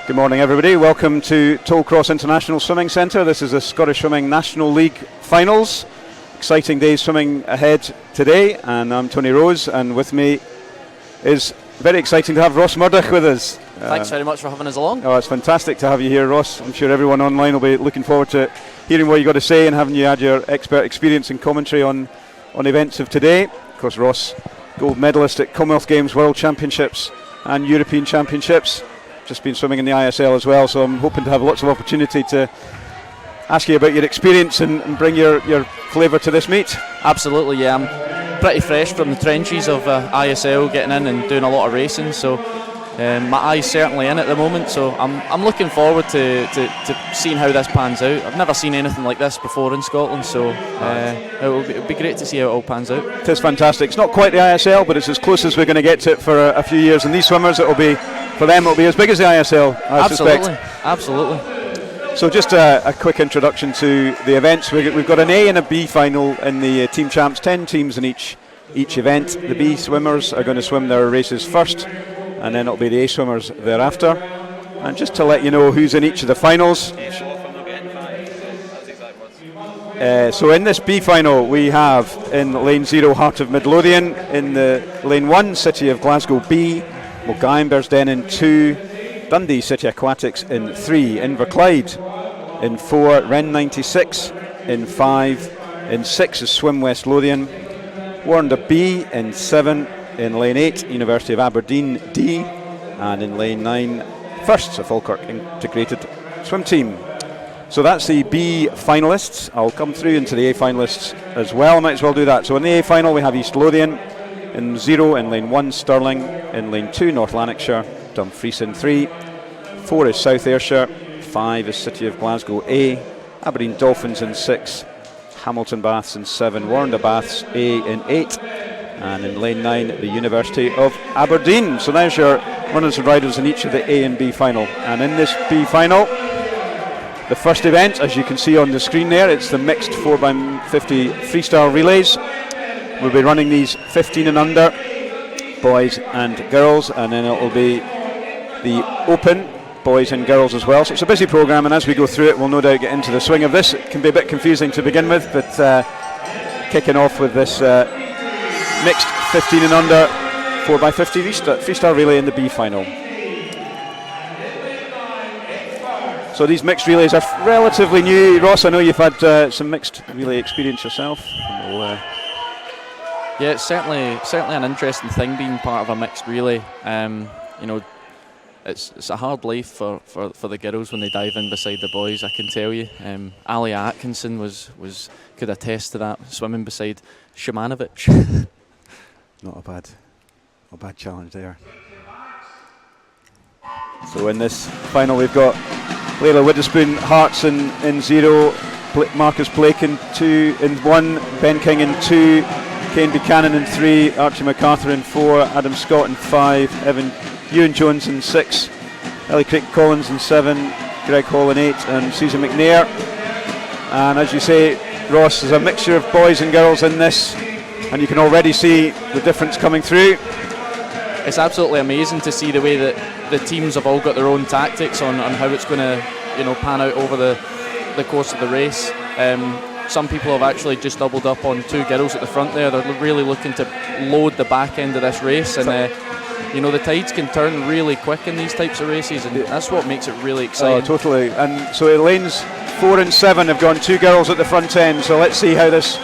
Good morning, everybody. Welcome to Tollcross International Swimming Centre. This is the Scottish Swimming National League Finals. Exciting days swimming ahead today, and I'm Tony Rose, and with me is very exciting to have Ross Murdoch with us. Thanks very much for having us along. Oh, it's fantastic to have you here, Ross. I'm sure everyone online will be looking forward to hearing what you've got to say and having you add your expert experience and commentary on events of today. Of course, Ross, gold medalist at Commonwealth Games, World Championships and European Championships. Just been swimming in the ISL as well, so I'm hoping to have lots of opportunity to ask you about your experience and bring your flavour to this meet. Absolutely, yeah. I'm pretty fresh from the trenches of ISL, getting in and doing a lot of racing, so my eye's certainly in at the moment, so I'm looking forward to seeing how this pans out. I've never seen anything like this before in Scotland, so it'll be great to see how it all pans out. It is fantastic. It's not quite the ISL, but it's as close as we're going to get to it for a few years, and these swimmers, for them it'll be as big as the ISL, I suspect. Absolutely. So just a quick introduction to the events. We've got an A and a B final in the Team Champs, 10 teams in each event. The B swimmers are going to swim their races first, and then it'll be the A swimmers thereafter. And just to let you know who's in each of the finals. So in this B final we have in lane 0 Heart of Midlothian, in the lane 1 City of Glasgow B, Mulgai and Bearsden in 2, Dundee City Aquatics in 3, Inverclyde in 4, Ren 96 in 5, in 6 is Swim West Lothian, Warrender B in 7, in lane 8 University of Aberdeen D, and in lane 9 Firsts of Falkirk Integrated Swim Team. So that's the B finalists. I'll come through into the A finalists as well. I might as well do that. So in the A final we have East Lothian in 0, in lane 1 Stirling, in lane 2 North Lanarkshire, Dumfries in 3, 4 is South Ayrshire, 5 is City of Glasgow A, Aberdeen Dolphins in 6, Hamilton Baths in 7, Warrender Baths A in 8, and in lane 9 the University of Aberdeen. So there's your runners and riders in each of the A and B final. And in this B final, the first event, as you can see on the screen there, it's the mixed 4x50 freestyle relays. We'll be running these 15 and under, boys and girls, and then it will be the open, boys and girls as well. So it's a busy programme, and as we go through it we'll no doubt get into the swing of this. It can be a bit confusing to begin with, but kicking off with this mixed 15 and under 4x50 freestyle relay in the B final. So these mixed relays are relatively new. Ross, I know you've had some mixed relay experience yourself. Yeah, it's certainly an interesting thing being part of a mixed relay. It's a hard life for the girls when they dive in beside the boys, I can tell you. Ali Atkinson could attest to that, swimming beside Shimanovic. Not a bad challenge there. So in this final we've got Layla Witherspoon, Hearts in 0, Marcus Blake in 1, Ben King in 2, Kane Buchanan in 3, Archie MacArthur in 4, Adam Scott in 5, Ewan Jones in 6, Ellie Craig Collins in 7, Greg Hall in 8, and Susan McNair. And as you say, Ross, there's a mixture of boys and girls in this, and you can already see the difference coming through. It's absolutely amazing to see the way that the teams have all got their own tactics on how it's going to pan out over the course of the race. Some people have actually just doubled up on 2 girls at the front there. They're really looking to load the back end of this race, and the tides can turn really quick in these types of races, and that's what makes it really exciting. Oh, totally. And so lanes 4 and 7 have gone 2 girls at the front end, so let's see how this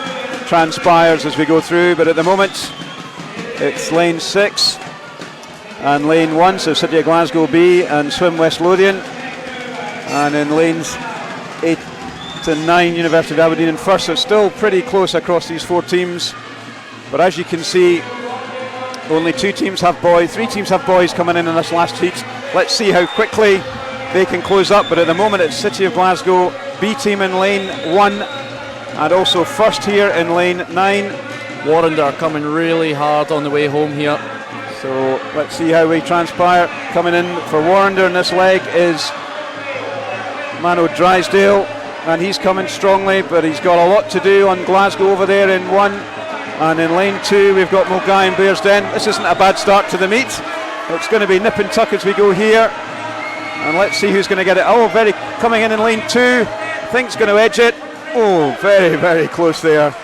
transpires as we go through. But at the moment it's lane 6 and lane 1, so City of Glasgow B and Swim West Lothian, and in lanes 8 to 9 University of Aberdeen in first. So it's still pretty close across these 4 teams, but as you can see, only 2 teams have boys, 3 teams have boys coming in this last heat. Let's see how quickly they can close up, but at the moment it's City of Glasgow B team in lane 1, and also first here in lane 9. Warrender are coming really hard on the way home here. So let's see how we transpire. Coming in for Warrender in this leg is Mano Drysdale, and he's coming strongly, but he's got a lot to do on Glasgow over there in 1. And in lane 2 we've got Mulgai and Bearsden. This isn't a bad start to the meet. It's going to be nip and tuck as we go here. And let's see who's going to get it. Oh, very coming in lane 2. I think it's going to edge it. Oh, very, very close there.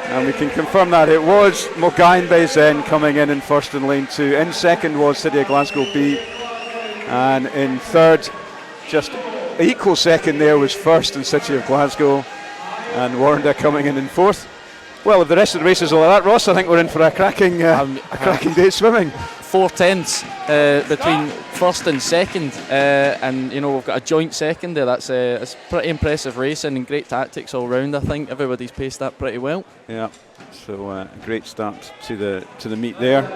And we can confirm that it was Mogain Bezen coming in first in lane 2. In second was City of Glasgow B. And in third, just equal second there, was first in City of Glasgow. And Warrender coming in fourth. Well, if the rest of the race is all like that, Ross, I think we're in for a cracking day swimming. 4/10 between first and second, and we've got a joint second there. That's a pretty impressive racing and great tactics all round. I think everybody's paced that pretty well. Yeah, so a great start to the meet there.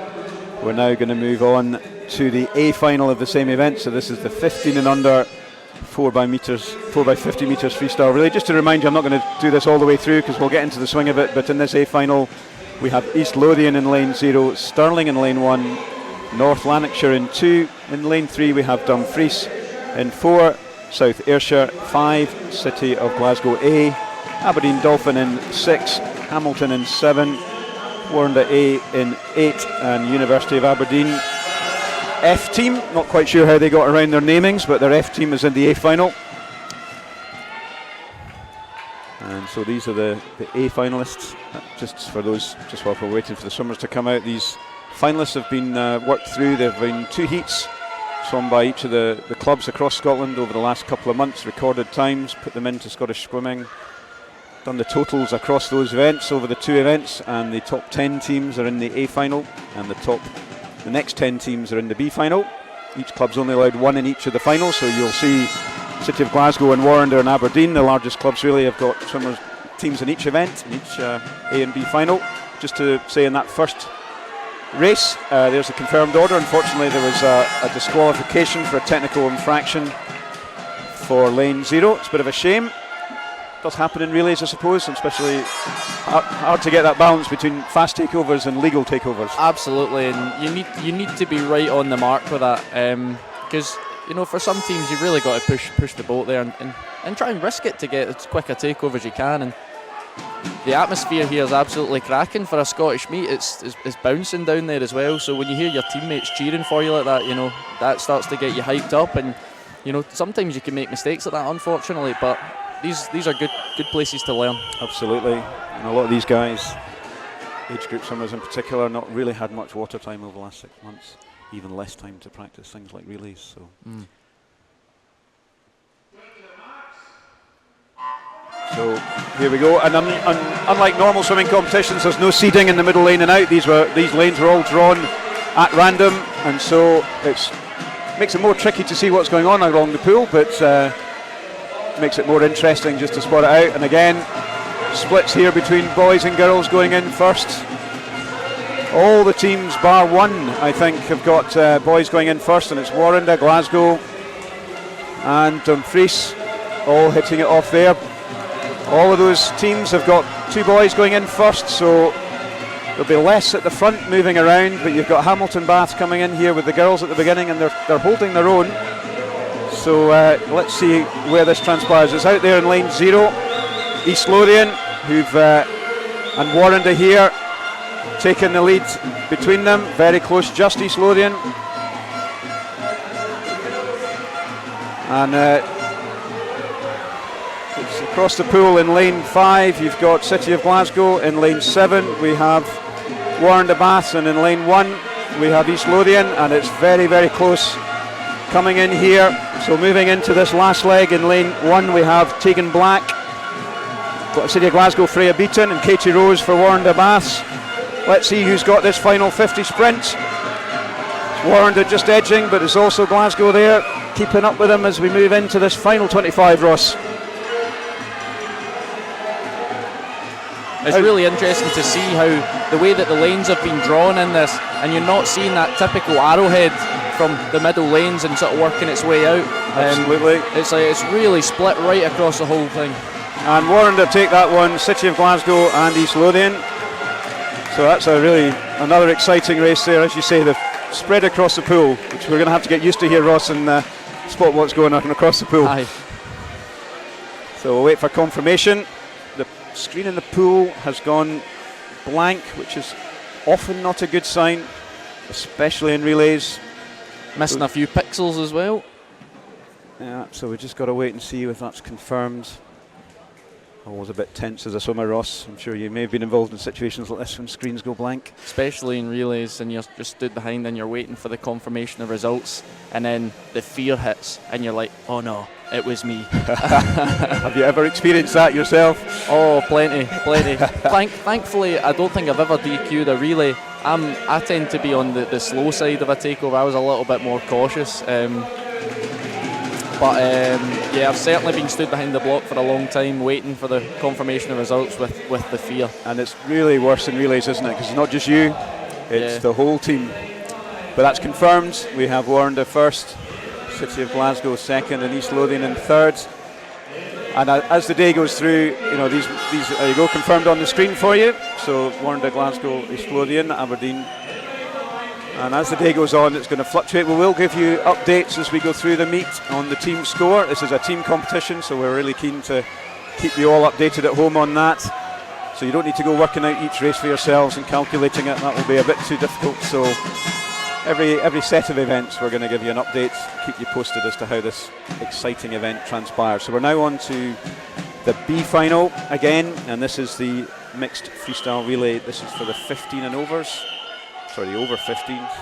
We're now going to move on to the A final of the same event. So this is the 15 and under 4x50 meters freestyle relay. Just to remind you, I'm not going to do this all the way through because we'll get into the swing of it, but in this A final we have East Lothian in lane 0, Stirling in lane 1, North Lanarkshire in 2, in lane 3 we have Dumfries in 4, South Ayrshire 5, City of Glasgow A, Aberdeen Dolphin in 6, Hamilton in 7, Warrender A in 8, and University of Aberdeen F team. Not quite sure how they got around their namings, but their F team is in the A final. And so these are the A finalists. Just for those, just while we're waiting for the swimmers to come out, these finalists have been worked through. There have been 2 heats swum by each of the clubs across Scotland over the last couple of months, recorded times, put them into Scottish Swimming, done the totals across those events over the 2 events, and the top 10 teams are in the A final, and the next 10 teams are in the B final. Each club's only allowed 1 in each of the finals, so you'll see City of Glasgow and Warrender and Aberdeen, the largest clubs really, have got swimmers teams in each event, in each A and B final. Just to say, in that first race, there's a confirmed order. Unfortunately, there was a disqualification for a technical infraction for lane 0. It's a bit of a shame. Does happen in relays, I suppose, and especially hard to get that balance between fast takeovers and legal takeovers. Absolutely, and you need to be right on the mark with that, because for some teams you've really got to push the boat there and try and risk it to get as quick a takeover as you can. And the atmosphere here is absolutely cracking for a Scottish meet. It's bouncing down there as well. So when you hear your teammates cheering for you like that, that starts to get you hyped up. And sometimes you can make mistakes like that, unfortunately, but these are good places to learn. Absolutely. And a lot of these guys, age group swimmers in particular, not really had much water time over the last 6 months, even less time to practice things like relays. So here we go. And unlike normal swimming competitions, there's no seeding in the middle lane and out. These lanes were all drawn at random, and so it makes it more tricky to see what's going on along the pool, but makes it more interesting just to spot it out. And again, splits here between boys and girls going in first. All the teams bar 1, I think, have got boys going in first, and it's Warrender, Glasgow and Dumfries all hitting it off there. All of those teams have got 2 boys going in first, so there'll be less at the front moving around, but you've got Hamilton Bath coming in here with the girls at the beginning, and they're holding their own. So let's see where this transpires. It's out there in lane 0, East Lothian, and Warrender here taking the lead between them, very close, just East Lothian. And it's across the pool in lane 5, you've got City of Glasgow. In lane 7 we have Warrender Bath, and in lane 1 we have East Lothian, and it's very, very close coming in here. So moving into this last leg, in lane 1 we have Tegan Black, got City of Glasgow Freya Beaton, and Katie Rose for Warrender Baths. Let's see who's got this final 50 sprint. Warrender just edging, but it's also Glasgow there, keeping up with them as we move into this final 25, Ross. It's really interesting to see how the way that the lanes have been drawn in this, and you're not seeing that typical arrowhead from the middle lanes and sort of working its way out. Absolutely. It's really split right across the whole thing. And Warrender take that one, City of Glasgow and East Lothian. So that's another exciting race there. As you say, they've spread across the pool, which we're going to have to get used to here, Ross, and spot what's going on across the pool. Aye. So we'll wait for confirmation. The screen in the pool has gone blank, which is often not a good sign, especially in relays. Missing a few pixels as well. Yeah, so we just got to wait and see if that's confirmed. Always a bit tense as a swimmer, Ross. I'm sure you may have been involved in situations like this when screens go blank. Especially in relays, and you're just stood behind and you're waiting for the confirmation of results, and then the fear hits, and you're like, oh no, it was me. Have you ever experienced that yourself? Oh, plenty. Thankfully, I don't think I've ever DQ'd a relay. I tend to be on the slow side of a takeover. I was a little bit more cautious. Yeah, I've certainly been stood behind the block for a long time, waiting for the confirmation of results with the fear. And it's really worse in relays, isn't it? Because it's not just you, it's the whole team. But that's confirmed. We have Warrender first, City of Glasgow second, and East Lothian in third. And as the day goes through, these there you go, confirmed on the screen for you. So Warrender, Glasgow, East Lothian, Aberdeen. And as the day goes on, it's going to fluctuate. We will give you updates as we go through the meet on the team score. This is a team competition, so we're really keen to keep you all updated at home on that. So you don't need to go working out each race for yourselves and calculating it. That will be a bit too difficult. So every set of events, we're going to give you an update, keep you posted as to how this exciting event transpires. So we're now on to the B final again, and this is the mixed freestyle relay. This is for the 15 and overs. Sorry, the over 15s.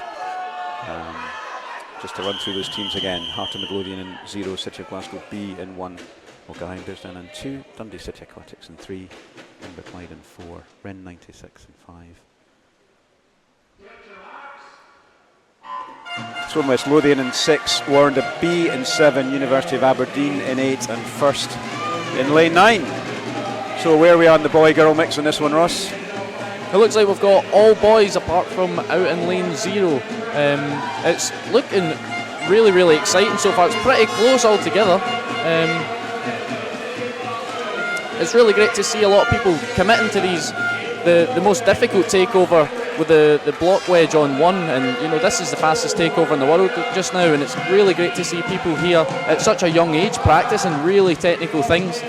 Just to run through those teams again: Heart of Midlothian in 0, City of Glasgow B in 1, Mulgine Bearsden in 2, Dundee City Aquatics in 3, Inverclyde in 4, Wren 96 in 5. Swim West Lothian in 6, Warrender B in 7, University of Aberdeen in 8, and first in lane 9. So where are we on the boy-girl mix on this one, Ross? It looks like we've got all boys apart from out in lane 0. It's looking really, really exciting so far. It's pretty close altogether. It's really great to see a lot of people committing to these, the most difficult takeover with the block wedge on 1, and this is the fastest takeover in the world just now, and it's really great to see people here at such a young age practicing really technical things.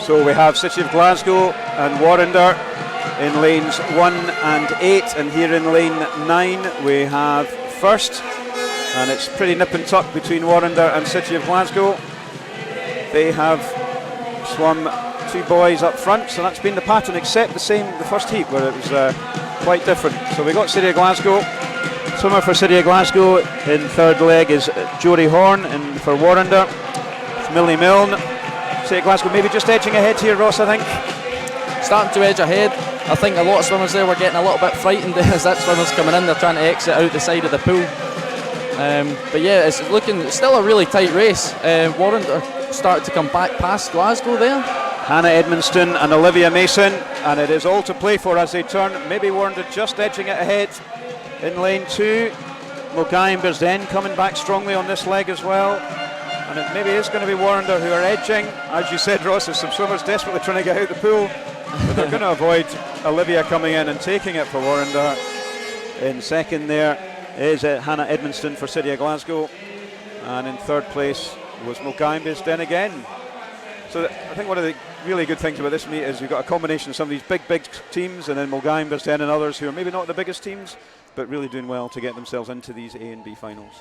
So we have City of Glasgow and Warrender in lanes 1 and 8, and here in lane 9 we have first, and it's pretty nip and tuck between Warrender and City of Glasgow. They have swum 2 boys up front, so that's been the pattern, except the first heat where it was quite different. So we got City of Glasgow. Swimmer for City of Glasgow in third leg is Jory Horn, and for Warrender it's Millie Milne. City of Glasgow maybe just edging ahead here, Ross, I think. Starting to edge ahead. I think a lot of swimmers there were getting a little bit frightened as that swimmer's coming in. They're trying to exit out the side of the pool. But yeah, it's looking still a really tight race. Warrender started to come back past Glasgow there. Hannah Edmonston and Olivia Mason, and it is all to play for as they turn. Maybe Warrender just edging it ahead in lane 2. Mulgine Bearsden coming back strongly on this leg as well. And it maybe is going to be Warrender who are edging. As you said, Ross, there's some swimmers desperately trying to get out the pool, but they're going to avoid Olivia coming in and taking it for Warrender. In second there is Hannah Edmonston for City of Glasgow, and in third place was Mulgine Bearsden again. So I think one of the really good things about this meet is we've got a combination of some of these big teams, and then Mulgine Bearsden and others who are maybe not the biggest teams, but really doing well to get themselves into these A and B finals.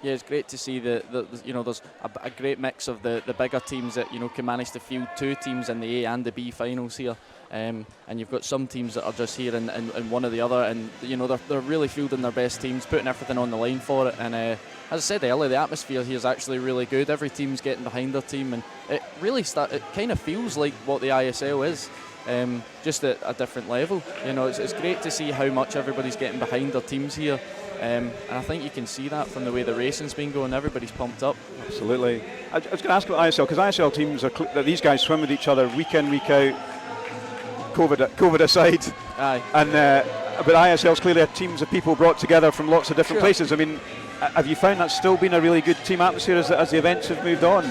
Yeah, it's great to see there's a great mix of the bigger teams that can manage to field 2 teams in the A and the B finals here, and you've got some teams that are just here in one or the other, and they're really fielding their best teams, putting everything on the line for it. And as I said earlier, the atmosphere here is actually really good. Every team's getting behind their team, and it really it kind of feels like what the ISL is. Just at a different level. It's great to see how much everybody's getting behind their teams here. And I think you can see that from the way the racing's been going. Everybody's pumped up. Absolutely. I was going to ask about ISL, because ISL teams these guys swim with each other week in, week out, COVID aside. Aye. And but ISL's clearly a teams of people brought together from lots of different places. I mean, have you found that's still been a really good team atmosphere as the events have moved on?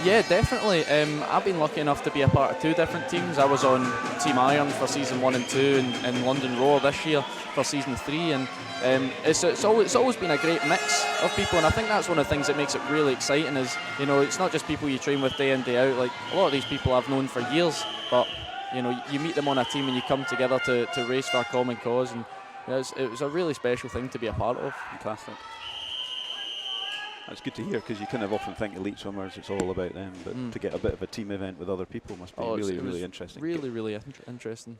Yeah, definitely. I've been lucky enough to be a part of 2 different teams. I was on Team Iron for season 1 and 2, and London Roar this year for season 3, and it's always been a great mix of people, and I think that's one of the things that makes it really exciting. Is it's not just people you train with day in, day out. Like, a lot of these people I've known for years, but you meet them on a team and you come together to race for a common cause, and it was a really special thing to be a part of. Fantastic. That's good to hear, because you kind of often think elite swimmers, it's all about them, but to get a bit of a team event with other people must be really interesting. Really interesting.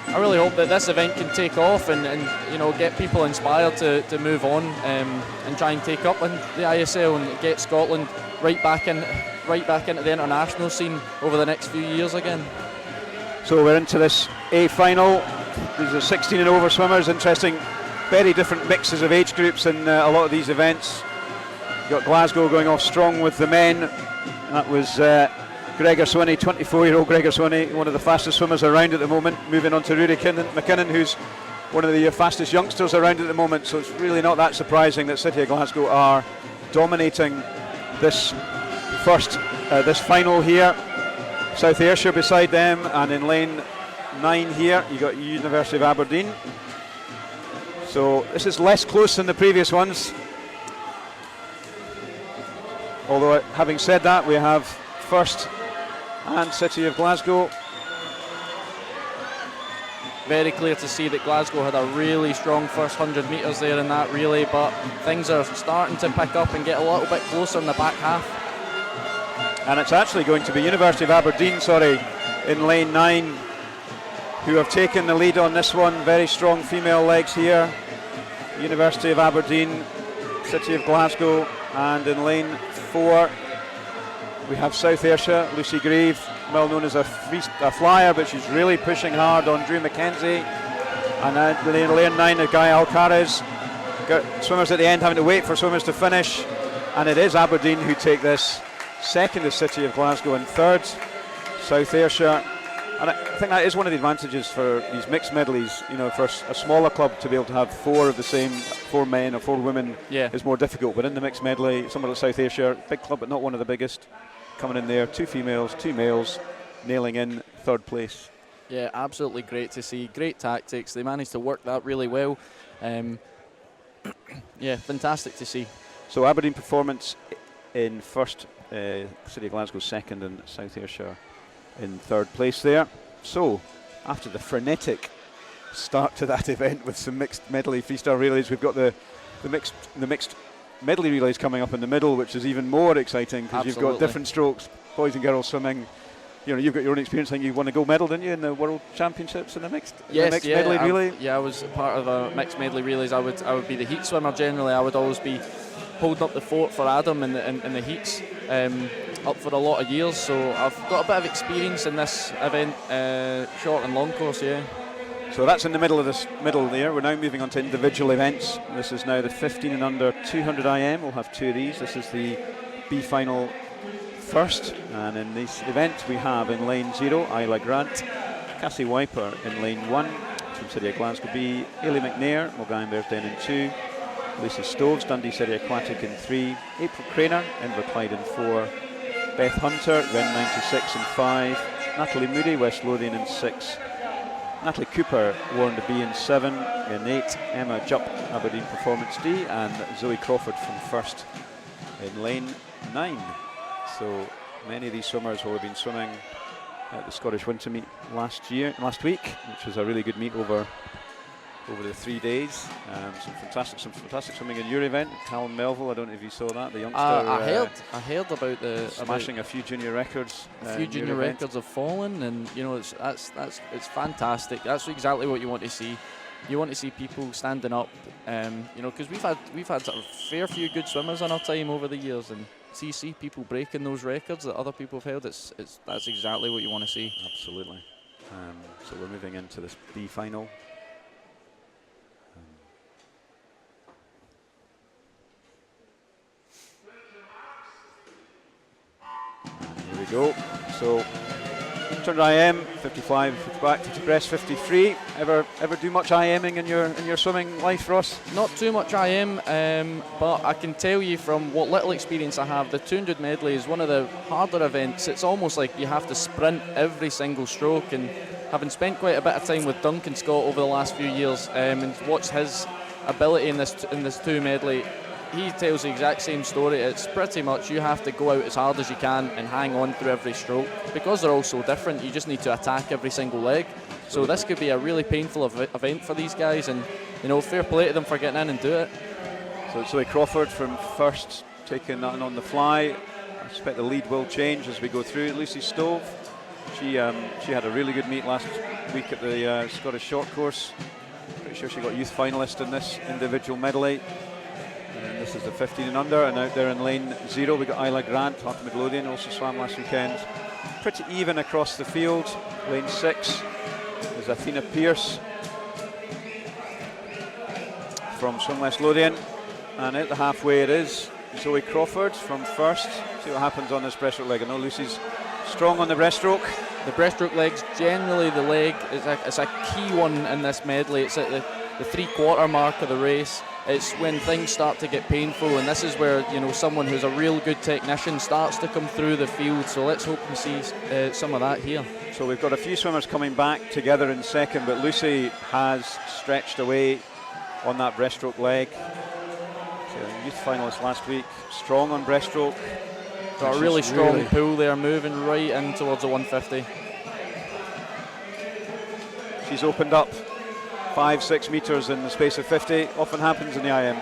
I really hope that this event can take off and you know, get people inspired to move on and try and take up in the ISL and get Scotland right back into the international scene over the next few years again. So we're into this A final. These are 16 and over swimmers. Interesting, very different mixes of age groups in a lot of these events. You've got Glasgow going off strong with the men. That was Gregor Swinney, 24-year-old Gregor Swinney, one of the fastest swimmers around at the moment. Moving on to Rudy McKinnon, who's one of the fastest youngsters around at the moment. So it's really not that surprising that City of Glasgow are dominating this final here. South Ayrshire beside them, and in lane 9 here you got University of Aberdeen. So this is less close than the previous ones. Although, having said that, we have First and City of Glasgow. Very clear to see that Glasgow had a really strong first 100 metres there in that relay, but things are starting to pick up and get a little bit closer in the back half. And it's actually going to be University of Aberdeen, in lane 9, who have taken the lead on this one. Very strong female legs here. University of Aberdeen, City of Glasgow, and in lane 4 we have South Ayrshire, Lucy Grieve, well known as a flyer, but she's really pushing hard on Drew McKenzie. And then in lane 9, the Guy Alcaraz. Got swimmers at the end having to wait for swimmers to finish. And it is Aberdeen who take this. Second is City of Glasgow, and third, South Ayrshire. And I think that is one of the advantages for these mixed medleys. You know, for a smaller club to be able to have 4 of the same, 4 men or 4 women is more difficult. But in the mixed medley, someone like South Ayrshire, big club but not one of the biggest, coming in there, 2 females, 2 males, nailing in third place. Yeah, absolutely great to see. Great tactics. They managed to work that really well. Yeah, fantastic to see. So Aberdeen performance in first, City of Glasgow second, and South Ayrshire in third place there. So after the frenetic start to that event with some mixed medley freestyle relays, we've got the mixed medley relays coming up in the middle, which is even more exciting because you've got different strokes, boys and girls swimming. You know, you've got your own experience. I think you won a gold medal, didn't you, in the World Championships in the mixed medley relay? Yeah, I was part of a mixed medley relays. I would be the heat swimmer generally. I would always be holding up the fort for Adam in the heats, up for a lot of years. So I've got a bit of experience in this event, short and long course. Yeah. So that's in the middle there. We're now moving on to individual events. This is now the 15 and under 200 IM. We'll have 2 of these. This is the B final first, and in this event we have in lane 0 Isla Grant, Cassie Wiper in lane 1 from City of Glasgow B, Ailey McNair, Mulgine Bearsden in 2, Lisa Stoves, Dundee City Aquatic in 3, April Craner, Inverclyde in 4, Beth Hunter, Ren 96 in 5, Natalie Moody, West Lothian in 6, Natalie Cooper, Warren B in 7, in 8, Emma Jupp, Aberdeen Performance D, and Zoe Crawford from first in lane 9. So many of these swimmers will have been swimming at the Scottish Winter Meet last week, which was a really good meet over the 3 days. Some fantastic swimming in your event. Callum Melville, I don't know if you saw that, the youngster. I heard about the smashing a few junior records. A few junior records have fallen, and you know it's fantastic. That's exactly what you want to see. You want to see people standing up, you know, because we've had a fair few good swimmers on our time over the years, and see people breaking those records that other people have held. That's exactly what you want to see. Absolutely. So we're moving into this B final. Here we go. So 200 IM, 55, 50 back, 50 breast, 53. Ever do much IMing in your swimming life, Ross? Not too much IM, but I can tell you from what little experience I have, the 200 medley is one of the harder events. It's almost like you have to sprint every single stroke, and having spent quite a bit of time with Duncan Scott over the last few years and watched his ability in this 2 medley, he tells the exact same story. It's pretty much you have to go out as hard as you can and hang on through every stroke. Because they're all so different, you just need to attack every single leg. So this could be a really painful event for these guys, and fair play to them for getting in and do it. So it's Zoe Crawford from first, taking that on the fly. I suspect the lead will change as we go through. Lucy Stove, she had a really good meet last week at the Scottish Short Course. Pretty sure she got youth finalist in this individual medley. And this is the 15 and under, and out there in lane 0 we got Isla Grant, Heart of Midlothian, also swam last weekend. Pretty even across the field. Lane 6 is Athena Pearce from Swim West Lothian, and at the halfway it is Zoe Crawford from first. See what happens on this breaststroke leg. I know Lucy's strong on the breaststroke. The breaststroke leg's generally the leg. It's a key one in this medley. It's at the 3/4 mark of the race. It's when things start to get painful, and this is where someone who's a real good technician starts to come through the field. So let's hope we see some of that here. So we've got a few swimmers coming back together in second, but Lucy has stretched away on that breaststroke leg. Youth finalist last week, strong on breaststroke. Got a really strong pull there, moving right in towards the 150. She's opened up 5-6 metres in the space of 50. Often happens in the IM.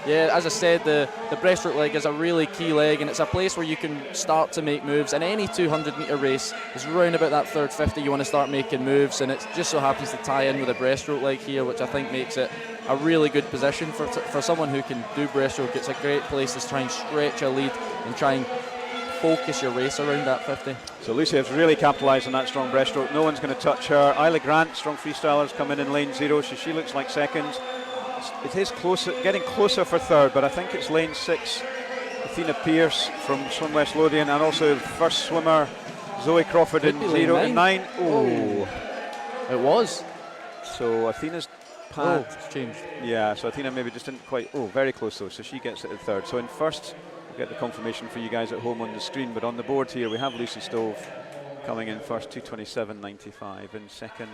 Yeah, as I said, the breaststroke leg is a really key leg, and it's a place where you can start to make moves. In any 200-metre race, is round about that third 50 you want to start making moves, and it just so happens to tie in with a breaststroke leg here, which I think makes it a really good position for someone who can do breaststroke. It's a great place to try and stretch a lead and try and focus your race around that 50. So Lucy has really capitalised on that strong breaststroke. No one's going to touch her. Isla Grant, strong freestylers, come in lane 0. So she looks like second. It is closer, getting closer for third, but I think it's lane 6. Athena Pearce from Swim West Lothian, and also the first swimmer Zoe Crawford in 0 and 9. Oh, it was. So Athena's pad. It's changed. Yeah, so Athena maybe just didn't quite. Oh, very close though. So she gets it at third. So in first, we'll get the confirmation for you guys at home on the screen. But on the board here, we have Lucy Stove coming in first, 2:27.95. In second,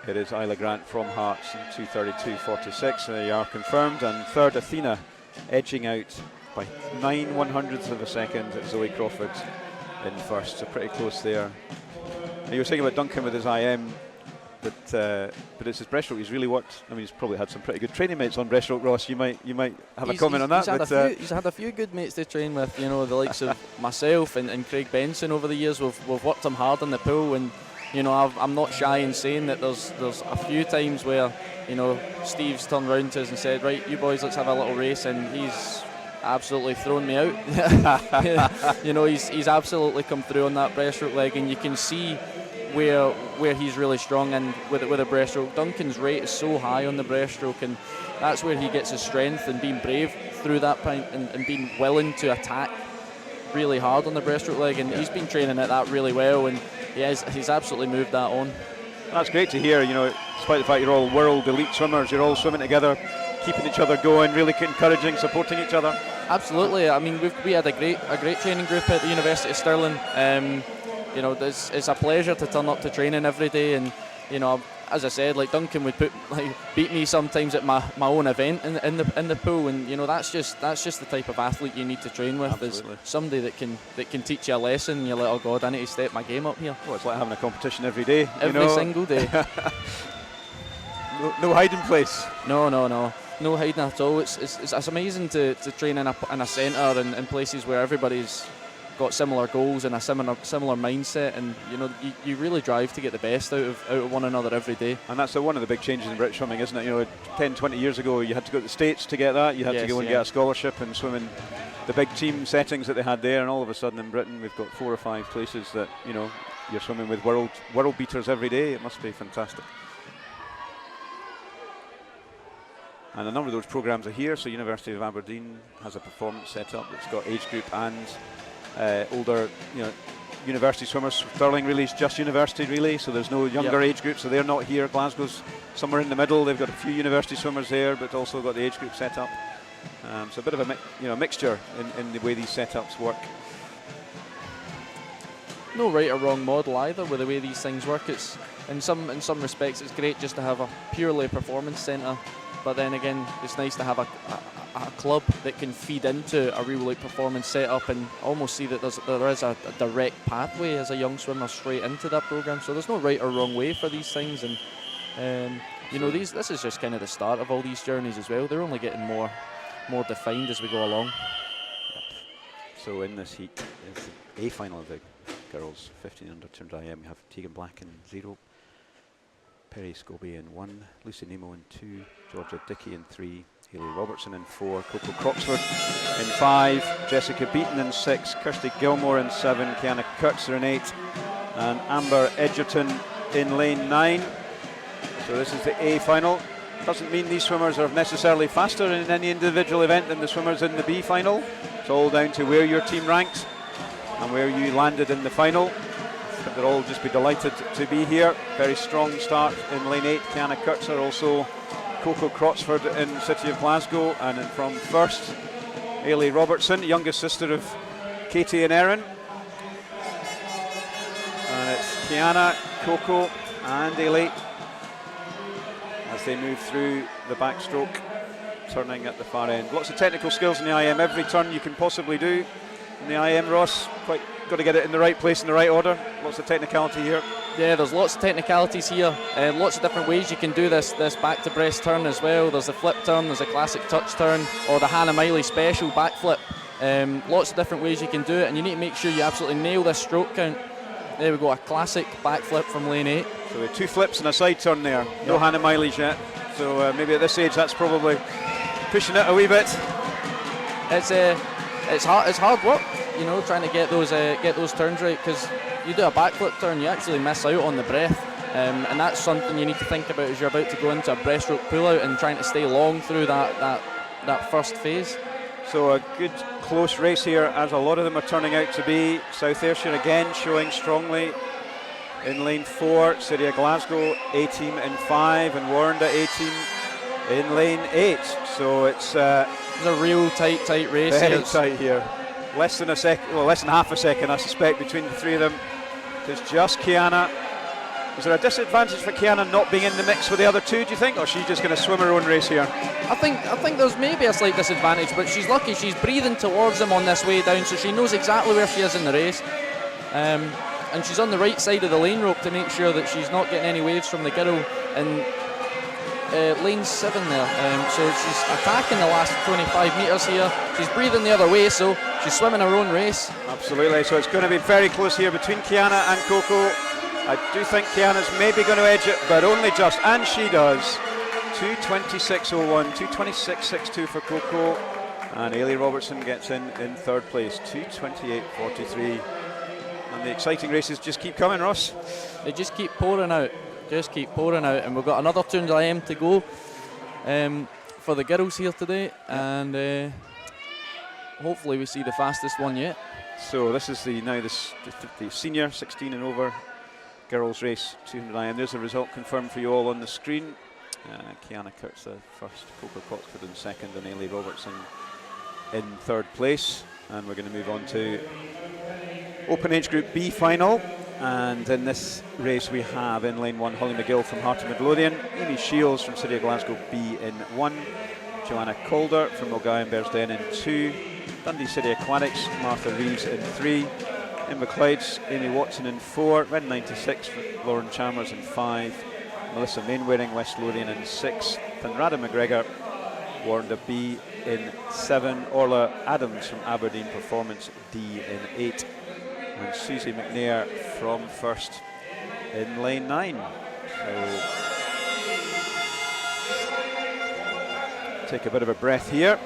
it is Isla Grant from Hearts in 2:32.46. They are confirmed. And third, Athena, edging out by 9/100ths of a second. Zoe Crawford in first. So pretty close there. And you were saying about Duncan with his IM. But it's his breaststroke. He's really worked. I mean, he's probably had some pretty good training mates on breaststroke. Ross, you might have a comment on that. He's had a few good mates to train with. The likes of myself and Craig Benson over the years. We've worked him hard on the pool, and I'm not shy in saying that there's a few times where Steve's turned round to us and said, right, you boys, let's have a little race, and he's absolutely thrown me out. He's absolutely come through on that breaststroke leg, and you can see where he's really strong, and with a breaststroke. Duncan's rate is so high on the breaststroke, and that's where he gets his strength, and being brave through that point, and being willing to attack really hard on the breaststroke leg, and he's been training at that really well, and he's absolutely moved that on. That's great to hear. Despite the fact you're all world elite swimmers, you're all swimming together, keeping each other going, really encouraging, supporting each other. Absolutely. I mean, we had a great training group at the University of Stirling. It's a pleasure to turn up to training every day, and as I said, like Duncan would beat me sometimes at my own event in the pool, and that's just the type of athlete you need to train with. Absolutely. Is somebody that can teach you a lesson, and you're like, oh God, I need to step my game up here. Well, it's like having a competition every day. Every single day. No hiding place. No hiding at all. It's amazing to train in a centre and in places where everybody's got similar goals and a similar mindset, and you really drive to get the best out of one another every day. And that's one of the big changes in British swimming, isn't it? 10-20 years ago you had to go to the States to get that. You had to go and get a scholarship and swim in the big team settings that they had there, and all of a sudden in Britain we've got 4 or 5 places that you're swimming with world beaters every day. It must be fantastic. And a number of those programs are here. So University of Aberdeen has a performance set up that's got age group and older, university swimmers. Stirling Relay is just university relay, so there's no younger age group, so they're not here. Glasgow's somewhere in the middle. They've got a few university swimmers there, but also got the age group set up. So a bit of a mixture in the way these setups work. No right or wrong model either with the way these things work. It's in some respects it's great just to have a purely performance centre, but then again it's nice to have a club that can feed into a real performance setup and almost see that there is a direct pathway as a young swimmer straight into that programme. So there's no right or wrong way for these things, and You know, this is just kind of the start of all these journeys as well. They're only getting more defined as we go along. So in this heat is the A final of the girls 15 under 200 IM. We have Tegan Black in 0, Perry Scobie in 1, Lucy Nemo in 2, Georgia Dickey in 3, Hayley Robertson in 4, Coco Croxford in 5, Jessica Beaton in 6, Kirsty Gilmore in 7, Kiana Kurtzer in 8, and Amber Edgerton in lane 9. So this is the A final. Doesn't mean these swimmers are necessarily faster in any individual event than the swimmers in the B final. It's all down to where your team ranks and where you landed in the final. But they'll all just be delighted to be here. Very strong start in lane 8. Kiana Kurtzer, also Coco Croxford in City of Glasgow, and from first, Hayley Robertson, youngest sister of Katie and Erin. And it's Kiana, Coco and Hayley as they move through the backstroke, turning at the far end. Lots of technical skills in the IM. Every turn you can possibly do in the IM, Ross. Quite got to get it in the right place in the right order. Lots of technicality here. Yeah, there's lots of technicalities here. Lots of different ways you can do this back to breast turn as well. There's a flip turn, there's a classic touch turn, or the Hannah Miley special backflip. Lots of different ways you can do it, and you need to make sure you absolutely nail this stroke count. There we go, a classic backflip from lane 8. So we have 2 flips and a side turn there. No Hannah Miley's yet. So maybe at this age that's probably pushing it a wee bit. It's hard work, you know, trying to get those turns right, because you do a backflip turn, you actually miss out on the breath, and that's something you need to think about as you're about to go into a breaststroke pullout and trying to stay long through that first phase. So a good close race here, as a lot of them are turning out to be. South Ayrshire again showing strongly in lane 4, City of Glasgow A-team in 5, and Warrender A-team in lane 8. So it's a real tight race. Very tight here. Less than half a second, I suspect, between the three of them. It's just Kiana. Is there a disadvantage for Kiana not being in the mix with the other two, do you think, or is she just going to swim her own race here? I think there's maybe a slight disadvantage, but she's lucky. She's breathing towards them on this way down, so she knows exactly where she is in the race. And she's on the right side of the lane rope to make sure that she's not getting any waves from the girl in lane 7 there. So she's attacking the last 25 metres here. She's breathing the other way, so she's swimming her own race. Absolutely, so it's going to be very close here between Kiana and Coco. I do think Kiana's maybe going to edge it, but only just, and she does. 2:26.01, 2:26.62 for Coco, and Hayley Robertson gets in third place, 2:28.43. And the exciting races just keep coming, Ross. They just keep pouring out, and we've got another 200 IM to go for the girls here today, and hopefully we see the fastest one yet. So this is the senior 16 and over girls race 200 IM. There's a result confirmed for you all on the screen. Kiana Kurtzer first, Coco Croxford in second, and Hayley Robertson in third place. And we're going to move on to Open Age Group B final. And in this race we have in lane 1 Holly McGill from Heart of Midlothian, Amy Shields from City of Glasgow B in 1, Joanna Calder from Mulgowan Bearsden in 2, Dundee City Aquatics Martha Reeves in 3, in McLeod's Amy Watson in 4, Red 96 Lauren Chalmers in 5, Melissa Mainwaring West Lothian in 6, Penrada McGregor Warrender B in 7, Orla Adams from Aberdeen Performance D in 8, and Susie McNair from first in lane 9. So take a bit of a breath here.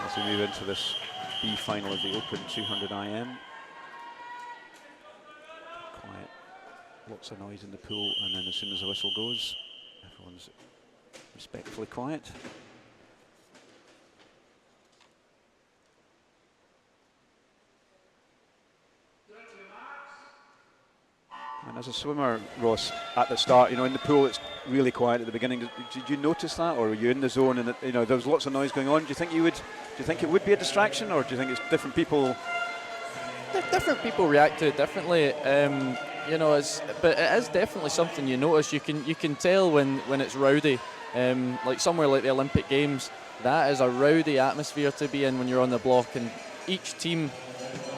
As we move into this B final of the Open 200 IM. Quiet, lots of noise in the pool, and then as soon as the whistle goes, everyone's respectfully quiet. And as a swimmer, Ross, at the start, you know, in the pool it's really quiet at the beginning. Did you notice that, or were you in the zone and you know there was lots of noise going on? Do you think it would be a distraction, or do you think it's different people? Different people react to it differently. You know, but it is definitely something you notice. You can tell when it's rowdy. Like somewhere like the Olympic Games, that is a rowdy atmosphere to be in when you're on the block, and each team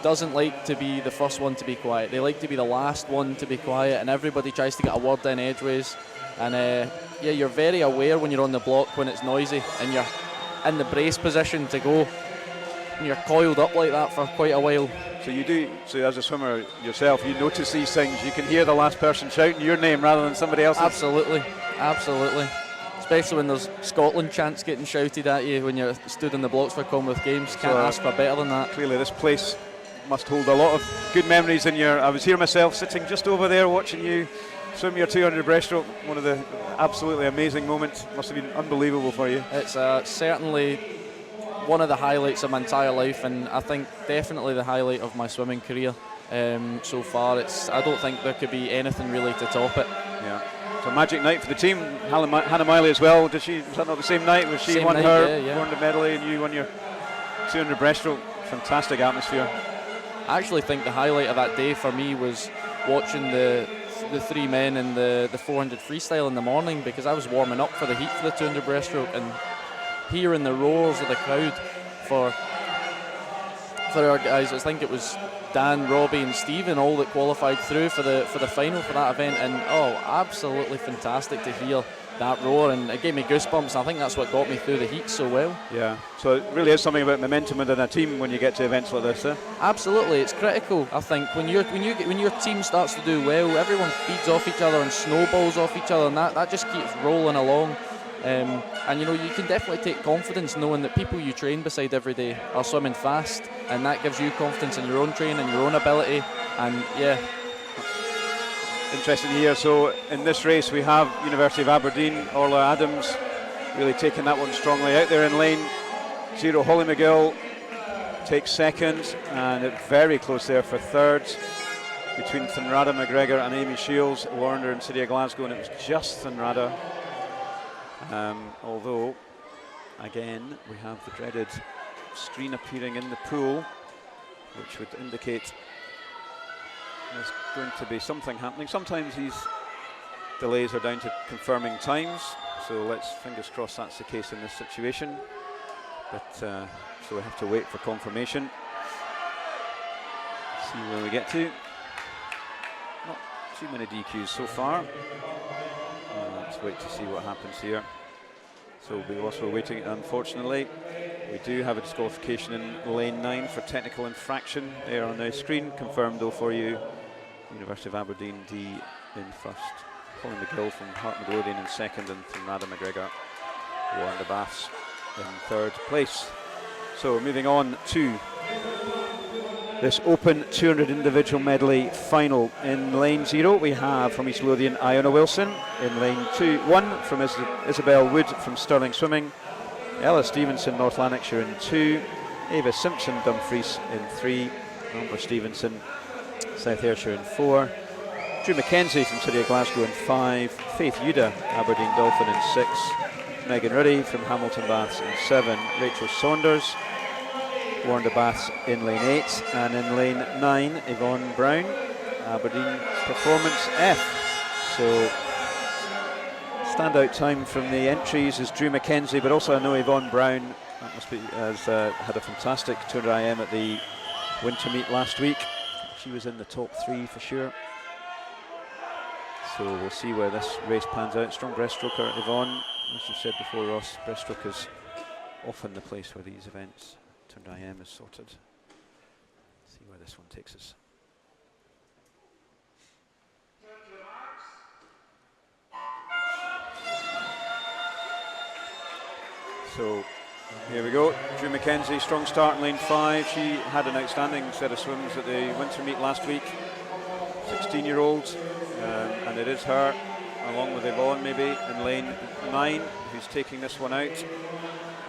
doesn't like to be the first one to be quiet. They like to be the last one to be quiet, and everybody tries to get a word in edgeways. And yeah, you're very aware when you're on the block when it's noisy and you're in the brace position to go, and you're coiled up like that for quite a while. So as a swimmer yourself, you notice these things. You can hear the last person shouting your name rather than somebody else's. Absolutely. Especially when there's Scotland chants getting shouted at you when you're stood in the blocks for Commonwealth Games. Can't ask for better than that. Clearly this place must hold a lot of good memories in I was here myself, sitting just over there watching you swim your 200 breaststroke. One of the absolutely amazing moments. Must have been unbelievable for you. It's certainly one of the highlights of my entire life, and I think definitely the highlight of my swimming career so far. I don't think there could be anything really to top it. Yeah. So magic night for the team. Hannah Miley as well. Was that not the same night? Was she same won night, her won the medley and you won your 200 breaststroke? Fantastic atmosphere. I actually think the highlight of that day for me was watching the three men in the 400 freestyle in the morning, because I was warming up for the heat for the 200 breaststroke, and hearing the roars of the crowd for our guys. I think it was Dan, Robbie and Stephen all that qualified through for the final for that event, and absolutely fantastic to hear that roar, and it gave me goosebumps, and I think that's what got me through the heat so well. Yeah, so it really is something about momentum within a team when you get to events like this, eh? Absolutely, it's critical. I think when your team starts to do well, everyone feeds off each other and snowballs off each other, and that just keeps rolling along. And you can definitely take confidence knowing that people you train beside every day are swimming fast, and that gives you confidence in your own training, your own ability, and yeah. Interesting here. So in this race we have University of Aberdeen, Orla Adams really taking that one strongly out there in lane 0. Holly McGill takes second, and very close there for third between Thunrada McGregor and Amy Shields, Warner and City of Glasgow, and it was just Thunrada. Although, again, we have the dreaded screen appearing in the pool, which would indicate there's going to be something happening. Sometimes these delays are down to confirming times, so let's fingers crossed that's the case in this situation. But so we have to wait for confirmation. See where we get to. Not too many DQs so far. Let's wait to see what happens here. So whilst we're waiting, unfortunately, we do have a disqualification in lane 9 for technical infraction there on the screen. Confirmed though for you. University of Aberdeen D in first. Holly McGill from Hart Midlothian in second, and Thunrada McGregor, Warren de Baths in third place. So moving on to this open 200 individual medley final. In lane 0 we have from East Lothian Iona Wilson. In lane 1 from Isabel Wood from Stirling Swimming. Ella Stevenson, North Lanarkshire in 2. Ava Simpson, Dumfries in 3. Amber Stevenson, South Ayrshire in 4. Drew McKenzie from City of Glasgow in 5. Faith Yuda, Aberdeen Dolphin in 6. Megan Ruddy from Hamilton Baths in 7. Rachel Saunders, Warren de Baths in lane 8, and in lane 9 Yvonne Brown, Aberdeen Performance F. So standout time from the entries is Drew McKenzie, but also I know Yvonne Brown has had a fantastic 200 IM at the winter meet last week. She was in the top 3 for sure. So we'll see where this race pans out. Strong breaststroker Yvonne, as you said before, Ross, breaststroke is often the place where these events 200 IM is sorted. See where this one takes us. So here we go. Drew McKenzie, strong start in lane 5. She had an outstanding set of swims at the winter meet last week. 16-year-old, and it is her, along with Yvonne maybe, in lane 9, who's taking this one out.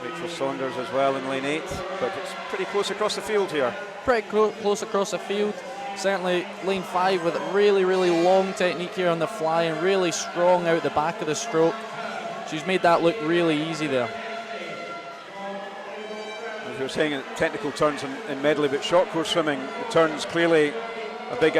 Rachel Saunders as well in lane 8, but it's pretty close across the field here. Pretty close across the field. Certainly lane 5 with a really, really long technique here on the fly and really strong out the back of the stroke. She's made that look really easy there. As we were saying, technical turns in medley, but short course swimming, the turns clearly a big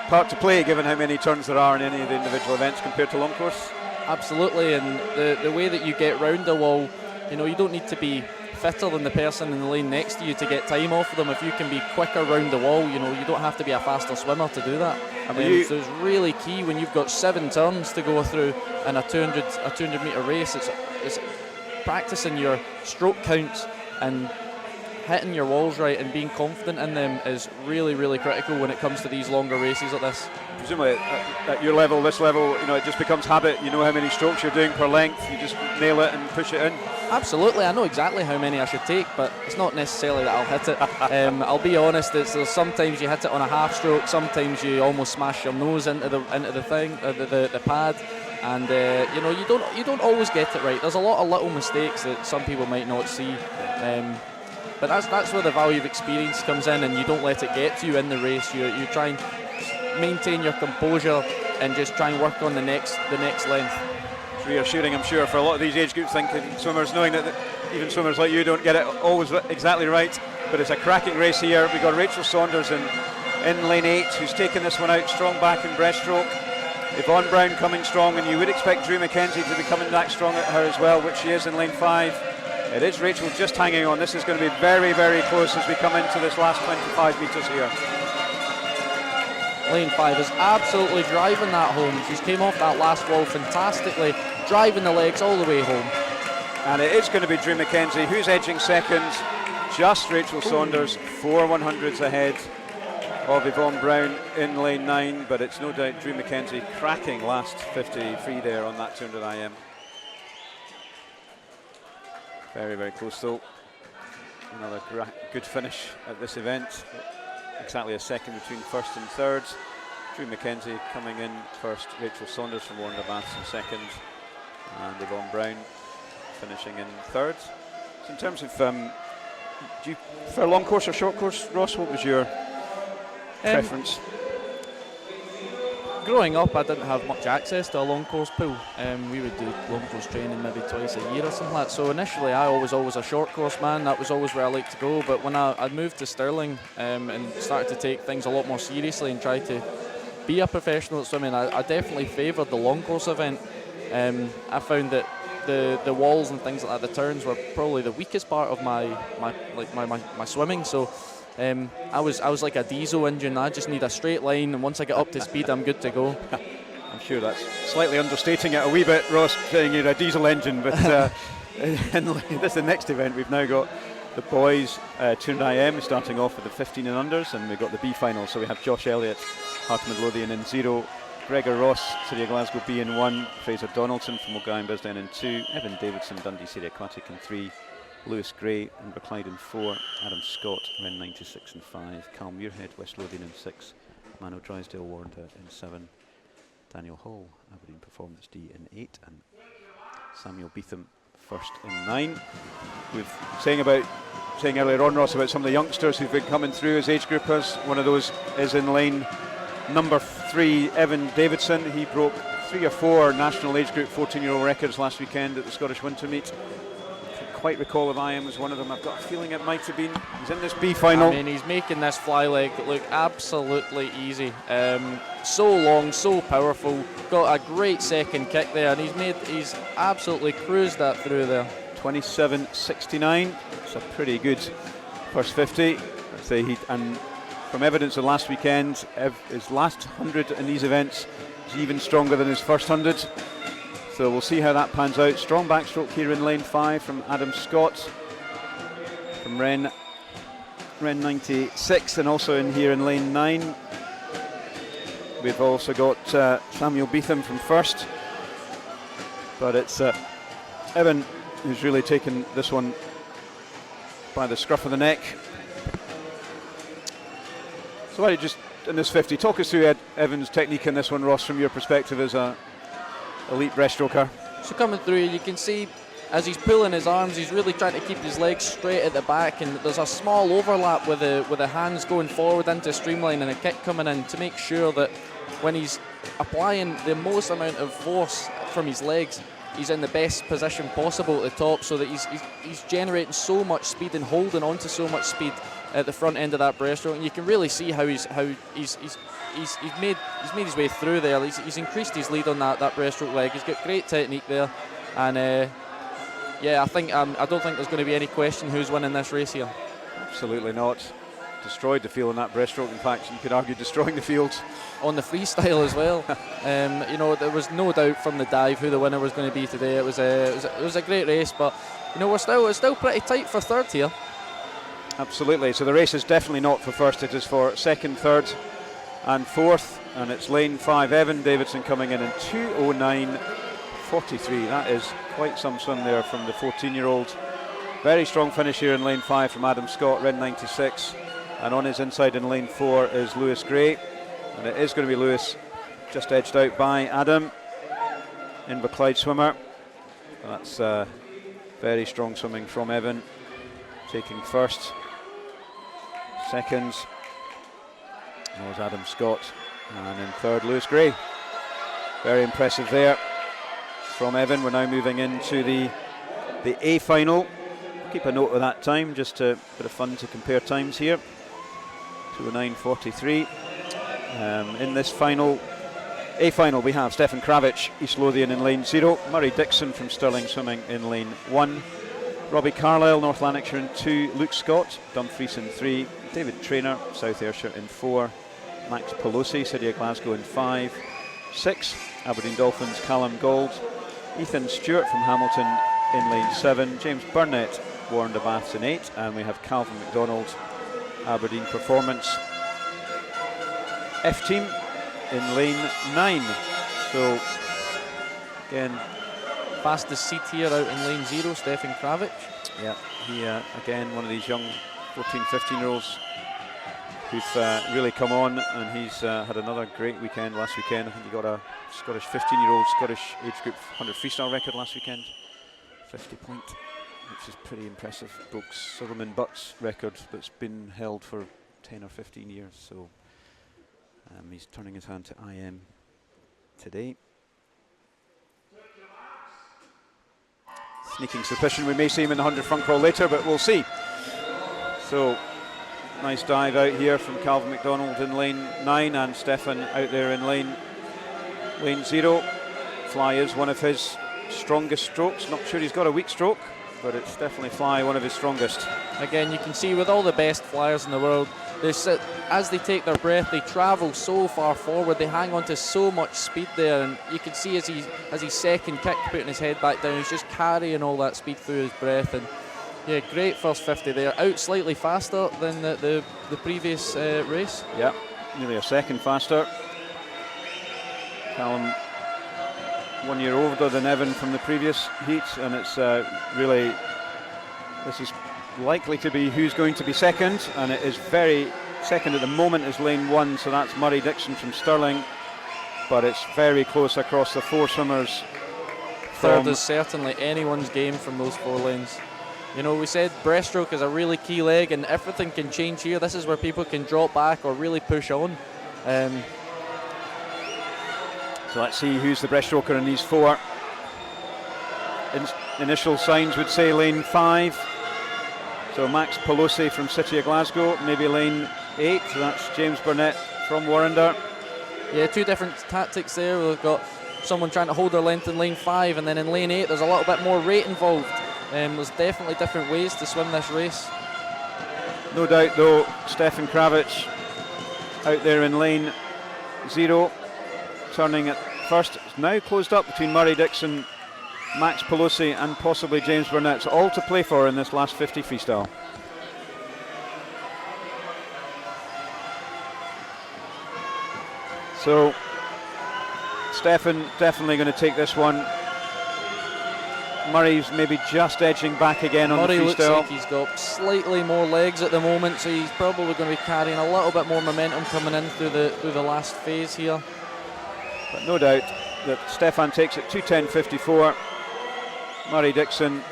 part to play, given how many turns there are in any of the individual events compared to long course. Absolutely, and the way that you get round the wall, you don't need to be fitter than the person in the lane next to you to get time off of them. If you can be quicker round the wall, you don't have to be a faster swimmer to do that. So it's really key when you've got 7 turns to go through in a 200 metre race. It's practicing your stroke counts and hitting your walls right and being confident in them is really, really critical when it comes to these longer races like this. Presumably at your level, this level, it just becomes habit. You know how many strokes you're doing per length. You just nail it and push it in. Absolutely, I know exactly how many I should take, but it's not necessarily that I'll hit it. I'll be honest, there's sometimes you hit it on a half stroke, sometimes you almost smash your nose into the thing, the pad, and you don't always get it right. There's a lot of little mistakes that some people might not see. But that's where the value of experience comes in, and you don't let it get to you in the race. You try and maintain your composure and just try and work on the next length. It's reassuring, I'm sure, for a lot of these age groups thinking swimmers, knowing that even swimmers like you don't get it always exactly right. But it's a cracking race here. We've got Rachel Saunders in lane 8, who's taken this one out strong back in breaststroke. Yvonne Brown coming strong, and you would expect Drew McKenzie to be coming back strong at her as well, which she is in lane 5. It is Rachel just hanging on. This is going to be very, very close as we come into this last 25 metres here. Lane 5 is absolutely driving that home. She's came off that last wall fantastically, driving the legs all the way home. And it is going to be Drew McKenzie who's edging second. Just Rachel Saunders, 4 100s ahead of Yvonne Brown in lane 9, but it's no doubt Drew McKenzie cracking last 50 free there on that 200 IM. Very, very close though. Another good finish at this event. Exactly a second between first and third. Drew McKenzie coming in first, Rachel Saunders from Warner Baths in second, and Yvonne Brown finishing in third. So in terms of, do you prefer long course or short course, Ross? What was your preference? Growing up, I didn't have much access to a long course pool. We would do long course training maybe twice a year or something like that. So initially, I was always a short course man. That was always where I liked to go. But when I moved to Stirling and started to take things a lot more seriously and try to be a professional at swimming, I definitely favoured the long course event. I found that the walls and things like that, the turns were probably the weakest part of my swimming. So. I was like a diesel engine. I just need a straight line, and once I get up to speed, I'm good to go. I'm sure that's slightly understating it a wee bit, Ross, saying you're a diesel engine, but in the next event, we've now got the boys 200 IM starting off with the 15 and unders, and we've got the B final. So we have Josh Elliott, Heart of Midlothian in 0, Gregor Ross, City of Glasgow B in 1, Fraser Donaldson from Mulgine Bearsden in 2, Evan Davidson, Dundee City Aquatic in 3, Lewis Gray, Inverclyde in 4, Adam Scott, Ren 96 in 5, Cal Muirhead, West Lothian in 6, Mano Drysdale, Warnda in 7, Daniel Hall, Aberdeen Performance D in 8, and Samuel Beetham first in 9. We've saying earlier on, Ross, about some of the youngsters who've been coming through as age groupers. One of those is in lane number 3, Evan Davidson. He broke 3 or 4 national age group 14-year-old records last weekend at the Scottish Winter Meet. Quite recall if I am was one of them. I've got a feeling it might have been. He's in this B final. I mean, he's making this fly leg look absolutely easy. So long, so powerful. Got a great second kick there, and he's absolutely cruised that through there. 27.69. It's a pretty good first 50. I'd say and from evidence of last weekend, his last 100 in these events is even stronger than his first 100. So we'll see how that pans out. Strong backstroke here in lane 5 from Adam Scott, from Ren 96, and also in here in lane 9. We've also got Samuel Beetham from first, but it's Evan who's really taken this one by the scruff of the neck. So why don't you just, in this 50, talk us through Evan's technique in this one, Ross, from your perspective as a elite breaststroker. So coming through, you can see as he's pulling his arms, he's really trying to keep his legs straight at the back, and there's a small overlap with the hands going forward into streamline and a kick coming in to make sure that when he's applying the most amount of force from his legs, he's in the best position possible at the top, so that he's generating so much speed and holding on to so much speed at the front end of that breaststroke. And you can really see how he's made his way through there. He's increased his lead on that breaststroke leg. He's got great technique there, and Yeah, I don't think there's going to be any question who's winning this race here. Absolutely not. Destroyed the field in that breaststroke. In fact, you could argue destroying the field on the freestyle as well. You know, there was no doubt from the dive who the winner was going to be today. It was a great race, but you know, it's still pretty tight for third here. Absolutely. So the race is definitely not for first. It is for second, third, and fourth. And it's lane 5. Evan Davidson coming in 2:09.43. That is quite some swim there from the 14-year-old. Very strong finish here in lane 5 from Adam Scott, red 96. And on his inside in lane 4 is Lewis Gray. And it is going to be Lewis, just edged out by Adam, Inverclyde swimmer. That's very strong swimming from Evan, taking first. Second was Adam Scott, and in third Lewis Gray. Very impressive there from Evan. We're now moving into the A final. Keep a note of that time, just a bit of fun to compare times here. 2:09.43. In this final, A final, we have Stefan Kravic, East Lothian in lane 0, Murray Dixon from Stirling Swimming in lane 1, Robbie Carlisle, North Lanarkshire in 2, Luke Scott, Dumfries in 3, David Traynor, South Ayrshire in 4, Max Pelosi, City of Glasgow in 5, 6, Aberdeen Dolphins, Callum Gold, Ethan Stewart from Hamilton in lane 7, James Burnett, Warren de Baths in 8, and we have Calvin McDonald, Aberdeen Performance. F team in lane 9. So again, fastest seat here out in lane 0, Stefan Kravic. Yeah, he again one of these young 14, 15 year olds who've really come on, and he's had another great weekend last weekend. I think he got a Scottish 15-year-old Scottish age group 100 freestyle record last weekend, 50 point, which is pretty impressive. Broke Silverman Butt's record that's been held for 10 or 15 years. So he's turning his hand to IM today. Sneaking suspicion we may see him in the 100 front crawl later, but we'll see. So nice dive out here from Calvin McDonald in lane 9, and Stefan out there in lane 0. Fly is one of his strongest strokes. Not sure he's got a weak stroke, but it's definitely fly, one of his strongest. Again, you can see with all the best flyers in the world, they sit, as they take their breath, they travel so far forward, they hang on to so much speed there, and you can see as he's second kick, putting his head back down, he's just carrying all that speed through his breath. And yeah, great first 50 there, out slightly faster than the previous race. Yeah, nearly a second faster. Callum 1 year older than Evan from the previous heat, and it's really, this is likely to be who's going to be second, and it is very second at the moment is lane 1, so that's Murray Dixon from Stirling, but it's very close across the 4 swimmers. Third is certainly anyone's game from those 4 lanes. You know, we said breaststroke is a really key leg, and everything can change here. This is where people can drop back or really push on. So let's see who's the breaststroker in these 4. Initial signs would say lane 5. So Max Pelosi from City of Glasgow, maybe lane 8. So that's James Burnett from Warrender. Yeah, 2 different tactics there. We've got someone trying to hold their length in lane 5, and then in lane 8 there's a little bit more rate involved. There's definitely different ways to swim this race. No doubt though, Stefan Kravic out there in lane 0, turning at first. It's now closed up between Murray Dixon, Max Pelosi and possibly James Burnett. So all to play for in this last 50 freestyle. So Stefan definitely going to take this one. Murray's maybe just edging back again on Murray the freestyle. Looks like he's got slightly more legs at the moment, so he's probably going to be carrying a little bit more momentum coming in through the last phase here. But no doubt that Stefan takes it 2:10.54. Murray Dixon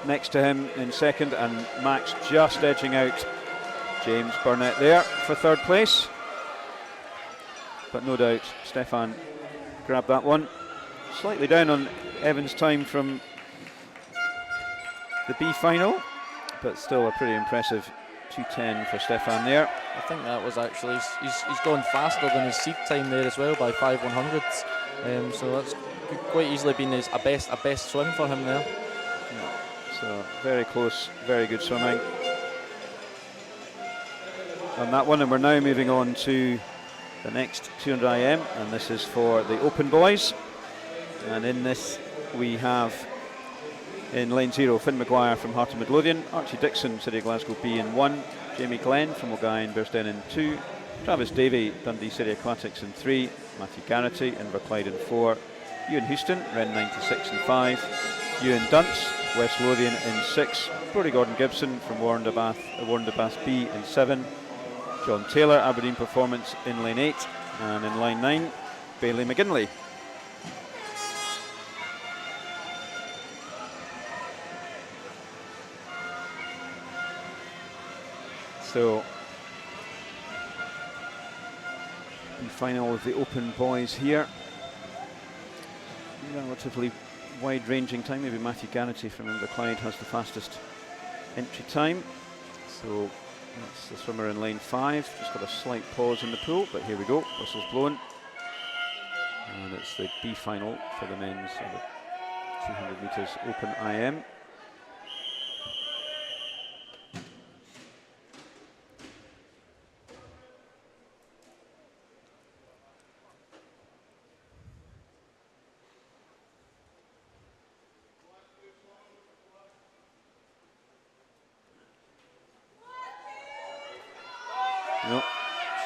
next to him in second, and Max just edging out James Burnett there for third place. But no doubt Stefan grabbed that one. Slightly down on Evan's time from the B final, but still a pretty impressive 2:10 for Stefan there. I think that was actually, he's gone faster than his seed time there as well by 5/100ths. So that's quite easily been a best swim for him there. Yeah. So very close, very good swimming on that one. And we're now moving on to the next 200 IM, and this is for the open boys. And in this we have, in lane 0, Finn Maguire from Heart of Midlothian, Archie Dixon, City of Glasgow B in 1, Jamie Glenn from O'Gine, Bearsden in 2, Travis Davey, Dundee City Aquatics in 3, Matthew Garrity, Inverclyde in 4, Ewan Houston, Ren 96 in 5, Ewan Dunce, West Lothian in 6, Brody Gordon Gibson from Warrendabath B in 7, John Taylor, Aberdeen Performance in lane 8, and in line 9, Bailey McGinley. So, the final of the open boys here. Relatively wide-ranging time. Maybe Matthew Garrity from Inverclyde has the fastest entry time. So that's the swimmer in lane 5. Just got a slight pause in the pool, but here we go. Whistle's blown, and it's the B final for the men's 200 metres open IM. No.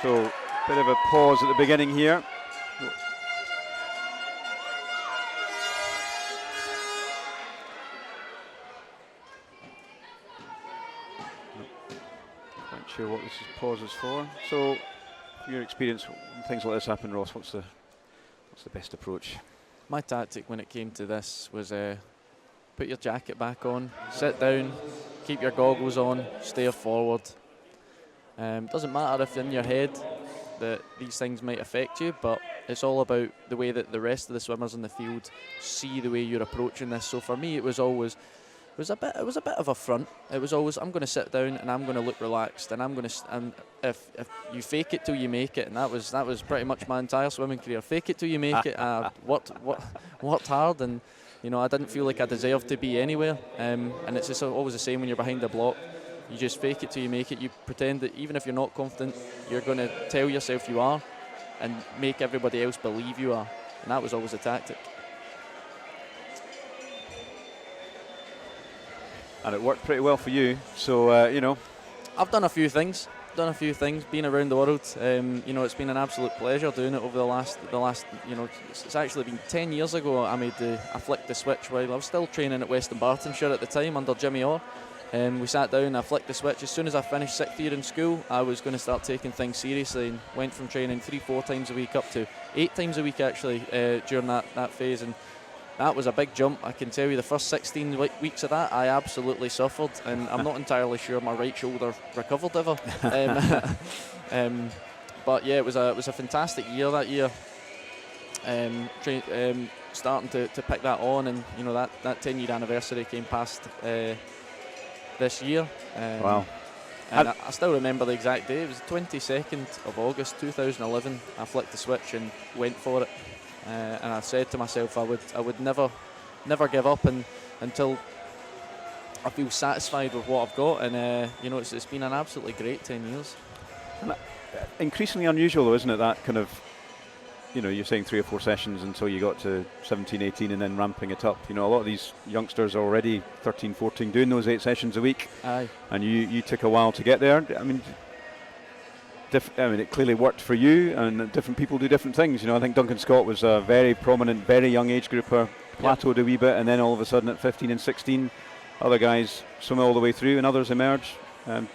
So, bit of a pause at the beginning here. Quite sure what this pause is for. So, from your experience, when things like this happen, Ross, what's the best approach? My tactic when it came to this was put your jacket back on, sit down, keep your goggles on, stare forward. Doesn't matter if in your head that these things might affect you, but it's all about the way that the rest of the swimmers in the field see the way you're approaching this. So for me, it was a bit of a front. It was always, I'm going to sit down and I'm going to look relaxed, and and if you fake it till you make it, and that was pretty much my entire swimming career. Fake it till you make it. Worked hard, and I didn't feel like I deserved to be anywhere. And it's just always the same when you're behind the block. You just fake it till you make it. You pretend that even if you're not confident, you're going to tell yourself you are and make everybody else believe you are. And that was always the tactic. And it worked pretty well for you. So, I've done a few things. Been around the world. It's been an absolute pleasure doing it over the last. It's actually been 10 years ago I flicked the switch while I was still training at Western Bartonshire at the time under Jimmy Orr. We sat down, I flicked the switch. As soon as I finished 6th year in school, I was going to start taking things seriously, and went from training 3-4 times a week up to 8 times a week actually during that phase. And that was a big jump. I can tell you the first 16 weeks of that, I absolutely suffered, and I'm not entirely sure my right shoulder recovered ever. But yeah, it was a fantastic year that year. Starting to pick that on, and that 10-year anniversary came past this year. Wow. And I still remember the exact day. It was the 22nd of August 2011. I flicked the switch and went for it. And I said to myself I would never give up until I feel satisfied with what I've got. And it's been an absolutely great 10 years. And increasingly unusual though, isn't it, that kind of, you're saying 3 or 4 sessions until you got to 17, 18 and then ramping it up. A lot of these youngsters are already 13, 14 doing those 8 sessions a week. Aye. And you took a while to get there. I mean, it clearly worked for you, and different people do different things. I think Duncan Scott was a very prominent, very young age grouper, plateaued a wee bit, and then all of a sudden at 15 and 16, other guys swim all the way through and others emerge.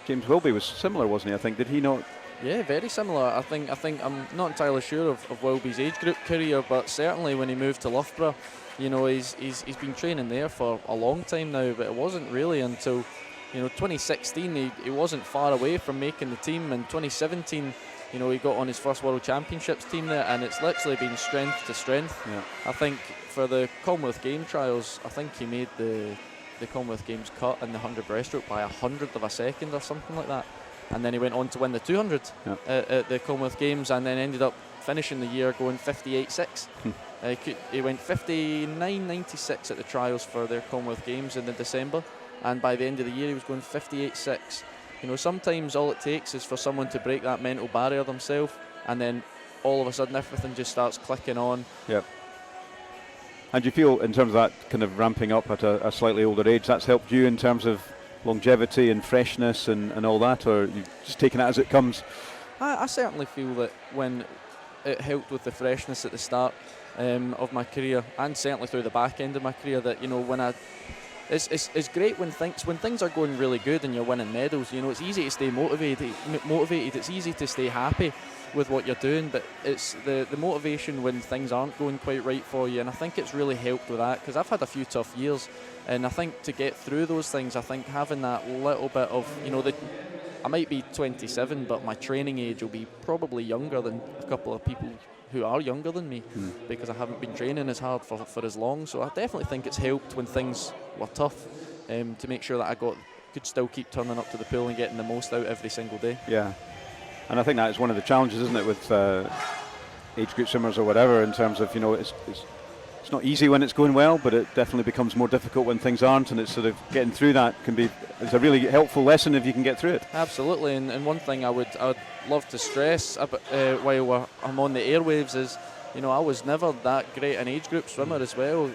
James Wilby was similar, wasn't he? I think, did he not? Yeah, very similar. I think I'm not entirely sure of Wilby's age group career, but certainly when he moved to Loughborough, he's been training there for a long time now. But it wasn't really until 2016 he wasn't far away from making the team. And 2017, he got on his first World Championships team there, and it's literally been strength to strength. Yeah. I think for the Commonwealth Game trials, I think he made the Commonwealth Games cut in the 100 breaststroke by 100th of a second or something like that. And then he went on to win the 200 at the Commonwealth Games, and then ended up finishing the year going 58.6. He went 59.96 at the trials for their Commonwealth Games in the December, and by the end of the year he was going 58.6. You know, sometimes all it takes is for someone to break that mental barrier themselves, and then all of a sudden everything just starts clicking on. Yep. And do you feel, in terms of that kind of ramping up at a slightly older age, that's helped you in terms of longevity and freshness and all that, or you've just taken it as it comes? I certainly feel that when it helped with the freshness at the start of my career, and certainly through the back end of my career, that, you know, when it's great when things are going really good and you're winning medals. You know, it's easy to stay motivated. It's easy to stay happy with what you're doing, but it's the motivation when things aren't going quite right for you, and I think it's really helped with that, because I've had a few tough years, and I think to get through those things, I think having that little bit of, you know, I might be 27, but my training age will be probably younger than a couple of people who are younger than me, because I haven't been training as hard for as long. So I definitely think it's helped when things were tough, to make sure that I could still keep turning up to the pool and getting the most out every single day. Yeah. And I think that is one of the challenges, isn't it, with age group swimmers or whatever, in terms of, you know, it's not easy when it's going well, but it definitely becomes more difficult when things aren't, and it's sort of getting through that it's a really helpful lesson if you can get through it. Absolutely, and one thing I would love to stress while I'm on the airwaves is, you know, I was never that great an age group swimmer as well.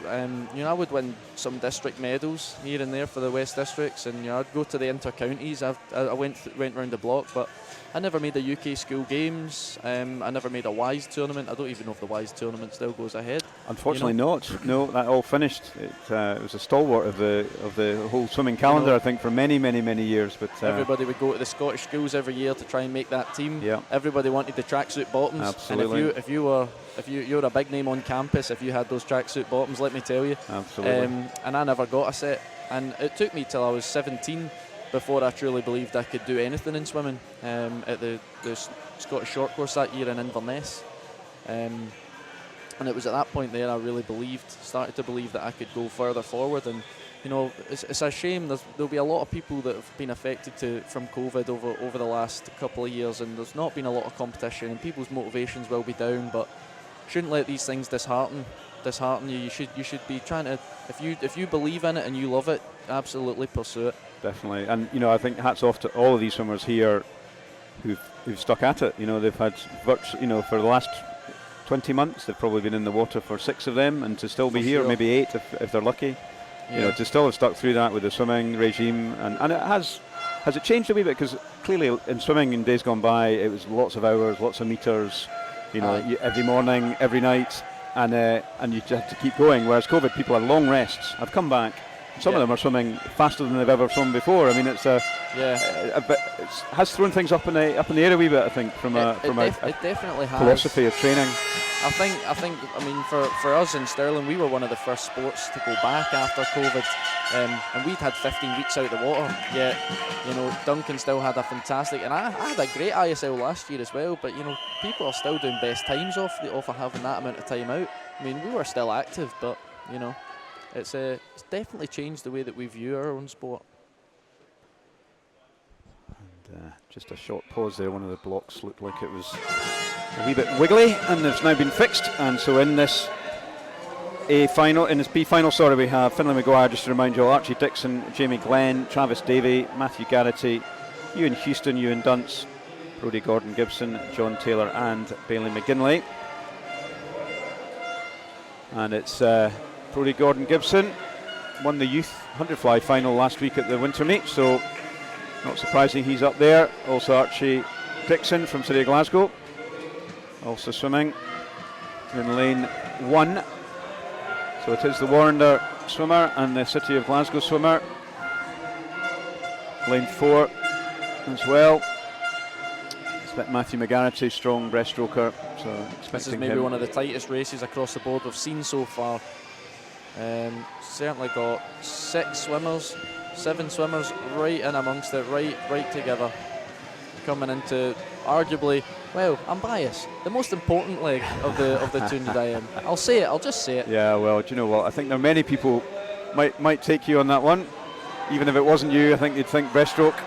You know, I would win some district medals here and there for the West Districts, and, you know, I'd go to the inter-counties. I went round the block, but I never made a UK school games. I never made a WISE tournament. I don't even know if the WISE tournament still goes ahead. Unfortunately, you know? Not. No, that all finished. It was a stalwart of the whole swimming calendar, you know, I think, for many, many, many years. But everybody would go to the Scottish schools every year to try and make that team. Yeah. Everybody wanted the tracksuit bottoms. Absolutely. And if you're a big name on campus, if you had those tracksuit bottoms, let me tell you. Absolutely. And I never got a set, and it took me till I was 17 before I truly believed I could do anything in swimming, at the Scottish short course that year in Inverness. And it was at that point there I really started to believe that I could go further forward. And, you know, it's a shame. There'll be a lot of people that have been affected from COVID over the last couple of years, and there's not been a lot of competition, and people's motivations will be down, but shouldn't let these things dishearten you. You should be trying to, if you believe in it and you love it, absolutely pursue it. Definitely. And, you know, I think hats off to all of these swimmers here who've stuck at it. You know, they've had for the last 20 months they've probably been in the water for 6 of them, and to still be here, sure, maybe 8 if they're lucky. Yeah. You know, to still have stuck through that with the swimming regime, and it has it changed a wee bit, because clearly in swimming in days gone by it was lots of hours, lots of meters, you know, every morning, every night, and you just have to keep going, whereas COVID, people had long rests. I've come back, some of them are swimming faster than they've ever swum before. I mean, it has thrown things up in the air a wee bit, I think, from a definitely has. Philosophy of training. I think I mean, for us in Stirling, we were one of the first sports to go back after COVID, and we'd had 15 weeks out of the water, yet, you know, Duncan still had a fantastic, and I had a great ISL last year as well, but, you know, people are still doing best times off of having that amount of time out. I mean, we were still active, but, you know, it's definitely changed the way that we view our own sport. And just a short pause there. One of the blocks looked like it was a wee bit wiggly, and it's now been fixed. And so in this B final, we have Finlay Maguire, just to remind you, Archie Dixon, Jamie Glenn, Travis Davey, Matthew Garrity, Ewan Houston, Ewan Dunce, Brodie Gordon-Gibson, John Taylor, and Bailey McGinley. And it's Brodie Gordon-Gibson won the youth 100 fly final last week at the winter meet, so not surprising he's up there. Also Archie Dixon from City of Glasgow, also swimming in lane 1. So it is the Warrender swimmer and the City of Glasgow swimmer. Lane 4 as well. Expect Matthew McGarrity, strong breaststroker. So this is maybe one of the tightest races across the board we've seen so far. Certainly got 7 swimmers right in amongst it, right together, coming into arguably, well, I'm biased, the most important leg of the 200 IM. I'll just say it. Yeah, well, do you know what? I think there are many people might take you on that one. Even if it wasn't you, I think you'd think breaststroke.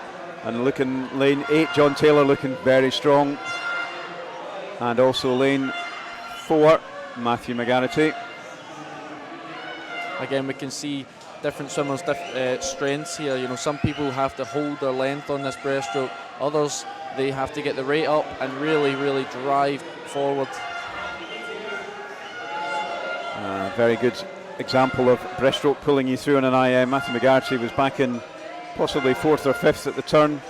And looking lane 8, John Taylor looking very strong. And also lane 4, Matthew McGarrity. Again, we can see different swimmers' strengths here. You know, some people have to hold their length on this breaststroke. Others, they have to get the rate up and really, really drive forward. Very good example of breaststroke pulling you through on an IM. Matthew McGarty was back in possibly 4th or 5th at the turn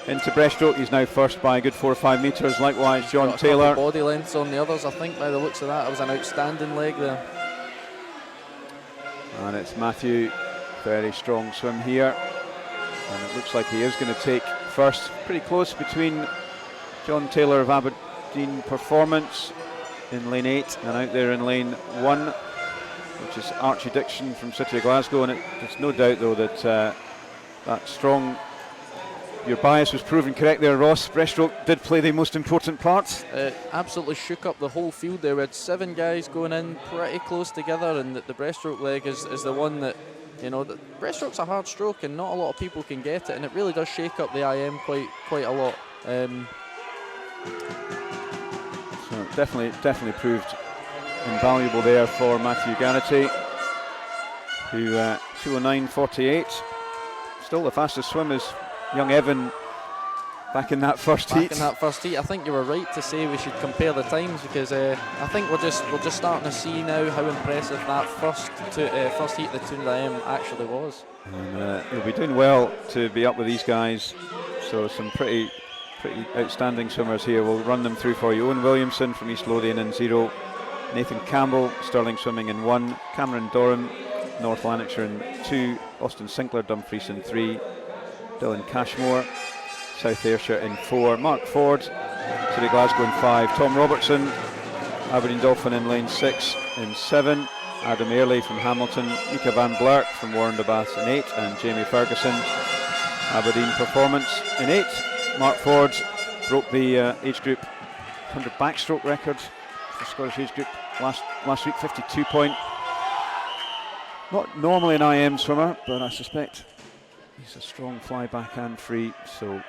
into breaststroke. He's now first by a good 4 or 5 metres. Likewise, John Taylor. Body lengths on the others, I think, by the looks of that. It was an outstanding leg there. And it's Matthew, very strong swim here. And it looks like he is going to take first. Pretty close between John Taylor of Aberdeen Performance in lane 8 and out there in lane 1, which is Archie Dixon from City of Glasgow. And there's no doubt, though, that that strong, your bias was proven correct there, Ross. Breaststroke did play the most important part. It absolutely shook up the whole field there. We had 7 guys going in pretty close together, and the breaststroke leg is the one that, you know, the breaststroke's a hard stroke and not a lot of people can get it, and it really does shake up the IM quite a lot. So definitely proved invaluable there for Matthew Garrity, who 2:09.48. Still the fastest swim is young Evan back in that first heat. I think you were right to say we should compare the times, because I think we're just starting to see now how impressive that first heat of the 200 IM actually was. And you'll be doing well to be up with these guys. So some pretty outstanding swimmers here. We'll run them through for you. Owen Williamson from East Lothian in 0. Nathan Campbell, Stirling Swimming in 1. Cameron Dorham, North Lanarkshire in 2. Austin Sinclair, Dumfries in 3. Dylan Cashmore, South Ayrshire in 4. Mark Ford, City Glasgow in 5. Tom Robertson, Aberdeen Dolphin in lane 6 in 7. Adam Airley from Hamilton. Mika van Blerk from Warren de Bath in 8. And Jamie Ferguson, Aberdeen Performance in 8. Mark Ford broke the age group 100 backstroke record for Scottish age group last week, 52 point. Not normally an IM swimmer, but I suspect he's a strong fly backhand free, so it'll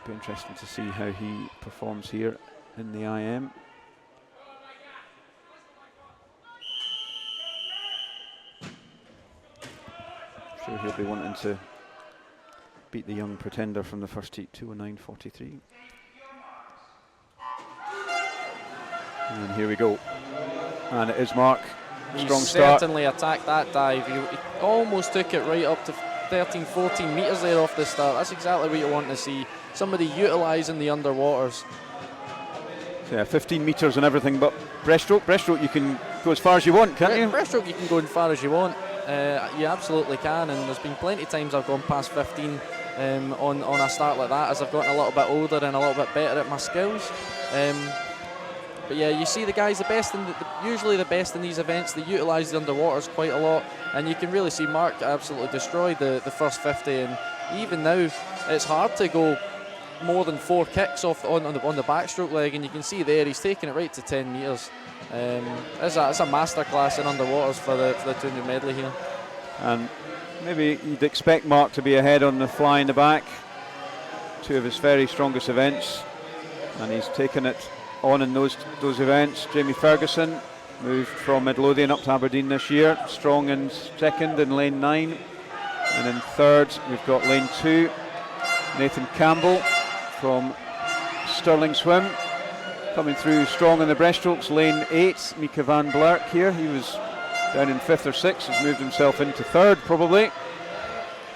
be interesting to see how he performs here in the IM. I'm sure he'll be wanting to beat the young pretender from the first heat, 2:09.43. And here we go. And it is Mark. Strong start. Certainly attacked that dive. He almost took it right up to 13, 14 metres there off the start. That's exactly what you want to see. Somebody utilising the underwaters. So yeah, 15 metres and everything, but breaststroke you can go as far as you want, can't you? Breaststroke you can go as far as you want. You absolutely can, and there's been plenty of times I've gone past 15 on a start like that as I've gotten a little bit older and a little bit better at my skills. But yeah, you see the guys, usually the best in these events, they utilise the underwaters quite a lot, and you can really see Mark absolutely destroy the first 50, and even now it's hard to go more than 4 kicks off on the backstroke leg, and you can see there he's taking it right to 10 metres. It's a masterclass in underwaters for the 200 medley here. And maybe you'd expect Mark to be ahead on the fly in the back, 2 of his very strongest events, and he's taken it on in those events. Jamie Ferguson moved from Midlothian up to Aberdeen this year, strong in 2nd in lane 9, and in 3rd we've got lane 2, Nathan Campbell from Stirling Swim, coming through strong in the breaststrokes. Lane 8, Mika van Blerk here, he was down in 5th or 6th, has moved himself into 3rd probably.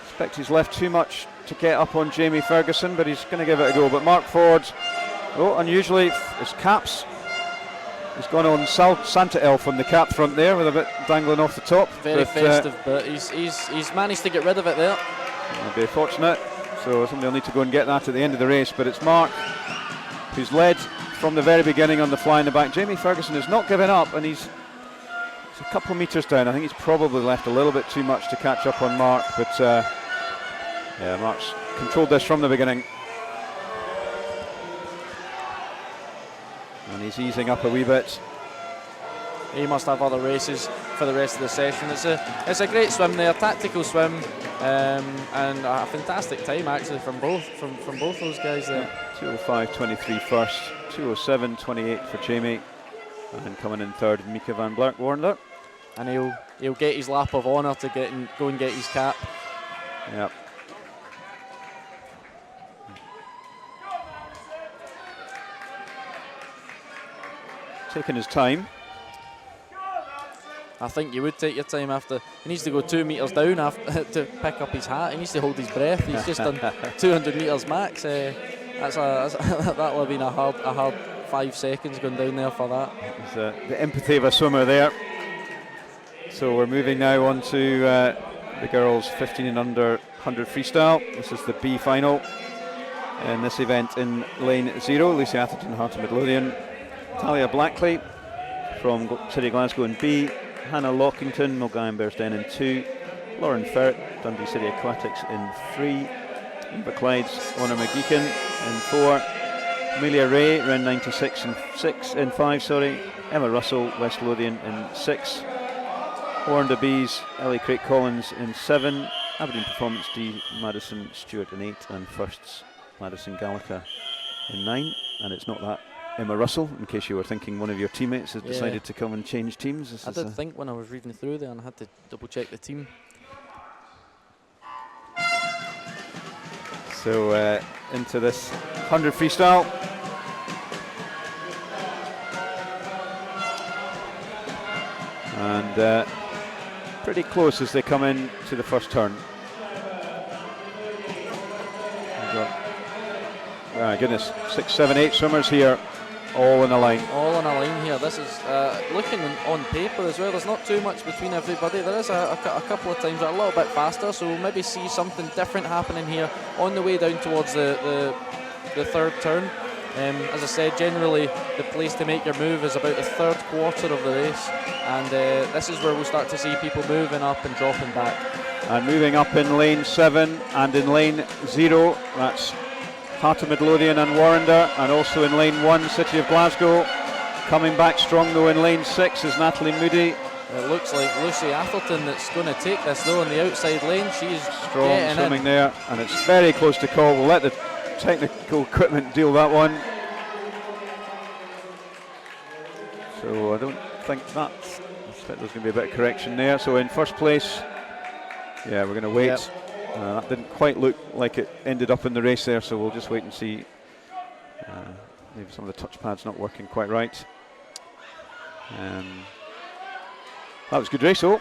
Expect he's left too much to get up on Jamie Ferguson, but he's going to give it a go. But Mark Ford, unusually his caps, he's gone on Santa Elf on the cap front there with a bit dangling off the top. Very festive, but he's managed to get rid of it there. I'll be fortunate, so somebody will need to go and get that at the end of the race. But it's Mark who's led from the very beginning on the fly in the back. Jamie Ferguson has not given up, and he's a couple of metres down. I think he's probably left a little bit too much to catch up on Mark, but yeah, Mark's controlled this from the beginning. And he's easing up a wee bit. He must have other races for the rest of the session. It's a great swim there, tactical swim, and a fantastic time actually from both those guys there. 2:05.23 first, 2:07.28 for Jamie, and coming in 3rd, Mika van Blerk Warner. And he'll he'll get his lap of honour to go and get his cap. Yep. Taking his time. I think you would take your time after. He needs to go 2 metres down after to pick up his hat. He needs to hold his breath. He's just done 200 metres max. That'll have been a hard 5 seconds going down there for that. It's, the empathy of a swimmer there. So we're moving now on to the girls 15 and under 100 freestyle. This is the B final in this event in lane 0. Lucy Atherton, Heart of Midlothian. Talia Blackley from City of Glasgow in B. Hannah Lockington, Mulgine Bearsden in 2. Lauren Ferret, Dundee City Aquatics in 3. Eva Clyde's Honor McGeechan in 4. Amelia Ray, Ren 96 in 5. Emma Russell, West Lothian in 6. Warren Bees, Ellie Craig Collins in 7. Aberdeen Performance D, Madison Stewart in 8. And Firsts, Madison Gallica in 9. And it's not that Emma Russell, in case you were thinking one of your teammates has decided to come and change teams. I did think when I was reading through there and I had to double check the team. So into this 100 freestyle. And pretty close as they come in to the first turn. My goodness, 6, 7, 8 swimmers here, all in a line. All in a line here. This is looking on paper as well. There's not too much between everybody. There is a couple of times that are a little bit faster, so we'll maybe see something different happening here on the way down towards the third turn. As I said, generally the place to make your move is about the third quarter of the race, and this is where we'll start to see people moving up and dropping back. And moving up in lane 7 and in lane 0, that's Heart of Midlothian and Warrender, and also in lane 1, City of Glasgow. Coming back strong though in lane 6 is Natalie Moody. It looks like Lucy Atherton that's going to take this though in the outside lane. She's strong swimming there, and it's very close to call. We'll let the technical equipment deal that one. So I don't think I expect there's going to be a bit of correction there. So in first place, yeah, we're going to wait. Yep. That didn't quite look like it ended up in the race there, so we'll just wait and see. Maybe some of the touchpads not working quite right. That was a good race, though.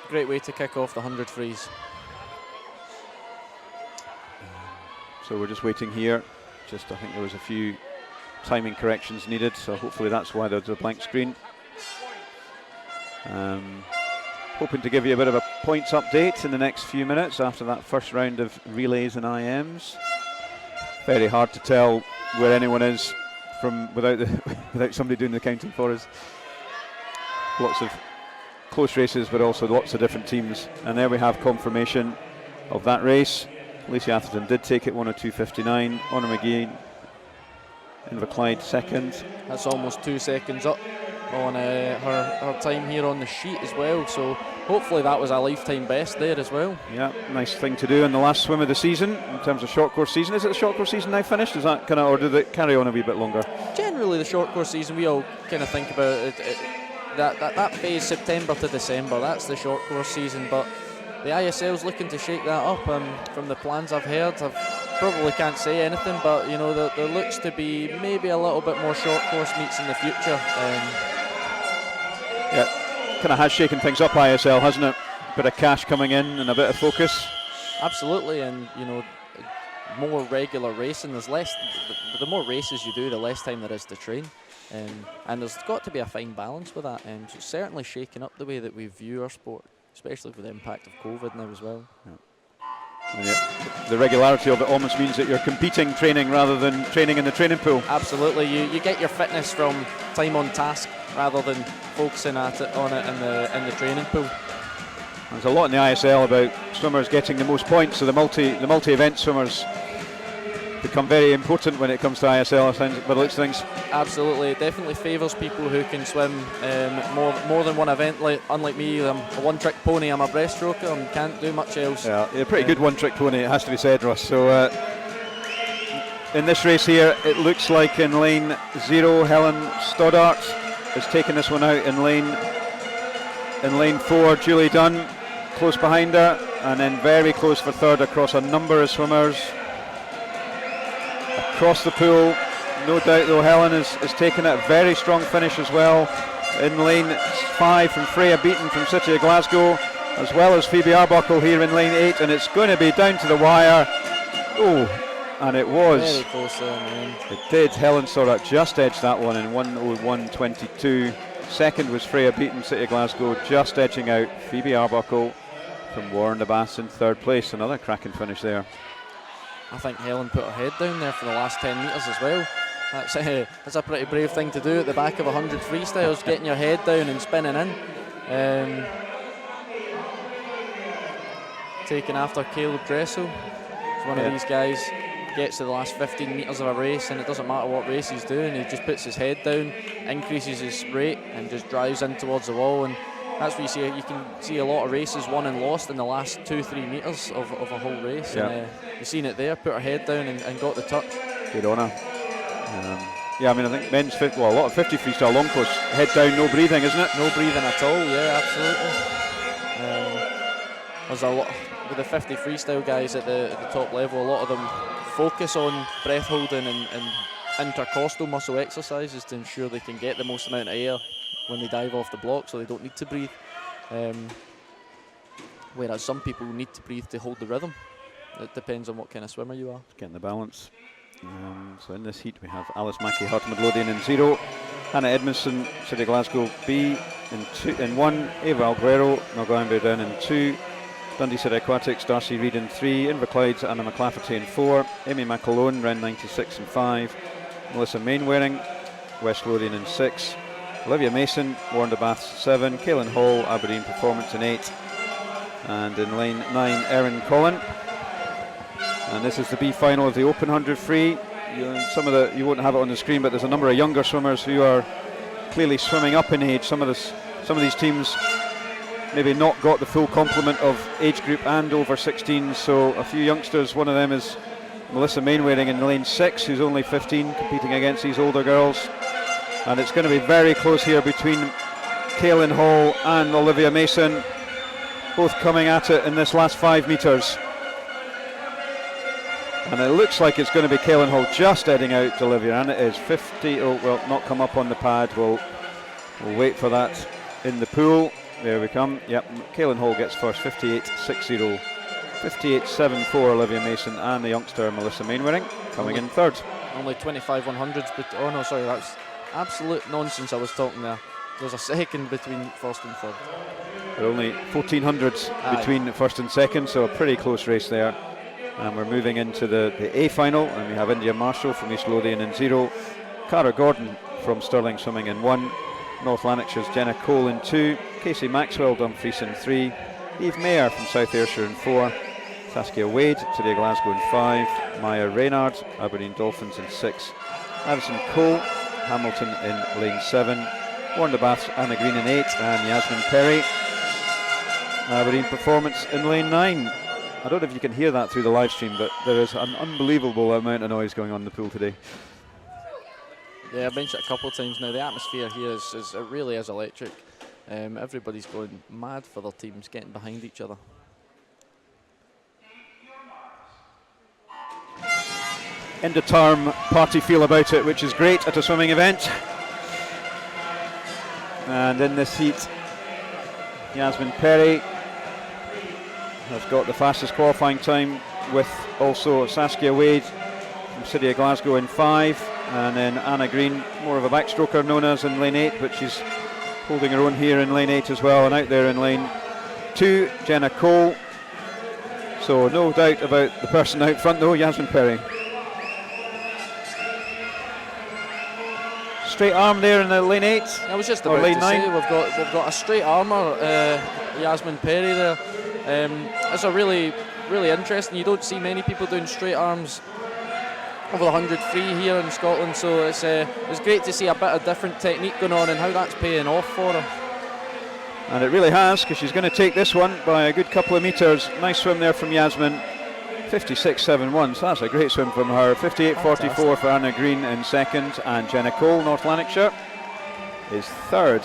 Great way to kick off the 100 freeze. So we're just waiting here. I think there was a few timing corrections needed, so hopefully that's why there's a blank screen. Hoping to give you a bit of a points update in the next few minutes after that first round of relays and IMs. Very hard to tell where anyone is from without somebody doing the counting for us. Lots of close races, but also lots of different teams. And there we have confirmation of that race. Lucy Atherton did take it 1:02.59. Honor McGee in Clyde second. That's almost 2 seconds up on her time here on the sheet as well, so hopefully that was a lifetime best there as well. Yeah, nice thing to do in the last swim of the season in terms of short course season. Is it the short course season now finished? Is that kind of, or did it carry on a wee bit longer? Generally the short course season, we all kind of think about it, that phase September to December, that's the short course season, but the ISL's looking to shake that up. From the plans I've heard, I probably can't say anything, but you know there looks to be maybe a little bit more short course meets in the future. Yeah, kind of has shaken things up, ISL, hasn't it? Bit of cash coming in and a bit of focus. Absolutely, and you know, more regular racing. There's less. The more races you do, the less time there is to train, and there's got to be a fine balance with that. So it's certainly shaking up the way that we view our sport, especially with the impact of COVID now as well. Yeah. The regularity of it almost means that you're competing training rather than training in the training pool. Absolutely, you get your fitness from time on task rather than focusing on it in the training pool. There's a lot in the ISL about swimmers getting the most points, so the multi-event swimmers become very important when it comes to ISL, by the looks of things. Absolutely, it definitely favours people who can swim more than one event. Unlike me, I'm a one-trick pony. I'm a breaststroker and can't do much else. Yeah, you're a pretty good one-trick pony, it has to be said, Russ. So in this race here, it looks like in lane 0, Helen Stoddart has taken this one out in lane in lane 4, Julie Dunn, close behind her, and then very close for third across a number of swimmers. Across the pool, no doubt though, Helen has taken it. A very strong finish as well. In lane 5 from Freya Beaton from City of Glasgow, as well as Phoebe Arbuckle here in lane 8, and it's going to be down to the wire. Oh, and it was. Very close there, man. It did. Helen Sorrat just edged that one in 1:01.22. Second was Freya Beaton, City of Glasgow, just edging out Phoebe Arbuckle from Warren de Bass in third place. Another cracking finish there. I think Helen put her head down there for the last 10 metres as well. That's a pretty brave thing to do at the back of 100 freestyles, getting your head down and spinning in. Taking after Caleb Dressel. It's one of these guys, gets to the last 15 metres of a race, and it doesn't matter what race he's doing, he just puts his head down, increases his rate, and just drives in towards the wall. And that's what you see. You can see a lot of races won and lost in the last 2-3 metres of a whole race. Yeah. And you've seen it there, put her head down and got the touch. Good on her. Yeah, I mean, I think men's a lot of 50 freestyle long course, head down, no breathing, isn't it? No breathing at all, yeah, absolutely. There's a lot, with the 50 freestyle guys at the top level, a lot of them focus on breath holding and intercostal muscle exercises to ensure they can get the most amount of air when they dive off the block, so they don't need to breathe. Whereas some people need to breathe to hold the rhythm. It depends on what kind of swimmer you are. Getting the balance. So in this heat we have Alice Mackey, Heart of Midlothian in 0, Hannah Edmondson, City of Glasgow B in 1, Ava Alguero, Northampton down in 2, Dundee City Aquatics, Darcy Reid in 3, Inverclyde's Anna McLafferty in 4, Amy McAlone, Ren 96 in 5, Melissa Mainwaring, West Lothian in 6, Olivia Mason, Warren de Bath 7, Kaylin Hall, Aberdeen Performance in 8, and in lane 9, Erin Collin. And this is the B final of the Open 100 free. You won't have it on the screen, but there's a number of younger swimmers who are clearly swimming up in age. Some of these teams maybe not got the full complement of age group and over 16. So a few youngsters. One of them is Melissa Mainwaring in lane 6, who's only 15, competing against these older girls. And it's going to be very close here between Kaylin Hall and Olivia Mason, both coming at it in this last 5 metres. And it looks like it's going to be Kaylin Hall just heading out to Olivia, and it is 50. Oh, well, not come up on the pad. We'll wait for that in the pool. There we come. Yep, Kaylin Hall gets first, 58.60. 58.74 Olivia Mason, and the youngster Melissa Mainwaring coming in third. Only 25 100s, but oh no, sorry, that's absolute nonsense I was talking there. There's a second between first and third. But only 1400s between first and second, so a pretty close race there. And we're moving into the A final, and we have India Marshall from East Lothian in 0, Cara Gordon from Stirling Swimming in 1, North Lanarkshire's Jenna Cole in 2, Casey Maxwell Dumfries in 3, Eve Mayer from South Ayrshire in 4, Saskia Wade, City of Glasgow in 5, Maya Reynard, Aberdeen Dolphins in 6, Addison Cole, Hamilton in lane 7, Warren de Bath's Anna Green in 8, and Yasmin Perry, Aberdeen Performance in lane 9. I don't know if you can hear that through the live stream, but there is an unbelievable amount of noise going on in the pool today. Yeah, I've mentioned it a couple of times now. The atmosphere here it really is electric. Everybody's going mad for their teams, getting behind each other. End of term party feel about it, which is great at a swimming event. And in this heat, Yasmin Perry has got the fastest qualifying time, with also Saskia Wade from City of Glasgow in 5, and then Anna Green, more of a backstroker known as, in lane 8, but she's holding her own here in lane 8 as well. And out there in lane 2, Jenna Cole. So no doubt about the person out front though, Yasmin Perry. Straight arm there in the lane 8. I was just about to say, we've got a straight armour, Yasmin Perry there. It's a really interesting. You don't see many people doing straight arms over the 100 free here in Scotland, so it's great to see a bit of different technique going on and how that's paying off for her. And it really has, because she's going to take this one by a good couple of metres. Nice swim there from Yasmin. 56.71, so that's a great swim from her. 58.44 for Anna Green in second, and Jenna Cole, North Lanarkshire, is third.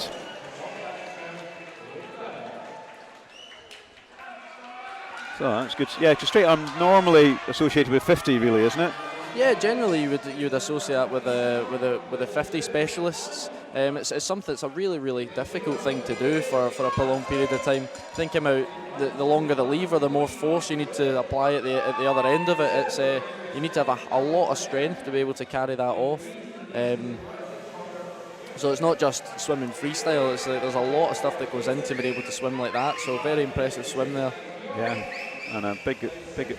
So that's good. Yeah, because straight arm normally associated with 50, really, isn't it? Yeah, generally you would associate that with the 50 specialists. It's something that's a really difficult thing to do for a prolonged period of time. Think about the longer the lever, the more force you need to apply at the other end of it. It's you need to have a lot of strength to be able to carry that off. So it's not just swimming freestyle. There's a lot of stuff that goes into being able to swim like that. So very impressive swim there. Yeah. And a big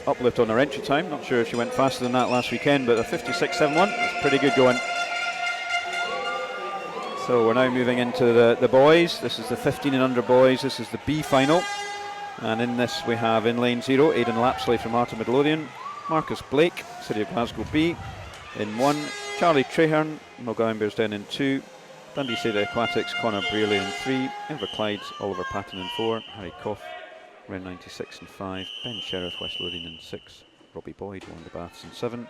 uplift on her entry time. Not sure if she went faster than that last weekend, but a 56.71 is pretty good going. So we're now moving into the boys. This is the 15 and under boys. This is the B final. And in this we have in lane 0, Aidan Lapsley from Heart of Midlothian, Marcus Blake, City of Glasgow B. In 1, Charlie Traherne, Mulgowan Bearsden in 2, Dundee City Aquatics, Connor Brearley in 3, Inverclyde, Oliver Patton in 4, Harry Cough, Ren 96 in 5, Ben Sheriff, West Lothian in 6, Robbie Boyd, Wonder Baths in 7,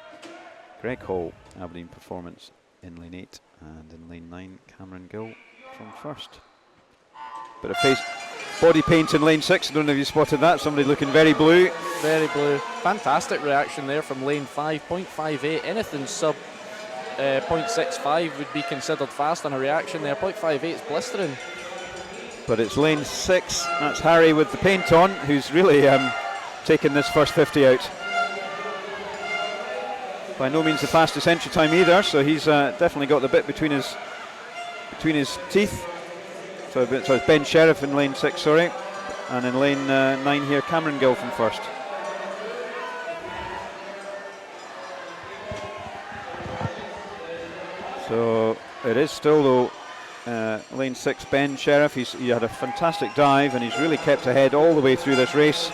Greg Hall, Aberdeen Performance in lane 8, and in lane 9, Cameron Gill from first. Bit of face body paint in lane 6, I don't know if you spotted that, somebody looking very blue. Very blue. Fantastic reaction there from lane 5, 0.58, anything sub 0.65 would be considered fast on a reaction there. 0.58 is blistering. But it's lane 6, that's Harry with the paint on, who's really taken this first 50 out. By no means the fastest entry time either, so he's definitely got the bit between his teeth. So it's Ben Sheriff in lane 6, sorry. And in lane 9 here, Cameron Gill from first. So it is still though lane 6, Ben Sheriff. He had a fantastic dive and he's really kept ahead all the way through this race.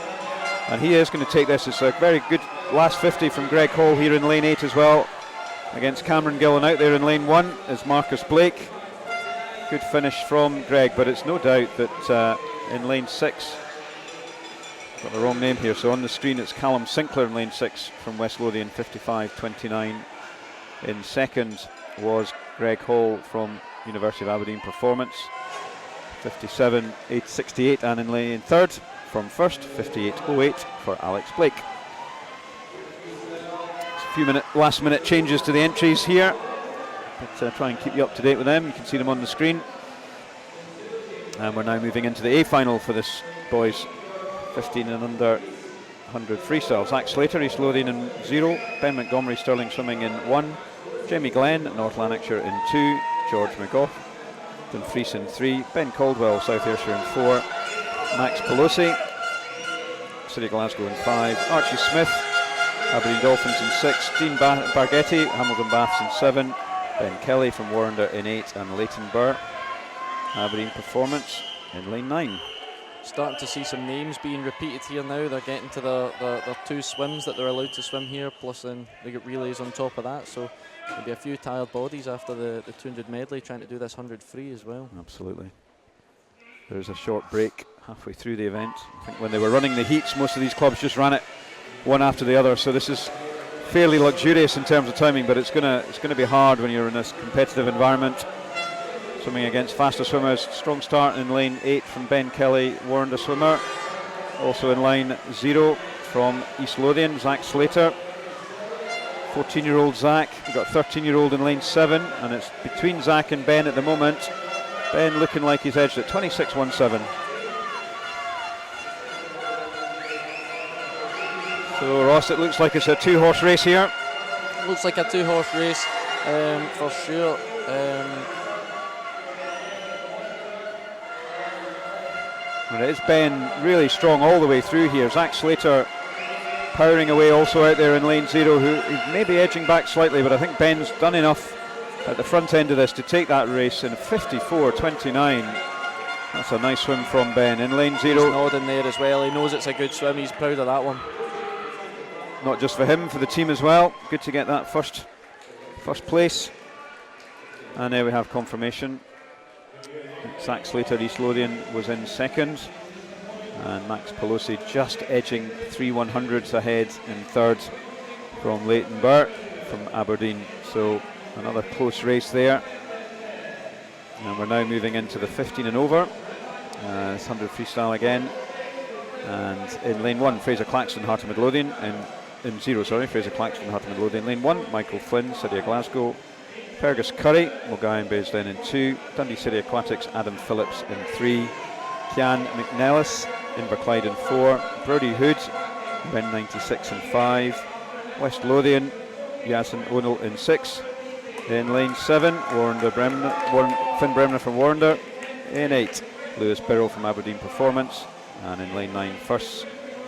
And he is going to take this. It's a very good last 50 from Greg Hall here in lane 8 as well. Against Cameron Gill, and out there in lane 1 is Marcus Blake. Good finish from Greg, but it's no doubt that in lane 6, got the wrong name here, so on the screen it's Callum Sinclair in lane 6 from West Lothian, 55.29. In second was Greg Hall from University of Aberdeen Performance, 57.868, and in lane third from first, 58.08 for Alex Blake. A few last minute changes to the entries here, but try and keep you up to date with them. You can see them on the screen. And we're now moving into the A final for this boys 15 and under 100 freestyle. Zach Slater, East Lothian in 0, Ben Montgomery, Stirling Swimming in 1, Jamie Glenn, North Lanarkshire in 2, George McGough, Dunfries in 3, Ben Caldwell, South Ayrshire in 4, Max Pelosi, City of Glasgow in 5, Archie Smith, Aberdeen Dolphins in 6, Dean Bargetti, Hamilton Baths in 7, Ben Kelly from Warrender in 8, and Leighton Burr, Aberdeen Performance in lane 9. Starting to see some names being repeated here now. They're getting to the 2 swims that they're allowed to swim here, plus then they get relays on top of that. So there'll be a few tired bodies after the 200 medley trying to do this 100 free as well. Absolutely. There's a short break halfway through the event. I think when they were running the heats, most of these clubs just ran it one after the other. So this is fairly luxurious in terms of timing, but it's gonna be hard when you're in this competitive environment. Swimming against faster swimmers. Strong start in lane 8 from Ben Kelly, Warrender swimmer. Also in line 0 from East Lothian, Zach Slater. 14-year-old Zach. We've got 13-year-old in lane 7, and it's between Zach and Ben at the moment. Ben looking like he's edged at 26.17. So Ross, it looks like it's a 2-horse race here. Looks like a 2-horse race for sure. And it is Ben really strong all the way through here. Zach Slater powering away also out there in lane 0, who may be edging back slightly, but I think Ben's done enough at the front end of this to take that race in 54.29. That's a nice swim from Ben in lane 0. He's nodding there as well. He knows it's a good swim. He's proud of that one. Not just for him, for the team as well. Good to get that first place. And there we have confirmation. Zach Slater, East Lothian, was in second, and Max Pelosi just edging 3/100ths ahead in third from Leighton Burr from Aberdeen. So another close race there. And we're now moving into the 15 and over. It's 100 freestyle again. And in lane 1, Fraser Claxton, Heart of Midlothian. In 0, Fraser Claxton, Heart of Midlothian. Lane 1, Michael Flynn, City of Glasgow. Fergus Curry, Mulgine Baysden in 2. Dundee City Aquatics, Adam Phillips in 3. Kian McNellis, Inverclyde in 4. Brody Hood, Ben 96 in 5. West Lothian, Yasin O'Neill in 6. In lane 7, Finn Bremner from Warrender. In 8, Lewis Birrell from Aberdeen Performance. And in lane 9, first,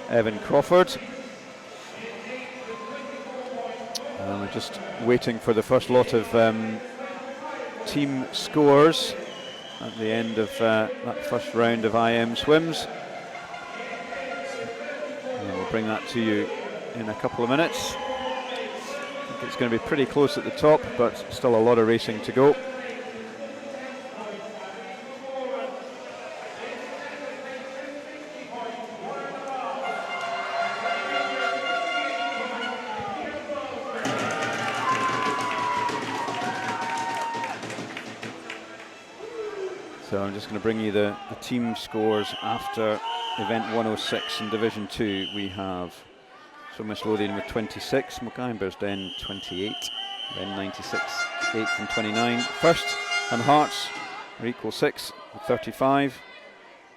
Evan Crawford. And we're just waiting for the first lot of team scores at the end of that first round of IM swims. And we'll bring that to you in a couple of minutes. I think it's going to be pretty close at the top, but still a lot of racing to go. So I'm just going to bring you the team scores after event 106 in Division 2. We have West Lothian with 26, Mulgine Bearsden 28, then 96, 8th and 29. First and Hearts are equal 6 with 35.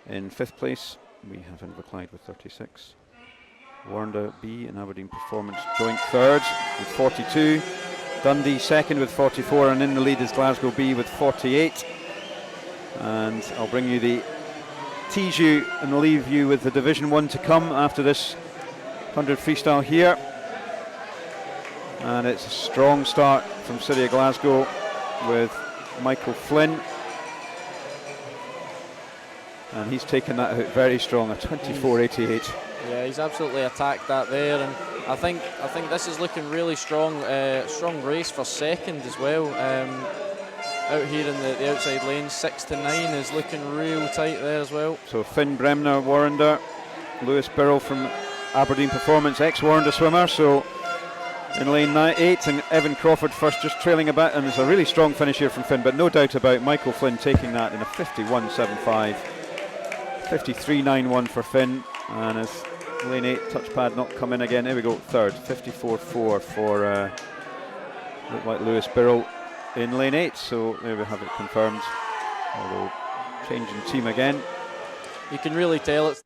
In 5th place we have Inverclyde with 36. Warrender B and Aberdeen Performance joint 3rd with 42. Dundee 2nd with 44, and in the lead is Glasgow B with 48. And I'll bring you tease you and leave you with the Division 1 to come after this 100 freestyle here. And it's a strong start from City of Glasgow with Michael Flynn. And he's taken that out very strong, a 24.88. Yeah, he's absolutely attacked that there, and I think this is looking really strong. Strong race for second as well. Out here in the outside lane, 6 to 9 is looking real tight there as well. So Finn Bremner, Warrender, Lewis Birrell from Aberdeen Performance, ex-Warrender swimmer. So in lane 8, and Evan Crawford first, just trailing a bit, and it's a really strong finish here from Finn, but no doubt about Michael Flynn taking that in a 51.75, 53.91 for Finn, and as lane 8 touchpad not come in again, here we go, 3rd, 54.4 for looked like Lewis Birrell in lane 8, so there we have it confirmed, although changing team again. You can really tell it's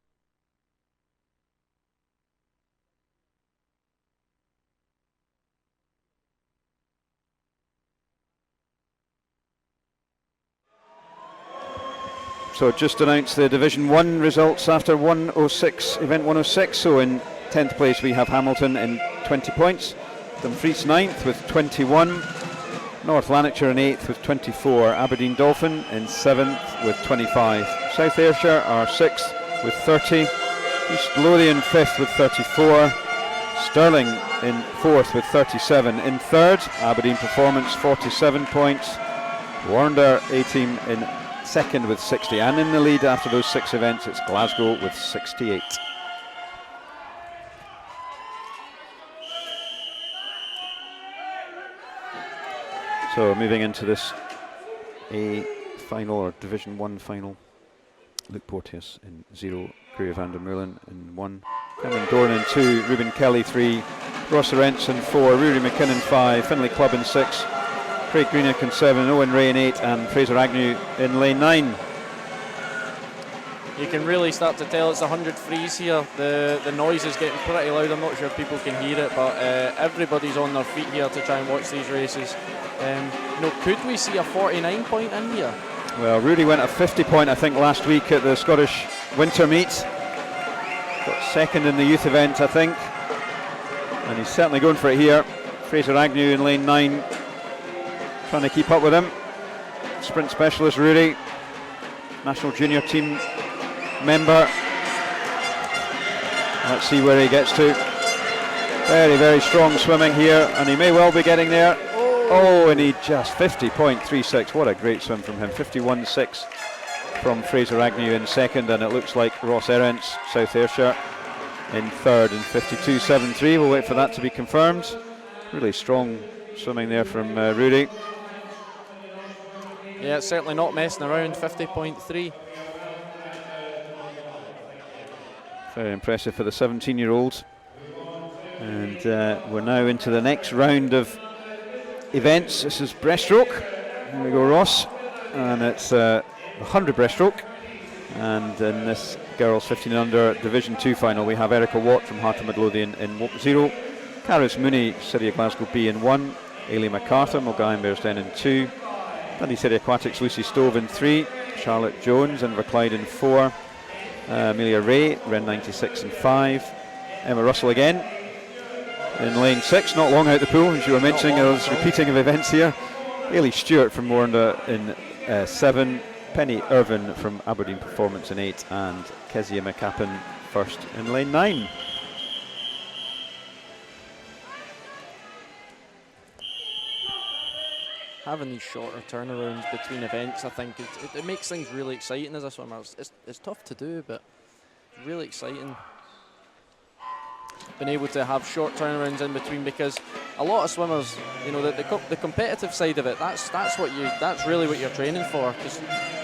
So just announced the Division 1 results after 106, event 106. So in 10th place we have Hamilton in 20 points, Dumfries 9th with 21, North Lanarkshire in 8th with 24, Aberdeen Dolphin in 7th with 25, South Ayrshire are 6th with 30, East Lothian 5th with 34, Stirling in 4th with 37, in 3rd Aberdeen Performance 47 points, Warrender A-Team in 2nd with 60, and in the lead after those 6 events it's Glasgow with 68. So moving into this A final, or Division 1 final, Luke Porteous in 0, Greer van der Meulen in 1, Cameron Dorn in 2, Ruben Kelly 3, Ross Arentz in 4, Rory McKinnon 5, Finlay Clubb in 6, Craig Greenock in 7, Owen Ray in 8, and Fraser Agnew in lane 9. You can really start to tell it's 100 freeze here. The noise is getting pretty loud. I'm not sure if people can hear it, but everybody's on their feet here to try and watch these races. Could we see a 49 point in here? Well, Rudy went a 50 point, I think, last week at the Scottish Winter Meet. Got 2nd in the youth event, I think. And he's certainly going for it here. Fraser Agnew in lane 9. Trying to keep up with him. Sprint specialist Rudy, national junior team member. Let's see where he gets to. Very, very strong swimming here, and he may well be getting there. Oh, and he just 50.36. What a great swim from him. 51.6 from Fraser Agnew in 2nd, and it looks like Ross Arentz, South Ayrshire, in 3rd in 52.73. We'll wait for that to be confirmed. Really strong swimming there from Rudy. Yeah, it's certainly not messing around. 50.3. Very impressive for the 17-year-old. And we're now into the next round of events. This is breaststroke. Here we go, Ross. And it's 100 breaststroke. And in this girls 15 under Division 2 final, we have Erica Watt from Heart of Midlothian in 0, Caris Mooney, City of Glasgow B in 1, Ailey MacArthur, Mulgine Bearsden in 2, Dundee City Aquatics Lucy Stove in 3, Charlotte Jones, Inverclyde in 4, Amelia Ray, Ren 96 in 5, Emma Russell again in lane 6, not long out the pool, as you were mentioning. There was repeating of events here. Ailey Stewart from Warrender in 7, Penny Irvin from Aberdeen Performance in 8, and Kezia McCappin first in lane 9. Having these shorter turnarounds between events, I think it makes things really exciting as a swimmer. It's tough to do, but it's really exciting. Been able to have short turnarounds in between, because a lot of swimmers, you know, the competitive side of it, that's really what you're training for. Because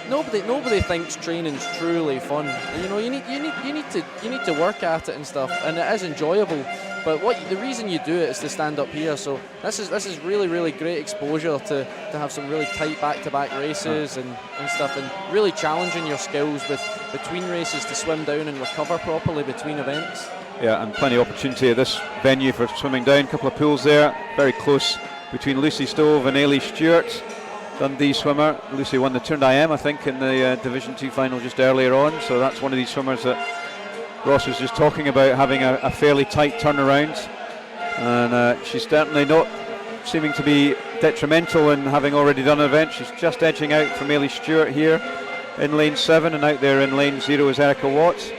nobody thinks training's truly fun. You know, you need to work at it and stuff, and it is enjoyable. But the reason you do it is to stand up here. So this is really great exposure to have some really tight back-to-back races and stuff, and really challenging your skills between races to swim down and recover properly between events. Yeah, and plenty of opportunity at this venue for swimming down. A couple of pools there, very close between Lucy Stove and Ailey Stewart, Dundee swimmer. Lucy won the Turned IM, I think, in the Division 2 final just earlier on. So that's one of these swimmers that Ross was just talking about, having a fairly tight turnaround. And she's certainly not seeming to be detrimental in having already done an event. She's just edging out from Ailey Stewart here in lane 7, and out there in lane 0 is Erica Watts.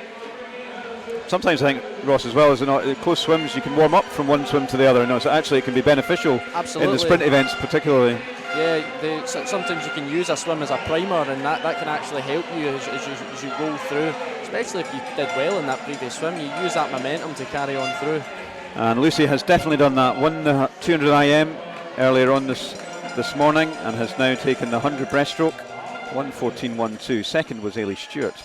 Sometimes I think, Ross, as well as close swims, you can warm up from one swim to the other. No, so actually it can be beneficial. Absolutely. In the sprint events particularly. Yeah, sometimes you can use a swim as a primer, and that can actually help you as you roll through. Especially if you did well in that previous swim, you use that momentum to carry on through. And Lucy has definitely done that. Won the 200 IM earlier on this morning, and has now taken the 100 breaststroke. 1:14.12. Second was Ailey Stewart.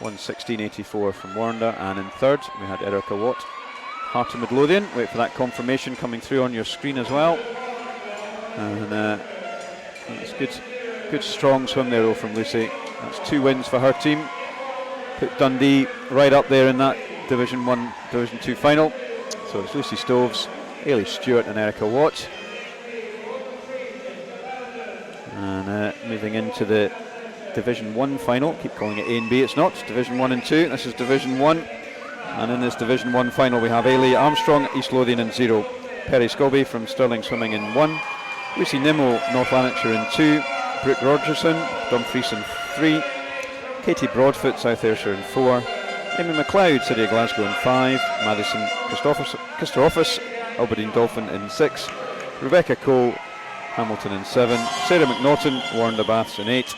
1:16.84 from Warrender, and in third we had Erica Watt, Heart of Midlothian. Wait for that confirmation coming through on your screen as well. And it's good strong swim there though from Lucy. That's 2 wins for her team. Put Dundee right up there in that Division 1, Division 2 final. So it's Lucy Stoves, Ailey Stewart and Erica Watt. And moving into the Division 1 final. Keep calling it A and B, it's not. It's Division 1 and 2. This is Division 1. And in this Division 1 final we have Ailey Armstrong, East Lothian in 0. Perry Scobie from Stirling Swimming in 1. Lucy Nimmo, North Lanarkshire in 2. Brooke Rogerson, Dumfries in 3. Katie Broadfoot, South Ayrshire in 4. Amy McLeod, City of Glasgow in 5. Madison Christophus, Aberdeen Dolphin in 6. Rebecca Cole, Hamilton in 7. Sarah McNaughton, Warrender Baths in 8.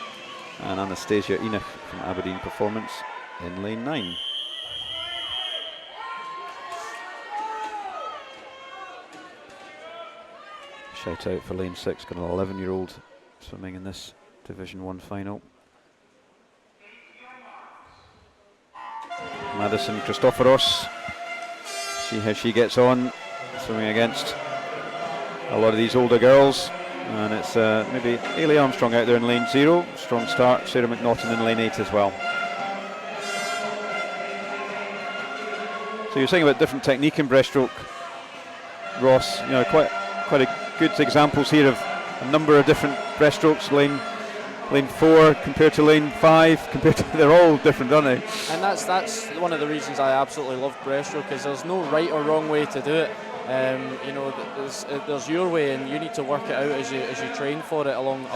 And Anastasia Enoch from Aberdeen Performance in lane 9. Shout out for lane 6, got an 11-year-old swimming in this Division 1 final. Madison Christopheros, see how she gets on, swimming against a lot of these older girls. And it's maybe Ailey Armstrong out there in lane 0, strong start. Sarah McNaughton in lane 8 as well. So you're saying about different technique in breaststroke, Ross. You know, quite a good examples here of a number of different breaststrokes. Lane 4 compared to lane 5, they're all different, aren't they? And that's one of the reasons I absolutely love breaststroke, is there's no right or wrong way to do it. You know, there's your way, and you need to work it out as you train for it along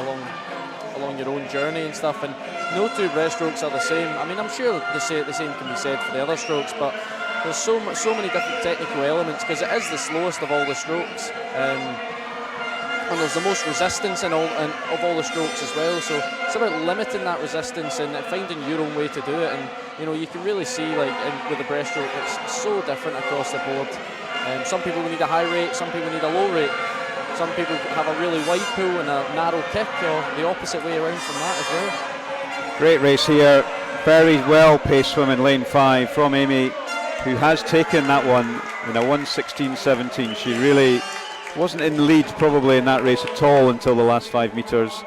your own journey and stuff. And no 2 breaststrokes are the same. I mean, I'm sure the same can be said for the other strokes, but there's so many different technical elements, because it is the slowest of all the strokes. And there's the most resistance of all the strokes as well. So it's about limiting that resistance and finding your own way to do it. And you know, you can really see, like with the breaststroke, it's so different across the board. Some people need a high rate, some people need a low rate. Some people have a really wide pool and a narrow kick, or the opposite way around from that as well. Great race here Very well paced swim in lane 5 from Amy, who has taken that one in a 1:16.17. She really wasn't in the lead probably in that race at all until the last 5 metres.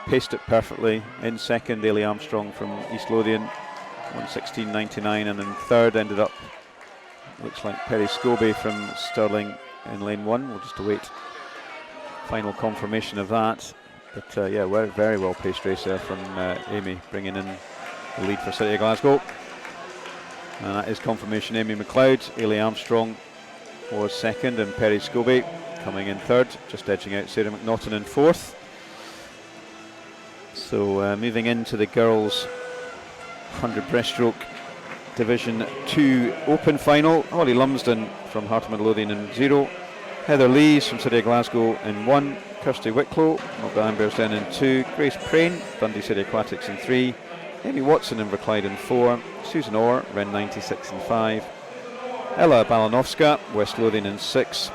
Paced it perfectly. In second, Ailey Armstrong from East Lothian, 1:16.99, and in third ended up, looks like Perry Scobie from Stirling in lane 1. We'll just await final confirmation of that. But yeah, very well paced race there from Amy, bringing in the lead for City of Glasgow. And that is confirmation. Amy McLeod, Ailey Armstrong was second, and Perry Scobie coming in third, just edging out Sarah McNaughton in fourth. So moving into the girls' 100 breaststroke Division 2 Open final. Holly Lumsden from Heart of Midlothian in 0. Heather Lees from City of Glasgow in 1. Kirsty Wicklow, Mulgine Bearsden in 2. Grace Prain, Dundee City Aquatics in 3. Amy Watson, Inverclyde in 4. Susan Orr, Ren 96 in 5. Ella Balanovska, West Lothian in 6.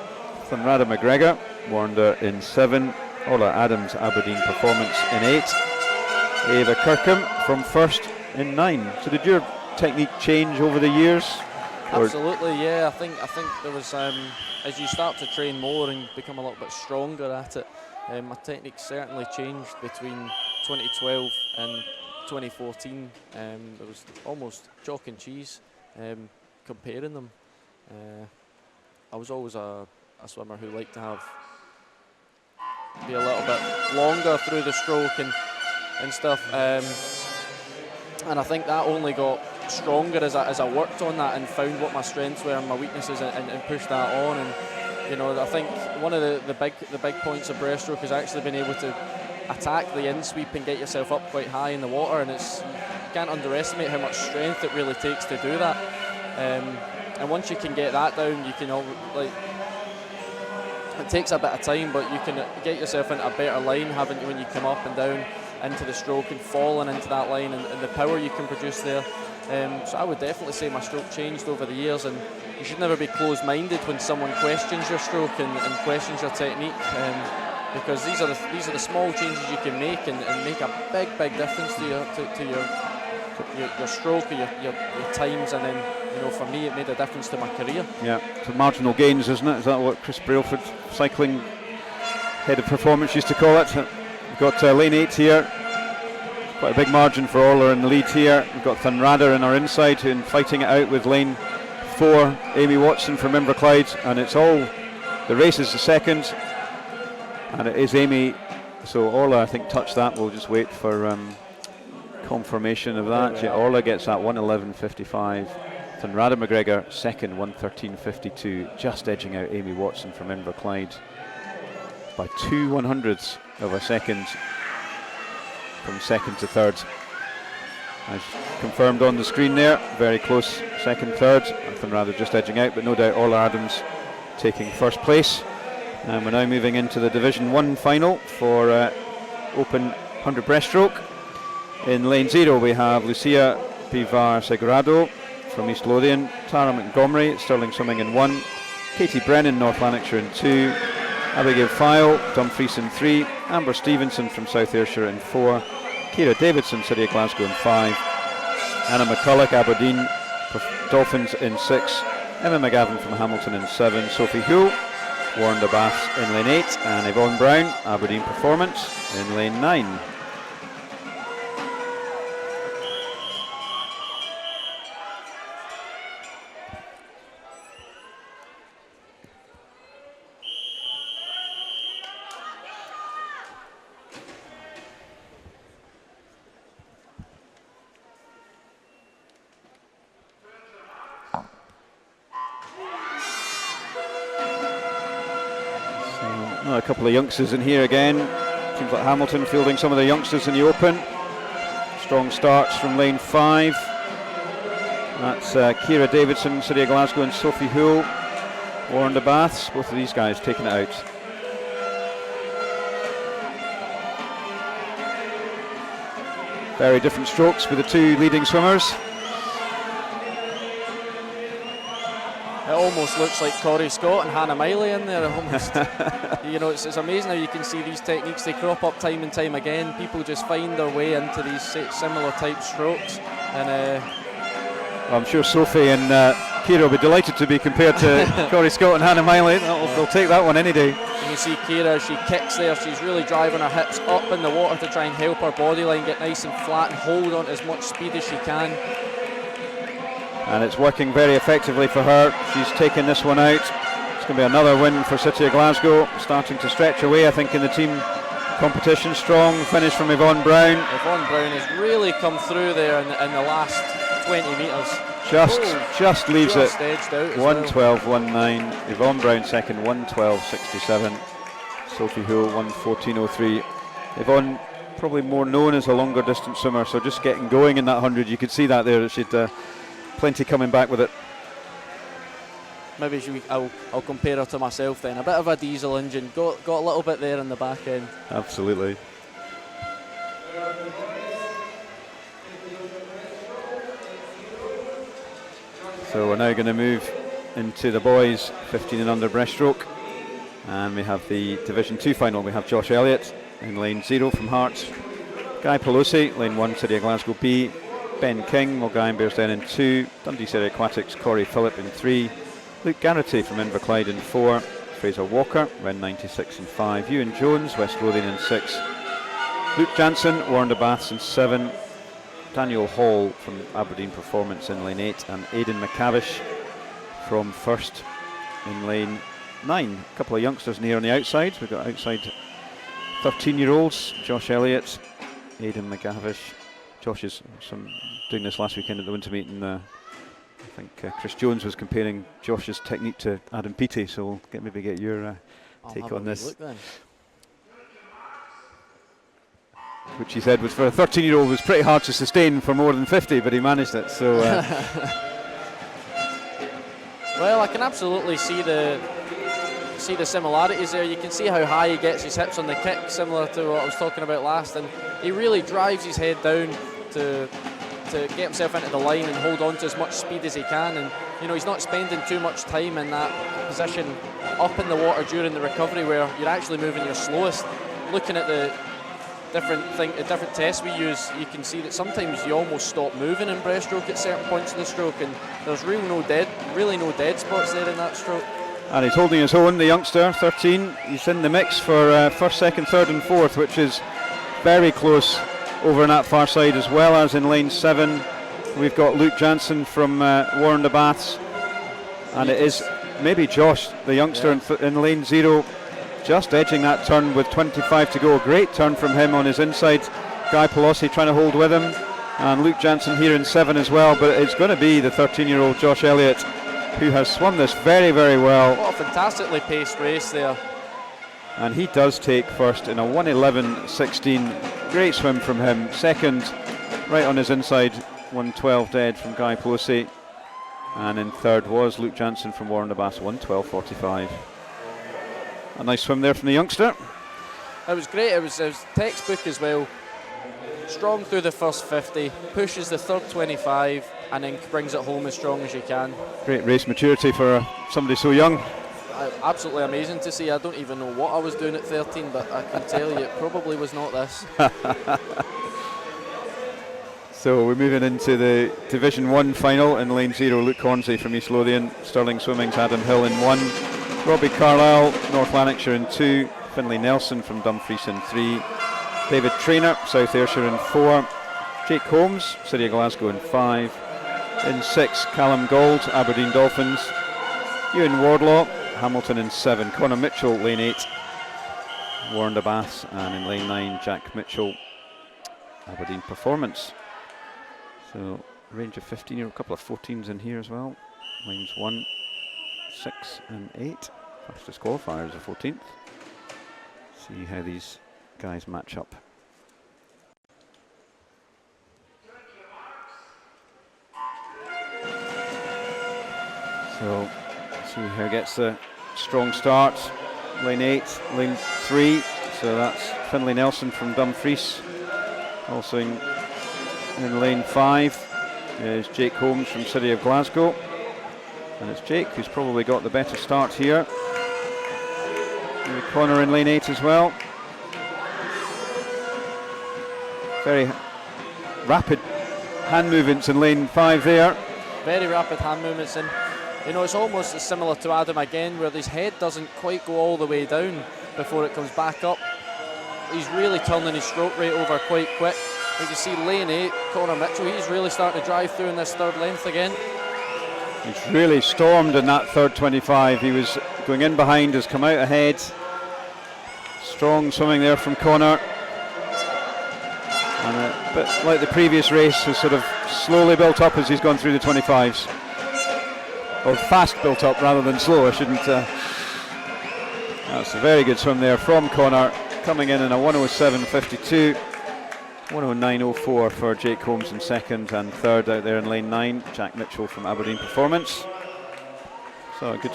Thunrada McGregor, Warnder in 7. Ola Adams, Aberdeen Performance in 8. Ava Kirkham from first in 9. So did your technique change over the years? Absolutely, yeah. I think there was, as you start to train more and become a little bit stronger at it, my technique certainly changed between 2012 and 2014. There was almost chalk and cheese comparing them. I was always a swimmer who liked to be a little bit longer through the stroke and stuff. And I think that only got stronger as I worked on that and found what my strengths were and my weaknesses and pushed that on. And you know, I think one of the big points of breaststroke is actually being able to attack the in sweep and get yourself up quite high in the water. And you can't underestimate how much strength it really takes to do that. And once you can get that down, you can it takes a bit of time, but you can get yourself into a better line when you come up and down into the stroke and falling into that line and the power you can produce there. So I would definitely say my stroke changed over the years, and you should never be closed-minded when someone questions your stroke and questions your technique, because these are the small changes you can make and make a big difference to your stroke or your times. And then, you know, for me it made a difference to my career. Yeah, so marginal gains, isn't it? Is that what Chris Brailford, cycling head of performance, used to call it? We've got lane 8 here. Quite a big margin for Orla in the lead here. We've got Thunrada in our inside and fighting it out with lane 4, Amy Watson from Inverclyde, and it's all, the race is the second, and it is Amy. So Orla, I think, touched that. We'll just wait for confirmation of that. Yeah, Orla gets that 1:11.55. Thunrada McGregor second, 1:13.52, just edging out Amy Watson from Inverclyde by 2/100ths of a second from second to third. As confirmed on the screen there, very close second, third. Thunrada just edging out, but no doubt Orla Adams taking first place. And we're now moving into the Division 1 final for Open 100 breaststroke. In lane 0 we have Lucia Pivar Segurado from East Lothian, Tara Montgomery, Stirling Swimming in 1, Katie Brennan, North Lanarkshire in 2, Abigail File, Dumfries in 3, Amber Stevenson from South Ayrshire in 4, Ciara Davidson, City of Glasgow in 5, Anna McCulloch, Aberdeen Dolphins in 6, Emma McGavin from Hamilton in 7, Sophie Hull, Warren Baths in lane 8, and Yvonne Brown, Aberdeen Performance in lane 9. A couple of youngsters in here again. Seems like Hamilton fielding some of the youngsters in the Open. Strong starts from lane 5. That's Ciara Davidson, City of Glasgow, and Sophie Hull, Warren de Baths. Both of these guys taking it out. Very different strokes for the two leading swimmers. It almost looks like Corey Scott and Hannah Miley in there almost. You know, it's amazing how you can see these techniques, they crop up time and time again. People just find their way into these similar type strokes. And I'm sure Sophie and Kira will be delighted to be compared to Corey Scott and Hannah Miley. They'll take that one any day. You can see Kira, she kicks there, she's really driving her hips up in the water to try and help her body line get nice and flat and hold on as much speed as she can. And it's working very effectively for her. She's taken this one out. It's going to be another win for City of Glasgow, starting to stretch away, I think, in the team competition. Strong finish from Yvonne Brown. Yvonne Brown has really come through there in the last 20 metres. Just leaves just it. Edged out 1:12.19. Yvonne Brown second, 1:12.67. Sophie Hull 1:14.03. Yvonne probably more known as a longer distance swimmer, so just getting going in that 100, you could see that there, that she'd plenty coming back with it. Maybe I'll compare her to myself then. A bit of a diesel engine, got a little bit there in the back end. Absolutely. So we're now going to move into the boys 15 and under breaststroke, and we have the Division 2 final. We have Josh Elliott in lane 0 from Hearts, Guy Pelosi, lane 1, City of Glasgow B, Ben King, Mulgine Bearsden in 2, Dundee City Aquatics, Corey Phillip in 3, Luke Garrity from Inverclyde in 4, Fraser Walker, Ren 96 in 5, Ewan Jones, West Lothian in 6, Luke Jansen, Warren Baths in 7, Daniel Hall from Aberdeen Performance in lane 8, and Aidan McCavish from First in lane 9. A couple of youngsters near on the outside. We've got outside 13-year-olds, Josh Elliott, Aidan McCavish. Josh is doing this last weekend at the winter meet, and I think Chris Jones was comparing Josh's technique to Adam Peaty, so we'll maybe get your take on this. Look then. Which he said was, for a 13-year-old, was pretty hard to sustain for more than 50, but he managed it. So, well, I can absolutely see the similarities there. You can see how high he gets his hips on the kick, similar to what I was talking about last, and he really drives his head down to get himself into the line and hold on to as much speed as he can. And you know, he's not spending too much time in that position up in the water during the recovery, where you're actually moving your slowest. Looking at the different tests we use, you can see that sometimes you almost stop moving in breaststroke at certain points of the stroke, and there's really no dead spots there in that stroke. And he's holding his own, the youngster, 13. He's in the mix for first, second, third and fourth, which is very close over on that far side, as well as in lane 7. We've got Luke Jansen from Warren de Baths, and it is maybe Josh, the youngster, in lane 0. Just edging that turn with 25 to go. Great turn from him on his inside. Guy Pelosi trying to hold with him. And Luke Jansen here in 7 as well. But it's going to be the 13-year-old Josh Elliott, who has swum this very, very well. What a fantastically paced race there. And he does take first in a 1:11.16. Great swim from him. Second, right on his inside, 1:12 dead from Guy Pelosi. And in third was Luke Jansen from Warren de Baths, 1:12.45. A nice swim there from the youngster. It was great. It was textbook as well. Strong through the first 50, pushes the third 25, and then brings it home as strong as you can. Great race maturity for somebody so young. Absolutely amazing to see. I don't even know what I was doing at 13, but I can tell you it probably was not this. So we're moving into the Division 1 final in lane 0. Luke Hornsey from East Lothian, Stirling Swimming's Adam Hill in 1, Robbie Carlisle, North Lanarkshire in 2, Finlay Nelson from Dumfries in 3, David Traynor, South Ayrshire in 4, Jake Holmes, City of Glasgow in 5, in 6, Callum Gold, Aberdeen Dolphins, Ewan Wardlaw, Hamilton in 7, Connor Mitchell, lane 8, Warren de Baths, and in lane 9, Jack Mitchell, Aberdeen Performance. So range of 15, a couple of 14s in here as well, lanes 1, 6 and 8. Fastest qualifier is the 14th. See how these guys match up. So see how gets the strong start. Lane 8, lane 3. So that's Finlay Nelson from Dumfries. Also in lane 5 is Jake Holmes from City of Glasgow. And it's Jake who's probably got the better start here. Connor in lane 8 as well. Very rapid hand movements in lane 5 there. Very rapid hand movements, and you know, it's almost similar to Adam again, where his head doesn't quite go all the way down before it comes back up. He's really turning his stroke rate over quite quick. You can see lane 8, Connor Mitchell, he's really starting to drive through in this third length again. He's really stormed in that third 25. He was going in behind, has come out ahead. Strong swimming there from Connor. And a bit like the previous race, has sort of slowly built up as he's gone through the 25s. Or fast built up rather than slow, I shouldn't. That's a very good swim there from Connor, coming in a 107.52. 109.04 for Jake Holmes in second, and third out there in lane 9, Jack Mitchell from Aberdeen Performance. So a good,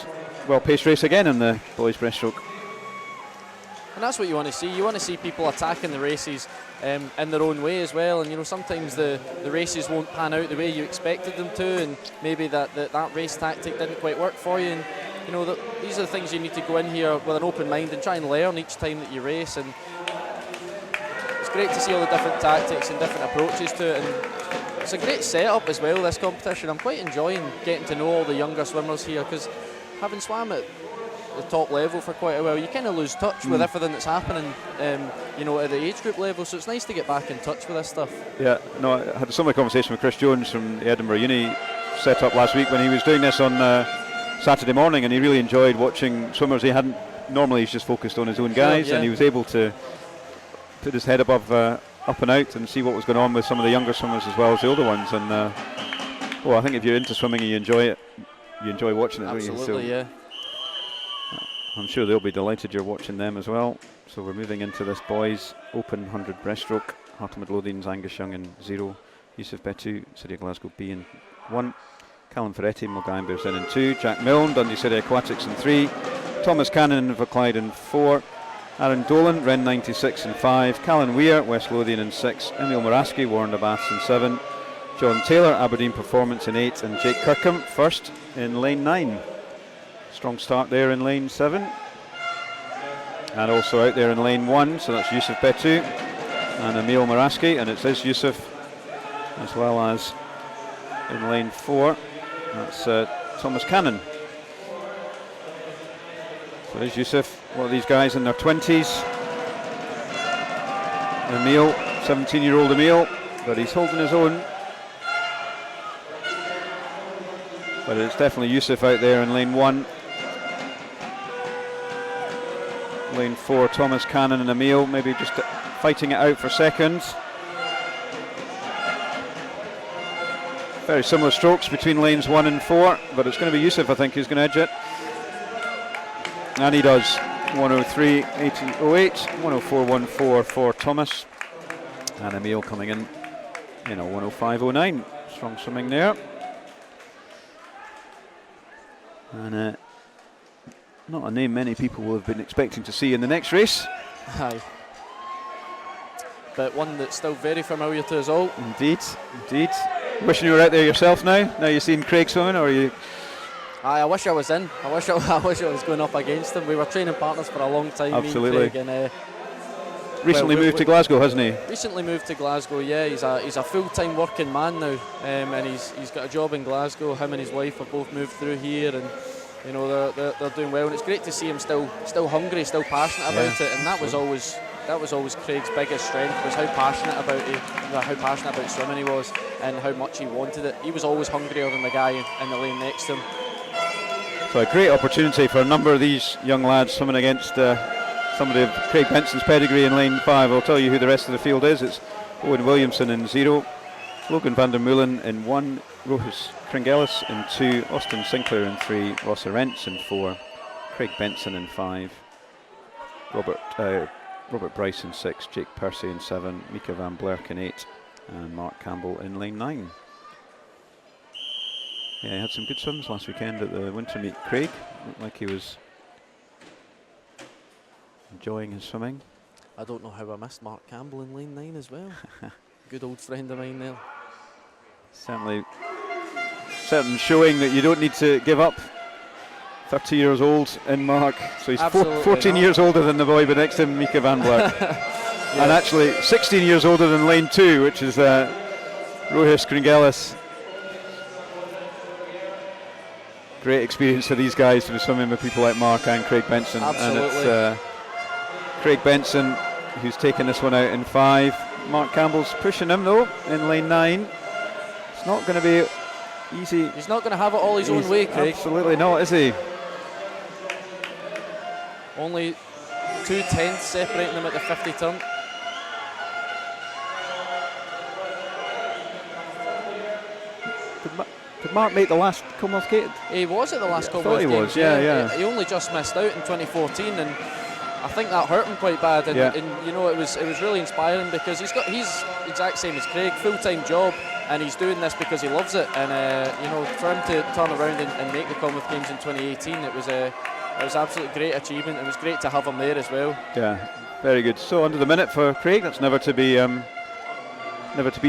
well-paced race again in the boys' breaststroke. And that's what you want to see. You want to see people attacking the races in their own way as well. And you know, sometimes the races won't pan out the way you expected them to, and maybe that race tactic didn't quite work for you. And you know, these are the things you need to go in here with an open mind and try and learn each time that you race. And it's great to see all the different tactics and different approaches to it. And it's a great setup as well, this competition. I'm quite enjoying getting to know all the younger swimmers here, because having swam at the top level for quite a while, you kind of lose touch with everything that's happening, you know, at the age group level. So it's nice to get back in touch with this stuff. Yeah, no, I had a similar conversation with Chris Jones from the Edinburgh Uni setup last week when he was doing this on Saturday morning, and he really enjoyed watching swimmers. Normally he's just focused on his own guys, and he was able to put his head above up and out and see what was going on with some of the younger swimmers as well as the older ones. And well, I think if you're into swimming and you enjoy it, you enjoy watching it. Absolutely, don't you? So, yeah. I'm sure they'll be delighted you're watching them as well. So we're moving into this boys open 100 breaststroke. Heart of Midlothian's Angus Young in 0, Yusuf Betu, City of Glasgow B in 1, Callum Ferretti, Mulgai Bears in 2, Jack Milne, Dundee City Aquatics in 3, Thomas Cannon, Inverclyde in 4, Aaron Dolan, Ren 96 in 5, Callan Weir, West Lothian in 6, Emil Moraski, Warren Baths in 7, John Taylor, Aberdeen Performance in 8, and Jake Kirkham first in lane 9. Strong start there in lane 7, and also out there in lane 1, so that's Yusuf Betu and Emil Moraski, and it says Yusuf as well as in lane 4, that's Thomas Cannon. So there's Yusuf, one of these guys in their 20s. Emil, 17-year-old Emil, but he's holding his own. But it's definitely Yusuf out there in lane 1. Lane 4, Thomas Cannon and Emil, maybe just fighting it out for seconds. Very similar strokes between lanes 1 and 4, but it's going to be Yusuf, I think, who's going to edge it. And he does. 103.08, 104.14 for Thomas. And Emil coming in, 105.09. Strong swimming there. And not a name many people will have been expecting to see in the next race. Aye. But one that's still very familiar to us all. Indeed, indeed. Wishing you were out there yourself now. Now you've seen Craig swimming, or are you? Aye, I wish I was in. I wish I was going up against him. We were training partners for a long time. Absolutely. Me and Craig, and, recently moved to Glasgow, hasn't he? Recently moved to Glasgow. Yeah, he's a full-time working man now, and he's got a job in Glasgow. Him and his wife have both moved through here, and they're doing well. And it's great to see him still hungry, still passionate about it. And that was always Craig's biggest strength, was how passionate about swimming he was, and how much he wanted it. He was always hungrier than the guy in the lane next to him. So a great opportunity for a number of these young lads swimming against somebody of Craig Benson's pedigree in lane 5. I'll tell you who the rest of the field is. It's Owen Williamson in 0, Logan van der Meulen in 1, Rohus Kringelis in 2, Austin Sinclair in 3, Ross Arentz in 4, Craig Benson in 5, Robert Bryce in 6, Jake Percy in 7, Mika van Blerk in 8, and Mark Campbell in lane 9. Yeah, he had some good swims last weekend at the winter meet. Craig looked like he was enjoying his swimming. I don't know how I missed Mark Campbell in lane 9 as well. Good old friend of mine there. Certainly showing that you don't need to give up. 30 years old in Mark, so he's 14 years older than the boy but next to him, Mika van Blerk. Yeah. And actually 16 years older than lane 2, which is Rohis Kringelis. Great experience for these guys to be swimming with people like Mark and Craig Benson. Absolutely. And it's Craig Benson who's taken this one out in 5. Mark Campbell's pushing him though in lane 9. It's not going to be easy. He's not going to have it all his own way, Craig. Absolutely not, is he? Only 2/10 separating them at the 50 turn. Did Mark make the last Commonwealth Gate? He was at the last Commonwealth Games. He was, yeah. He only just missed out in 2014, and I think that hurt him quite bad. And, and you know, it was really inspiring because he's exact same as Craig, full-time job, and he's doing this because he loves it. And you know, for him to turn around and make the Commonwealth Games in 2018, it was absolutely great achievement. It was great to have him there as well. Yeah, very good. So under the minute for Craig. That's never to be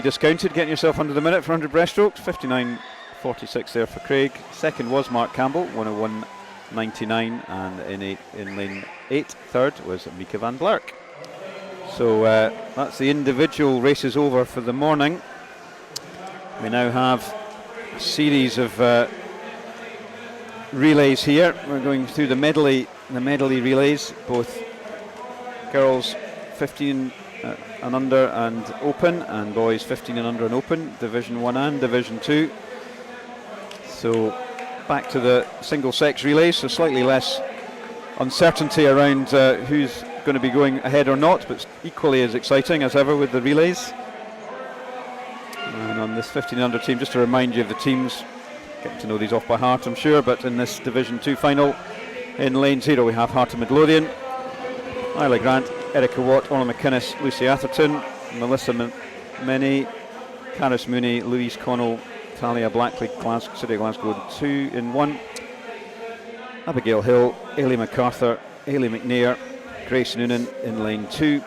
discounted. Getting yourself under the minute for 100 breaststrokes. 59.46 there for Craig. Second was Mark Campbell, 101.99, and in lane 8, third was Mika van Blerk. So that's the individual races over for the morning. We now have a series of relays here. We're going through the medley relays, both girls 15 and under and open, and boys 15 and under and open, Division 1 and Division 2. So back to the single sex relays, so slightly less uncertainty around who's going to be going ahead or not, but equally as exciting as ever with the relays. And on this 15 under team, just to remind you of the teams, getting to know these off by heart I'm sure, but in this Division 2 final, in lane 0 we have Heart of Midlothian, Isla Grant, Erica Watt, Orla McInnes, Lucy Atherton, Melissa Menny, Caris Mooney, Louise Connell, Talia Blackley, City of Glasgow 2 in 1, Abigail Hill, Ailey MacArthur, Ailey McNair, Grace Noonan in lane 2,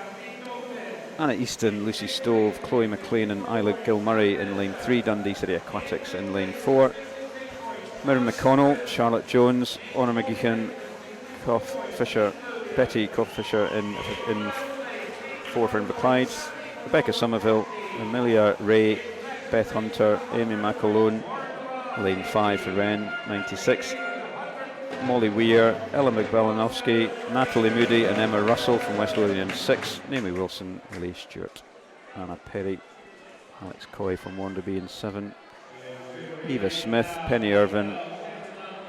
Anna Easton, Lucy Stove, Chloe McLean and Isla Gilmurray in lane 3, Dundee City Aquatics in lane 4, Miriam McConnell, Charlotte Jones, Honor McGeechan, Betty Fisher in 4 for Inverclyde, Rebecca Somerville, Amelia Ray, Beth Hunter, Amy McAlone, lane 5 for Wren, 96, Molly Weir, Ella McBellanowski, Natalie Moody and Emma Russell from West Lothian 6, Naomi Wilson, Ellie Stewart, Anna Perry, Alex Coy from Wonderby in 7, Eva Smith, Penny Irvin,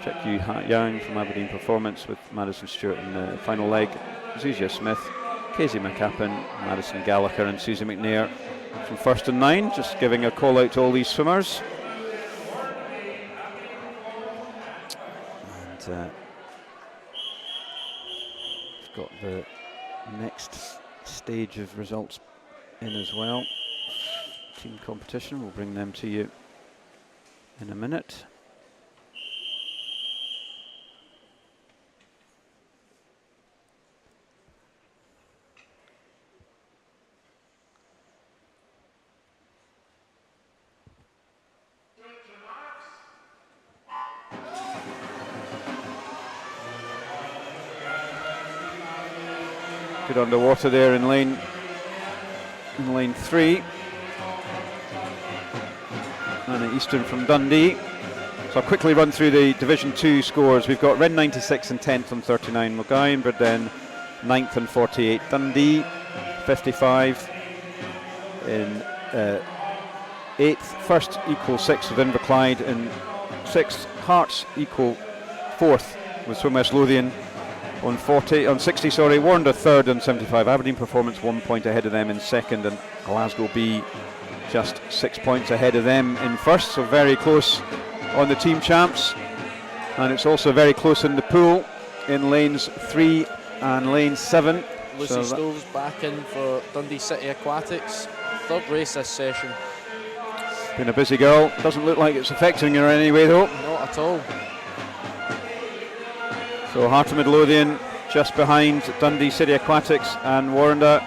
Chick Yu Yang from Aberdeen Performance with Madison Stewart in the final leg, Zuzia Smith, Casey McCappin, Madison Gallagher and Susie McNair from 1st and 9, just giving a call out to all these swimmers. And we've got the next stage of results in as well. Team competition, we'll bring them to you in a minute. Good underwater there in lane 3. Anna Easton from Dundee. So I'll quickly run through the Division 2 scores. We've got Wren 96 and 10th on 39, Mogaim, but then 9th and 48, Dundee, 55 in 8th, first equal 6th with Inverclyde, and 6th, Hearts equal 4th with Swim West Lothian. On 60, Warrender 3rd on 75. Aberdeen Performance 1 point ahead of them in 2nd, and Glasgow B just 6 points ahead of them in 1st. So very close on the team champs, and it's also very close in the pool in lanes 3 and lane 7. Lucy Stove's back in for Dundee City Aquatics. 3rd race this session. Been a busy girl. Doesn't look like it's affecting her in any way though. Not at all. So Heart of Midlothian just behind Dundee City Aquatics and Warrender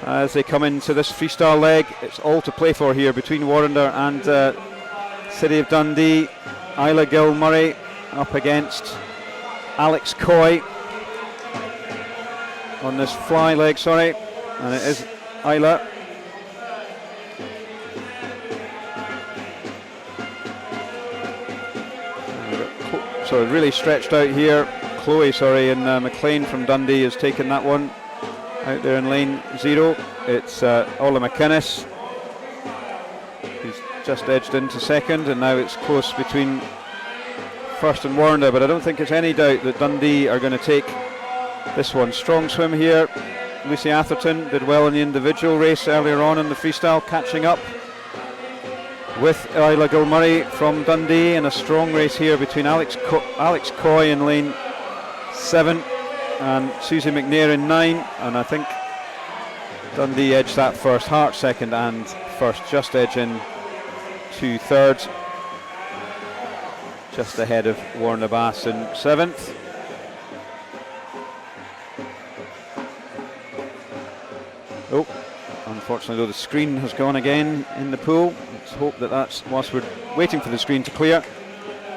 as they come into this freestyle leg. It's all to play for here between Warrender and City of Dundee. Isla Gilmurray up against Alex Coy on this fly leg, and it is Isla. So really stretched out here. Chloe, sorry, and McLean from Dundee has taken that one out there in lane 0. It's Ola McInnes who's just edged into second, and now it's close between first and Warrender, but I don't think it's any doubt that Dundee are going to take this one. Strong swim here. Lucy Atherton did well in the individual race earlier on in the freestyle, catching up with Isla Gilmurray from Dundee, and a strong race here between Alex Coy in lane 7 and Susie McNair in 9, and I think Dundee edged that first. Hart second and first, just edging to third, just ahead of Warner Bass in 7th. Oh, unfortunately though, the screen has gone again in the pool. Let's hope that that's, whilst we're waiting for the screen to clear.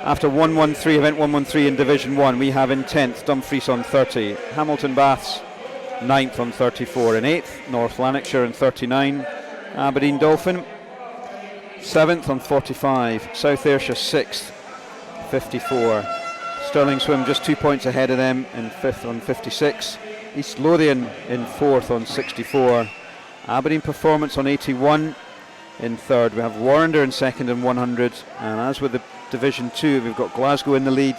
After 113, event 113 in Division 1, we have in 10th Dumfries on 30, Hamilton Baths 9th on 34, in 8th North Lanarkshire on 39, Aberdeen Dolphin 7th on 45, South Ayrshire 6th, 54, Stirling Swim just 2 points ahead of them in 5th on 56, East Lothian in 4th on 64, Aberdeen Performance on 81 in 3rd. We have Warrender in 2nd and 100, and as with the Division 2, we've got Glasgow in the lead,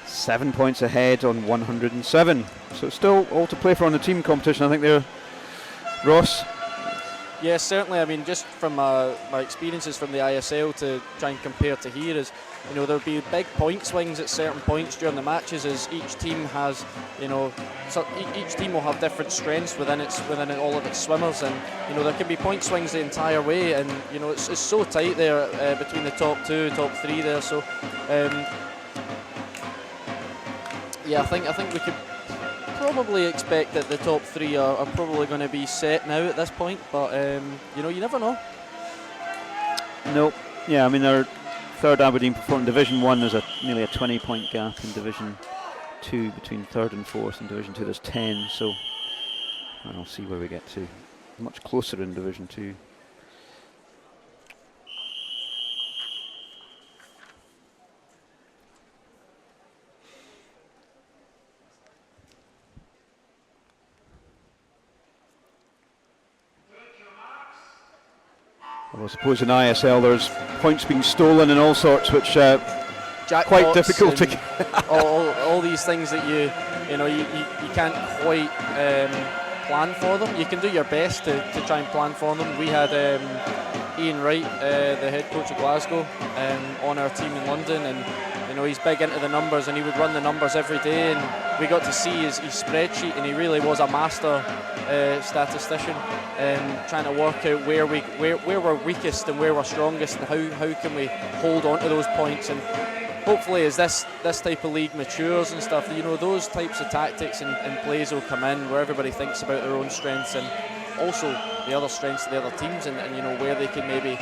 7 points ahead on 107. So it's still all to play for on the team competition, I think there, Ross. Yes, certainly. I mean, just from my experiences from the ISL to try and compare to here is, you know, there'll be big point swings at certain points during the matches, as each team has, you know, so each team will have different strengths within all of its swimmers, and you know there can be point swings the entire way, and you know it's so tight there between the top 2, top 3 there. So yeah, I think we could probably expect that the top 3 are probably going to be set now at this point, but you know, you never know. Nope. Yeah, I mean, our 3rd Aberdeen performing Division 1, there's nearly a 20-point gap. In Division 2 between 3rd and 4th. In Division 2 there's 10, so I'll see where we get to. Much closer in Division 2. Well, I suppose in ISL there's points being stolen and all sorts, which quite difficult to get. all these things that you can't quite plan for them. You can do your best to try and plan for them. We had Ian Wright, the head coach of Glasgow, on our team in London, and you know he's big into the numbers, and he would run the numbers every day, and we got to see his spreadsheet, and he really was a master statistician, trying to work out where we're weakest and where we're strongest, and how can we hold on to those points. And hopefully as this type of league matures and stuff, you know, those types of tactics and plays will come in where everybody thinks about their own strengths and also the other strengths of the other teams, and you know where they can maybe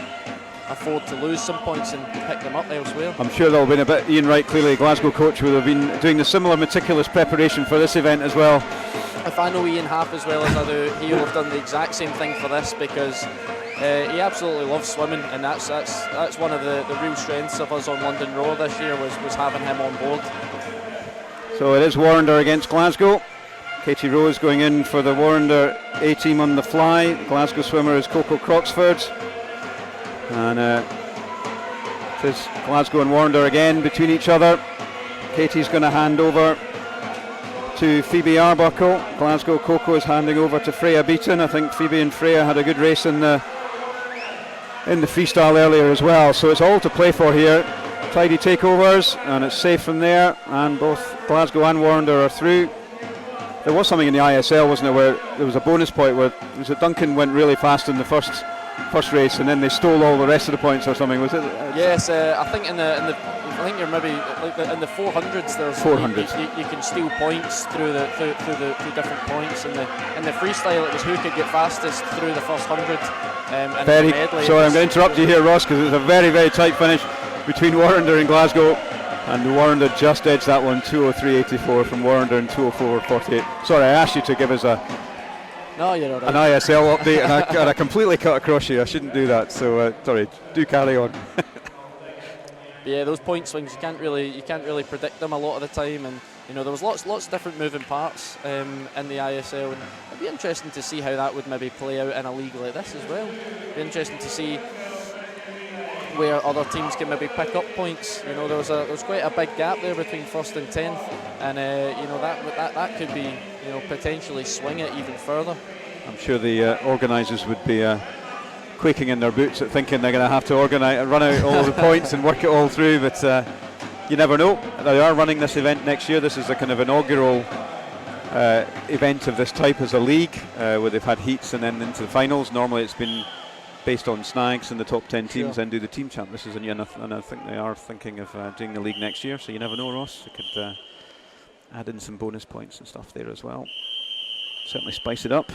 afford to lose some points and pick them up elsewhere. I'm sure there'll have been a bit. Ian Wright, clearly a Glasgow coach, would have been doing the similar meticulous preparation for this event as well. If I know Ian half as well as I do, he will have done the exact same thing for this, because he absolutely loves swimming, and that's one of the real strengths of us on London Roar this year was having him on board. So it is Warrender against Glasgow. Katie Rose going in for the Warrender A team on the fly. Glasgow swimmer is Coco Croxford, and it is Glasgow and Warrender again between each other. Katie's going to hand over to Phoebe Arbuckle. Glasgow Coco is handing over to Freya Beaton. I think Phoebe and Freya had a good race in the freestyle earlier as well, so it's all to play for here. Tidy takeovers, and it's safe from there, and both Glasgow and Warrender are through. There was something in the ISL, wasn't there, where there was a bonus point where Duncan went really fast in the first race, and then they stole all the rest of the points or something, was it? Yes, I think I think you're maybe in the 400s. There's 400s. You can steal points through different points. In the freestyle, it was who could get fastest through the first 100. And medley, sorry, I'm going to interrupt you here, Ross, because it was a very, very tight finish between Warrender and Glasgow. And Warrender just edged that one, 2:03.84 from Warrender and 2:04.48. Sorry, I asked you to give us an ISL update, and I completely cut across you. I shouldn't do that, so sorry, do carry on. But yeah, those point swings, you can't really predict them a lot of the time, and you know there was lots of different moving parts in the ISL, and it'd be interesting to see how that would maybe play out in a league like this as well. It'd be interesting to see where other teams can maybe pick up points. You know, there was quite a big gap there between first and 10th, and you know that could be, you know, potentially swing it even further. I'm sure the organisers would be quaking in their boots at thinking they're going to have to run out all the points and work it all through, but you never know. They are running this event next year. This is a kind of inaugural event of this type as a league, where they've had heats and then into the finals. Normally it's been based on snags and the top 10 teams, then do the team champ. This is a new, and I think they are thinking of doing the league next year, so you never know, Ross. They could add in some bonus points and stuff there as well. Certainly spice it up,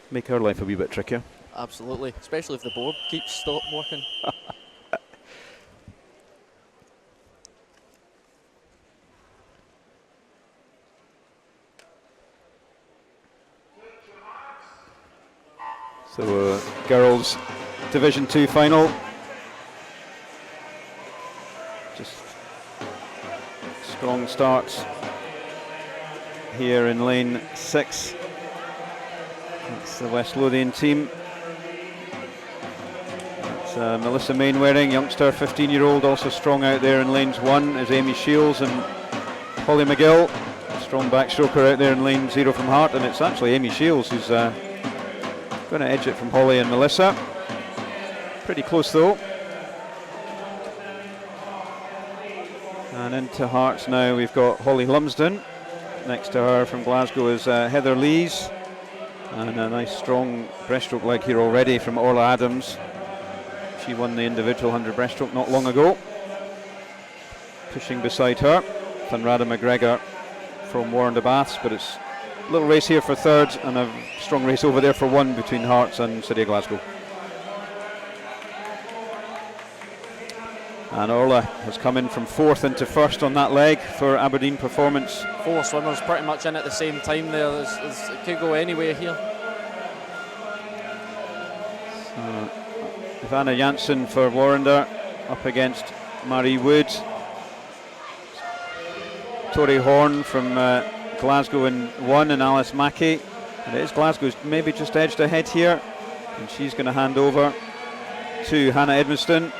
make our life a wee bit trickier. Absolutely, especially if the board keeps working. So girls Division 2 final. Just strong starts here in lane 6. It's the West Lothian team. It's Melissa Mainwaring, youngster, 15-year-old, also strong out there in lanes 1 is Amy Shields and Holly McGill. Strong backstroker out there in lane 0 from Hart, and it's actually Amy Shields who's going to edge it from Holly and Melissa. Pretty close though. And into Hearts now we've got Holly Lumsden. Next to her from Glasgow is Heather Lees. And a nice strong breaststroke leg here already from Orla Adams. She won the individual 100 breaststroke not long ago. Pushing beside her, Funrada McGregor from Warren de Baths, but it's a little race here for third and a strong race over there for 1 between Hearts and City of Glasgow. And Orla has come in from 4th into 1st on that leg for Aberdeen Performance. 4 swimmers pretty much in at the same time there. It could go anywhere here. So, Ivana Janssen for Warrender up against Marie Wood. Tori Horn from Glasgow in 1 and Alice Mackey. And it is Glasgow's maybe just edged ahead here. And she's going to hand over to Hannah Edmiston.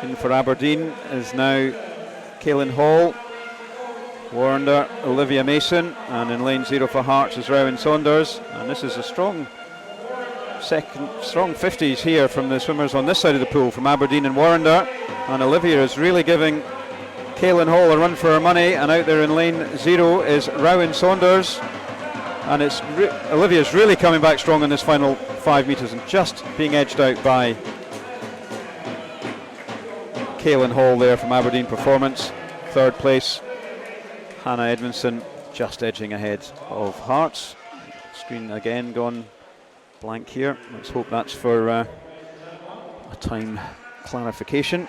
In for Aberdeen is now Kaylin Hall, Warrender, Olivia Mason, and in lane 0 for Hearts is Rowan Saunders. And this is a strong 50s here from the swimmers on this side of the pool from Aberdeen and Warrender. And Olivia is really giving Kaylin Hall a run for her money, and out there in lane 0 is Rowan Saunders. And it's Olivia's really coming back strong in this final 5 metres and just being edged out by Kaylin Hall there from Aberdeen Performance. 3rd place, Hannah Edmondson just edging ahead of Hearts. Screen again gone blank here. Let's hope that's for a time clarification.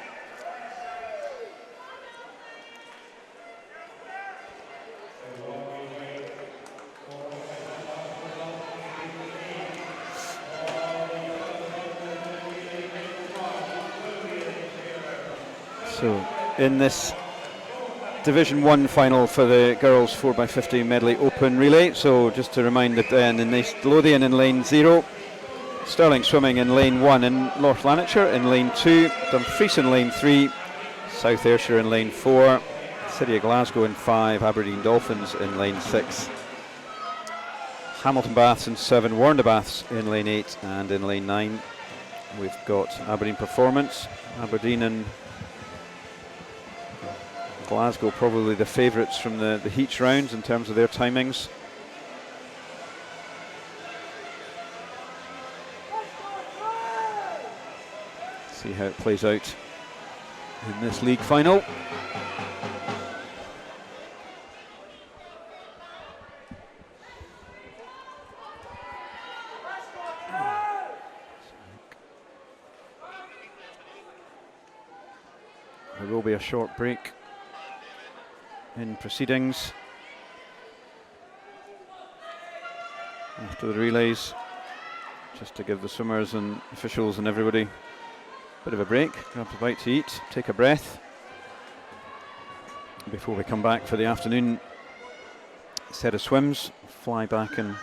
So in this Division 1 final for the girls 4x50 medley open relay, so just to remind that in the Lothian in lane 0, Stirling Swimming in lane 1 in North Lanarkshire in lane 2, Dumfries in lane 3, South Ayrshire in lane 4, City of Glasgow in 5, Aberdeen Dolphins in lane 6, Hamilton Baths in 7, Warren de Baths in lane 8, and in lane 9 we've got Aberdeen Performance. Aberdeen and Glasgow probably the favourites from the heats rounds in terms of their timings. See how it plays out in this league final. There will be a short break in proceedings after the relays, just to give the swimmers and officials and everybody Bit of a break, grab a bite to eat, take a breath before we come back for the afternoon set of swims. Fly back in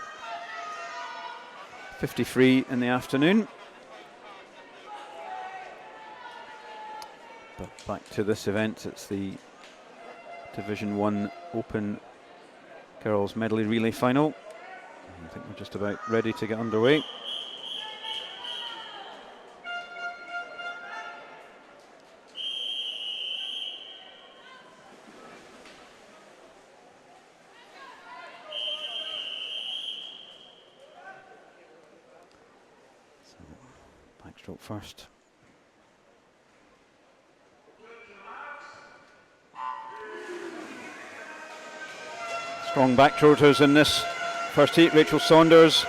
53 in the afternoon. But back to this event, it's the Division 1 Open Girls Medley Relay Final. I think we're just about ready to get underway. So, backstroke first. Strong backtroters in this first heat. Rachel Saunders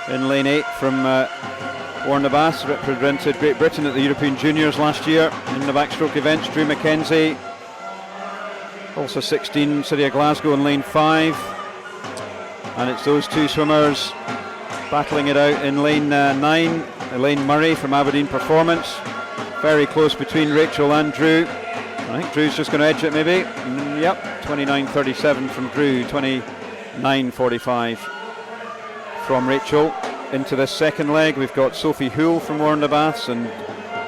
in lane 8 from Warner Bath, represented Great Britain at the European Juniors last year in the backstroke events. Drew McKenzie, also 16, City of Glasgow in lane 5. And it's those two swimmers battling it out in lane 9. Elaine Murray from Aberdeen Performance. Very close between Rachel and Drew. I think Drew's just going to edge it maybe. Yep, 29.37 from Drew, 29.45 from Rachel. Into this second leg, we've got Sophie Houle from Warren Baths and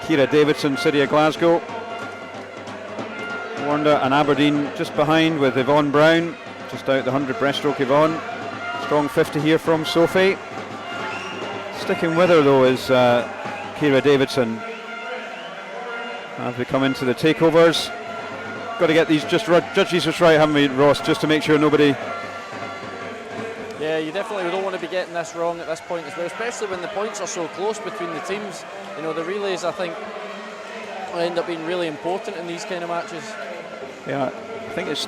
Ciara Davidson, City of Glasgow. Warren and Aberdeen just behind with Yvonne Brown, just out the 100 breaststroke Yvonne. Strong 50 here from Sophie. Sticking with her though is Ciara Davidson. As we come into the takeovers, got to get these judges just right, haven't we, Ross, just to make sure nobody... Yeah, you definitely don't want to be getting this wrong at this point as well, especially when the points are so close between the teams. You know, the relays, I think, end up being really important in these kind of matches. Yeah, I think it's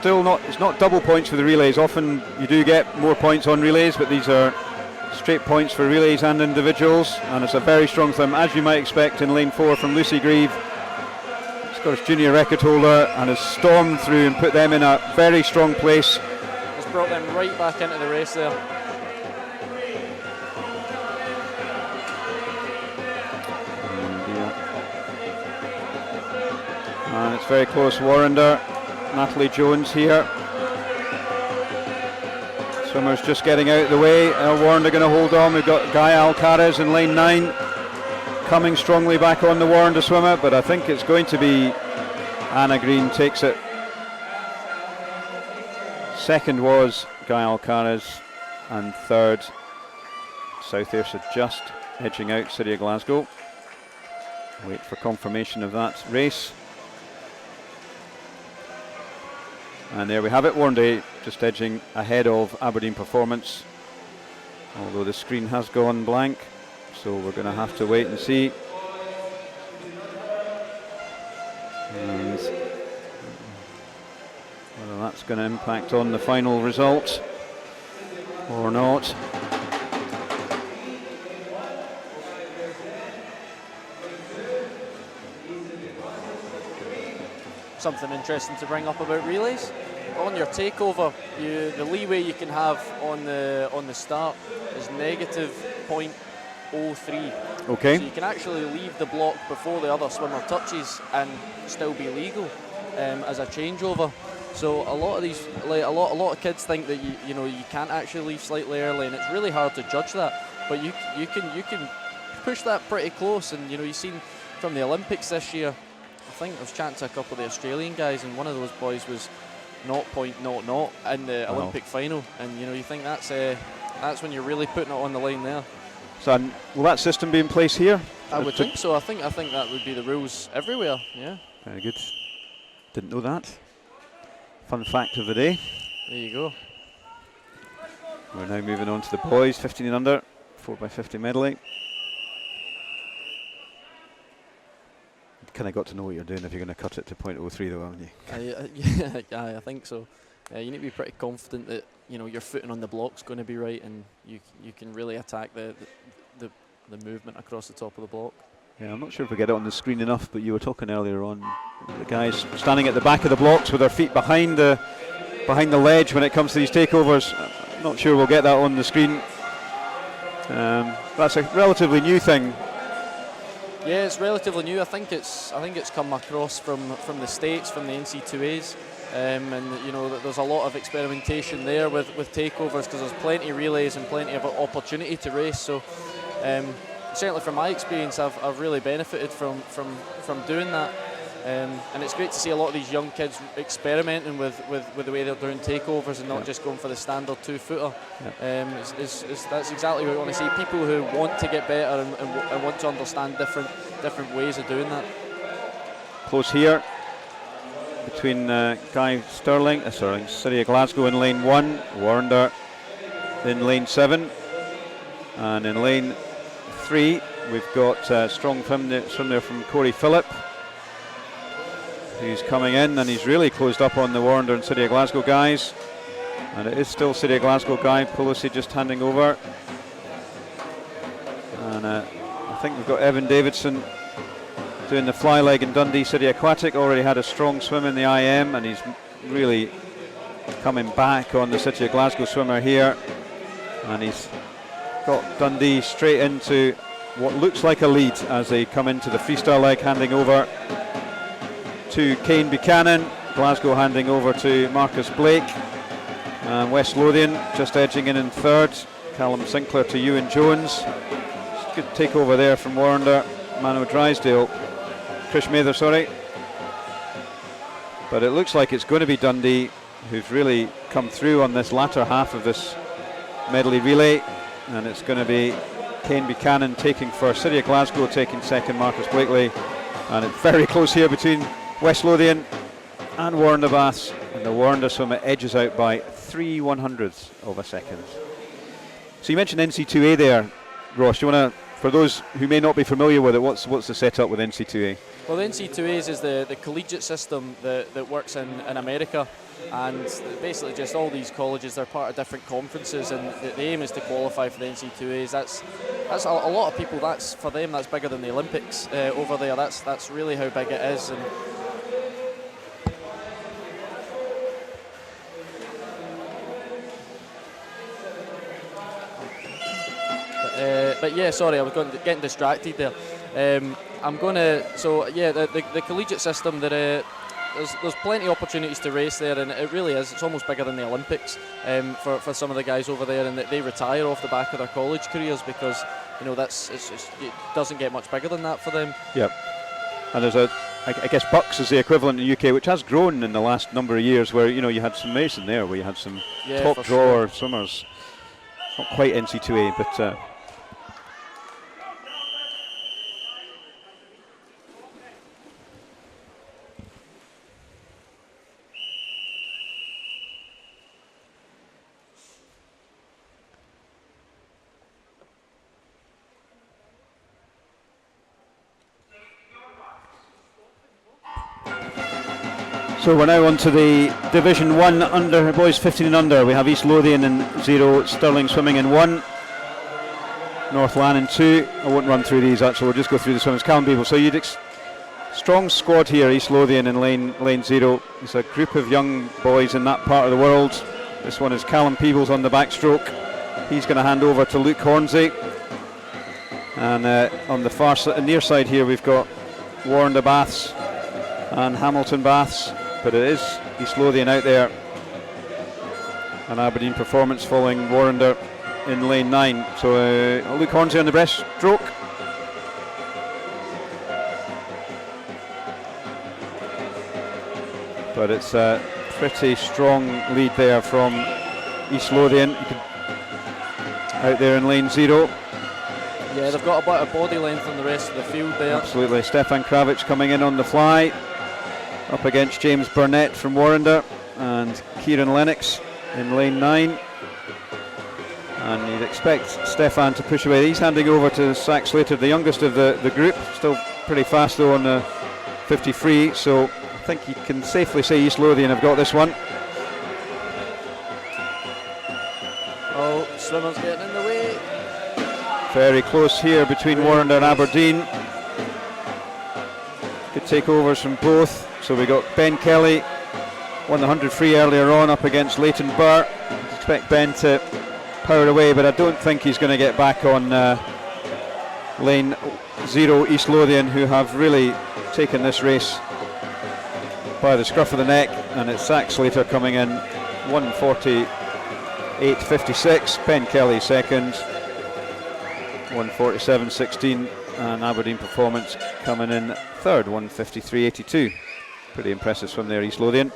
not double points for the relays. Often you do get more points on relays, but these are straight points for relays and individuals, and it's a very strong thumb, as you might expect, in lane 4 from Lucy Grieve. Scottish junior record holder, and has stormed through and put them in a very strong place. Has brought them right back into the race there. And it's very close. Warrender, Natalie Jones here. Swimmers just getting out of the way. Warrender going to hold on. We've got Guy Alcaraz in lane 9. Coming strongly back on the Warrender swimmer, but I think it's going to be Anna Green takes it. Second was Guy Alcaraz, and third South Ayrshire just edging out City of Glasgow. Wait for confirmation of that race. And there we have it, Warren just edging ahead of Aberdeen Performance, although the screen has gone blank. So we're going to have to wait and see. And whether that's going to impact on the final result or not. Something interesting to bring up about relays. On your takeover, the leeway you can have on the start is -0.03. Okay. So you can actually leave the block before the other swimmer touches and still be legal as a changeover. So a lot of these, like a lot of kids think that you can't actually leave slightly early, and it's really hard to judge that. But you can push that pretty close, and you've seen from the Olympics this year. I think I was chatting to a couple of the Australian guys, and one of those boys was 0.00 in the Olympic final, and you think that's when you're really putting it on the line there. So will that system be in place here? I would think so. I think that would be the rules everywhere. Yeah. Very good. Didn't know that. Fun fact of the day. There you go. We're now moving on to the boys, 15 and under, 4x50 medley. Kind of got to know what you're doing if you're going to cut it to 0.03 though, haven't you? Yeah, I think so. You need to be pretty confident that your footing on the block's going to be right, and you can really attack the movement across the top of the block. Yeah, I'm not sure if we get it on the screen enough, but you were talking earlier on the guys standing at the back of the blocks with their feet behind the ledge when it comes to these takeovers. I'm not sure we'll get that on the screen. That's a relatively new thing Yeah, it's relatively new. I think it's come across from the States, from the NC2As, and you know there's a lot of experimentation there with takeovers because there's plenty of relays and plenty of opportunity to race. So certainly from my experience, I've really benefited from doing that. And it's great to see a lot of these young kids experimenting with the way they're doing takeovers and not just going for the standard 2-footer. That's exactly what we want to see. People who want to get better and want to understand different ways of doing that. Close here between Guy City of Glasgow in lane 1, Warrender in lane 7, and in lane 3 we've got strong swim there from Corey Phillip, who's coming in, and he's really closed up on the Warrender and City of Glasgow guys, and it is still City of Glasgow Guy Pelosi just handing over, and I think we've got Evan Davidson doing the fly leg in Dundee City Aquatic. Already had a strong swim in the IM, and he's really coming back on the City of Glasgow swimmer here, and he's got Dundee straight into what looks like a lead as they come into the freestyle leg, handing over to Kane Buchanan, Glasgow handing over to Marcus Blake, and West Lothian just edging in third, Callum Sinclair to Ewan Jones. Good takeover there from Warrender, Mano Drysdale, Chris Mather, sorry. But it looks like it's going to be Dundee who've really come through on this latter half of this medley relay, and it's going to be Kane Buchanan taking first, City of Glasgow taking second, Marcus Blakely, and it's very close here between West Lothian and Warrender Baths, and the Warrender swimmer edges out by 3/100ths of a second. So you mentioned NC2A there, Ross. Do you want to, for those who may not be familiar with it, what's the setup with NC2A? Well, the NC2As is the collegiate system that works in America, and basically just all these colleges, they're part of different conferences, and the aim is to qualify for the NC2As. That's a lot of people. That's for them. That's bigger than the Olympics over there. That's really how big it is. And but yeah, sorry, I was getting distracted there. The collegiate system, there's plenty of opportunities to race there, and it really is. It's almost bigger than the Olympics for some of the guys over there, and they retire off the back of their college careers because you know it doesn't get much bigger than that for them. Yep. And there's I guess Bucks is the equivalent in the UK, which has grown in the last number of years, where you had some Mason there, where you had some top drawer swimmers. Not quite NC2A, but. So we're now on to the Division 1 under boys 15 and under. We have East Lothian in 0, Stirling Swimming in 1, North Lan in 2. I won't run through these actually, we'll just go through the swimmers. Callum Beeble. So you'd strong squad here, East Lothian in lane 0. It's a group of young boys in that part of the world. This one is Callum Peebles on the backstroke. He's going to hand over to Luke Hornsey. And on the near side here we've got Warrender Baths and Hamilton Baths. But it is East Lothian out there, and Aberdeen Performance following Warrender in lane 9. So Luke Hornsey on the breaststroke. But it's a pretty strong lead there from East Lothian. Out there in lane 0. Yeah, they've got about a body length on the rest of the field there. Absolutely. Stefan Kravich coming in on the fly, up against James Burnett from Warrender and Kieran Lennox in lane 9. And you'd expect Stefan to push away. He's handing over to Zach Slater, the youngest of the group. Still pretty fast though on the 50 free, so I think you can safely say East Lothian have got this one. Oh, swimmers getting in the way. Very close here between Warrender and Aberdeen. Good takeovers from both. So we got Ben Kelly, won the 100 free earlier on up against Leighton Burr. Expect Ben to power away, but I don't think he's going to get back on Lane 0 East Lothian, who have really taken this race by the scruff of the neck, and it's Zach Slater coming in 1:48.56, Ben Kelly second, 1:47.16, and Aberdeen Performance coming in third, 1:53.82. Pretty impressive swim there, East Lothian.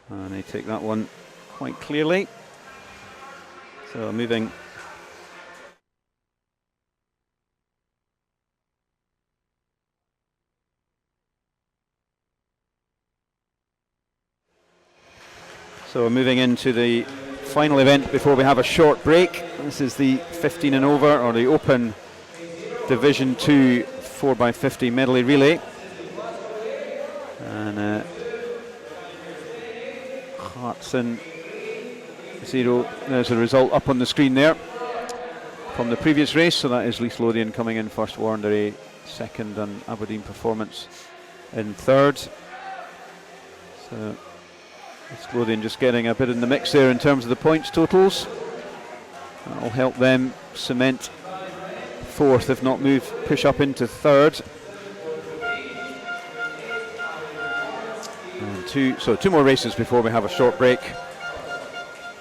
And they take that one quite clearly. So moving into the final event before we have a short break. This is the 15 and over, or the Open Division 2 4x50 medley relay. And Hartson 0. There's a result up on the screen there from the previous race. So that is East Lothian coming in first, Warranderey second, and Aberdeen Performance in third. So East Lothian just getting a bit in the mix there in terms of the points totals. That'll help them cement fourth, if not push up into third. And two more races before we have a short break.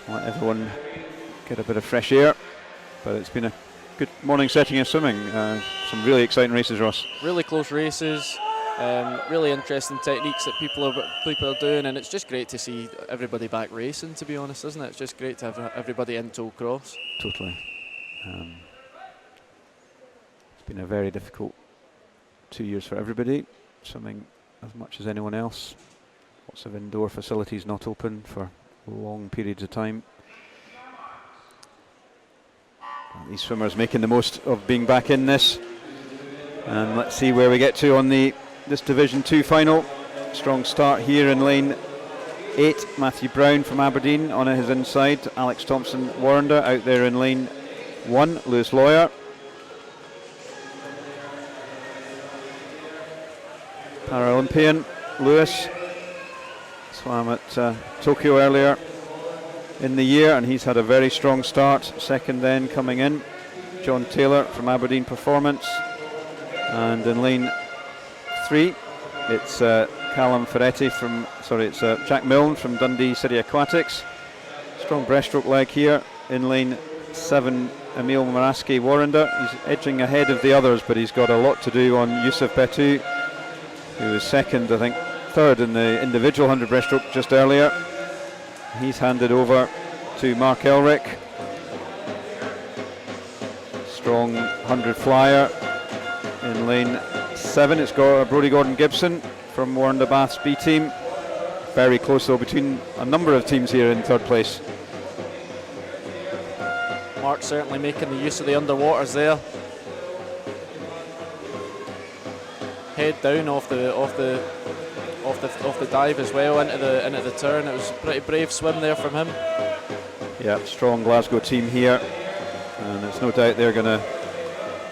Let everyone get a bit of fresh air. But it's been a good morning setting of swimming. Some really exciting races, Ross. Really close races. Really interesting techniques that people are doing, and it's just great to see everybody back racing, to be honest, isn't it? It's just great to have everybody in tow cross. Totally. It's been a very difficult 2 years for everybody, swimming as much as anyone else. Lots of indoor facilities not open for long periods of time. These swimmers making the most of being back in this. And let's see where we get to on this Division 2 final. Strong start here in lane 8. Matthew Brown from Aberdeen on his inside. Alex Thompson, Warrender, out there in lane 1. Lewis Lawyer. Paralympian Lewis swam at Tokyo earlier in the year, and he's had a very strong start. Second then coming in, John Taylor from Aberdeen Performance. And in lane 3, it's Callum Ferretti it's Jack Milne from Dundee City Aquatics. Strong breaststroke leg here. In lane 7, Emil Maraski, Warrender. He's edging ahead of the others, but he's got a lot to do on Yusuf Betu, who was second, I think third in the individual 100 breaststroke just earlier. He's handed over to Mark Elric. Strong 100 flyer. In lane 7, it's got Brodie Gordon-Gibson from Warrender Bath's B team. Very close though between a number of teams here in third place. Mark certainly making the use of the underwaters there. Head down off the dive as well into the turn. It was a pretty brave swim there from him. Yeah, strong Glasgow team here, and it's no doubt they're going to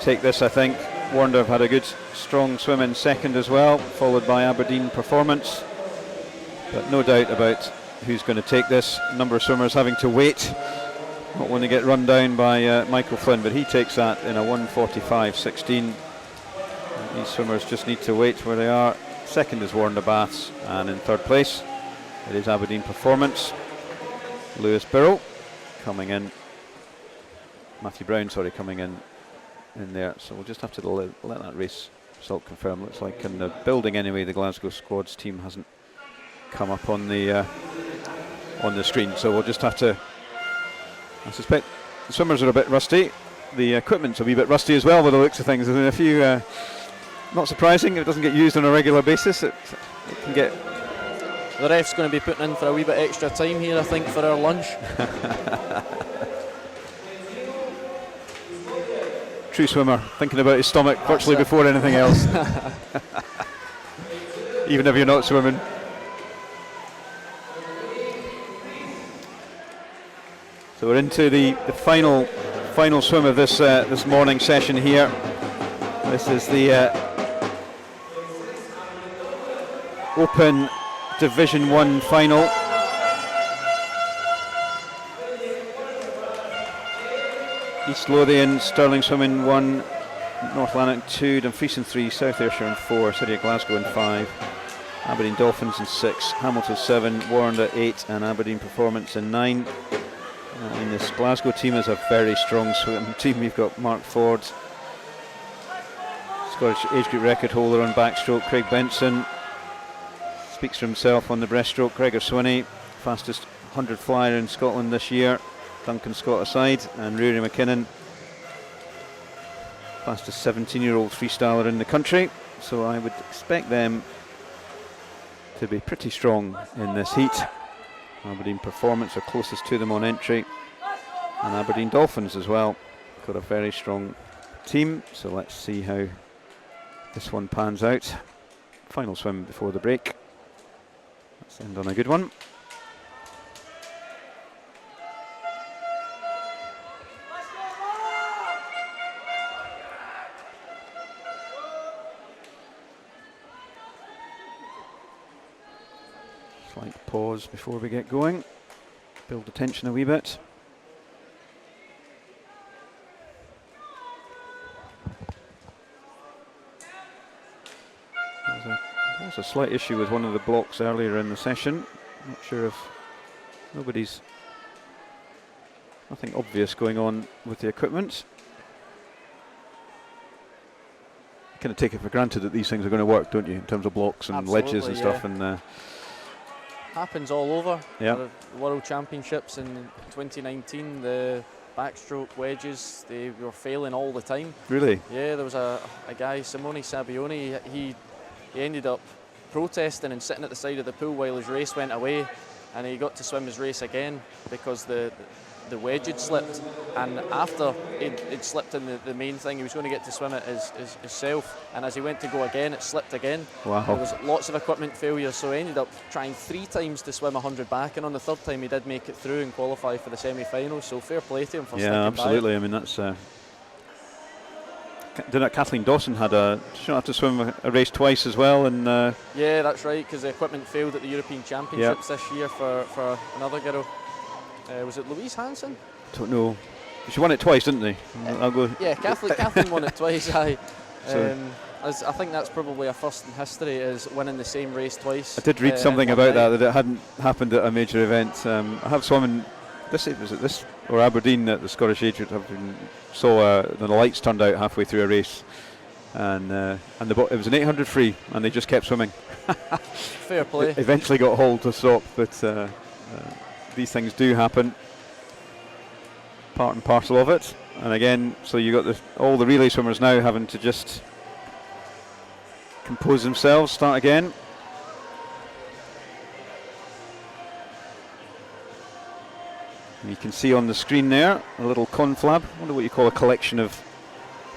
take this. I think Warrender have had a good strong swim in second as well, followed by Aberdeen Performance, but no doubt about who's going to take this. A number of swimmers having to wait, not want to get run down by Michael Flynn, but he takes that in a 1:45.16. These swimmers just need to wait where they are. Second is Warrender Baths, and in third place it is Aberdeen Performance. Lewis Birrell coming in, Matthew Brown coming in there, so we'll just have to let that race result confirm. Looks like in the building anyway the Glasgow squads team hasn't come up on the screen, so we'll just have to, I suspect the swimmers are a bit rusty, the equipment's a wee bit rusty as well by the looks of things. There's a few not surprising, if it doesn't get used on a regular basis, it can get... The ref's going to be putting in for a wee bit extra time here, I think, for our lunch. True swimmer, thinking about his stomach virtually before anything else. Even if you're not swimming. So we're into the final swim of this morning session here. This is the Open Division 1 final. East Lothian, Stirling Swimming 1, North Lanark 2, Dumfrieston 3, South Ayrshire in 4, City of Glasgow in 5, Aberdeen Dolphins in 6, Hamilton 7, Warrender 8, and Aberdeen Performance in 9. And this Glasgow team is a very strong swimming team. We've got Mark Ford, Scottish age group record holder on backstroke, Craig Benson, speaks for himself on the breaststroke, Gregor Swinney, fastest 100 flyer in Scotland this year, Duncan Scott aside, and Rory McKinnon, fastest 17-year-old freestyler in the country. So I would expect them to be pretty strong in this heat. Aberdeen Performance are closest to them on entry, and Aberdeen Dolphins as well. Got a very strong team, so let's see how this one pans out. Final swim before the break. Let's end on a good one. Slight pause before we get going. Build the tension a wee bit. There's a slight issue with one of the blocks earlier in the session. Not sure if nothing obvious going on with the equipment. You kind of take it for granted that these things are going to work, don't you, in terms of blocks and Absolutely, ledges and stuff. And happens all over. Yeah. The World Championships in 2019, the backstroke wedges, they were failing all the time. Really? Yeah, there was a guy, Simone Sabioni, he ended up protesting and sitting at the side of the pool while his race went away, and he got to swim his race again because the wedge had slipped, and after it slipped in the main thing, he was going to get to swim it himself, and as he went to go again, it slipped again. Wow. There was lots of equipment failures, so he ended up trying 3 times to swim 100 back, and on the 3rd time he did make it through and qualify for the semi-finals, so fair play to him for sticking by. Yeah, absolutely. I mean, that's didn't Kathleen Dawson she didn't have to swim a race twice as well, and yeah, that's right, because the equipment failed at the European Championships this year for another girl. Was it Louise Hansen? Don't know. She won it twice, didn't they? I'll go. Yeah, Kathleen won it twice. I think that's probably a first in history, is winning the same race twice. I did read something about that it hadn't happened at a major event. I have swum in this or Aberdeen at the Scottish Age Group. Saw the lights turned out halfway through a race, and it was an 800 free, and they just kept swimming. Fair play. It eventually got hauled to stop, but these things do happen. Part and parcel of it. And again, so you got all the relay swimmers now having to just compose themselves, start again. And you can see on the screen there a little conflab. I wonder what you call a collection of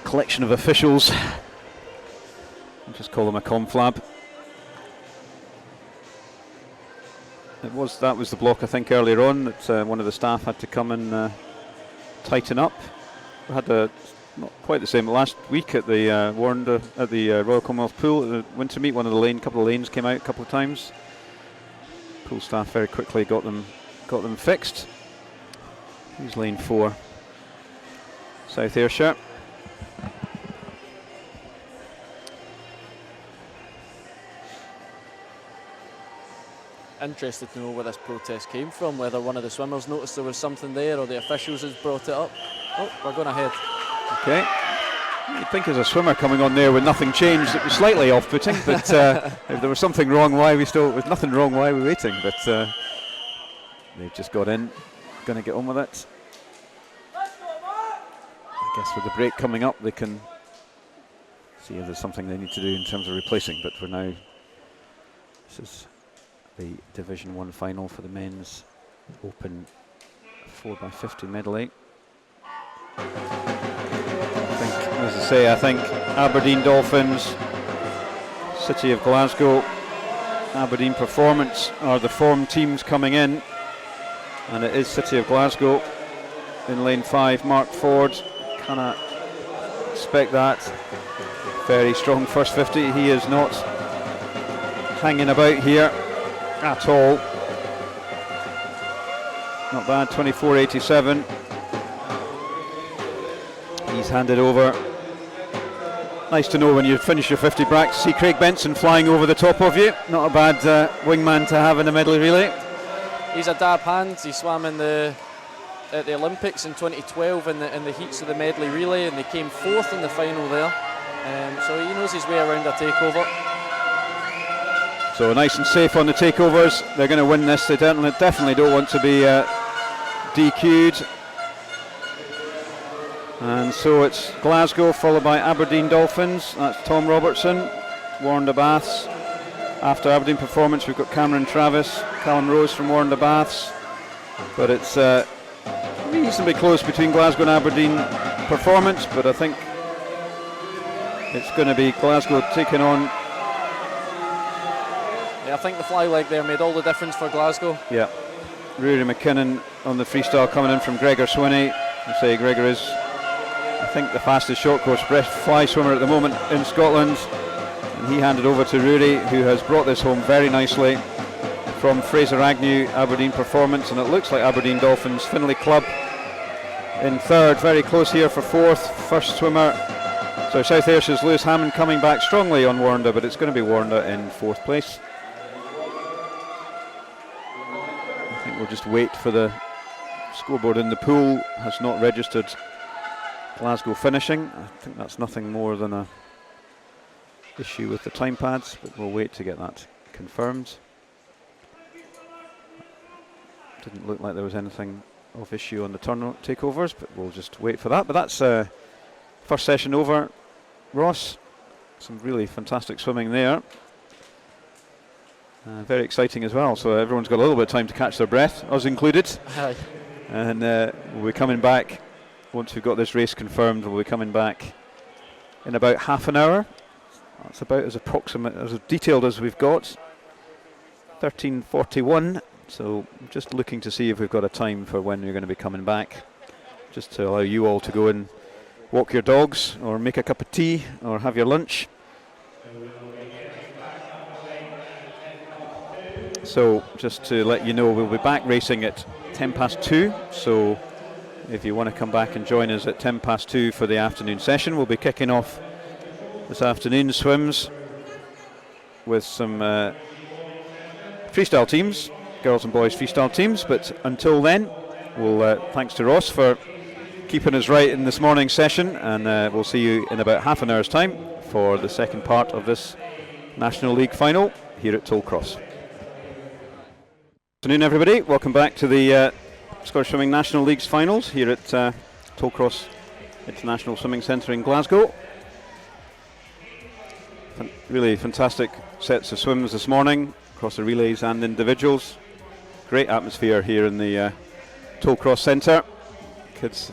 officials. I'll just call them a conflab. That was the block, I think, earlier on that one of the staff had to come and tighten up. We had not quite the same last week at the Warrender at the Royal Commonwealth Pool at the winter meet. Couple of lanes came out a couple of times. Pool staff very quickly got them fixed. Here's lane 4, South Ayrshire. Interested to know where this protest came from, whether one of the swimmers noticed there was something there or the officials has brought it up. Oh, we're going ahead. Okay. You'd think as a swimmer coming on there with nothing changed, it was slightly off-putting, but if there was something wrong, there's nothing wrong, why are we waiting? But they've just got in, going to get on with it. I guess with the break coming up, they can see if there's something they need to do in terms of replacing, but for now, this is the Division 1 final for the men's open 4x50 medley. I think Aberdeen Dolphins, City of Glasgow, Aberdeen Performance are the form teams coming in, and it is City of Glasgow in lane 5. Mark Ford, can I expect that? Very strong first 50. He is not hanging about here at all. Not bad, 24.87. he's handed over. Nice to know when you finish your 50 brack to see Craig Benson flying over the top of you. Not a bad wingman to have in a medley relay. He's a dab hand. He swam in at the Olympics in 2012 in the heats of the medley relay, and they came 4th in the final there. So he knows his way around a takeover. So nice and safe on the takeovers. They're going to win this. They definitely don't want to be DQ'd. And so it's Glasgow followed by Aberdeen Dolphins. That's Tom Robertson, Warren de Baths. After Aberdeen performance, we've got Cameron Travis, Callum Rose from Warren de Baths. But it's reasonably close between Glasgow and Aberdeen performance, but I think it's going to be Glasgow taking on. Yeah, I think the fly leg there made all the difference for Glasgow. Yeah. Rory McKinnon on the freestyle coming in from Gregor Swinney. I say Gregor is, I think, the fastest short course fly swimmer at the moment in Scotland. And he handed over to Rory, who has brought this home very nicely from Fraser Agnew, Aberdeen Performance, and it looks like Aberdeen Dolphins, Finlay Club in 3rd, very close here for 4th. First swimmer, so South Ayrshaw's Lewis Hammond coming back strongly on Warrender, but it's going to be Warrender in 4th place. I think we'll just wait for the scoreboard in the pool. Has not registered Glasgow finishing. I think that's nothing more than a issue with the time pads, but we'll wait to get that confirmed. Didn't look like there was anything of issue on the turn takeovers, but we'll just wait for that. But that's first session over. Ross, some really fantastic swimming there. Very exciting as well, so everyone's got a little bit of time to catch their breath, us included. Aye. And we'll be coming back, once we've got this race confirmed, we'll be coming back in about half an hour. That's about as approximate, as detailed as we've got. 13:41, so just looking to see if we've got a time for when you're going to be coming back, just to allow you all to go and walk your dogs, or make a cup of tea, or have your lunch. So just to let you know, we'll be back racing at 2:10, so if you want to come back and join us at 2:10 for the afternoon session, we'll be kicking off this afternoon's swims with some freestyle teams, girls and boys freestyle teams, but until then, we'll thanks to Ross for keeping us right in this morning's session, and we'll see you in about half an hour's time for the second part of this National League final here at Tollcross. Good afternoon, everybody. Welcome back to the Scottish Swimming National League's finals here at Tollcross International Swimming Centre in Glasgow. Really fantastic sets of swims this morning across the relays and individuals. Great atmosphere here in the Tollcross Centre. Kids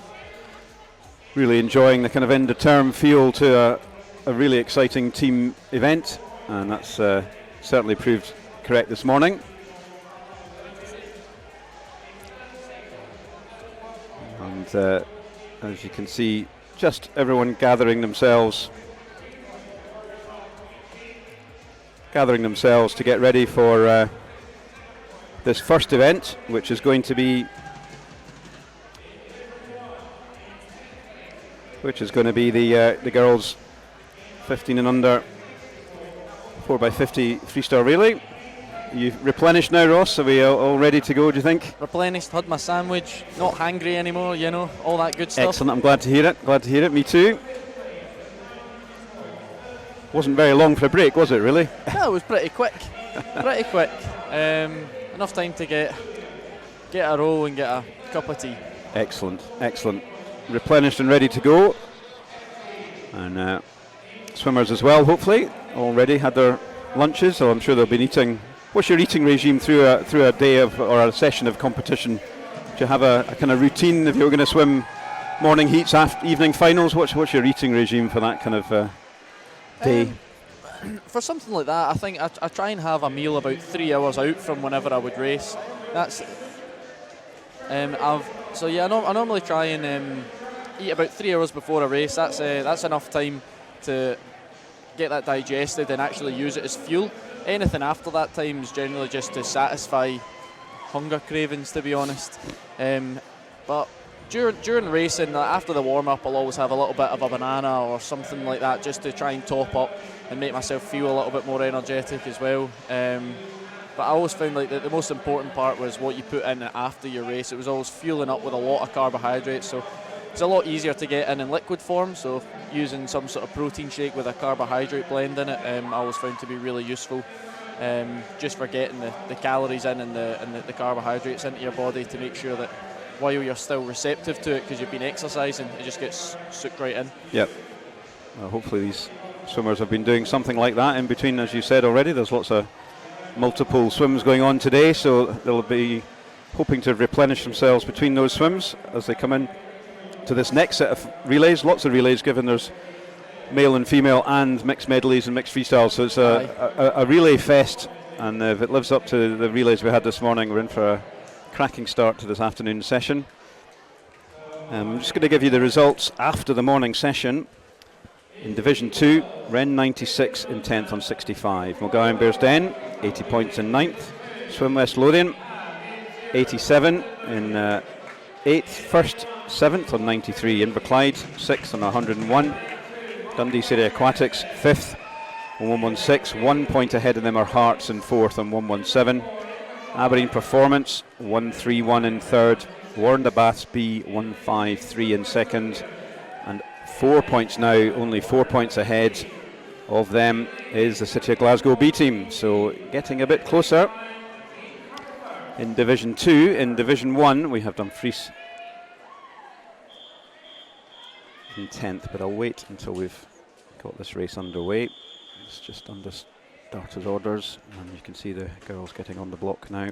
really enjoying the kind of end-of-term feel to a really exciting team event, and that's certainly proved correct this morning. And as you can see, just everyone gathering themselves to get ready for this first event, which is going to be the girls 15 and under 4x50 freestyle relay. You've replenished now, Ross. Are we all ready to go, do you think? Replenished, had my sandwich, not hangry anymore, you know, all that good stuff. Excellent, I'm glad to hear it. Me too. Wasn't very long for a break, was it, really? No, it was pretty quick. Enough time to get a roll and get a cup of tea. Excellent. Replenished and ready to go. And swimmers as well, hopefully, already had their lunches, so I'm sure they'll be eating. What's your eating regime through a day of, or a session of competition? Do you have a kind of routine if you're going to swim morning heats, evening finals? What's your eating regime for that kind of day? For something like that, I think I try and have a meal about 3 hours out from whenever I would race. That's I normally try and eat about 3 hours before a race. That's enough time to get that digested and actually use it as fuel. Anything after that time is generally just to satisfy hunger cravings, to be honest. But during racing, after the warm-up, I'll always have a little bit of a banana or something like that just to try and top up and make myself feel a little bit more energetic as well. But I always found like the most important part was what you put in after your race. It was always fueling up with a lot of carbohydrates, so it's a lot easier to get in liquid form. So using some sort of protein shake with a carbohydrate blend in it, I always found to be really useful. Just for getting the calories in and the carbohydrates into your body to make sure that while you're still receptive to it, because you've been exercising, it just gets soaked right in. Yep. Well, hopefully these swimmers have been doing something like that in between, as you said already. There's lots of multiple swims going on today, so they'll be hoping to replenish themselves between those swims as they come in to this next set of relays. Lots of relays, given there's male and female and mixed medleys and mixed freestyle, so it's a relay fest, and if it lives up to the relays we had this morning, we're in for a cracking start to this afternoon session. I'm just going to give you the results after the morning session. In Division 2, Wren 96 in 10th on 65, Mulgowan Bearsden 80 points in 9th, Swim West Lothian 87 in 8th, 1st, 7th on 93, Inverclyde 6th on 101, Dundee City Aquatics 5th on 116, 1 point ahead of them are Hearts in 4th on 117, Aberdeen Performance 131 in 3rd, Warren the Baths B 153 in 2nd, and 4 points now, only 4 points ahead of them is the City of Glasgow B team, so getting a bit closer. In Division 2, in Division 1 we have Dumfries in 10th, but I'll wait until we've got this race underway. It's just under starters orders, and you can see the girls getting on the block now.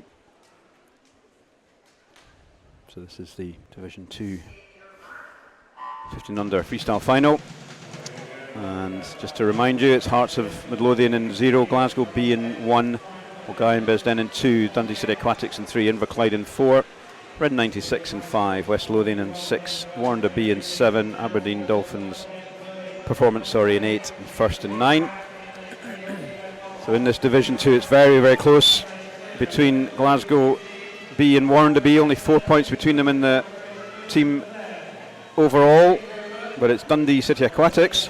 So this is the Division 2 15 under freestyle final, and just to remind you, it's Hearts of Midlothian in 0, Glasgow B in 1, Mulgowan Bearsden in 2, Dundee City Aquatics in 3, Inverclyde in 4, Red 96 in 5, West Lothian in 6, Warren B in 7, Aberdeen Dolphins Performance in 8, and 1st in 9. So in this Division 2 it's very, very close between Glasgow B and Warren B, only 4 points between them in the team overall, but it's Dundee City Aquatics,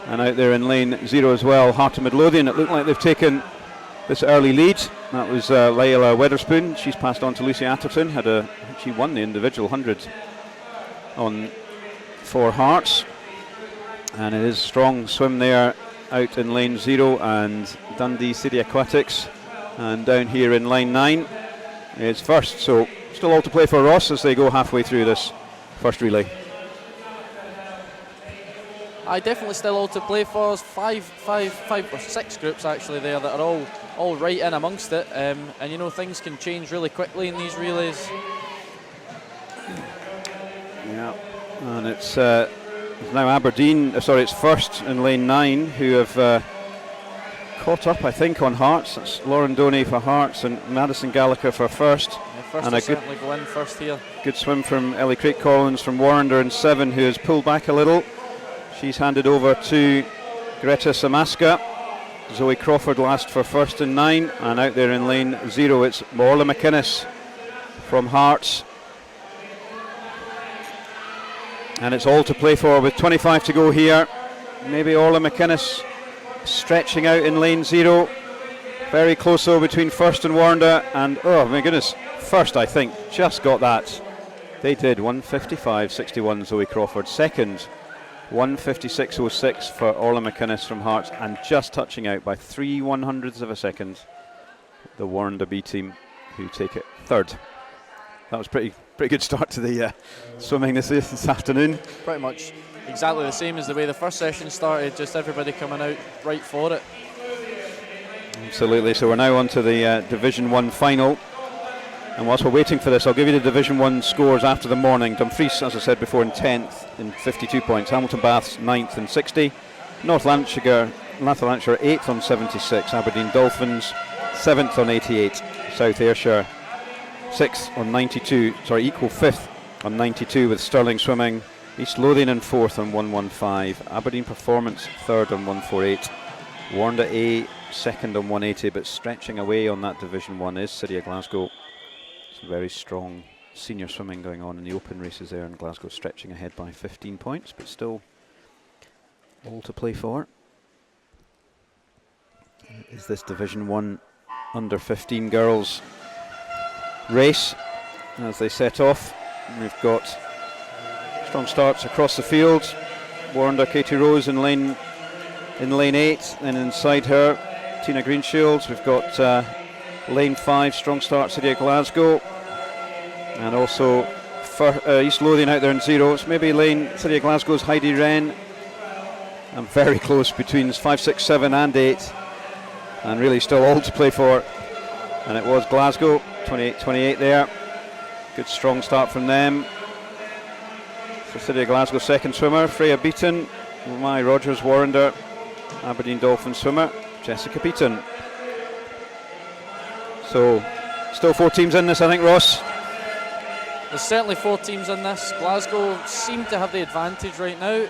and out there in lane 0 as well, Heart of Midlothian. It looked like they've taken this early lead. That was Layla Weatherspoon. She's passed on to Lucy Atherton. She won the individual 100 on 4 Hearts, and it is strong swim there out in lane 0 and Dundee City Aquatics, and down here in line 9 is first. So still all to play for Ross as they go halfway through this first relay. I definitely still all to play for. Us. Five or six groups actually there that are all right in amongst it, and you know things can change really quickly in these relays. Yeah, and it's now Aberdeen. It's first in lane 9 who have caught up, I think, on Hearts. It's Lauren Doney for Hearts and Madison Gallagher for first. Yeah, first and a certainly go in first here. Good swim from Ellie Craig Collins from Warrender in 7, who has pulled back a little. She's handed over to Greta Samaska. Zoe Crawford last for first in 9, and out there in lane 0 it's Orla McInnes from Hearts. And it's all to play for with 25 to go here. Maybe Orla McInnes stretching out in lane 0. Very close though between first and Warrender, and oh my goodness, first I think just got that. They did 155.61 Zoe Crawford. Second 156.06 for Orla McInnes from Hearts, and just touching out by 3/100ths of a second the Warrender B team, who take it third. That was pretty good start to the swimming this afternoon. Pretty much exactly the same as the way the first session started, just everybody coming out right for it. Absolutely. So we're now on to the Division 1 final, and whilst we're waiting for this, I'll give you the Division 1 scores after the morning. Dumfries, as I said before, in 10th in 52 points, Hamilton Baths 9th in 60, North Lanarkshire 8th on 76, Aberdeen Dolphins 7th on 88, South Ayrshire 6th on 92, equal 5th on 92 with Stirling Swimming, East Lothian in 4th on 115, Aberdeen Performance 3rd on 148, Warrender A 2nd on 180, but stretching away on that Division 1 is City of Glasgow. It's a very strong senior swimming going on in the open races there, and Glasgow stretching ahead by 15 points, but still all to play for. Is this Division 1 under 15 girls race as they set off. We've got strong starts across the field. Warrender Katie Rose in lane 8, and inside her Tina Greenshields. We've got lane 5 strong start City of Glasgow, and also East Lothian out there in 0s. Maybe lane City of Glasgow's Heidi Wren. I'm very close between 5, 6, 7 and 8, and really still all to play for. And it was Glasgow 28-28 there. Good strong start from them. So City of Glasgow second swimmer Freya Beaton, Mai Rogers Warrender, Aberdeen Dolphins swimmer Jessica Beaton. So still 4 teams in this, I think, Ross. There's certainly 4 teams in this. Glasgow seem to have the advantage right now,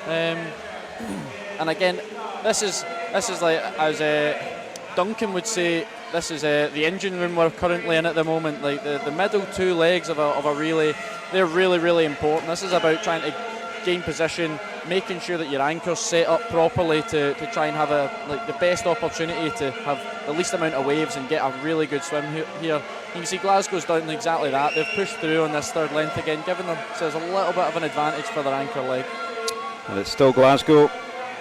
and again, this is like, as Duncan would say, this is the engine room we're currently in at the moment. Like the middle 2 legs of a relay, they're really, really important. This is about trying to gain position, making sure that your anchor's set up properly to try and have the best opportunity to have the least amount of waves and get a really good swim here. You can see Glasgow's done exactly that. They've pushed through on this third length again, giving themselves a little bit of an advantage for their anchor leg. And it's still Glasgow.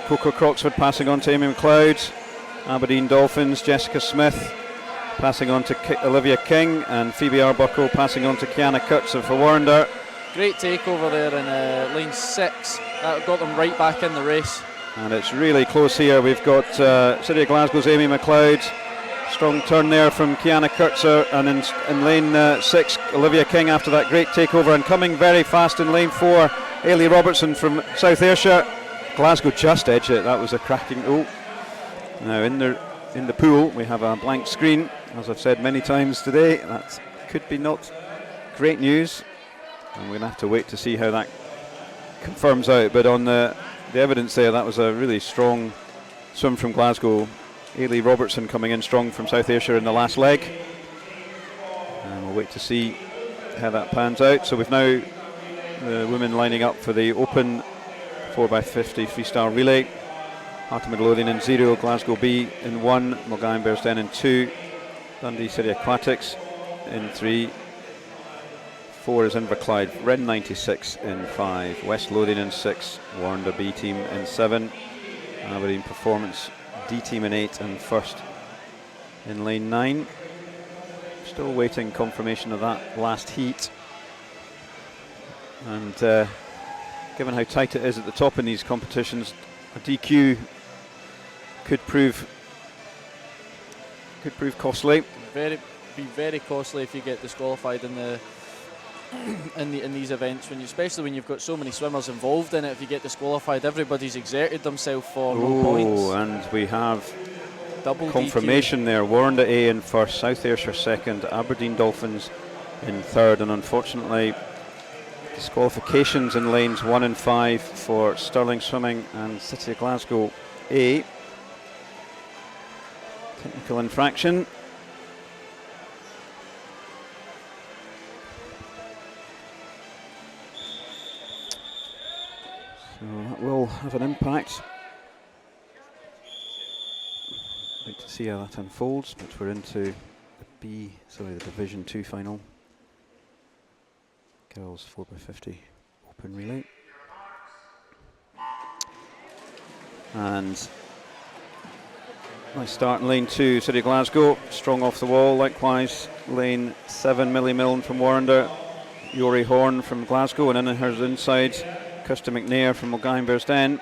Coco Croxford passing on to Amy McLeod. Aberdeen Dolphins, Jessica Smith passing on to Olivia King, and Phoebe Arbuckle passing on to Kiana Kurtzer for Warrender. Great takeover there in lane 6. That got them right back in the race. And it's really close here. We've got City of Glasgow's Amy McLeod. Strong turn there from Kiana Kurtzer, and in lane 6, Olivia King after that great takeover, and coming very fast in lane 4, Ailey Robertson from South Ayrshire. Glasgow just edged it. That was a cracking. Now in the pool we have a blank screen, as I've said many times today. That could be not great news, and we're going to have to wait to see how that confirms out. But on the evidence there, that was a really strong swim from Glasgow. Ailey Robertson coming in strong from South Ayrshire in the last leg, and we'll wait to see how that pans out. So we've now the women lining up for the open 4x50 freestyle relay. Heart of Midlothian in 0, Glasgow B in 1, Mulgine Bearsden in 2, Dundee City Aquatics in 3, 4 is Inverclyde Ren 96 in 5, West Lothian in 6, Warrender B team in 7, Aberdeen Performance D team in 8, and first in lane 9. Still waiting confirmation of that last heat, and given how tight it is at the top in these competitions, a DQ could prove costly. Be very costly if you get disqualified in these events, especially when you've got so many swimmers involved in it. If you get disqualified, everybody's exerted themselves for no points. And we have double confirmation DQ. there. Warrender A in first, South Ayrshire second, Aberdeen Dolphins in third, and unfortunately disqualifications in lanes 1 and 5 for Stirling Swimming and City of Glasgow A. Technical infraction. So that will have an impact. Wait to see how that unfolds, but we're into the Division 2 final. Girls 4x50 open relay. And nice start in lane 2, City of Glasgow, strong off the wall. Likewise, lane 7, Millie Milne from Warrender, Yori Horn from Glasgow, and in her inside, Kirsten McNair from Mulgine Bearsden.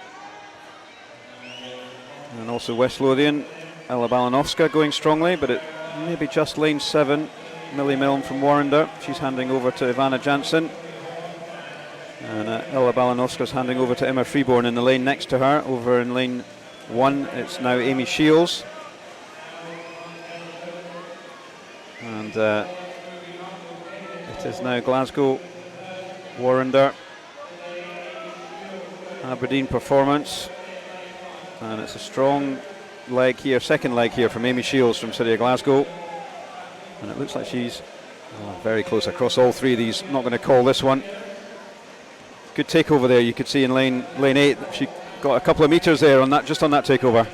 And also West Lothian, Ella Balanovska going strongly, but it may be just lane 7, Millie Milne from Warrender. She's handing over to Ivana Jansen. And Ella Balanovska's handing over to Emma Freeborn in the lane next to her. Over in lane 1, it's now Amy Shields. And it is now Glasgow, Warrender, Aberdeen Performance. And it's a strong leg here, second leg here from Amy Shields from City of Glasgow. And it looks like she's Very close across all three of these. Not going to call this one. Good takeover there. You could see in lane 8, she got a couple of meters there on that, just on that takeover.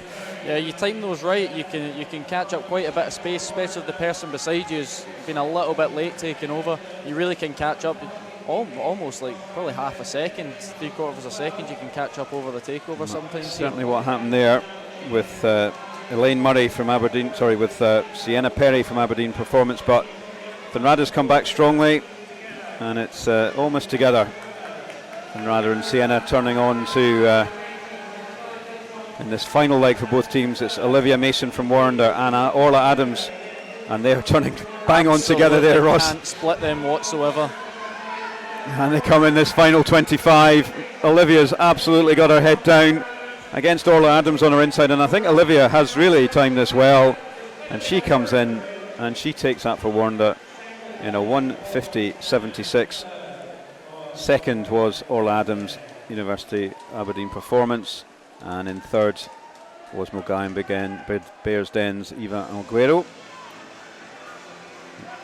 Yeah, you time those right, you can catch up quite a bit of space, especially if the person beside you has been a little bit late taking over. You really can catch up almost like probably half a second, 3/4 of a second. You can catch up over the takeover sometimes. Certainly what happened there with Elaine Murray from Aberdeen, with Sienna Perry from Aberdeen Performance, but Conrada's come back strongly, and it's almost together. Conrada and Sienna turning on to in this final leg for both teams. It's Olivia Mason from Warrender and Orla Adams, and they're turning bang on together there, Ross. Can't split them whatsoever. And they come in this final 25. Olivia's absolutely got her head down against Orla Adams on her inside, and I think Olivia has really timed this well, and she comes in and she takes that for Warrender in a 1:50.76. Second was Orla Adams, University Aberdeen Performance, and in third was Mogayan Bearsden's Eva Alguero.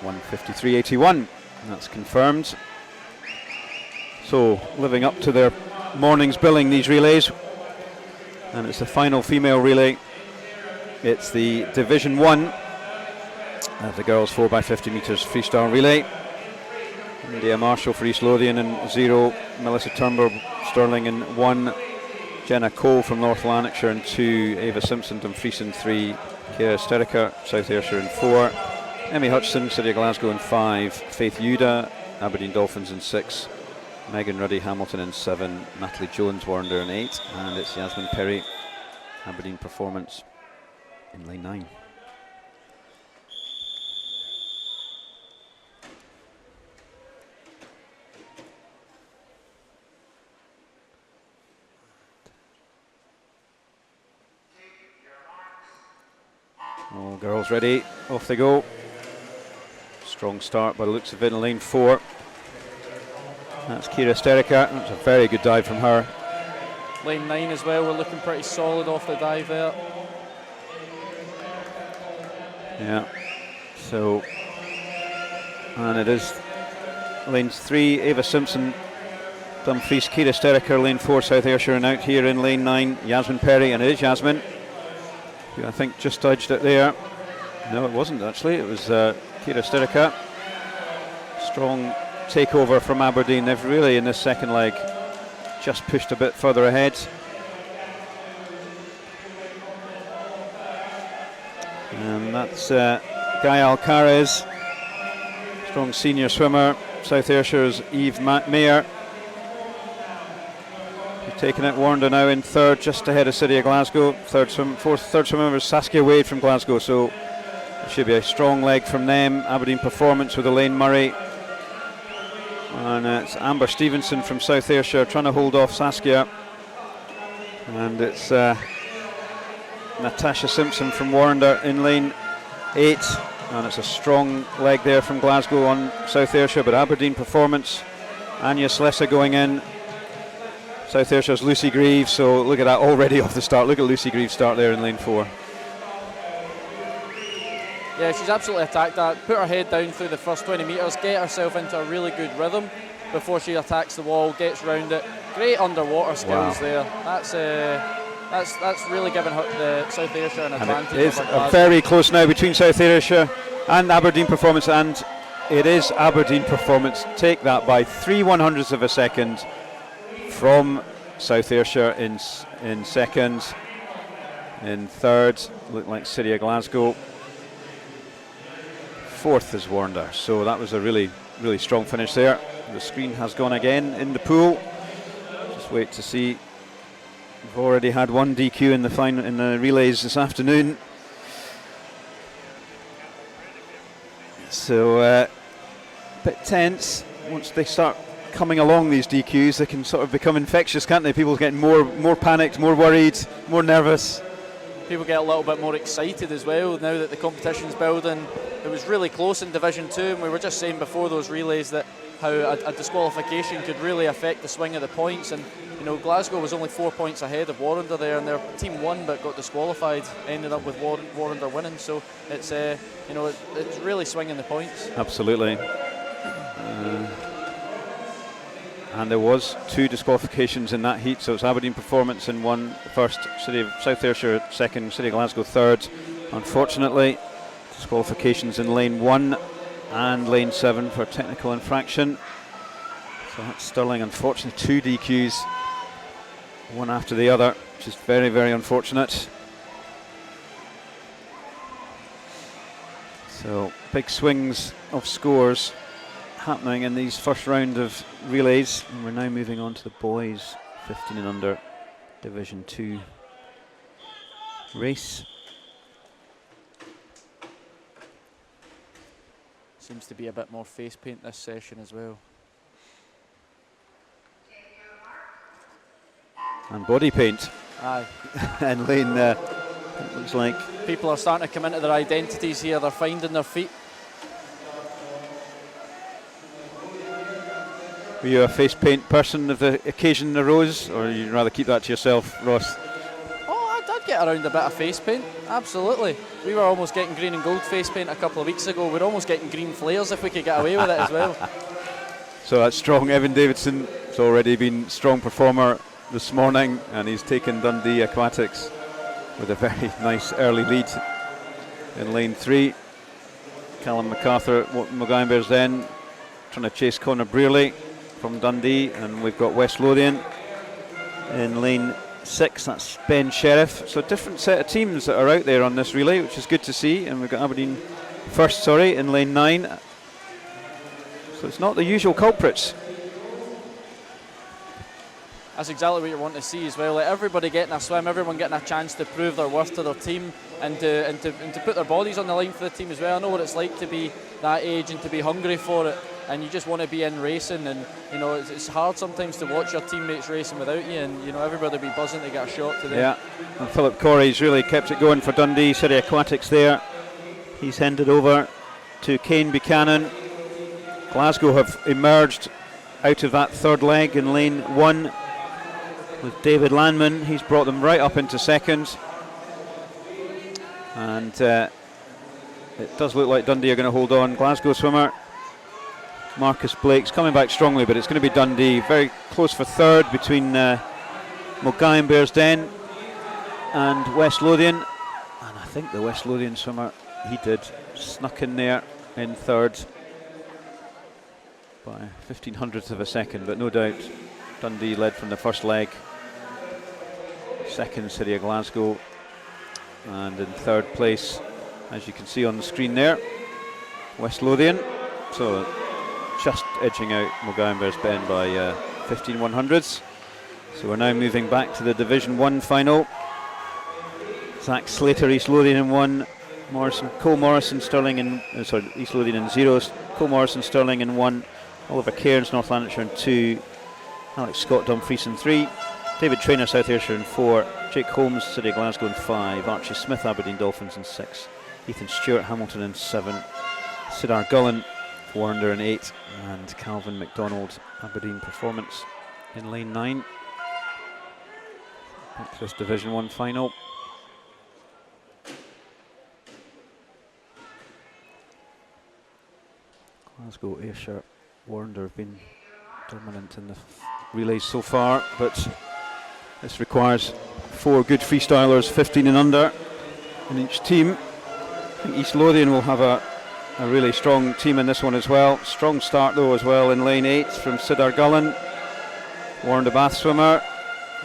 1:53.81. That's confirmed. So living up to their morning's billing, these relays, and it's the final female relay. It's the Division 1 of the girls 4x50 metres freestyle relay. India Marshall for East Lothian in 0, Melissa Turnbull Stirling in 1, Jenna Cole from North Lanarkshire in 2, Ava Simpson Dumfries in 3, Kira Sterica South Ayrshire in 4, Emmy Hutchison City of Glasgow in 5, Faith Yuda Aberdeen Dolphins in 6, Megan Ruddy Hamilton in 7, Natalie Jones Warrender in 8, and it's Yasmin Perry Aberdeen Performance in lane 9. All girls ready, off they go. Strong start by the looks of it in lane 4. That's Kira Sterica. That's a very good dive from her. Lane 9 as well, we're looking pretty solid off the dive there. Yeah, so, and it is lane 3, Ava Simpson, Dumfries, Kira Sterica, lane 4, South Ayrshire, and out here in lane 9, Yasmin Perry, and it is Yasmin, who I think just dodged it there. No, it wasn't actually, it was Kira Sterica. Strong takeover from Aberdeen. They've really, in this second leg, just pushed a bit further ahead. And that's Guy Alcaraz, strong senior swimmer. South Ayrshire's Eve Mayer. He's taken it. Warrender now in third, just ahead of City of Glasgow. Third swimmer was Saskia Wade from Glasgow, so it should be a strong leg from them. Aberdeen Performance with Elaine Murray. And it's Amber Stevenson from South Ayrshire trying to hold off Saskia. And it's Natasha Simpson from Warrender in lane 8. And it's a strong leg there from Glasgow on South Ayrshire, but Aberdeen Performance. Anya Slessa going in. South Ayrshire's Lucy Greaves, so look at that already off the start. Look at Lucy Greaves start there in lane 4. Yeah, she's absolutely attacked that. Put her head down through the first 20 metres, get herself into a really good rhythm before she attacks the wall, gets round it. Great underwater skills there. That's really given her the South Ayrshire an advantage. It is very close now between South Ayrshire and Aberdeen Performance, and it is Aberdeen Performance. Take that by 3/100ths of a second from South Ayrshire in second. In third, looked like City of Glasgow. Fourth is Warrender, so that was a really, really strong finish there. The screen has gone again in the pool. Just wait to see. We've already had one DQ in the relays this afternoon. So a bit tense. Once they start coming along, these DQs, they can sort of become infectious, can't they? People getting more panicked, more worried, more nervous. People get a little bit more excited as well now that the competition's building. It was really close in Division 2, and we were just saying before those relays that how a disqualification could really affect the swing of the points. And Glasgow was only 4 points ahead of Warrender there, and their team won but got disqualified, ended up with Warrender winning. So it's it's really swinging the points. Absolutely. And there was 2 disqualifications in that heat, so it's Aberdeen Performance in 1 first, City of South Ayrshire 2nd, City of Glasgow 3rd. Unfortunately, disqualifications in lane 1 and lane 7 for technical infraction. So that's Stirling, unfortunately 2 DQs, one after the other, which is very, very unfortunate. So big swings of scores happening in these first round of relays, and we're now moving on to the boys 15 and under Division 2 race. Seems to be a bit more face paint this session as well. And body paint. Aye. And lane, it looks like people are starting to come into their identities here. They're finding their feet. Were you a face paint person if the occasion arose, or you'd rather keep that to yourself, Ross? Oh, I'd get around a bit of face paint, absolutely. We were almost getting green and gold face paint a couple of weeks ago. We're almost getting green flares if we could get away with it as well. So that's strong. Evan Davidson has already been strong performer this morning, and he's taken Dundee Aquatics with a very nice early lead in lane 3. Callum MacArthur, Mogollon Bears then trying to chase Conor Brearley from Dundee, and we've got West Lothian in lane 6. That's Ben Sheriff. So different set of teams that are out there on this relay, which is good to see. And we've got Aberdeen first, in lane 9. So it's not the usual culprits. That's exactly what you want to see as well. Like everybody getting a swim, everyone getting a chance to prove their worth to their team and to put their bodies on the line for the team as well. I know what it's like to be that age and to be hungry for it, and you just want to be in racing. And it's hard sometimes to watch your teammates racing without you, and everybody be buzzing to get a shot today. Yeah, and Philip Corey's really kept it going for Dundee City Aquatics there. He's handed over to Kane Buchanan. Glasgow have emerged out of that third leg in lane 1 with David Landman. He's brought them right up into second, and it does look like Dundee are going to hold on. Glasgow swimmer Marcus Blake's coming back strongly, but it's going to be Dundee very close for third between Mogollon Bears Den and West Lothian, and I think the West Lothian swimmer, he did snuck in there in third by 1500th of a second, but no doubt Dundee led from the first leg. Second, City of Glasgow, and in third place, as you can see on the screen there, West Lothian. So just edging out Mogollon Bears Ben by 15/100ths. So we're now moving back to the Division 1 final. Zach Slater, East Lothian in 1, Cole Morrison Stirling in East Lothian in 0, Cole Morrison Stirling in 1, Oliver Cairns North Lanarkshire in 2, Alex Scott Dumfries in 3, David Traynor South Ayrshire in 4, Jake Holmes City of Glasgow in 5, Archie Smith Aberdeen Dolphins in 6, Ethan Stewart Hamilton in 7, Sidar Gullen Warrender in 8, and Calvin McDonald Aberdeen Performance in lane 9. Back to this Division 1 final. Glasgow, Ayrshire, Warrender have been dominant in the relays so far, but this requires 4 good freestylers, 15 and under in each team. I think East Lothian will have a really strong team in this one as well. Strong start though as well in lane 8 from Sidar Gullen, Warrender Bath swimmer,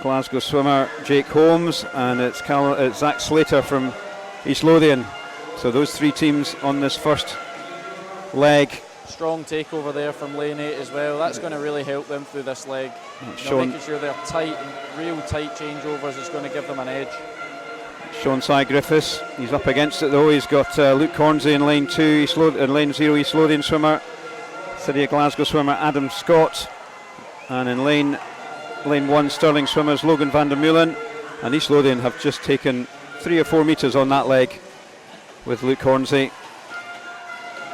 Glasgow swimmer Jake Holmes, and it's Zach Slater from East Lothian. So those 3 teams on this first leg. Strong takeover there from lane 8 as well. That's going to really help them through this leg. Making sure they're tight and real tight changeovers is going to give them an edge. Sean Cy Griffiths, he's up against it though. He's got Luke Hornsey in lane 2, lane 0 East Lothian swimmer, City of Glasgow swimmer Adam Scott, and in lane 1 Stirling swimmers Logan van der Meulen, and East Lothian have just taken 3 or 4 metres on that leg with Luke Hornsey.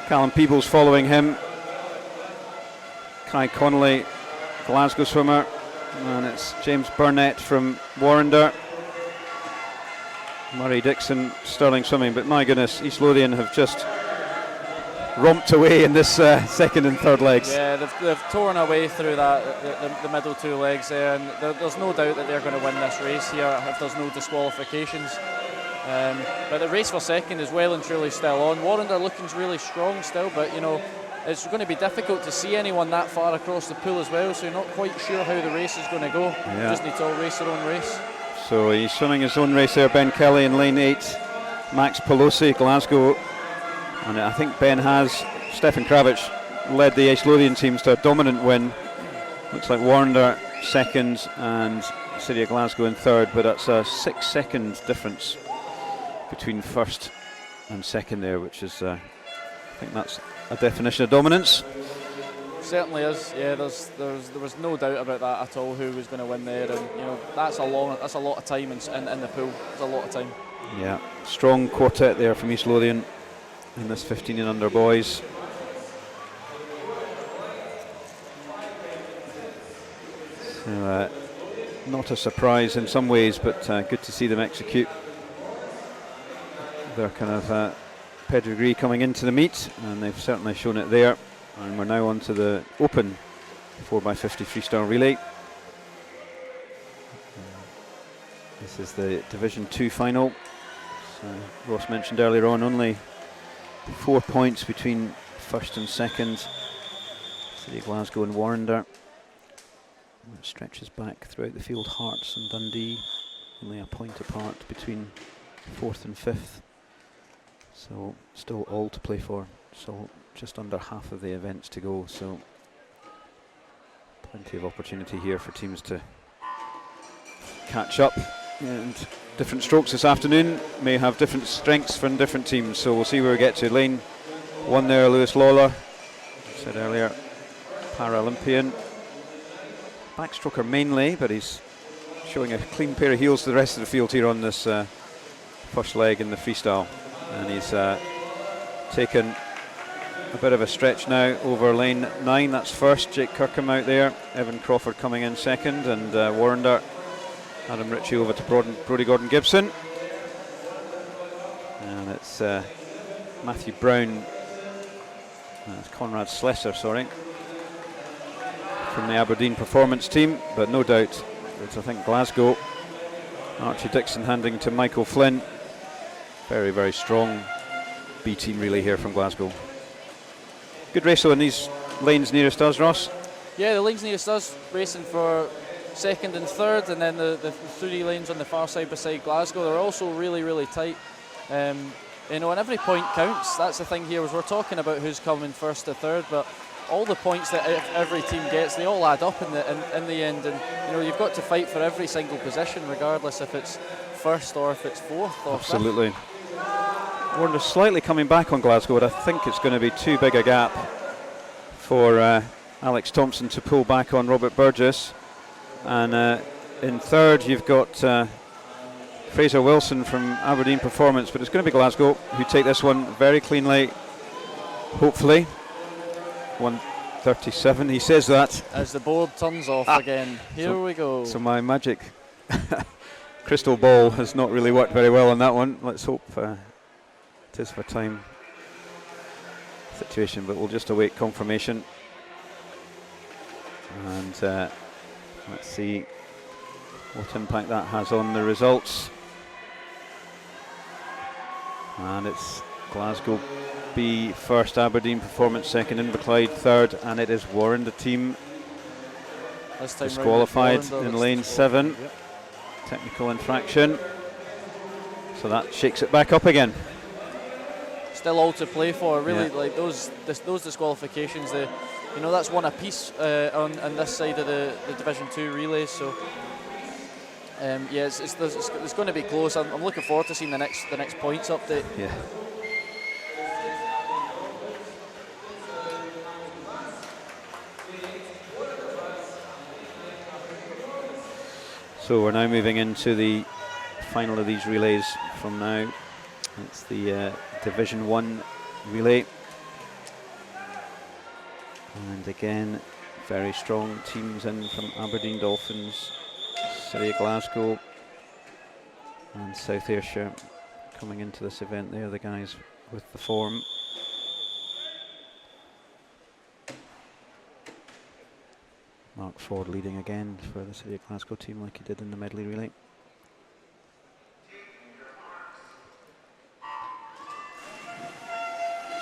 Callum Peebles following him. Kai Connolly, Glasgow swimmer, and it's James Burnett from Warrender. Murray Dixon, Stirling swimming, but my goodness, East Lothian have just romped away in this second and third legs. Yeah, they've torn away through that the middle two legs there, and there's no doubt that they're going to win this race here if there's no disqualifications. But the race for second is well and truly still on. Warrender looking really strong still, but you know, it's going to be difficult to see anyone that far across the pool as well, so you're not quite sure how the race is going to go. Yeah. Just need to all race their own race. So he's swimming his own race there, Ben Kelly in lane 8, Max Pelosi, Glasgow, and I think Ben has, Stefan Kravich led the East Lothian teams to a dominant win. Looks like Warrender second and City of Glasgow in third, but that's a 6-second difference between first and second there, which is, I think that's a definition of dominance. Certainly is. Yeah, there was no doubt about that at all. Who was going to win there, and you know that's a lot of time in the pool. It's a lot of time. Yeah, strong quartet there from East Lothian in this 15 and under boys. So, not a surprise in some ways, but good to see them execute their kind of pedigree coming into the meet, and they've certainly shown it there. And we're now on to the open 4x50 freestyle relay. This is the Division 2 final. So Ross mentioned earlier on, only 4 points between first and second. City of Glasgow and Warrender. And it stretches back throughout the field. Hearts and Dundee, only a point apart between fourth and fifth. So still all to play for. So just under half of the events to go. So plenty of opportunity here for teams to catch up. And different strokes this afternoon may have different strengths from different teams. So we'll see where we get to. Lane 1 there, Lewis Lawler, I said earlier, Paralympian. Backstroker mainly, but he's showing a clean pair of heels to the rest of the field here on this first leg in the freestyle. And he's taken a bit of a stretch now over lane 9. That's first. Jake Kirkham out there. Evan Crawford coming in second, and Warrender, Adam Ritchie over to Brodie Gordon-Gibson. And it's Matthew Brown, it's Conrad Slesser, sorry, from the Aberdeen performance team, but no doubt it's, I think, Glasgow. Archie Dixon handing to Michael Flynn. Very, very strong B team relay here from Glasgow. Good race though in these lanes nearest us, Ross. Yeah, the lanes nearest us racing for second and third, and then the 3 lanes on the far side beside Glasgow, they're also really, really tight. You know, and every point counts. That's the thing here, is we're talking about who's coming first to third, but all the points that every team gets, they all add up in the end, and you know, you've got to fight for every single position, regardless if it's first or if it's fourth or absolutely. Warner slightly coming back on Glasgow, but I think it's going to be too big a gap for Alex Thompson to pull back on Robert Burgess. And in third you've got Fraser Wilson from Aberdeen Performance, but it's going to be Glasgow who take this one very cleanly, hopefully. 1:37, he says that. As the board turns off again. Here we go. So my magic crystal ball has not really worked very well on that one. Let's hope it is for time situation, but we'll just await confirmation. And let's see what impact that has on the results. And it's Glasgow B first, Aberdeen Performance second, Inverclyde third, and it is Warren, the team disqualified in lane 7. Yep. Technical infraction. So that shakes it back up again. Still all to play for, really. Yeah. Like those disqualifications, you know, that's one apiece on this side of the Division 2 relays. So yeah, it's going to be close. I'm looking forward to seeing the next points update. Yeah. So we're now moving into the final of these relays from now. It's the Division 1 relay. And again, very strong teams in from Aberdeen Dolphins, City of Glasgow and South Ayrshire coming into this event. They're the guys with the form. Mark Ford leading again for the City of Glasgow team like he did in the medley relay.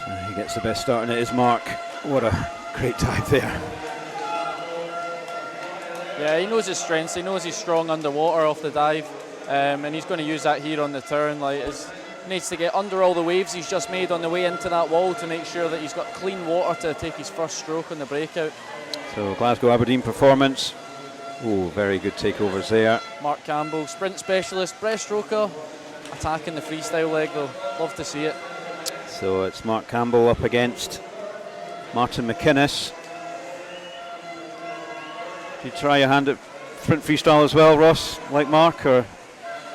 So he gets the best start, and it is Mark. What a great dive there. Yeah, he knows his strengths. He knows he's strong underwater off the dive, and he's going to use that here on the turn. Like, he needs to get under all the waves he's just made on the way into that wall to make sure that he's got clean water to take his first stroke on the breakout. So Glasgow Aberdeen performance. Oh, very good takeovers there. Mark Campbell, sprint specialist, breaststroker, attacking the freestyle leg though. Love to see it. So it's Mark Campbell up against Martin McInnes. Do you try your hand at sprint freestyle as well, Ross, like Mark, or?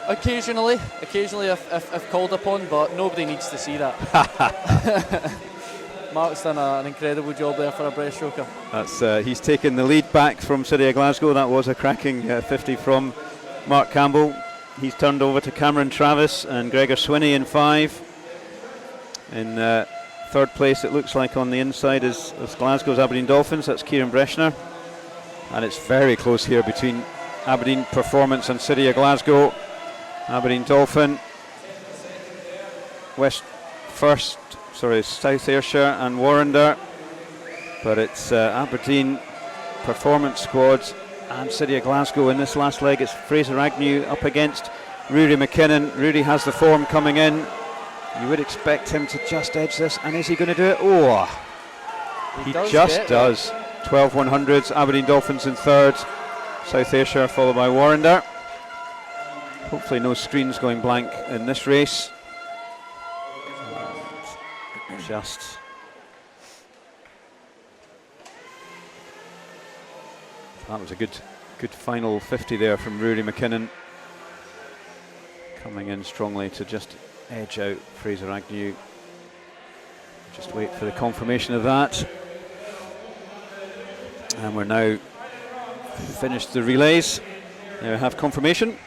Occasionally if called upon, but nobody needs to see that. Mark's done an incredible job there for a breaststroker. That's he's taken the lead back from City of Glasgow. That was a cracking 50 from Mark Campbell. He's turned over to Cameron Travis and Gregor Swinney in 5. In third place, it looks like on the inside is Glasgow's Aberdeen Dolphins. That's Kieran Breshner. And it's very close here between Aberdeen Performance and City of Glasgow. Aberdeen Dolphin, South Ayrshire and Warrender, but it's Aberdeen Performance squads and City of Glasgow in this last leg. It's Fraser Agnew up against Rory McKinnon. Rory has the form coming in. You would expect him to just edge this, and is he going to do it? Oh, he just does. 12 100s, Aberdeen Dolphins in third, South Ayrshire followed by Warrender. Hopefully no screens going blank in this race. Just that was a good final 50 there from Rory McKinnon, coming in strongly to just edge out Fraser Agnew. Just wait for the confirmation of that, and we're now finished the relays. There we have confirmation.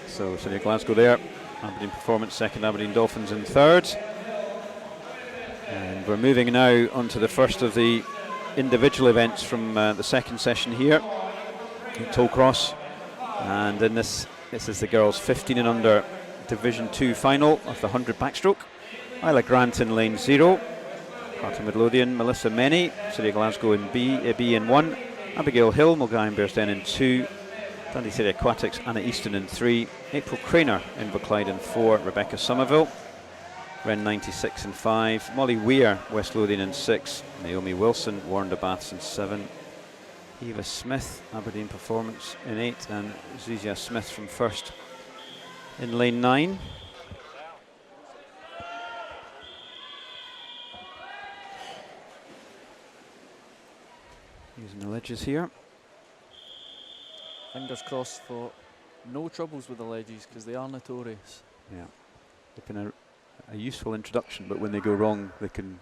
So City of Glasgow there, Aberdeen Performance second, Aberdeen Dolphins in third. And we're moving now on to the first of the individual events from the second session here in Tollcross. And in this is the girls 15 and under Division 2 final of the 100 backstroke. Isla Grant in lane 0, Heart of Midlothian, Melissa Menny, City of Glasgow in B in 1, Abigail Hill, Mulgai and Bearsden in 2, Dundee City Aquatics, Anna Easton in 3, April Craner in Inverclyde in 4, Rebecca Somerville, Ren 96 in 5, Molly Weir, West Lothian in 6, Naomi Wilson, Warrender Baths in 7, Eva Smith, Aberdeen Performance in 8, and Zizia Smith from first in lane 9. Using the ledges here. Fingers crossed for no troubles with the ledges, because they are notorious. Yeah, they've been a useful introduction, but when they go wrong, they can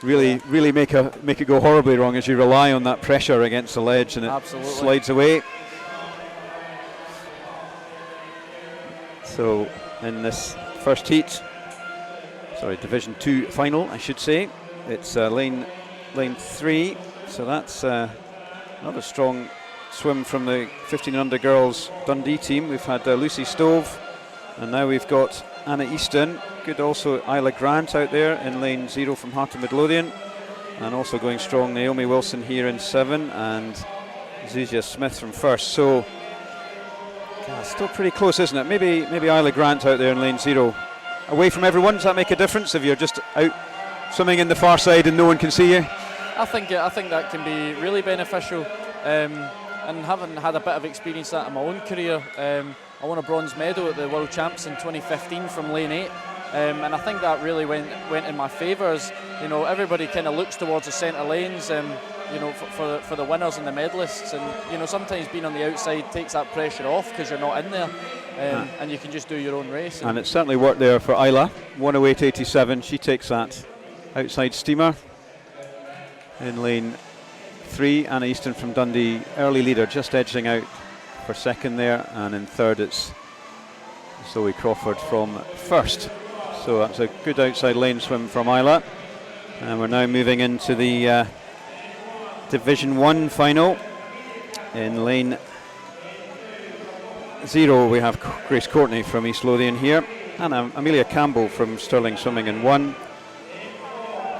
really make it go horribly wrong as you rely on that pressure against the ledge, and it slides away. So in this first heat, Division 2 final, I should say, it's lane 3. So that's another strong swim from the 15 and under girls Dundee team. We've had Lucy Stove, and now we've got Anna Easton. Good also Isla Grant out there in lane 0 from Heart of Midlothian, and also going strong Naomi Wilson here in 7, and Zizia Smith from first. So still pretty close, isn't it? Maybe Isla Grant out there in lane 0. Away from everyone, does that make a difference if you're just out swimming in the far side and no one can see you? I think that can be really beneficial, and having had a bit of experience that in my own career, I won a bronze medal at the World Champs in 2015 from lane 8, and I think that really went in my favour. As you know, everybody kind of looks towards the centre lanes, you know, for the winners and the medalists, and you know, sometimes being on the outside takes that pressure off because you're not in there, and you can just do your own race. And it certainly worked there for Isla. 108.87. She takes that outside steamer. In lane 3, Anna Easton from Dundee, early leader, just edging out for second there, and in third it's Zoe Crawford from first. So that's a good outside lane swim from Isla. And we're now moving into the Division 1 final. In lane 0 we have Grace Courtney from East Lothian here, and Amelia Campbell from Stirling Swimming in 1.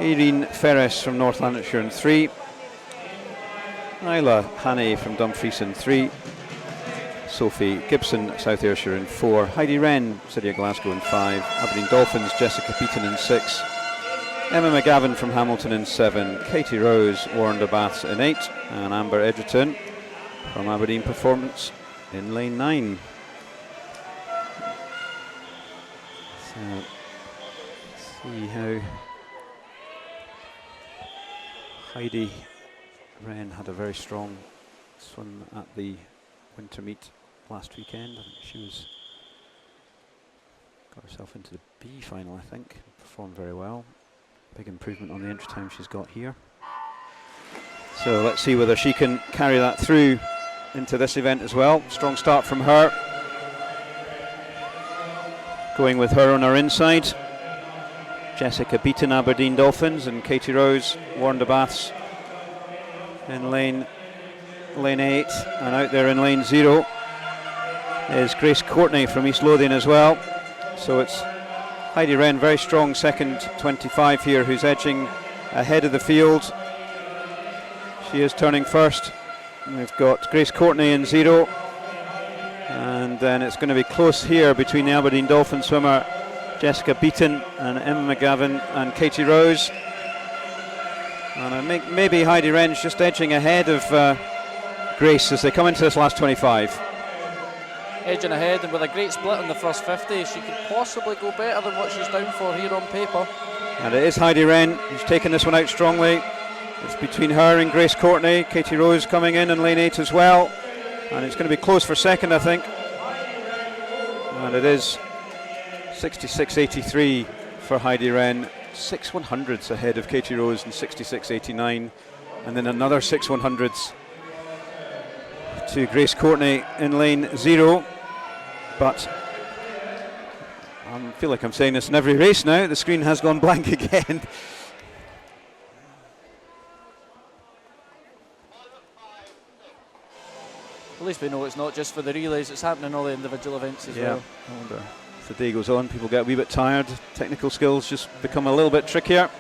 Irene Ferris from North Lanarkshire in 3. Isla Hannay from Dumfries in 3. Sophie Gibson, South Ayrshire in 4. Heidi Wren, City of Glasgow in 5. Aberdeen Dolphins, Jessica Beaton in 6. Emma McGavin from Hamilton in 7. Katie Rose, Warren de Baths in 8. And Amber Edgerton from Aberdeen Performance in lane 9. So, let's see how Heidi Wren had a very strong swim at the winter meet last weekend. I think she got herself into the B final, I think. Performed very well. Big improvement on the entry time she's got here. So let's see whether she can carry that through into this event as well. Strong start from her. Going with her on her inside, Jessica Beaton, Aberdeen Dolphins, and Katie Rose, Warren de Baths in lane 8, and out there in lane 0 is Grace Courtney from East Lothian as well. So it's Heidi Wren, very strong second 25 here, who's edging ahead of the field. She is turning first. We've got Grace Courtney in 0, and then it's going to be close here between the Aberdeen Dolphin swimmer Jessica Beaton and Emma McGavin and Katie Rose. And I think maybe Heidi Wren's just edging ahead of Grace as they come into this last 25. Edging ahead, and with a great split on the first 50, she could possibly go better than what she's down for here on paper. And it is Heidi Wren who's taken this one out strongly. It's between her and Grace Courtney. Katie Rose coming in lane 8 as well. And it's going to be close for second, I think. And it is 66.83 for Heidi Wren. 6 100ths ahead of Katie Rose and 66.89. And then another 6 100ths to Grace Courtney in lane 0. But I feel like I'm saying this in every race now. The screen has gone blank again. At least we know it's not just for the relays, it's happening in all the individual events as well. I wonder if the day goes on, people get a wee bit tired. Technical skills just become a little bit trickier.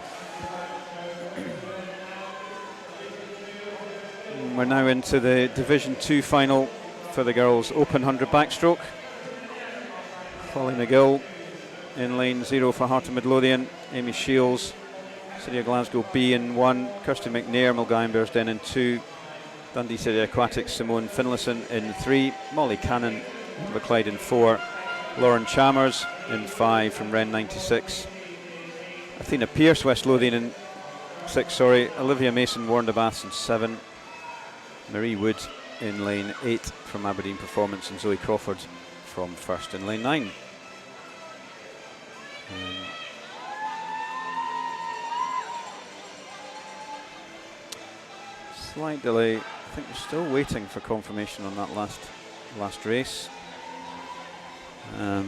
We're now into the Division 2 final for the girls' Open 100 backstroke. Holly McGill in lane 0 for Heart of Midlothian. Amy Shields, City of Glasgow B in 1. Kirsty McNair, Mulgine Bearsden in 2. Dundee City Aquatic, Simone Finlayson in 3. Molly Cannon, Inverclyde in 4. Lauren Chalmers in 5 from Ren 96. Athena Pearce, West Lothian in 6, Olivia Mason, Warren de Baths in 7. Marie Wood in lane 8 from Aberdeen Performance, and Zoe Crawford from first in lane 9. Slight delay. I think we're still waiting for confirmation on that last race. At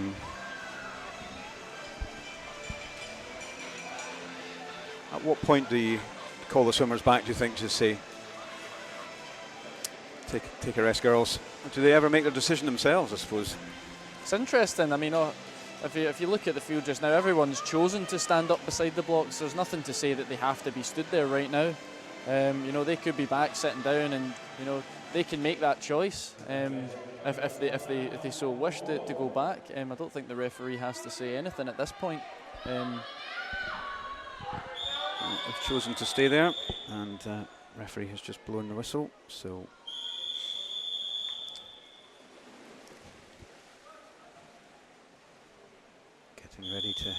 what point do you call the swimmers back, do you think, to say, take a rest, girls? Or do they ever make their decision themselves, I suppose? It's interesting. I mean, if you look at the field just now, everyone's chosen to stand up beside the blocks. There's nothing to say that they have to be stood there right now. They could be back sitting down, and they can make that choice if they so wish to go back. I don't think the referee has to say anything at this point. They've chosen to stay there, and referee has just blown the whistle. So getting ready to.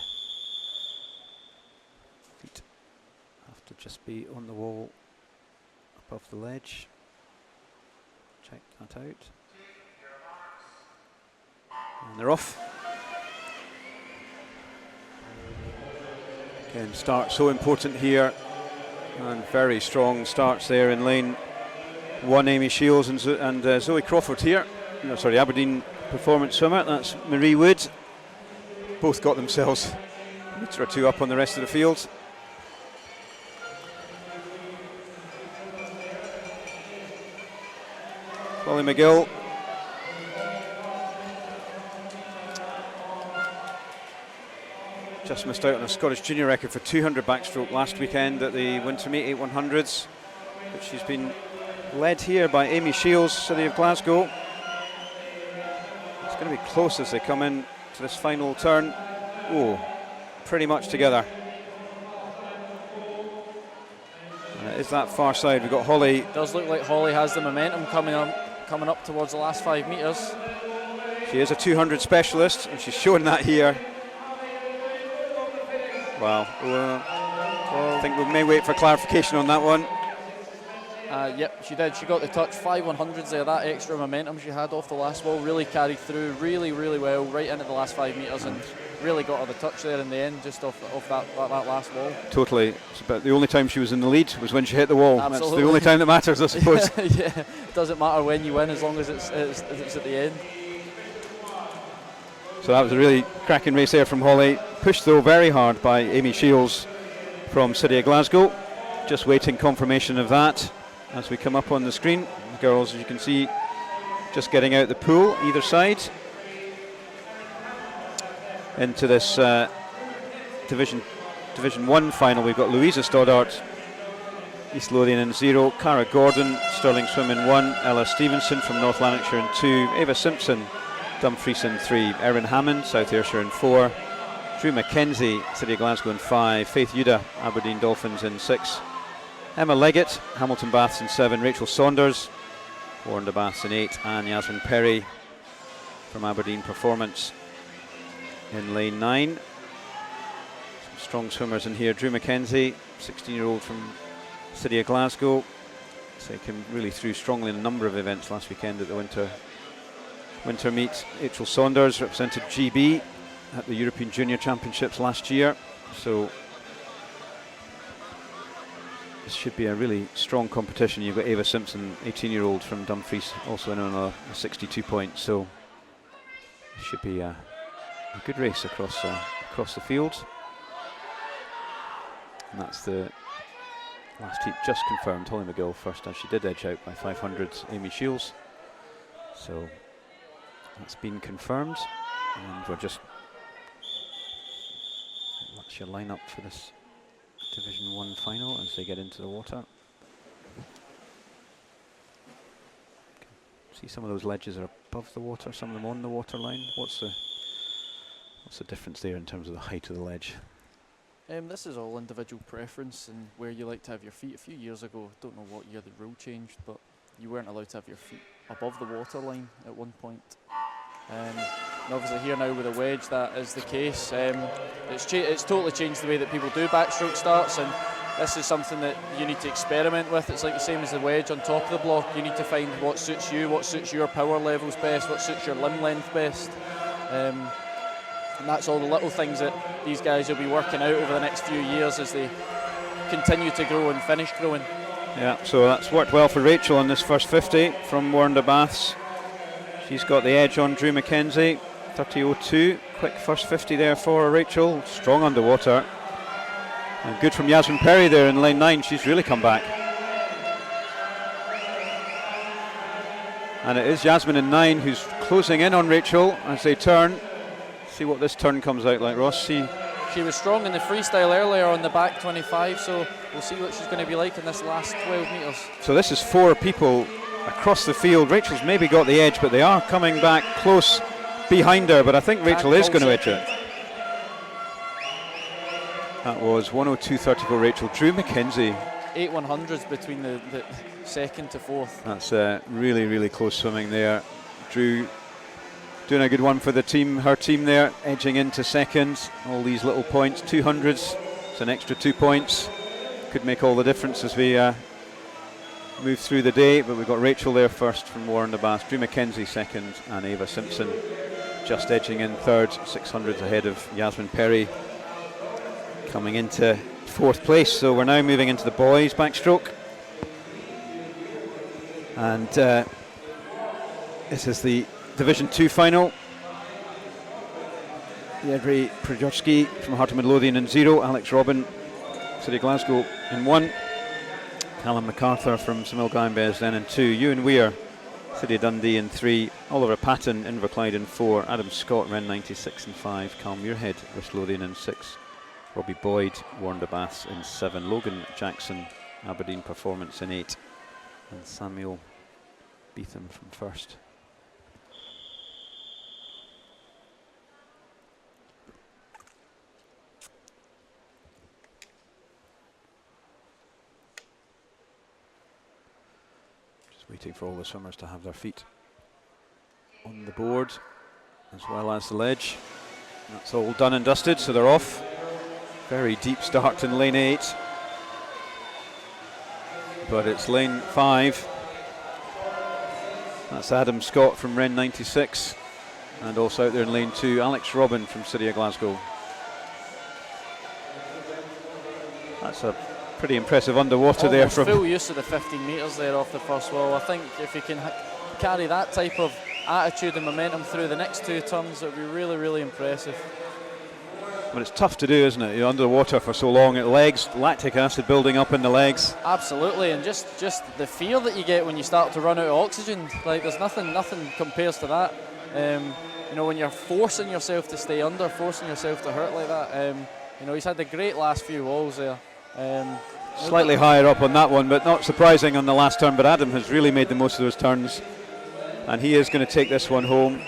Feet have to just be on the wall above the ledge. Check that out. And they're off. Again, start so important here And very strong starts there in lane 1, Amy Shields and Zoe Crawford here. No, sorry, Aberdeen performance swimmer, that's Marie Wood. Both got themselves a metre or two up on the rest of the field. Holly McGill. Just missed out on a Scottish junior record for 200 backstroke last weekend at the Winter Meet 8-100s, but she's been led here by Amy Shields, City of Glasgow. It's going to be close as they come in to this final turn. Oh, pretty much together. And it is that far side. We've got Holly. It does look like Holly has the momentum coming up towards the last 5 metres. She is a 200 specialist, and she's showing that here. Wow. I think we may wait for clarification on that one. Yep, she did. She got the touch. 5 100s there. That extra momentum she had off the last wall really carried through really, really well right into the last 5 metres and really got her the touch there in the end, just off that last wall. Totally. It's about the only time she was in the lead was when she hit the wall. Absolutely. That's the only time that matters, I suppose. Yeah, it doesn't matter when you win as long as it's at the end. So that was a really cracking race there from Holly. Pushed though very hard by Amy Shields from City of Glasgow. Just waiting confirmation of that as we come up on the screen. The girls, as you can see, just getting out the pool either side into this Division 1 final. We've got Louisa Stoddart, East Lothian in 0, Cara Gordon, Stirling Swim in 1, Ella Stevenson from North Lanarkshire in 2, Ava Simpson, Dumfries in 3, Erin Hammond, South Ayrshire in 4, Drew Mackenzie, City of Glasgow in 5, Faith Yuda, Aberdeen Dolphins in 6, Emma Leggett, Hamilton Baths in 7, Rachel Saunders, Warrender Baths in 8, and Yasmin Perry from Aberdeen Performance in lane 9. Some strong swimmers in here. Drew Mackenzie, 16-year-old from City of Glasgow. So he came really through strongly in a number of events last weekend at the winter meet. Rachel Saunders represented GB at the European Junior Championships last year. So this should be a really strong competition. You've got Ava Simpson, 18-year-old from Dumfries, also in on a 62 points. So it should be a good race across the field. And that's the last heat just confirmed. Holly McGill first, and she did edge out by 500s Amy Shields. So that's been confirmed, and we're just, that's your lineup for this Division 1 final as they get into the water. See, some of those ledges are above the water, some of them on the water line. What's the difference there in terms of the height of the ledge? This is all individual preference and where you like to have your feet. A few years ago, don't know what year the rule changed, but you weren't allowed to have your feet above the water line at one point. And obviously here now with a wedge, that is the case. It's totally changed the way that people do backstroke starts, and this is something that you need to experiment with. It's like the same as the wedge on top of the block. You need to find what suits you, what suits your power levels best, what suits your limb length best. And that's all the little things that these guys will be working out over the next few years as they continue to grow and finish growing. Yeah, so that's worked well for Rachel on this first 50 from Warrender Baths. She's got the edge on Drew Mackenzie, 30.02. Quick first 50 there for Rachel, strong underwater. And good from Yasmin Perry there in lane 9, she's really come back. And it is Yasmin in 9 who's closing in on Rachel as they turn. See what this turn comes out like, Ross. See. She was strong in the freestyle earlier on the back 25, so we'll see what she's going to be like in this last 12 metres. So this is 4 people across the field. Rachel's maybe got the edge, but they are coming back close behind her, but I think Rachel is going to edge it. That was 102.30 for Rachel. Drew Mackenzie. 8 100s between the second to fourth. That's really, really close swimming there. Drew doing a good one for the team, her team there, edging into second. All these little points, 200s, it's an extra 2 points. Could make all the difference as we move through the day, but we've got Rachel there first from Warrender Baths, Drew Mackenzie second, and Ava Simpson just edging in third, 600s ahead of Yasmin Perry. Coming into 4th place. So we're now moving into the boys backstroke. And this is the Division 2 final. Jedrzej Przejocki from Heart of Midlothian in 0, Alex Robin, City of Glasgow in 1, Callum MacArthur from St Milgaume Bearsden in 2, Ewan Weir, City of Dundee in 3, Oliver Patton, Inverclyde in 4, Adam Scott, Ren 96 in 5, Cal Muirhead, West Lothian in 6, Robbie Boyd, Warren Bass in 7, Logan Jackson, Aberdeen Performance in 8, and Samuel Beetham from 1st. Waiting for all the swimmers to have their feet on the board as well as the ledge. That's all done and dusted, so they're off. Very deep start in lane 8, but it's lane 5. That's Adam Scott from Ren 96, and also out there in lane 2, Alex Robin from City of Glasgow. That's a pretty impressive underwater there from full use of the 15 metres there off the first wall. I think if you can carry that type of attitude and momentum through the next 2 turns, it would be really, really impressive. But it's tough to do, isn't it? You're under the water for so long. Legs, lactic acid building up in the legs. Absolutely, and just the fear that you get when you start to run out of oxygen. Like, there's nothing compares to that. You know, when you're forcing yourself to stay under, forcing yourself to hurt like that. You know, he's had the great last few walls there. Slightly higher up on that one, but not surprising on the last turn. But Adam has really made the most of those turns, and he is going to take this one home.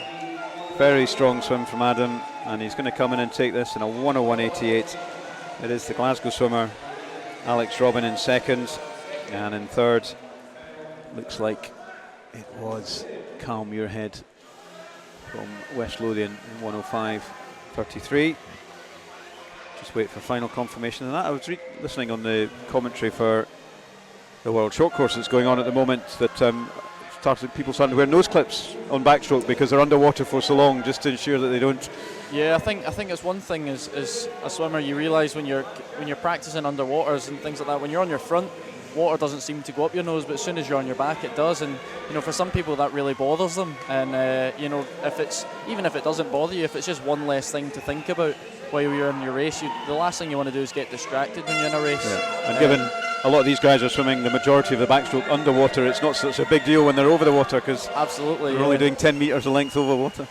Very strong swim from Adam, and he's going to come in and take this in a 101.88. It is the Glasgow swimmer, Alex Robin, in 2nd, and in 3rd, looks like it was Cal Muirhead from West Lothian in 105.33. Just wait for final confirmation of that. I was listening on the commentary for the World Short Course that's going on at the moment, that people starting to wear nose clips on backstroke because they're underwater for so long, just to ensure that they don't. Yeah, I think it's one thing as a swimmer, you realise when you're practicing underwaters and things like that, when you're on your front, water doesn't seem to go up your nose, but as soon as you're on your back, it does. And you know, for some people that really bothers them. And you know, even if it doesn't bother you, if it's just one less thing to think about while you're in your race, the last thing you want to do is get distracted when you're in a race. Yeah. And given a lot of these guys are swimming the majority of the backstroke underwater, it's not such a big deal when they're over the water, because absolutely, they're only doing 10 metres of length over water.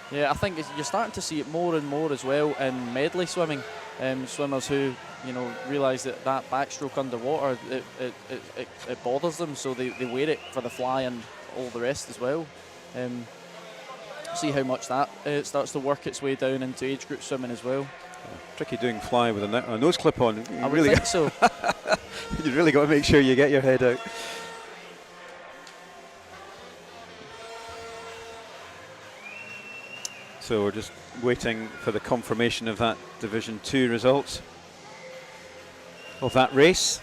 Yeah, I think you're starting to see it more and more as well in medley swimming. Swimmers who, you know, realise that backstroke underwater, it bothers them, so they wear it for the fly and all the rest as well. See how much that starts to work its way down into age group swimming as well. Tricky doing fly with a nose clip on. I would think so. You really got to make sure you get your head out. So we're just waiting for the confirmation of that Division 2 result of that race.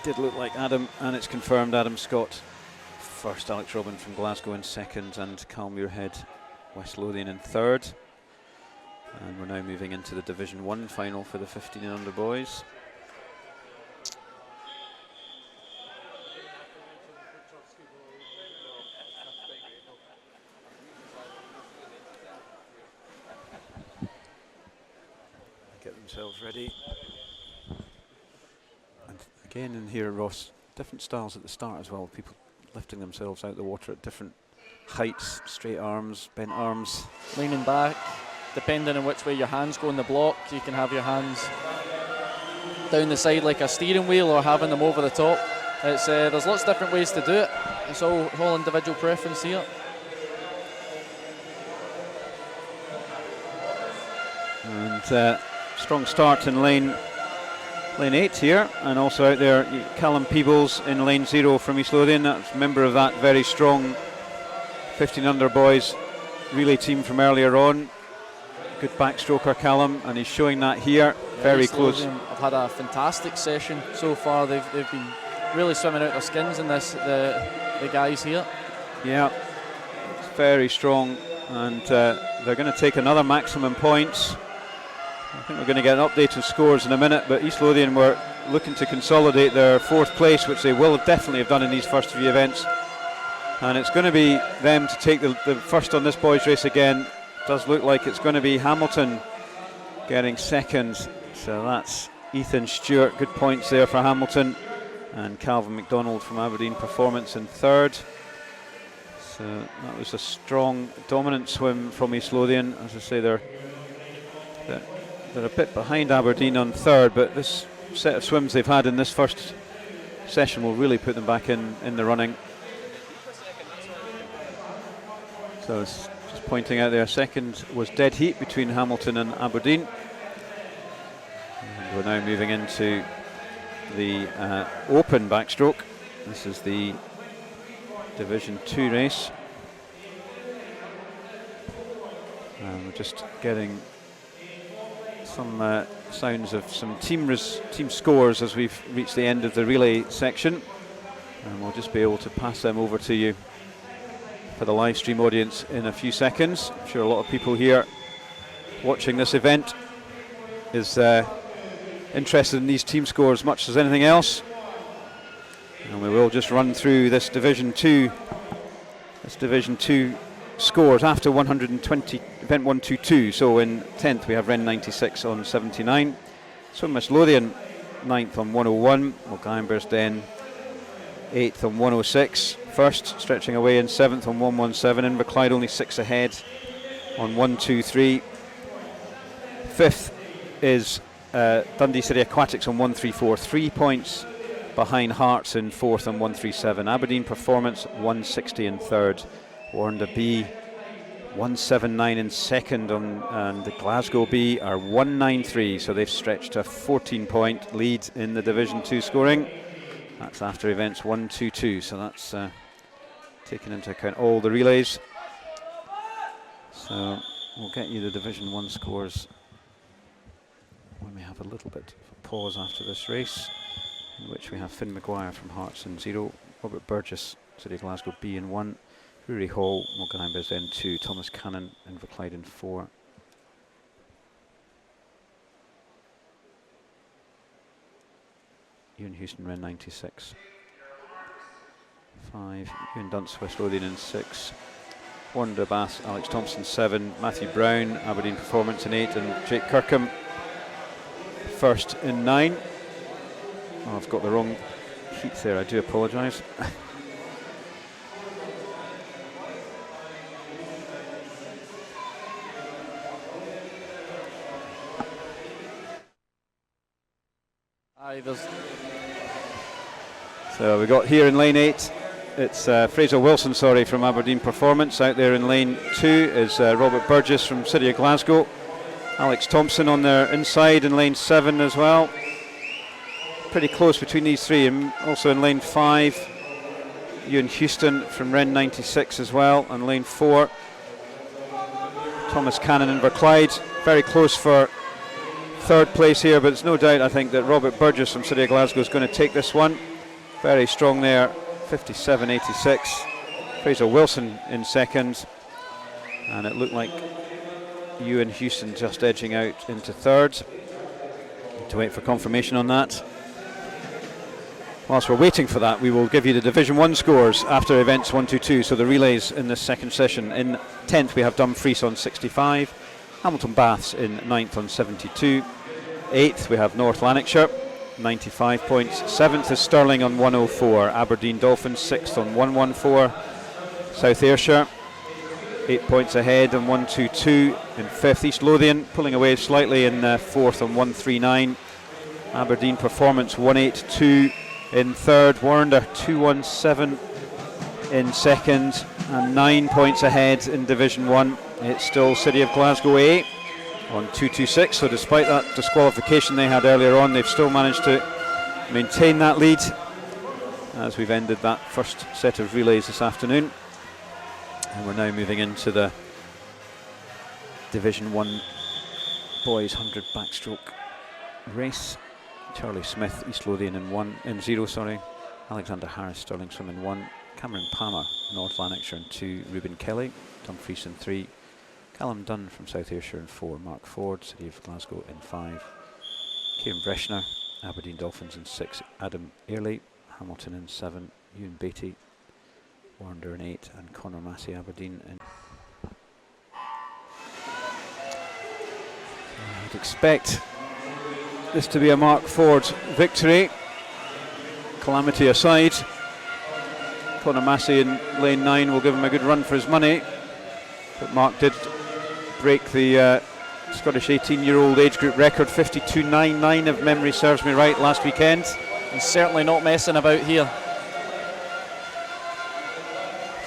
Did look like Adam, and it's confirmed Adam Scott first, Alex Robin from Glasgow in 2nd, and Cal Muirhead, West Lothian in 3rd. And we're now moving into the Division 1 final for the 15 and under boys. Get themselves ready. And again in here, Ross, different styles at the start as well. People lifting themselves out of the water at different heights, straight arms, bent arms. Leaning back, depending on which way your hands go in the block, you can have your hands down the side like a steering wheel or having them over the top. It's there's lots of different ways to do it. It's all individual preference here. And strong start in lane 8 here, and also out there Callum Peebles in lane 0 from East Lothian. That's a member of that very strong 15 under boys relay team from earlier on. Good backstroker Callum, and he's showing that here. Yeah, very East close. Lothian have had a fantastic session so far. They've been really swimming out their skins in this, the guys here. Yeah, it's very strong, and they're going to take another maximum points. I think we're going to get an update on scores in a minute, but East Lothian were looking to consolidate their 4th place, which they will definitely have done in these first 3 events. And it's going to be them to take the first on this boys race again. Does look like it's going to be Hamilton getting 2nd. So that's Ethan Stewart, good points there for Hamilton. And Calvin McDonald from Aberdeen Performance in 3rd. So that was a strong, dominant swim from East Lothian. As I say, they're a bit behind Aberdeen on 3rd, but this set of swims they've had in this first session will really put them back in the running. So it's just pointing out there, 2nd was dead heat between Hamilton and Aberdeen. And we're now moving into the open backstroke. This is the Division 2 race. And we're just getting some sounds of some team scores as we've reached the end of the relay section, and we'll just be able to pass them over to you for the live stream audience in a few seconds. I'm sure a lot of people here watching this event is interested in these team scores as much as anything else, and we will just run through this Division 2 scores after 120 event 122. So in 10th we have Wren 96 on 79, Swim Lothian 9th on 101, Mulgaimbers then 8th on 106, first stretching away in 7th on 117, Inverclyde only 6 ahead on 123. 5th is Dundee City Aquatics on 134, 3 points behind Hearts in 4th on 137, Aberdeen Performance 160 in 3rd, Warnder B 179 in 2nd, and the Glasgow B are 193, so they've stretched a 14-point lead in the Division 2 scoring. That's after events 122, so that's taking into account all the relays. So we'll get you the Division 1 scores when we have a little bit of a pause after this race, in which we have Finn Maguire from Hearts in 0, Robert Burgess, City of Glasgow B in 1, Rory Hall, Mulgaimbers in 2, Thomas Cannon, Inverclyde in 4. Ewan Houston, Wren 96. 5, Ewan Dunce, West Lothian in 6. Warren de Bass, Alex Thompson 7, Matthew Brown, Aberdeen Performance in 8, and Jake Kirkham first in 9. Oh, I've got the wrong heat there, I do apologise. So we got here in lane 8, it's Fraser Wilson, from Aberdeen Performance. Out there in lane 2 is Robert Burgess from City of Glasgow. Alex Thompson on their inside in lane 7 as well. Pretty close between these three. And also in lane 5, Ewan Houston from Wren 96 as well. And lane 4, Thomas Cannon, Inverclyde. Very close for 3rd place here, but it's no doubt, I think, that Robert Burgess from City of Glasgow is going to take this one. Very strong there, 57.86. Fraser Wilson in 2nd, and it looked like Ewan Houston just edging out into 3rd. Need to wait for confirmation on that. Whilst we're waiting for that, we will give you the Division 1 scores after events 122, so the relays in this second session. In 10th we have Dumfries on 65, Hamilton Baths in 9th on 72. 8th we have North Lanarkshire, 95 points. 7th is Stirling on 104. Aberdeen Dolphins 6th on 114. South Ayrshire 8 points ahead on 122. In 5th, East Lothian pulling away slightly in 4th on 139. Aberdeen Performance 182 in 3rd. Warrender 217 in 2nd, and 9 points ahead in Division 1. It's still City of Glasgow A on 226, so despite that disqualification they had earlier on, they've still managed to maintain that lead as we've ended that first set of relays this afternoon. And we're now moving into the Division 1 Boys 100 backstroke race. Charlie Smith, East Lothian in 0, Alexander Harris, Stirling Swim in 1. Cameron Palmer, North Lanarkshire in 2. Reuben Kelly, Dumfries in 3. Callum Dunn from South Ayrshire in 4. Mark Ford, City of Glasgow in 5. Kieran Breshner, Aberdeen Dolphins in 6. Adam Airley, Hamilton in 7. Ewan Beattie, Warnder in 8. And Conor Massey, Aberdeen in. I'd expect this to be a Mark Ford victory. Calamity aside, Conor Massey in lane 9 will give him a good run for his money, but Mark did break the Scottish 18-year-old age group record, 52.99 if memory serves me right, last weekend. He's certainly not messing about here.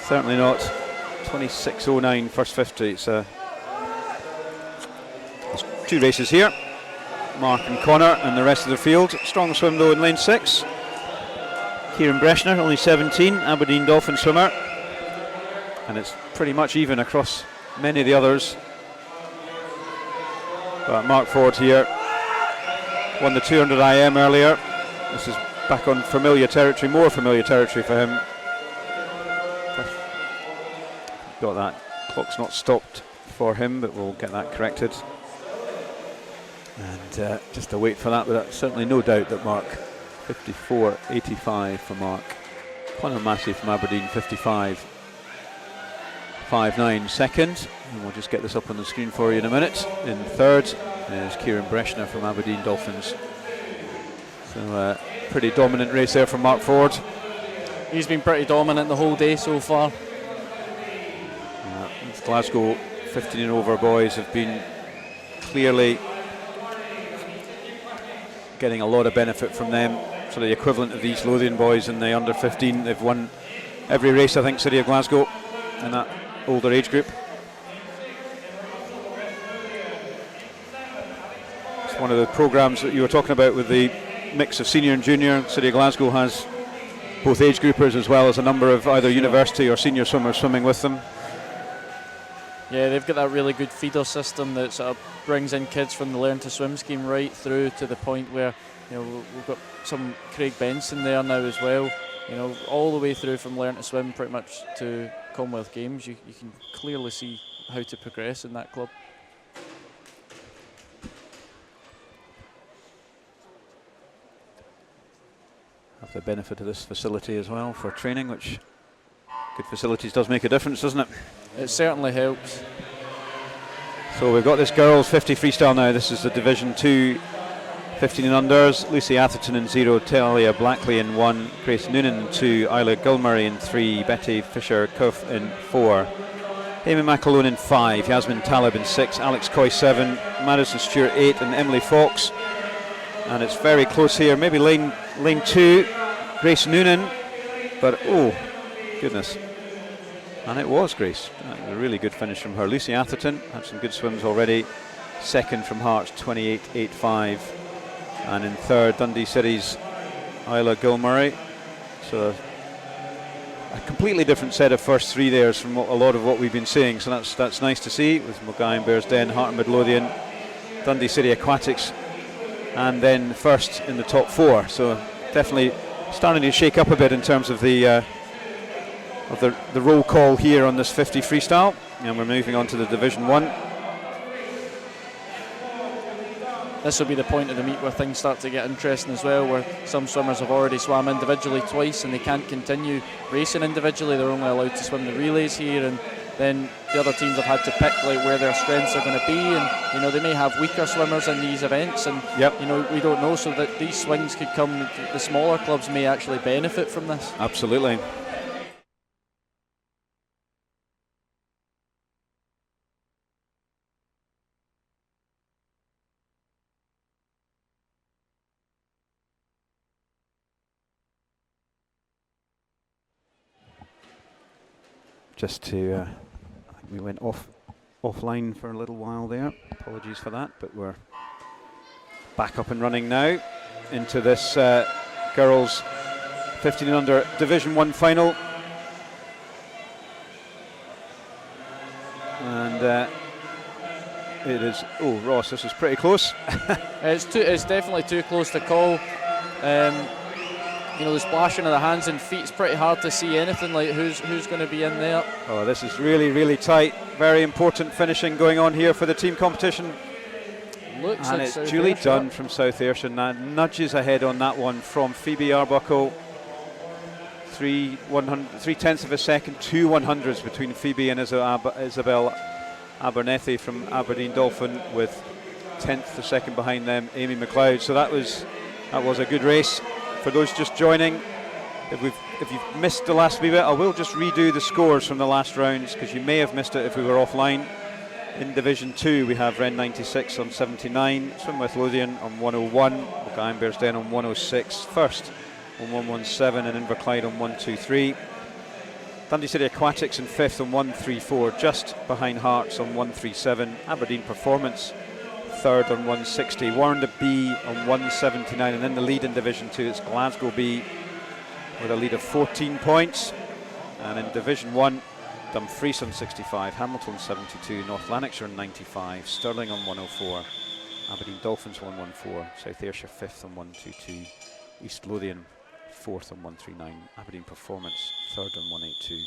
Certainly not. 26.09 first 50. There's 2 races here. Mark and Conor and the rest of the field. Strong swim though in lane 6. Kieran Breshner, only 17, Aberdeen Dolphin swimmer. And it's pretty much even across many of the others. But Mark Ford here won the 200 IM earlier. This is back on familiar territory, more familiar territory for him. Got that. Clock's not stopped for him, but we'll get that corrected. And just a wait for that, but certainly no doubt that Mark, 54.85 for Mark. Conor Massey from Aberdeen, 55.59 second. And we'll just get this up on the screen for you in a minute. In third is Kieran Breshner from Aberdeen Dolphins. So pretty dominant race there from Mark Ford. He's been pretty dominant the whole day so far. Glasgow 15 and over boys have been clearly getting a lot of benefit from them. Sort of the equivalent of these Lothian boys in the under 15. They've won every race, I think, City of Glasgow in that older age group. It's one of the programmes that you were talking about with the mix of senior and junior. City of Glasgow has both age groupers as well as a number of either university or senior swimmers swimming with them. Yeah, they've got that really good feeder system that sort of brings in kids from the Learn to Swim scheme right through to the point where, you know, we've got some Craig Benson there now as well. You know, all the way through from Learn to Swim pretty much to Commonwealth Games. You can clearly see how to progress in that club. Have the benefit of this facility as well for training, which good facilities does make a difference, doesn't it? It certainly helps. So we've got this girls 50 freestyle now. This is the Division 2 15 and unders. Lucy Atherton in 0, Talia Blackley in 1, Grace Noonan in 2, Isla Gilmurray in 3, Betty Fisher-Cuff in 4, Amy McAloon in 5, Yasmin Talib in 6, Alex Coy 7, Madison Stewart 8 and Emily Fox. And it's very close here, maybe lane 2, Grace Noonan, but oh goodness. And it was Grace. A really good finish from her. Lucy Atherton had some good swims already. Second from Hearts, 28.85. And in third, Dundee City's Isla Gilmurray. So a completely different set of first 3 there from a lot of what we've been seeing. So that's nice to see with Mulgai and Bearsden, Heart and Midlothian, Dundee City Aquatics, and then first in the top 4. So definitely starting to shake up a bit in terms of the roll call here on this 50 freestyle, and we're moving on to the Division 1. This will be the point of the meet where things start to get interesting as well, where some swimmers have already swam individually twice and they can't continue racing individually. They're only allowed to swim the relays here, and then the other teams have had to pick like where their strengths are going to be, and you know they may have weaker swimmers in these events, and you know we don't know, so that these swings could come. The smaller clubs may actually benefit from this. Absolutely. Just to, I think we went offline for a little while there. Apologies for that, but we're back up and running now into this girls 15 and under Division 1 final. And it is, oh Ross, this is pretty close. It's definitely too close to call. you know, the splashing of the hands and feet, it's pretty hard to see anything like who's going to be in there. Oh, this is really, really tight. Very important finishing going on here for the team competition. Looks and like it's South Julie Ayrshire. Dunn from South Ayrshire now, nudges ahead on that one from Phoebe Arbuckle. 3/10 of a second, 2 100s between Phoebe and Isabel Abernethy from Aberdeen Dolphin, with 10th a second behind them Amy McLeod. So that was a good race. For those just joining, if you've missed the last wee bit, I will just redo the scores from the last rounds, because you may have missed it if we were offline. In Division 2 we have Ren 96 on 79, Swim Lothian on 101, Guyme Bearsden on 106, First on 117, and Inverclyde on 123. Dundee City Aquatics in 5th on 134, just behind Hearts on 137. Aberdeen Performance 3rd on 160, Warrender B on 179, and in the lead in Division 2 it's Glasgow B with a lead of 14 points. And in Division 1, Dumfries on 65, Hamilton 72, North Lanarkshire on 95, Stirling on 104, Aberdeen Dolphins 114, South Ayrshire 5th on 122, East Lothian 4th on 139, Aberdeen Performance 3rd on 182,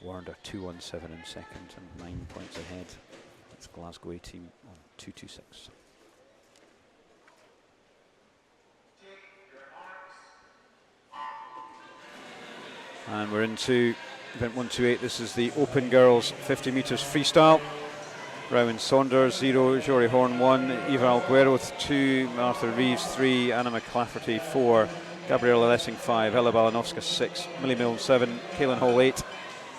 Warrender 217 in 2nd and 9 points ahead. It's Glasgow A team on 226. And we're into event 128. This is the Open Girls 50 metres freestyle. Rowan Saunders 0, Jory Horn 1, Eva Alguero 2, Martha Reeves 3, Anna McClafferty 4, Gabriella Lessing 5, Ella Balanovska 6, Millie Milne 7, Kaylin Hall 8,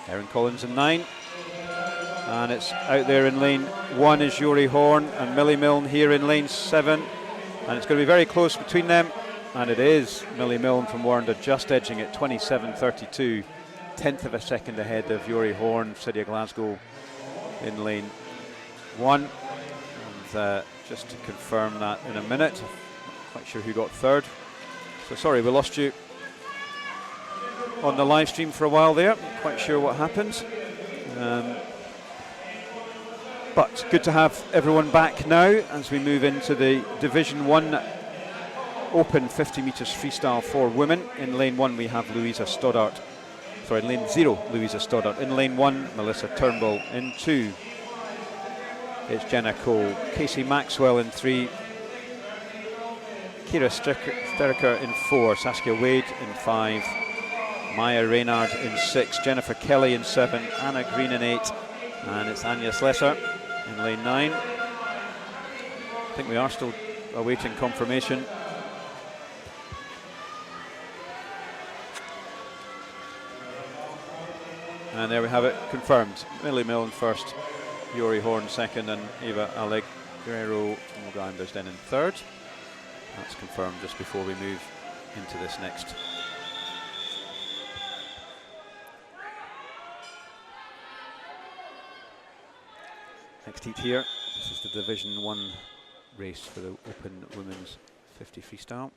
Erin Collins in 9. And it's out there in lane 1 is Jory Horn and Millie Milne here in lane 7. And it's going to be very close between them. And it is Millie Milne from Warrender just edging it, 27.32. 10th of a second ahead of Jory Horn, City of Glasgow in lane 1. And just to confirm that in a minute, I'm not quite sure who got 3rd. So sorry, we lost you on the live stream for a while there. Not quite sure what happened. But good to have everyone back now as we move into the Division 1 Open 50 metres freestyle for women. In lane 1 we have Louisa Stoddart. Sorry, in lane 0, Louisa Stoddart. In lane 1, Melissa Turnbull. In 2, it's Jenna Cole. Casey Maxwell in 3. Kira Steriker in 4. Saskia Wade in 5. Maya Reynard in 6. Jennifer Kelly in 7. Anna Green in 8. And it's Anya Slesser in lane 9. I think we are still awaiting confirmation. And there we have it, confirmed. Millie Milne first, Jory Horn second, and Eva Allegrero from Guyme Bearsden in 3rd. That's confirmed just before we move into this next. Next heat here. This is the Division 1 race for the Open Women's 50 freestyle.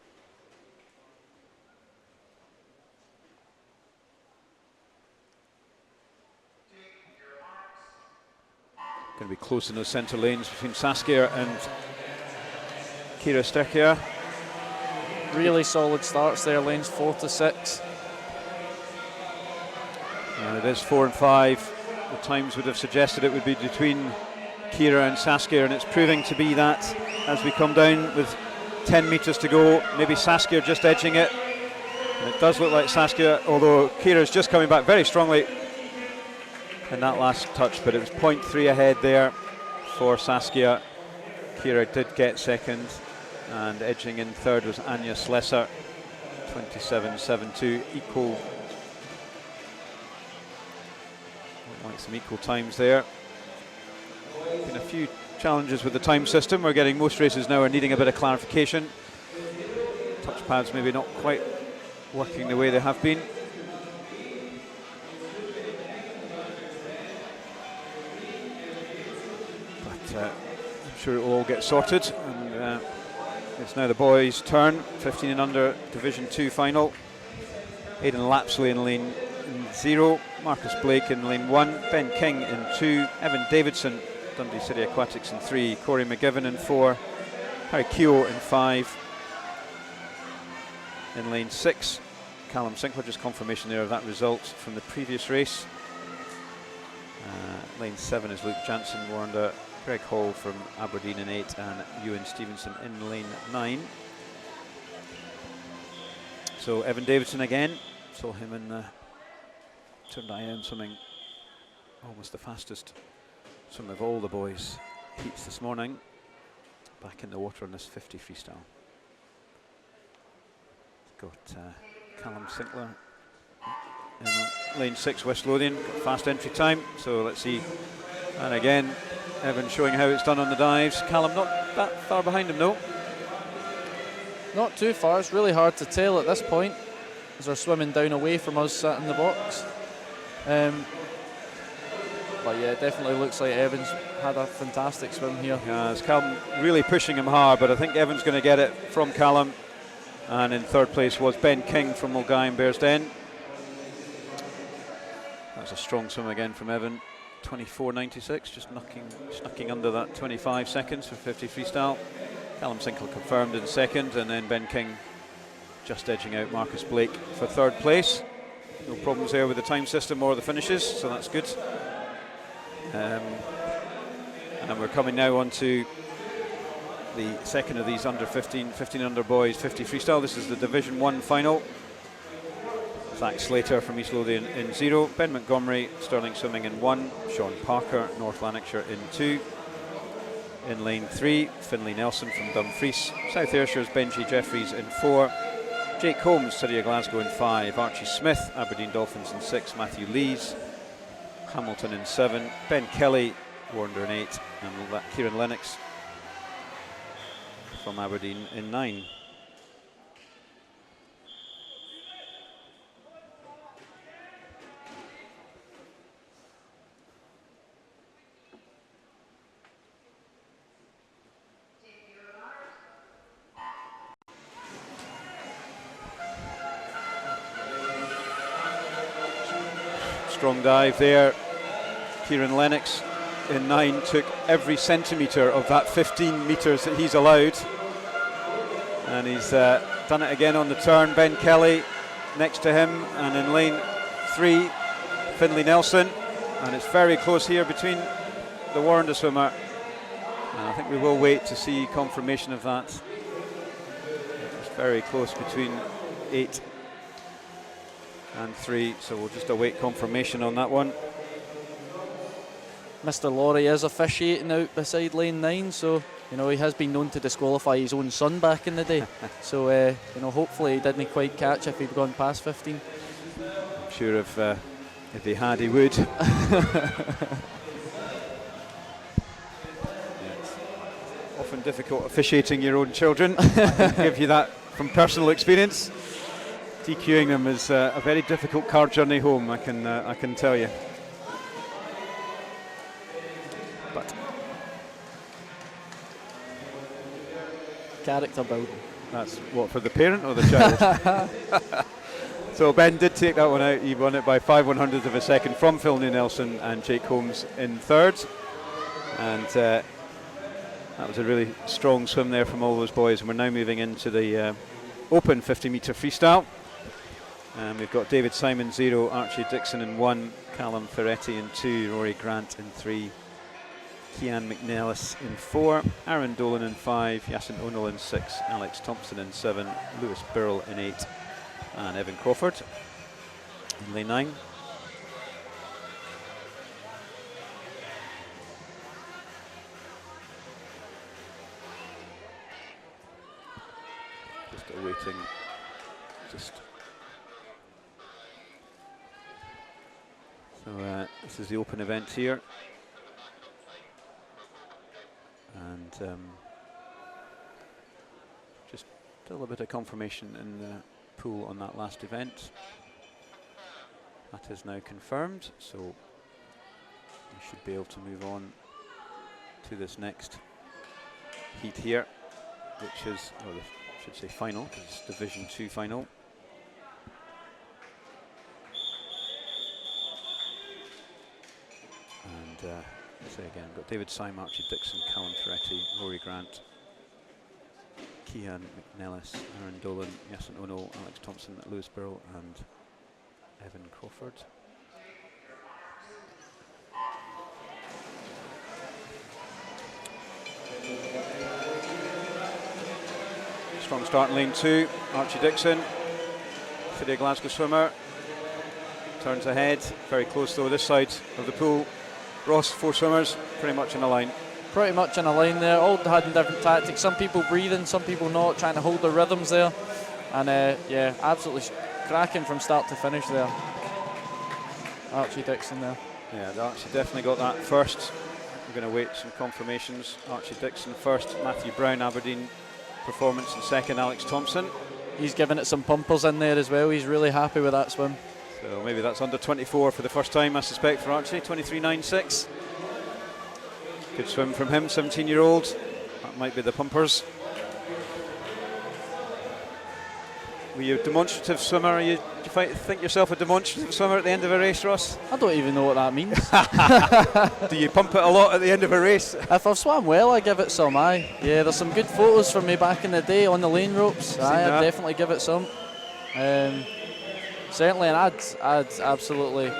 Going to be close in those centre lanes between Saskia and Kira Sterkia. Really solid starts there, lanes 4 to 6. And it is 4 and 5. The times would have suggested it would be between Kira and Saskia, and it's proving to be that as we come down with 10 metres to go. Maybe Saskia just edging it. And it does look like Saskia, although Kira's just coming back very strongly in that last touch, but it was 0.3 ahead there for Saskia. Kira did get second, and edging in 3rd was Anya Slesser, 27.72, equal. Like some equal times there. Been a few challenges with the time system. We're getting most races now are needing a bit of clarification. Touchpads maybe not quite working the way they have been. I'm sure it will all get sorted, and it's now the boys' turn. 15 and under Division 2 final. Aidan Lapsley in lane 0, Marcus Blake in lane 1, Ben King in 2, Evan Davidson, Dundee City Aquatics in 3, Corey McGivern in 4, Harry Keogh in 5. In lane 6, Callum Sinclair. Just confirmation there of that result from the previous race. Lane 7 is Luke Jansen, Warnder, Greg Hall from Aberdeen in 8, and Ewan Stevenson in lane 9. So Evan Davidson again, saw him in the turned IM swimming almost the fastest swim of all the boys' heats this morning. Back in the water on this 50 freestyle. Got Callum Sinclair in lane 6, West Lothian, got fast entry time, so let's see. And again, Evan showing how it's done on the dives. Callum not that far behind him, no? Not too far. It's really hard to tell at this point as they're swimming down away from us sat in the box. But yeah, it definitely looks like Evan's had a fantastic swim here. Yeah, it's Callum really pushing him hard, but I think Evan's going to get it from Callum. And in third place was Ben King from Mulgai and Bearsden. That's a strong swim again from Evan. 24.96, just snucking under that 25 seconds for 50 freestyle. Callum Sinclair confirmed in second, and then Ben King just edging out Marcus Blake for third place. No problems there with the time system or the finishes, so that's good. And then we're coming now on to the second of these under 15 under boys 50 freestyle. This is the Division 1 final. Zach Slater from East Lothian in 0, Ben Montgomery, Stirling Swimming in 1, Sean Parker, North Lanarkshire in 2. In lane 3, Finlay Nelson from Dumfries, South Ayrshire's Benji Jeffries in 4, Jake Holmes, City of Glasgow in 5, Archie Smith, Aberdeen Dolphins in 6, Matthew Lees, Hamilton in 7, Ben Kelly, Warnder in 8, and Kieran Lennox from Aberdeen in 9. Strong dive there. Kieran Lennox in 9 took every centimetre of that 15 metres that he's allowed. And he's done it again on the turn. Ben Kelly next to him, and in lane 3, Finlay Nelson. And it's very close here between the Warrender swimmer. And I think we will wait to see confirmation of that. It's very close between 8 and 3, so we'll just await confirmation on that one. Mr. Laurie is officiating out beside lane 9, so you know he has been known to disqualify his own son back in the day. So you know, hopefully he didn't quite catch if he'd gone past 15. I'm sure if he had, he would. It's often difficult officiating your own children. I can give you that from personal experience. DQing them is a very difficult car journey home, I can tell you. But character building. That's what, for the parent or the child? So Ben did take that one out. He won it by 5/100ths of a second from Finlay Nelson and Jake Holmes in third. And that was a really strong swim there from all those boys. And we're now moving into the open 50-metre freestyle. And we've got David Simon 0, Archie Dixon in 1, Callum Ferretti in 2, Rory Grant in 3, Kian McNellis in 4, Aaron Dolan in 5, Yasin O'Neill in 6, Alex Thompson in 7, Lewis Birrell in 8, and Evan Crawford in lane 9. Just awaiting, So this is the open event here, and just a little bit of confirmation in the pool on that last event. That is now confirmed, so we should be able to move on to this next heat here, which is, or I should say final, because it's Division 2 final. And say again, we've got David Syme, Archie Dixon, Callum Ferretti, Rory Grant, Kian McNellis, Aaron Dolan, Yasin Ono, Alex Thompson, Lewis Burrell and Evan Crawford. Strong start in lane 2, Archie Dixon, City of Glasgow swimmer, turns ahead, very close though this side of the pool. Ross, 4 swimmers, pretty much in a line. Pretty much in a line there, all had different tactics, some people breathing, some people not, trying to hold their rhythms there. And yeah, absolutely cracking from start to finish there. Archie Dixon there. Yeah, Archie definitely got that first. We're going to wait some confirmations. Archie Dixon first, Matthew Brown, Aberdeen performance, and second, Alex Thompson. He's giving it some pumpers in there as well. He's really happy with that swim. So maybe that's under 24 for the first time, I suspect, for Archie. 23.96. Good swim from him, 17-year-old. That might be the pumpers. Were you a demonstrative swimmer? Do you think yourself a demonstrative swimmer at the end of a race, Ross? I don't even know what that means. Do you pump it a lot at the end of a race? If I've swam well, I give it some, aye. Yeah, there's some good photos from me back in the day on the lane ropes. Aye, I'd definitely give it some. Certainly, and I'd absolutely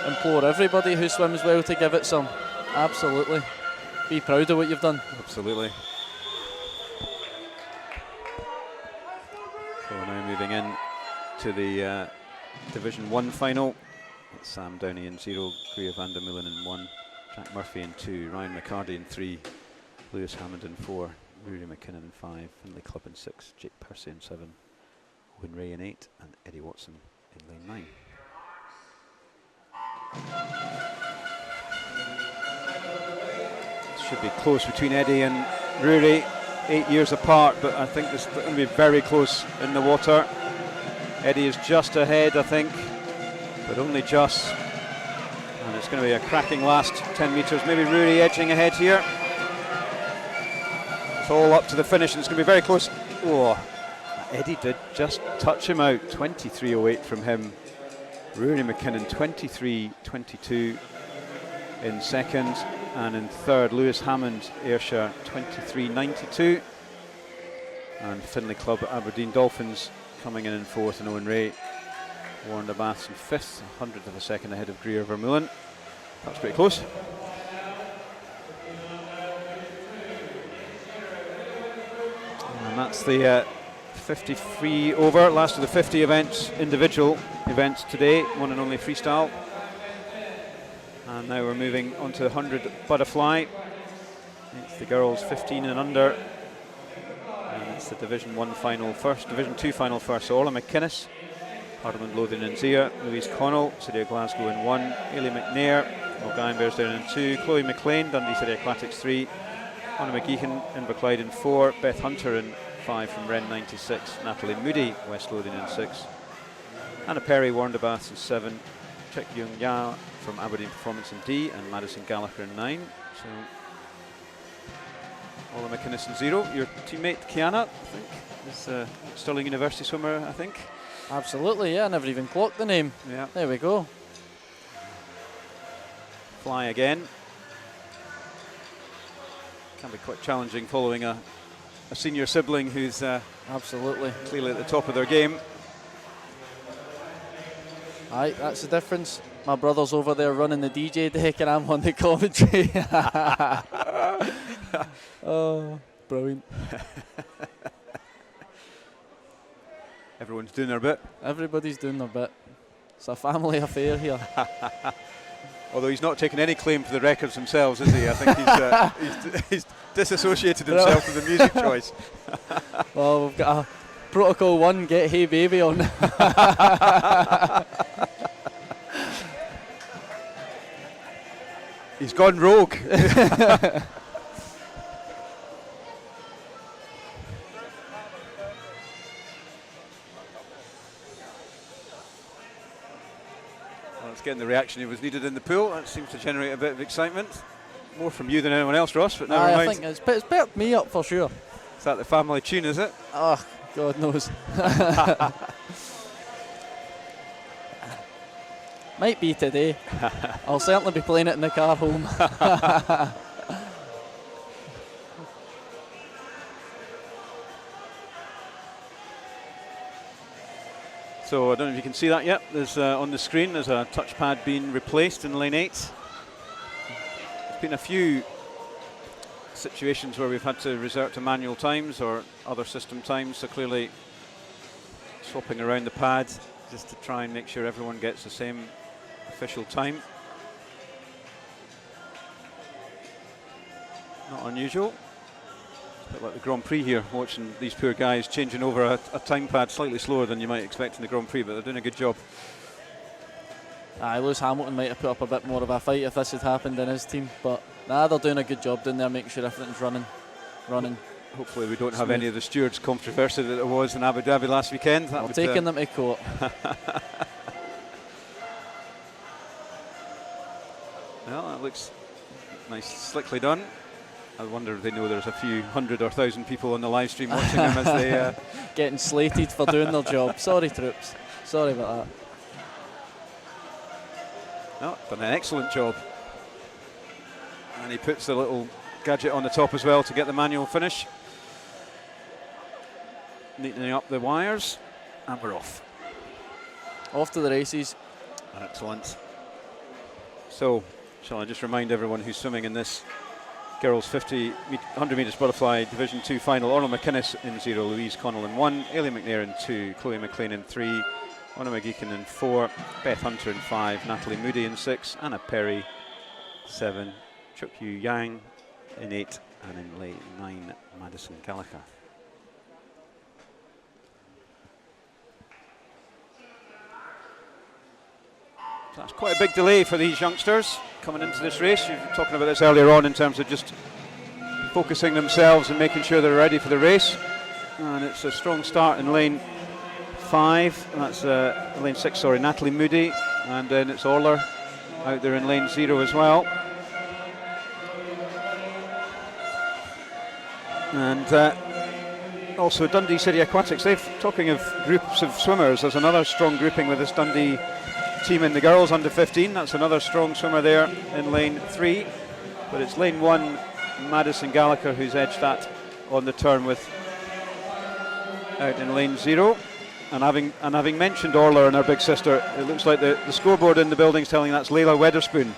implore everybody who swims well to give it some. Absolutely. Be proud of what you've done. Absolutely. So we're now moving in to the Division 1 final. It's Sam Downey in 0, Greer van der Meulen in 1, Jack Murphy in 2, Ryan McCarty in 3, Lewis Hammond in 4, Rory McKinnon in 5, Findlay Clubb in 6, Jake Percy in 7, Owen Ray in 8, and Eddie Watson in lane 9. Should be close between Eddie and Rory, 8 years apart, but I think this is going to be very close in the water. Eddie is just ahead, I think, but only just. And it's going to be a cracking last 10 metres. Maybe Rory edging ahead here. It's all up to the finish, and it's going to be very close. Oh, Eddie did just touch him out. 23.08 from him. Rory McKinnon 23.22 in second, and in third Lewis Hammond, Ayrshire 23.92, and Findlay Clubb Aberdeen Dolphins coming in fourth, and Owen Ray, Warren de Baths in fifth, 100th of a second ahead of Greer Vermeulen. That's pretty close. And that's the 50 free over, last of the 50 events, individual events today, one and only freestyle. And now we're moving on to the 100 butterfly. It's the girls 15 and under. And it's the Division 1 final first, Division 2 final first. So Orla McInnes, Parliament Lothian and Zia, Louise Connell, City of Glasgow in 1, Ailey McNair, Mulgine Bearsdown in 2, Chloe McLean, Dundee City Aquatics 3, Anna McGeechan, Inverclyde in 4, Beth Hunter in 5 from Wren 96, Natalie Moody, West Lothian in 6, Anna Perry, Warren de Baths in 7, Chik Young Ya from Aberdeen Performance in D, and Madison Gallagher in 9. So Ola McInnes in 0. Your teammate Kiana, I think, is Stirling University swimmer, I think. Absolutely, yeah, I never even clocked the name. Yeah. There we go. Fly again. Can be quite challenging following a senior sibling who's absolutely clearly at the top of their game. Aye, that's the difference. My brother's over there running the DJ deck and I'm on the commentary. Oh, brilliant. Everyone's doing their bit. Everybody's doing their bit. It's a family affair here. Although he's not taking any claim for the records themselves, is he? I think he's disassociated himself with the music choice. Well, we've got a Protocol 1, Get Hey Baby on. He's gone rogue. Well, it's getting the reaction he was needed in the pool. That seems to generate a bit of excitement. More from you than anyone else, Ross, but never mind. I think it's perked me up for sure. Is that the family tune, is it? Oh, God knows. Might be today. I'll certainly be playing it in the car home. So I don't know if you can see that yet. There's on the screen, there's a touchpad being replaced in lane 8. There's been a few situations where we've had to resort to manual times or other system times, so clearly swapping around the pad just to try and make sure everyone gets the same official time. Not unusual. A bit like the Grand Prix here, watching these poor guys changing over a time pad slightly slower than you might expect in the Grand Prix, but they're doing a good job. Lewis Hamilton might have put up a bit more of a fight if this had happened in his team, but they're doing a good job down there, making sure everything's running. Hopefully we don't have any of the stewards' controversy that there was in Abu Dhabi last weekend. That taking them to court. Well, that looks nice, slickly done. I wonder if they know there's a few 100 or 1,000 people on the live stream watching them as they... Getting slated for doing their job. Sorry, troops. Sorry about that. No, done an excellent job. And he puts the little gadget on the top as well to get the manual finish. Neatening up the wires, and we're off. Off to the races. Excellent. So, shall I just remind everyone who's swimming in this girls 100 metres butterfly Division 2 final. Orla McInnes in 0, Louise Connell in 1, Ailey McNair in 2, Chloe McLean in 3, Anna McGeechan in 4, Beth Hunter in 5, Natalie Moody in 6, Anna Perry 7, Chuk Yu Yang in 8, and in lane 9, Madison Gallagher. So that's quite a big delay for these youngsters coming into this race. You were talking about this earlier on in terms of just focusing themselves and making sure they're ready for the race. And it's a strong start in lane 5. That's lane 6, sorry, Natalie Moody. And then it's Orler out there in lane 0 as well. And also Dundee City Aquatics. Talking of groups of swimmers, there's another strong grouping with this Dundee team in the girls under 15. That's another strong swimmer there in lane 3. But it's lane 1, Madison Gallagher, who's edged that on the turn with out in lane 0. And having mentioned Orla and her big sister, it looks like the scoreboard in the building is telling that's Layla Weatherspoon.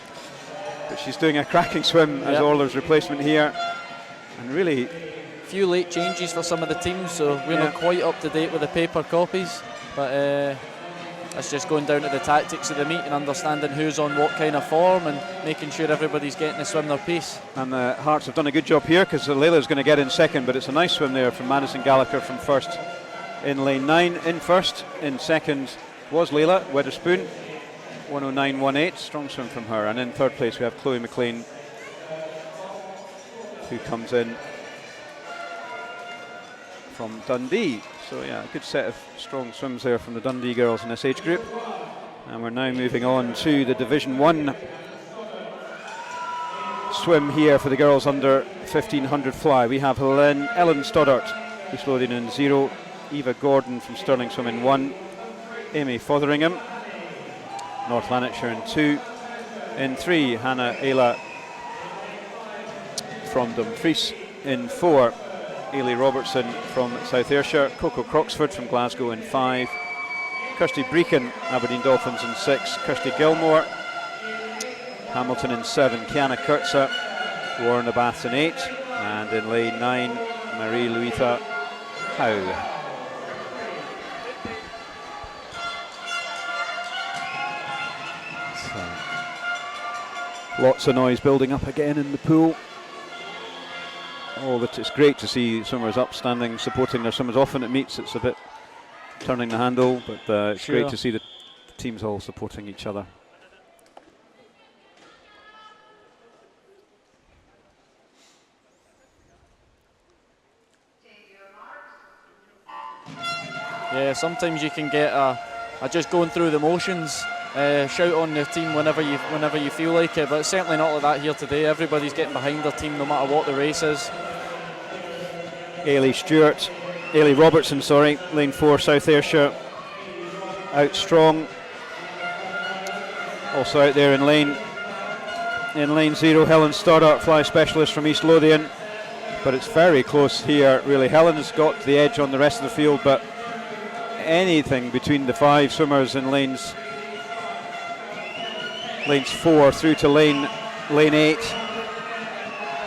But she's doing a cracking swim as Orla's replacement here. And really... few late changes for some of the teams, so we're not quite up to date with the paper copies. But it's just going down to the tactics of the meet and understanding who's on what kind of form and making sure everybody's getting to swim their pace. And the Hearts have done a good job here because Layla's going to get in second, but it's a nice swim there from Madison Gallagher from first in lane 9. In first, in second was Layla Weatherspoon, 109.18, strong swim from her. And in third place we have Chloe McLean, who comes in from Dundee. So yeah, a good set of strong swims there from the Dundee girls in this age group. And we're now moving on to the Division 1 swim here for the girls under 1500 fly. We have Ellen Stoddart, East Lothian in 0, Eva Gordon from Stirling Swim in 1, Amy Fotheringham, North Lanarkshire in 2, in 3 Hannah Ayla from Dumfries, in 4 Ailey Robertson from South Ayrshire, Coco Croxford from Glasgow in 5, Kirsty Breakin, Aberdeen Dolphins in 6, Kirsty Gilmore, Hamilton in 7, Kiana Kurtza, Warren Abath in 8, and in lane 9, Marie Louisa Howe. So, lots of noise building up again in the pool. But it's great to see swimmers upstanding, supporting their swimmers. Often at meets it's a bit turning the handle, but it's great to see the teams all supporting each other. Yeah, sometimes you can get a just going through the motions, shout on the team whenever you feel like it, but it's certainly not like that here today. Everybody's getting behind their team no matter what the race is. Ailey Robertson, lane 4, South Ayrshire, out strong. Also out there in lane 0, Helen Stoddart, fly specialist from East Lothian. But it's very close here, really. Helen's got the edge on the rest of the field, but anything between the 5 swimmers in lanes 4 through to lane 8.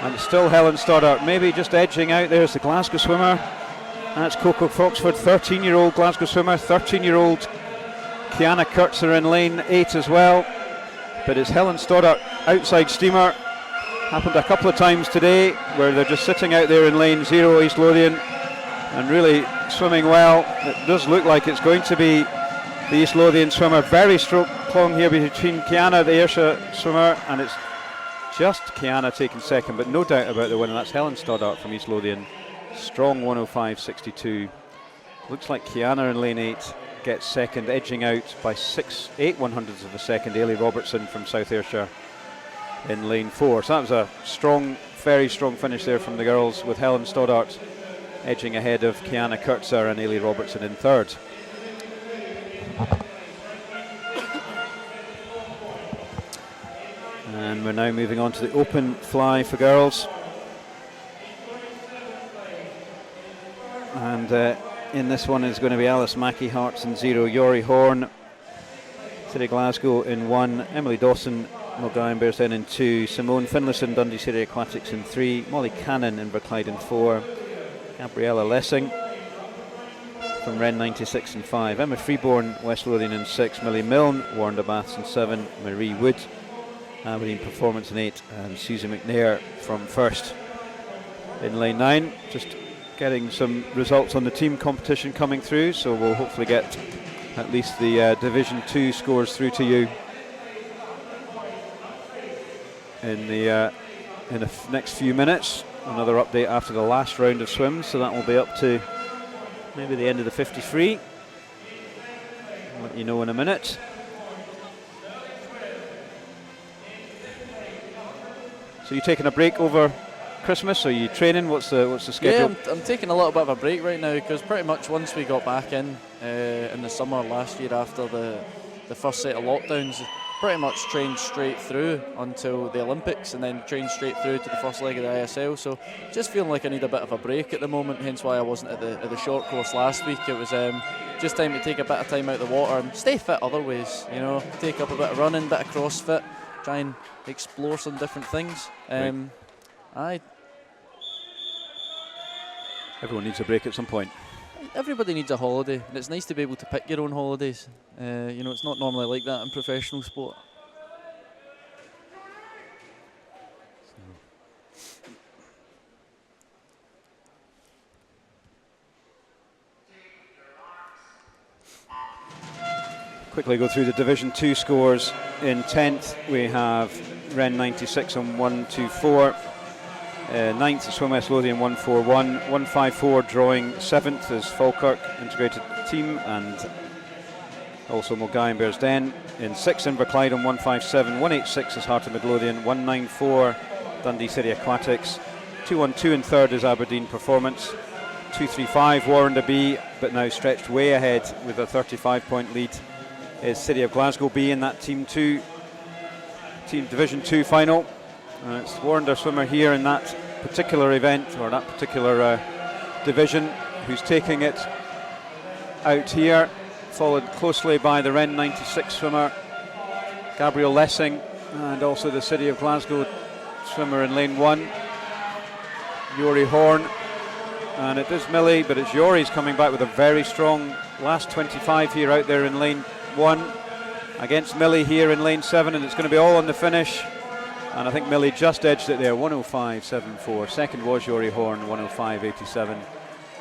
And still Helen Stoddart, maybe just edging out. There's the Glasgow swimmer. That's Coco Foxford, 13-year-old Glasgow swimmer. 13-year-old Kiana Kurtzer in lane 8 as well. But it's Helen Stoddart, outside steamer. Happened a couple of times today where they're just sitting out there in lane 0, East Lothian, and really swimming well. It does look like it's going to be the East Lothian swimmer. Very stroke long here between Kiana, the Ayrshire swimmer, and it's just Kiana taking second, but no doubt about the winner. That's Helen Stoddart from East Lothian. Strong 105.62. Looks like Kiana in lane 8 gets second, edging out by 8/100ths of a second Ailey Robertson from South Ayrshire in lane 4. So that was a strong, very strong finish there from the girls, with Helen Stoddart edging ahead of Kiana Kurtzer and Ailey Robertson in third. And we're now moving on to the open fly for girls. And in this one is going to be Alice Mackey, Hearts in 0, Yori Horn, City Glasgow in 1, Emily Dawson, Mulgine Bearsden in 2, Simone Finlayson, Dundee City Aquatics in 3, Molly Cannon in Inverclyde in 4, Gabriella Lessing from Wren 96 in 5, Emma Freeborn, West Lothian in 6, Millie Milne, Warrender Baths in 7, Marie Wood, Aberdeen Performance in 8, and Susie McNair from first in lane 9. Just getting some results on the team competition coming through, so we'll hopefully get at least the Division 2 scores through to you in the next few minutes. Another update after the last round of swims, so that will be up to maybe the end of the 53. I'll let you know in a minute. So you taking a break over Christmas? Are you training? What's the schedule? Yeah, I'm taking a little bit of a break right now, because pretty much once we got back in the summer last year after the first set of lockdowns, pretty much trained straight through until the Olympics, and then trained straight through to the first leg of the ISL. So just feeling like I need a bit of a break at the moment, hence why I wasn't at the short course last week. It was just time to take a bit of time out of the water and stay fit other ways, you know, take up a bit of running, bit of CrossFit, try and explore some different things. Everyone needs a break at some point. Everybody needs a holiday, and it's nice to be able to pick your own holidays. You know, it's not normally like that in professional sport. Quickly go through the Division 2 scores. In 10th we have Wren 96 on 124. 9th is Swim West Lothian 141. 154 drawing 7th is Falkirk Integrated Team, and also Mulgine Bearsden. In 6th Inverclyde on 157. 186 is Heart of Midlothian. 194 Dundee City Aquatics. 212 in 3rd is Aberdeen Performance. 235 Warren B, but now stretched way ahead with a 35-point lead, is City of Glasgow B in that Team Division 2 final. It's Warrender swimmer here in that particular event, or that particular division, who's taking it out here, followed closely by the Wren 96 swimmer Gabrielle Lessing, and also the City of Glasgow swimmer in lane 1, Yori Horn. And it is Millie, but it's Yori's coming back with a very strong last 25 here out there in lane 1 against Millie here in lane 7, and it's going to be all on the finish. And I think Millie just edged it there, 105.74. Second was Yori Horn, 105.87.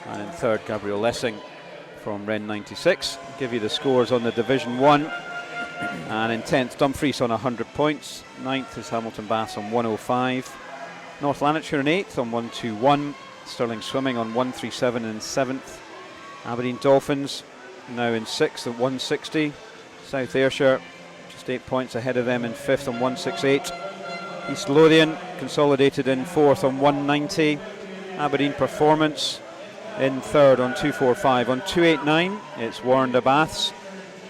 And in third, Gabrielle Lessing from Wren 96. I'll give you the scores on the Division 1. And in 10th, Dumfries on 100 points. 9th is Hamilton Baths on 105. North Lanarkshire in 8th on 121. Stirling Swimming on 137 in 7th. Aberdeen Dolphins now in 6th at 160. South Ayrshire just 8 points ahead of them in 5th on 168. East Lothian consolidated in 4th on 190. Aberdeen Performance in 3rd on 245. On 289 it's Warrender Baths,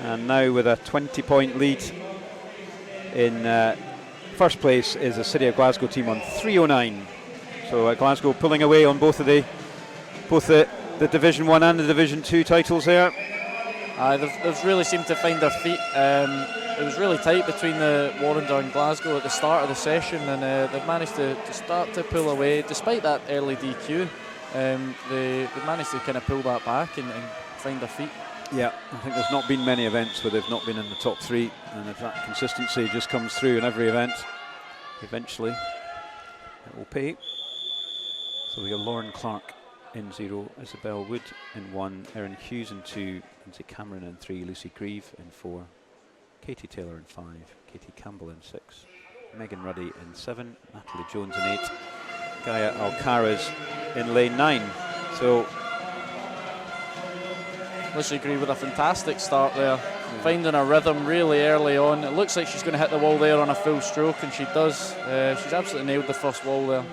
and now with a 20-point lead in first place is the City of Glasgow team on 309. So Glasgow pulling away on both the Division 1 and the Division 2 titles there. They've really seemed to find their feet. It was really tight between the Warrender and Glasgow at the start of the session, and they've managed to start to pull away. Despite that early DQ, they managed to kind of pull that back and find their feet. Yeah, I think there's not been many events where they've not been in the top 3, and if that consistency just comes through in every event, eventually it will pay. So we have Lauren Clark in 0, Isabel Wood in 1, Erin Hughes in 2, Lindsay Cameron in 3, Lucy Grieve in 4, Katie Taylor in 5, Katie Campbell in 6, Megan Ruddy in 7, Natalie Jones in 8, Gaia Alcaraz in lane 9. So Lucy Grieve with a fantastic start there, finding a rhythm really early on. It looks like she's going to hit the wall there on a full stroke, and she does. She's absolutely nailed the first wall there.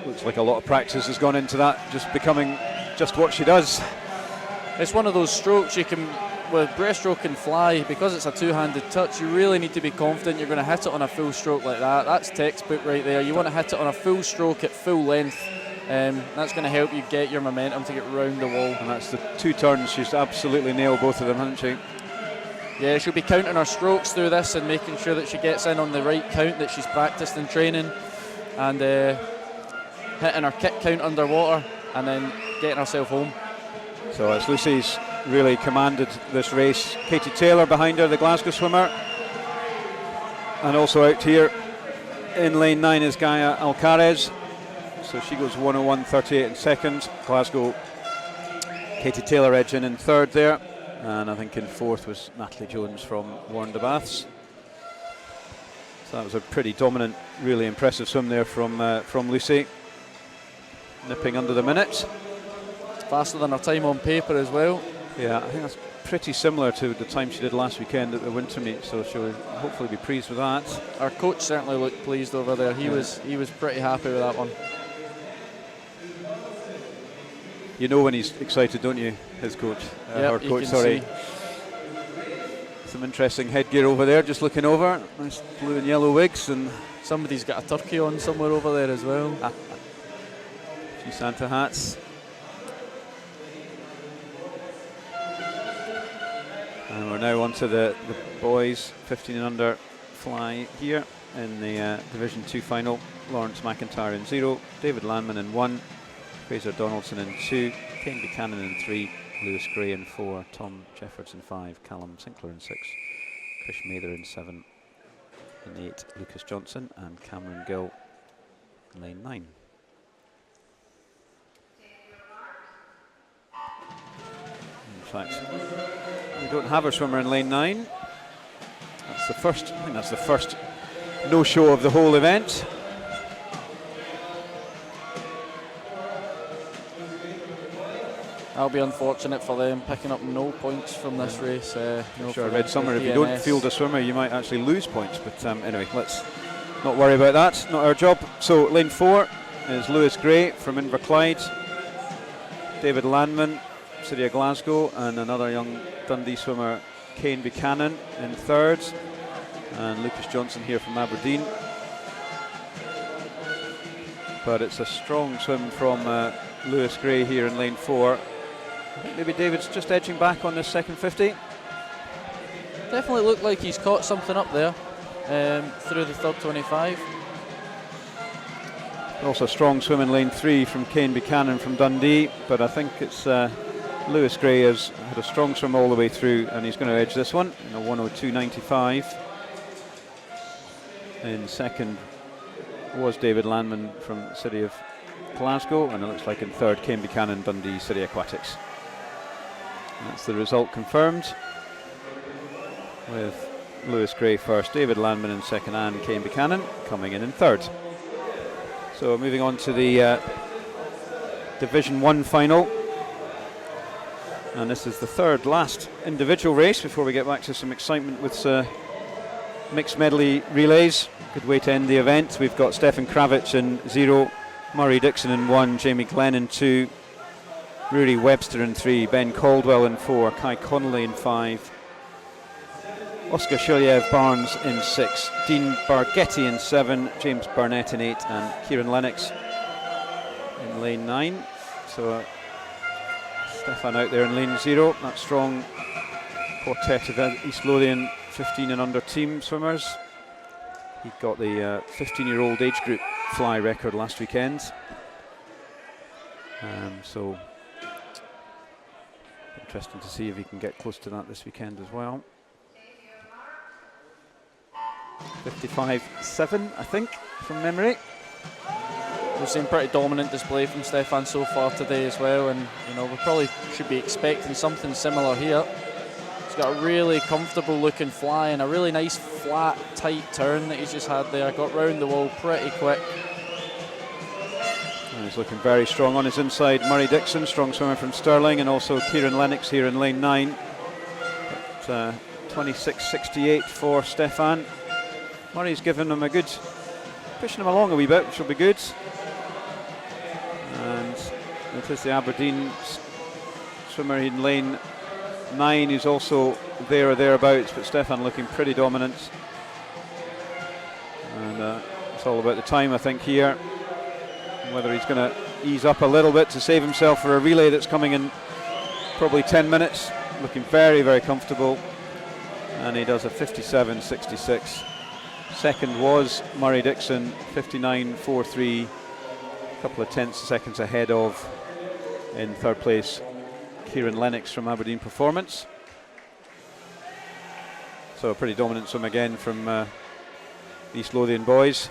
Looks like a lot of practice has gone into that, just becoming just what she does. It's one of those strokes you can, with breaststroke and fly, because it's a two-handed touch, you really need to be confident you're going to hit it on a full stroke like that. That's textbook right there. You want to hit it on a full stroke at full length. That's going to help you get your momentum to get round the wall. And that's the 2 turns. She's absolutely nailed both of them, hasn't she? Yeah, she'll be counting her strokes through this and making sure that she gets in on the right count that she's practiced in training, and hitting her kick count underwater and then getting herself home. So as Lucy's really commanded this race, Katie Taylor behind her, the Glasgow swimmer, and also out here in lane 9 is Gaia Alcaraz. So she goes 1:01.38 in second. Glasgow, Katie Taylor edging in third there, and I think in fourth was Natalie Jones from Warrender Baths. So that was a pretty dominant, really impressive swim there from Lucy, nipping under the minute. Faster than her time on paper as well. Yeah, I think that's pretty similar to the time she did last weekend at the winter meet, so she'll hopefully be pleased with that. Our coach certainly looked pleased over there. He was pretty happy with that one. You know when he's excited, don't you, his coach? Yep, our coach, sorry. Some interesting headgear over there, just looking over. Nice blue and yellow wigs, and somebody's got a turkey on somewhere over there as well. Few Santa hats. And we're now on to the boys 15 and under fly here in the Division 2 final. Lawrence McIntyre in 0, David Landman in 1, Fraser Donaldson in 2, Kane Buchanan in 3, Lewis Gray in 4, Tom Jeffords in 5, Callum Sinclair in 6, Chris Mather in 7, in 8, Lucas Johnson, and Cameron Gill in lane 9. In fact, we don't have our swimmer in lane 9. That's the first, I think that's the first no-show of the whole event. That'll be unfortunate for them, picking up no points from this race. I'm sure I read somewhere if you don't field a swimmer, you might actually lose points. But anyway, let's not worry about that. Not our job. So lane 4 is Lewis Gray from Inverclyde, David Landman, City of Glasgow, and another young Dundee swimmer, Kane Buchanan, in third, and Lucas Johnson here from Aberdeen. But it's a strong swim from Lewis Gray here in lane 4. I think maybe David's just edging back on this second 50. Definitely looked like he's caught something up there through the third 25. Also a strong swim in lane 3 from Kane Buchanan from Dundee, but I think it's Lewis Gray has had a strong swim all the way through, and he's going to edge this one in a 1:02.95. In second was David Landman from City of Glasgow, and it looks like in third Kane Buchanan, Dundee City Aquatics. That's the result confirmed, with Lewis Gray first, David Landman in second, and Kane Buchanan coming in third. So moving on to the Division 1 final, and this is the third last individual race before we get back to some excitement with mixed medley relays. Good way to end the event. We've got Stefan Kravitz in 0, Murray Dixon in 1, Jamie Glenn in 2, Rory Webster in 3, Ben Caldwell in 4, Kai Connolly in 5, Oscar Shuliev Barnes in 6, Dean Bargetti in 7, James Burnett in 8, and Kieran Lennox in lane 9. So Stefan out there in lane 0. That strong quartet of East Lothian 15 and under team swimmers. He got the 15-year-old age group fly record last weekend. So interesting to see if he can get close to that this weekend as well. 55.7, I think, from memory. We've seen pretty dominant display from Stefan so far today as well, and you know, we probably should be expecting something similar here. He's got a really comfortable looking fly and a really nice flat tight turn that he's just had there. Got round the wall pretty quick. And he's looking very strong on his inside. Murray Dixon, strong swimmer from Stirling, and also Kieran Lennox here in lane 9. 26.68 for Stefan. Murray's given him a good, pushing him along a wee bit, which will be good. And it is the Aberdeen swimmer in lane 9 who's also there or thereabouts, but Stefan looking pretty dominant. And it's all about the time, I think, here. Whether he's going to ease up a little bit to save himself for a relay that's coming in probably 10 minutes. Looking very, very comfortable. And he does a 57.66. Second was Murray Dixon, 59.43. A couple of tenths of seconds ahead of, in third place, Kieran Lennox from Aberdeen Performance. So a pretty dominant swim again from East Lothian boys.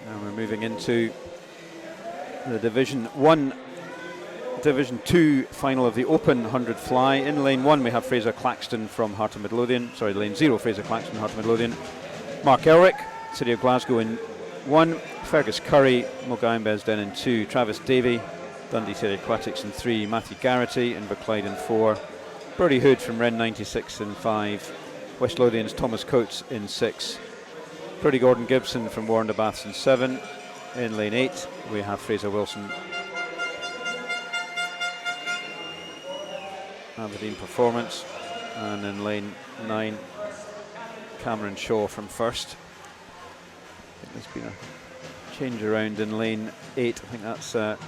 And we're moving into the Division 2 final of the Open 100 fly. In lane 1 we have Fraser Claxton from Heart of Midlothian. Sorry, lane 0, Fraser Claxton, Heart of Midlothian. Mark Elric, City of Glasgow in 1. Fergus Curry, Mulgai and Bearsden in 2. Travis Davey, Dundee City Aquatics in 3. Matthew Garrity, Inverclyde in 4. Brodie Hood from Wren 96 in 5. West Lothian's Thomas Coates in 6. Purdy Gordon Gibson from Warren Baths in 7. In lane 8 we have Fraser Wilson, Aberdeen Performance, and in lane 9 Cameron Shaw from First. I think there's been a change around in lane 8. I think that's Callum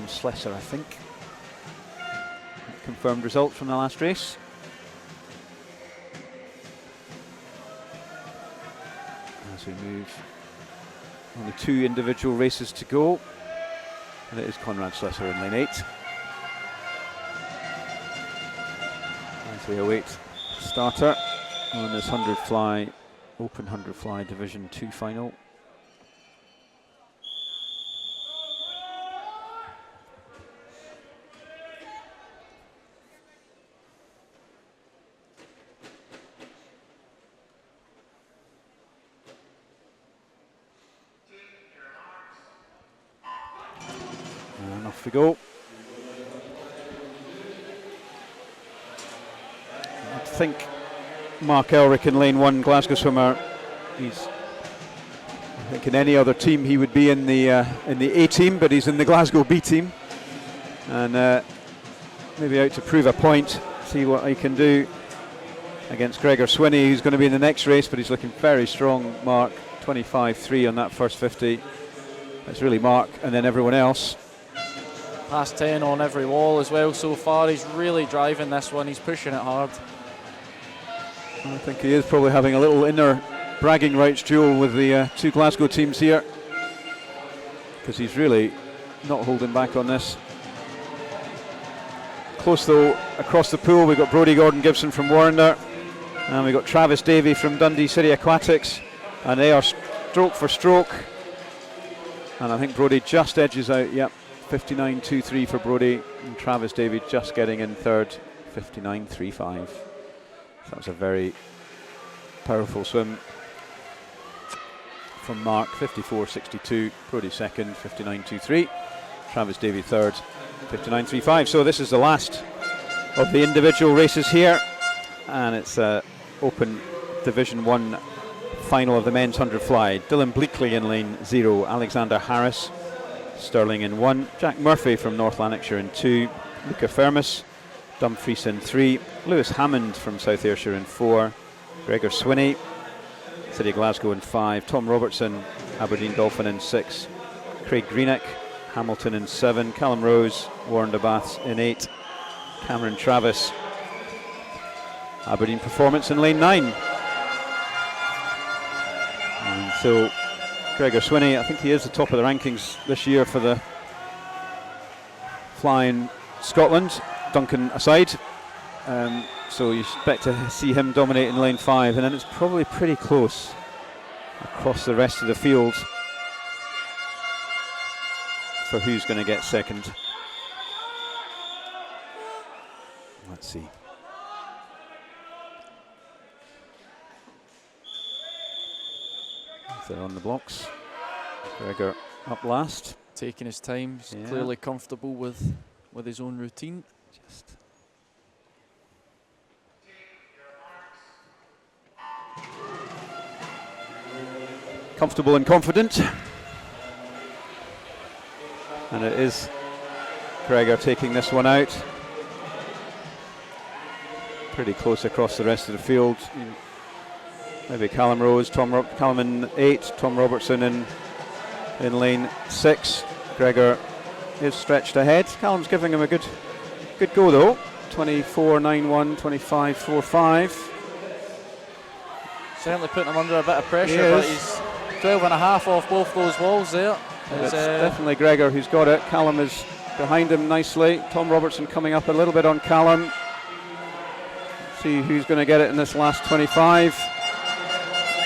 Slesser, I think. Confirmed result from the last race. As we move, only 2 individual races to go. And it is Conrad Slesser in lane 8. As we await starter on this 100 fly, Open 100 fly Division 2 final. And off we go. I think Mark Elric in lane 1, Glasgow swimmer. He's, I think in any other team he would be in the A team, but he's in the Glasgow B team, and maybe out to prove a point, see what he can do against Gregor Swinney, who's going to be in the next race. But he's looking very strong, Mark. 25.3 on that first 50. It's really Mark and then everyone else. Past 10 on every wall as well so far. He's really driving this one. He's pushing it hard. I think he is probably having a little inner bragging rights duel with the 2 Glasgow teams here, because he's really not holding back on this. Close though across the pool. We've got Brodie Gordon Gibson from Warrender, and we've got Travis Davey from Dundee City Aquatics, and they are stroke for stroke. And I think Brodie just edges out, yep, 59.23 for Brodie, and Travis Davey just getting in third, 59.35. So that was a very powerful swim from Mark, 54.62. Brodie second, 59.23. Travis Davey third, 59.35. So this is the last of the individual races here, and it's Open Division 1 final of the men's 100 fly. Dylan Bleakley in lane 0, Alexander Harris, Stirling in 1, Jack Murphy from North Lanarkshire in 2, Luca Firmus, Dumfries in 3, Lewis Hammond from South Ayrshire in 4, Gregor Swinney, City of Glasgow in 5, Tom Robertson Aberdeen Dolphin in 6. Craig Greenock, Hamilton in 7. Callum Rose, Warren de Baths in 8. Cameron Travis, Aberdeen Performance in lane 9. And so Gregor Swinney, I think he is the top of the rankings this year for the Flying Scotland, Duncan aside. So you expect to see him dominate in lane 5, and then it's probably pretty close across the rest of the field for who's going to get second. Let's see. They're on the blocks. Gregor up last. Taking his time, he's clearly comfortable with his own routine. Just comfortable and confident. And it is Gregor taking this one out. Pretty close across the rest of the field. Maybe Callum Rose, Callum in 8, Tom Robertson in lane 6. Gregor is stretched ahead. Callum's giving him a good go though. 24.91, 25.45. Certainly putting him under a bit of pressure, but he's 12 and a half off both those walls there. It's definitely Gregor who's got it. Callum is behind him nicely. Tom Robertson coming up a little bit on Callum. See who's going to get it in this last 25.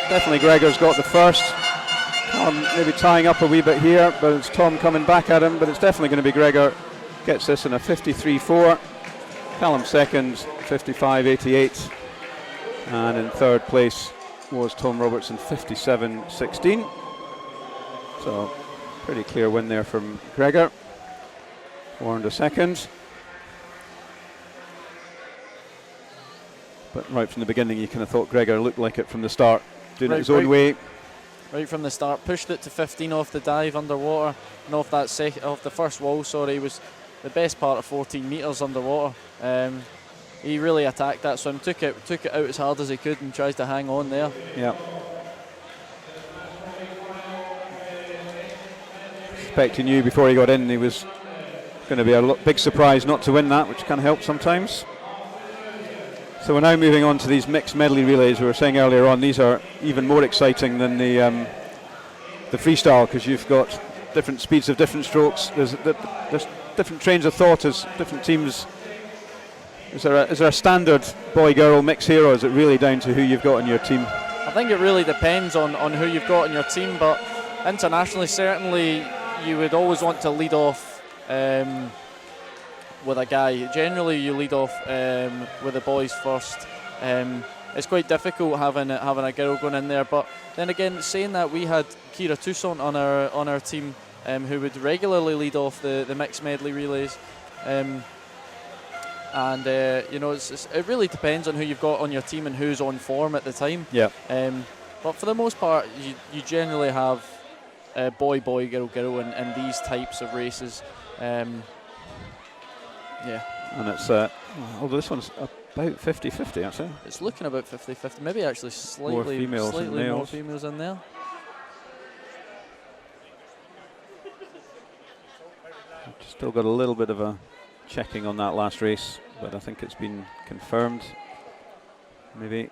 Definitely Gregor's got the first. Callum maybe tying up a wee bit here, but it's Tom coming back at him, but it's definitely going to be Gregor. Gets this in a 53.4. Callum second, 55.88. And in third place was Tom Robertson, 57.16. So pretty clear win there from Gregor. Warren to second. But right from the beginning you kind of thought Gregor looked like it from the start, doing it his own way. Right from the start, pushed it to 15 off the dive underwater, and off the first wall, was the best part of 14 metres underwater. He really attacked that swim, took it out as hard as he could and tries to hang on there. Yeah. Expecting you before he got in, he was going to be a big surprise not to win that, which can help sometimes. So we're now moving on to these mixed medley relays. We were saying earlier on, these are even more exciting than the freestyle, because you've got different speeds of different strokes. There's different trains of thought as different teams. Is there a standard boy-girl mix here, or is it really down to who you've got on your team? I think it really depends on who you've got on your team, but internationally, certainly you would always want to lead off with a guy. Generally, you lead off with the boys first. It's quite difficult having a girl going in there, but then again, saying that, we had Kira Toussaint on our team, who would regularly lead off the mixed medley relays. It really depends on who you've got on your team and who's on form at the time. Yeah. But for the most part, you generally have boy, girl in these types of races. Yeah. And it's although this one's about 50-50 actually. It's looking about 50-50, maybe actually slightly more females in there. Still got a little bit of a checking on that last race, but I think it's been confirmed. Maybe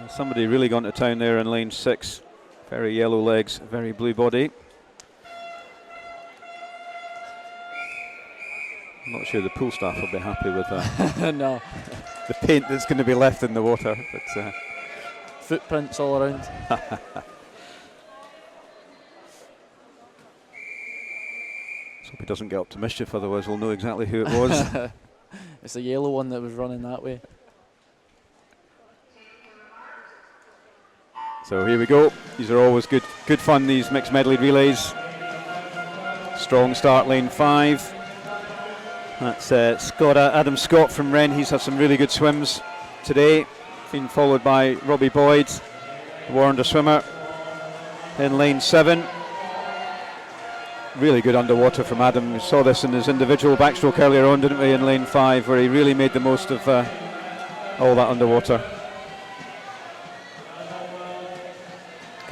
somebody really gone to town there in lane 6. Very yellow legs, very blue body. I'm not sure the pool staff will be happy with that. No. The paint that's going to be left in the water. But, footprints all around. Let's hope he doesn't get up to mischief, otherwise we'll know exactly who it was. It's the yellow one that was running that way. So here we go. These are always good fun, these mixed medley relays. Strong start, lane 5. That's Adam Scott from Wren. He's had some really good swims today. Been followed by Robbie Boyd, the Warrender swimmer, in lane 7. Really good underwater from Adam. We saw this in his individual backstroke earlier on, didn't we, in lane 5, where he really made the most of all that underwater.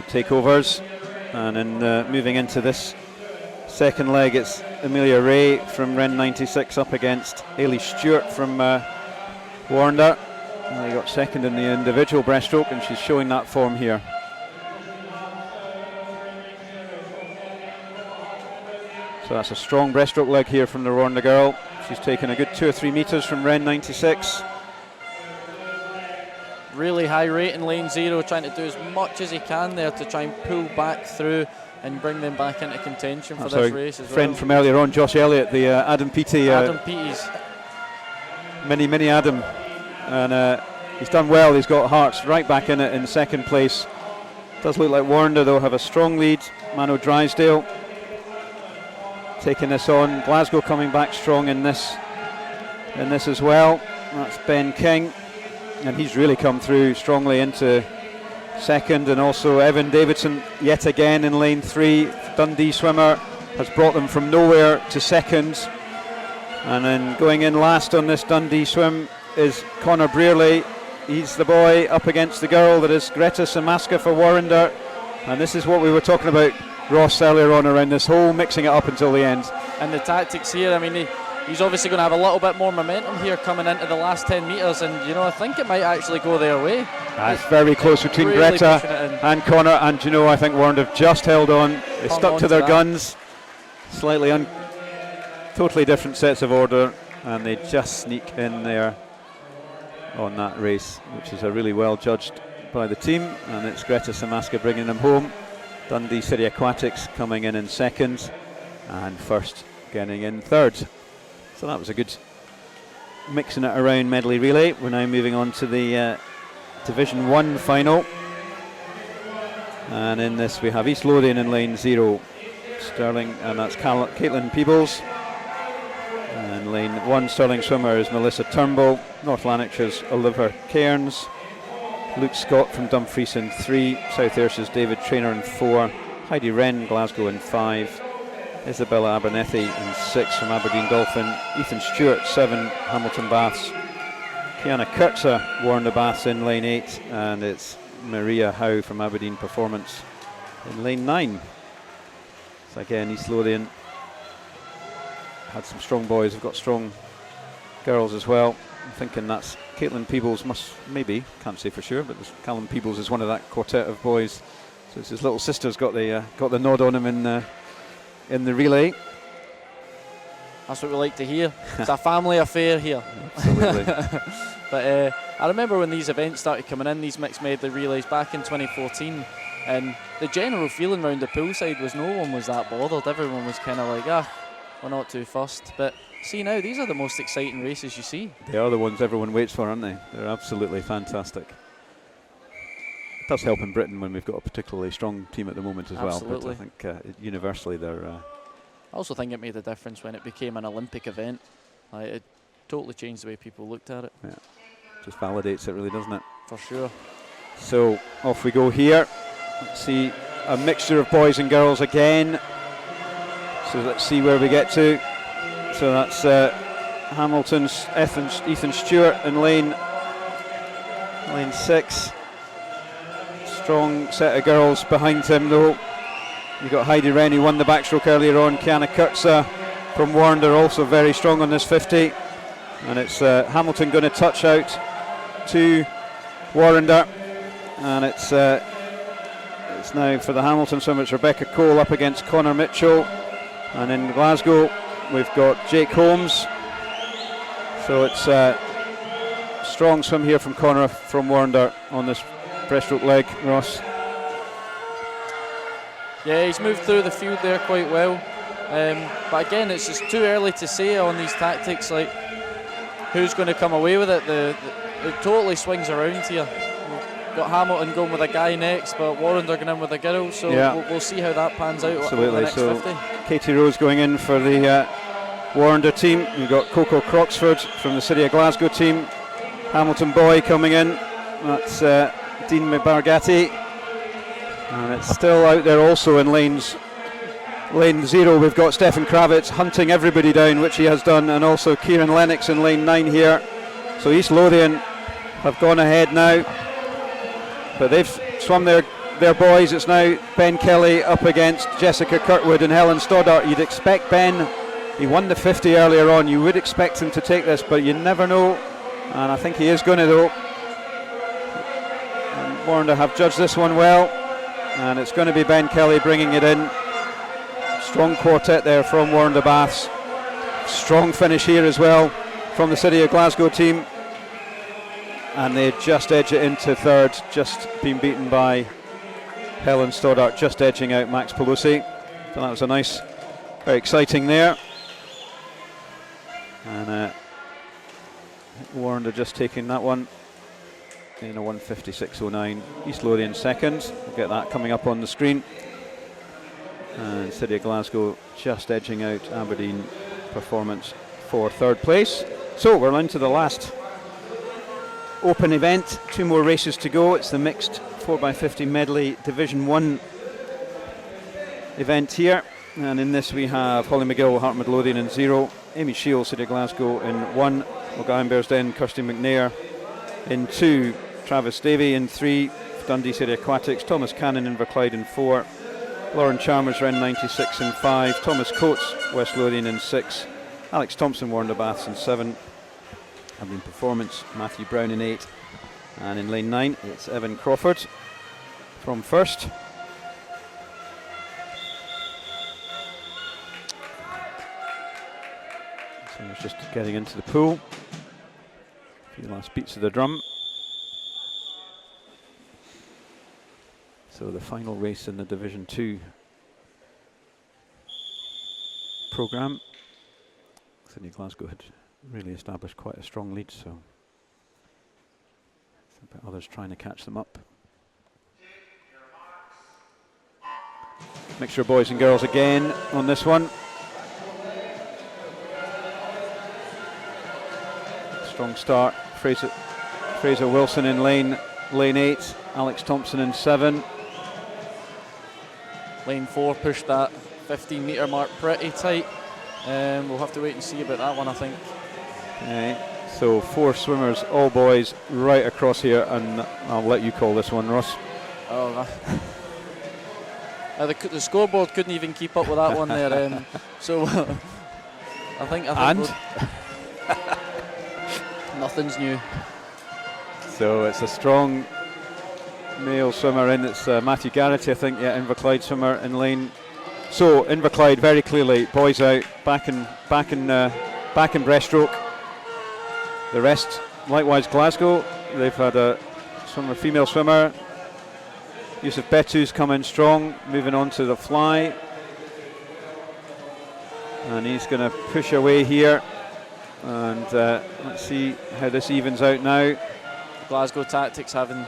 takeovers. And in moving into this second leg, it's Amelia Ray from Ren 96 up against Ailey Stewart from Warrender. They got second in the individual breaststroke, and she's showing that form here. So that's a strong breaststroke leg here from the Warrender girl. She's taken a good 2 or 3 meters from Ren 96. Really high rate in lane 0, trying to do as much as he can there to try and pull back through and bring them back into contention for this race as well. Friend from earlier on, Josh Elliott, the Adam Peaty. Adam Peaty's. Mini Adam. And he's done well. He's got Hearts right back in it in second place. Does look like Warrender, though, have a strong lead. Mano Drysdale taking this on. Glasgow coming back strong in this as well. That's Ben King. And he's really come through strongly into second, and also Evan Davidson yet again in lane 3. Dundee swimmer has brought them from nowhere to second, and then going in last on this Dundee swim is Connor Brearley. He's the boy up against the girl that is Greta Samaska for Warrender, and this is what we were talking about, Ross, earlier on around this whole mixing it up until the end. And the tactics here, I mean, he's obviously going to have a little bit more momentum here coming into the last 10 metres, and you know, I think it might actually go their way. It's very close between really Greta and Connor, and you know, I think Warrender have just held on. They stuck to their guns, slightly totally different sets of order, and they just sneak in there on that race, which is a really well judged by the team, and it's Greta Samaska bringing them home. Dundee City Aquatics coming in second, and first getting in third. So that was a good mixing it around medley relay. We're now moving on to the Division 1 final. And in this we have East Lothian in lane 0. Sterling, and that's Caitlin Peebles. And lane 1 Sterling swimmer is Melissa Turnbull. North Lanarkshire's Oliver Cairns. Luke Scott from Dumfries in 3. South Ayrshire David Traynor in 4. Heidi Wren, Glasgow in 5. Isabella Abernethy in 6 from Aberdeen Dolphin. Ethan Stewart 7, Hamilton Baths. Kiana Kurtzer, Warrender Baths in lane 8, and it's Maria Howe from Aberdeen Performance in lane 9. So again, East Lothian had some strong boys. They've got strong girls as well. I'm thinking that's Caitlin Peebles, can't say for sure, but Callum Peebles is one of that quartet of boys. So it's his little sister's got the nod on him in the relay. That's what we like to hear. It's a family affair here. Absolutely. But I remember when these events started coming in, these mixed medley relays back in 2014, and the general feeling around the poolside was no one was that bothered. Everyone was kind of like, we're not too fussed. But see now, these are the most exciting races you see. They are the ones everyone waits for, aren't they? They're absolutely fantastic. It does help in Britain when we've got a particularly strong team at the moment as Absolutely. well. But I think universally they're... I also think it made a difference when it became an Olympic event. It totally changed the way people looked at it. Yeah, just validates it really, doesn't it? For sure. So off we go here. Let's see a mixture of boys and girls again. So let's see where we get to. So that's Hamilton's Ethan Stewart in lane 6. Strong set of girls behind him though. You've got Heidi Wren, who won the backstroke earlier on. Kiana Kurtza from Warrender also very strong on this 50. And it's Hamilton going to touch out to Warrender. And it's now for the Hamilton swim, it's Rebecca Cole up against Connor Mitchell. And in Glasgow, we've got Jake Holmes. So it's strong swim here from Connor from Warrender on this breaststroke leg, Ross. Yeah, he's moved through the field there quite well. But again, it's just too early to say on these tactics, like who's going to come away with it. It totally swings around here. We've got Hamilton going with a guy next, but Warrender going in with a girl, so we'll see how that pans out. Absolutely. Over the next so 50. Katie Rose going in for the Warrender team. We've got Coco Croxford from the City of Glasgow team. Hamilton boy coming in. That's Dean McBargatti. And it's still out there also in lane 0. We've got Stefan Kravitz hunting everybody down, which he has done, and also Kieran Lennox in lane 9 here. So East Lothian have gone ahead now, but they've swum their their boys. It's now Ben Kelly up against Jessica Kirkwood and Helen Stoddart. You'd expect Ben, he won the 50 earlier on, you would expect him to take this, but you never know, and I think he is going to though. And Warrender have judged this one well, and it's going to be Ben Kelly bringing it in. Strong quartet there from Warrender Baths. Strong finish here as well from the City of Glasgow team, and they just edge it into third, just been beaten by Helen Stoddart, just edging out Max Pelosi. So that was a nice, very exciting there. And Warrender just taking that one in a 1:56.09. East Lothian second. We'll get that coming up on the screen. And City of Glasgow just edging out Aberdeen Performance for third place. So we're into the last open event. 2 more races to go. It's the mixed 4x50 medley Division 1 event here. And in this we have Holly McGill, Heart Midlothian in 0, Amy Shields, City of Glasgow in 1, Mulgine Bearsden, Kirsty McNair in 2, Travis Davey in 3, Dundee City Aquatics, Thomas Cannon, Inverclyde in 4, Lauren Chalmers, Ren 96 in 5, Thomas Coates, West Lothian in 6, Alex Thompson, Warrender Baths in 7, Aberdeen Performance, Matthew Brown in 8, and in lane 9 it's Evan Crawford from first. So it's just getting into the pool. A few last beats of the drum. So the final race in the Division 2 programme. Sydney Glasgow had really established quite a strong lead, so others trying to catch them up. Mixture of boys and girls again on this one. Strong start. Fraser Wilson in lane 8, Alex Thompson in 7. Lane 4 pushed that 15 metre mark pretty tight. We'll have to wait and see about that one, I think. So 4 swimmers, all boys, right across here, and I'll let you call this one, Ross. Oh, the scoreboard couldn't even keep up with that one there. So I think nothing's new. So it's a strong male swimmer in. It's Matthew Garrity, I think, Inverclyde swimmer in lane. So Inverclyde very clearly, boys out, back in breaststroke. The rest, likewise Glasgow, they've had a female swimmer. Yusuf Betu's come in strong, moving on to the fly. And he's going to push away here. And let's see how this evens out now. Glasgow Tactics having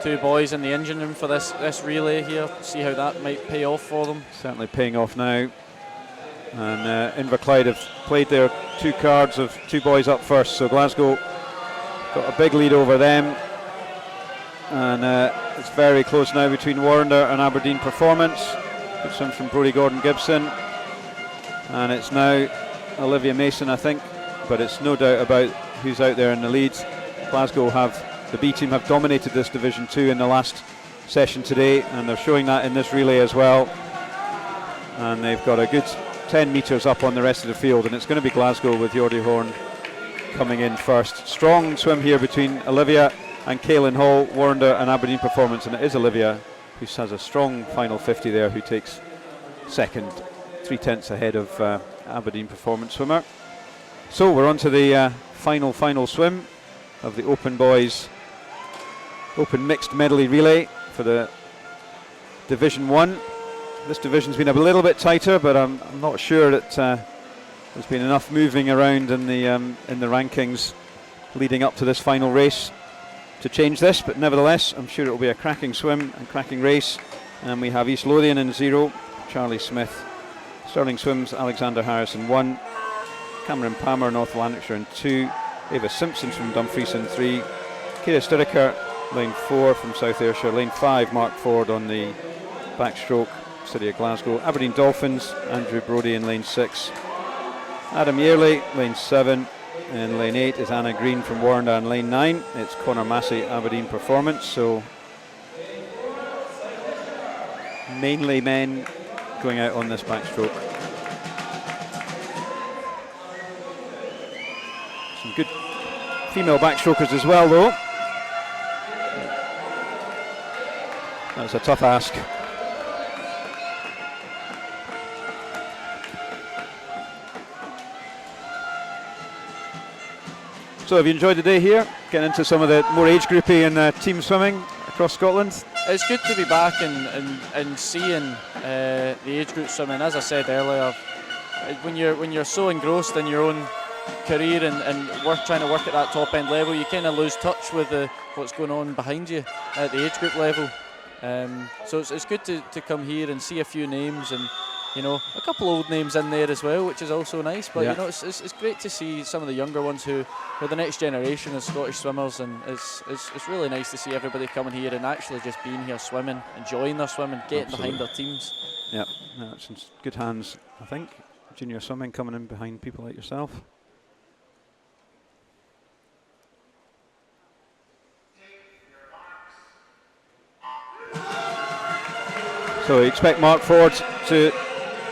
2 boys in the engine room for this relay here. See how that might pay off for them. Certainly paying off now. And Inverclyde have played their 2 cards of 2 boys up first. So Glasgow got a big lead over them. And it's very close now between Warrender and Aberdeen Performance. Good swim from Brodie Gordon-Gibson. And it's now Olivia Mason, I think. But it's no doubt about who's out there in the lead. Glasgow the B team have dominated this Division 2 in the last session today, and they're showing that in this relay as well. And they've got a good 10 metres up on the rest of the field, and it's going to be Glasgow with Jordi Horn coming in first. Strong swim here between Olivia and Kaylin Hall, Warrender and Aberdeen Performance, and it is Olivia who has a strong final 50 there, who takes second, 3/10 ahead of Aberdeen Performance swimmer. So we're on to the final swim of the Open Mixed Medley Relay for the Division 1. This division's been a little bit tighter, but I'm not sure that there's been enough moving around in the rankings leading up to this final race to change this, but nevertheless I'm sure it will be a cracking swim and cracking race. And we have East Lothian in 0, Charlie Smith. Stirling Swims, Alexander Harris in 1, Cameron Palmer, North Lanarkshire in 2, Ava Simpson from Dumfries in 3, Kira Stiriker, lane 4 from South Ayrshire, lane 5, Mark Ford on the backstroke, City of Glasgow, Aberdeen Dolphins, Andrew Brodie in lane 6, Adam Yearley, lane 7, in lane 8 is Anna Green from Warrender, and lane 9 it's Connor Massey, Aberdeen Performance. So mainly men going out on this backstroke. Some good female backstrokers as well, though. That's a tough ask. So have you enjoyed the day here? Getting into some of the more age groupy and team swimming across Scotland? It's good to be back and seeing the age group swimming. As I said earlier, when you're so engrossed in your own career and trying to work at that top end level, you kind of lose touch with what's going on behind you at the age group level. So it's good to come here and see a few names, and a couple old names in there as well, which is also nice. But it's great to see some of the younger ones who are the next generation of Scottish swimmers, and it's really nice to see everybody coming here and actually just being here swimming, enjoying their swimming, getting behind their teams. Yeah, it's in good hands, I think. Junior swimming coming in behind people like yourself. So we expect Mark Ford to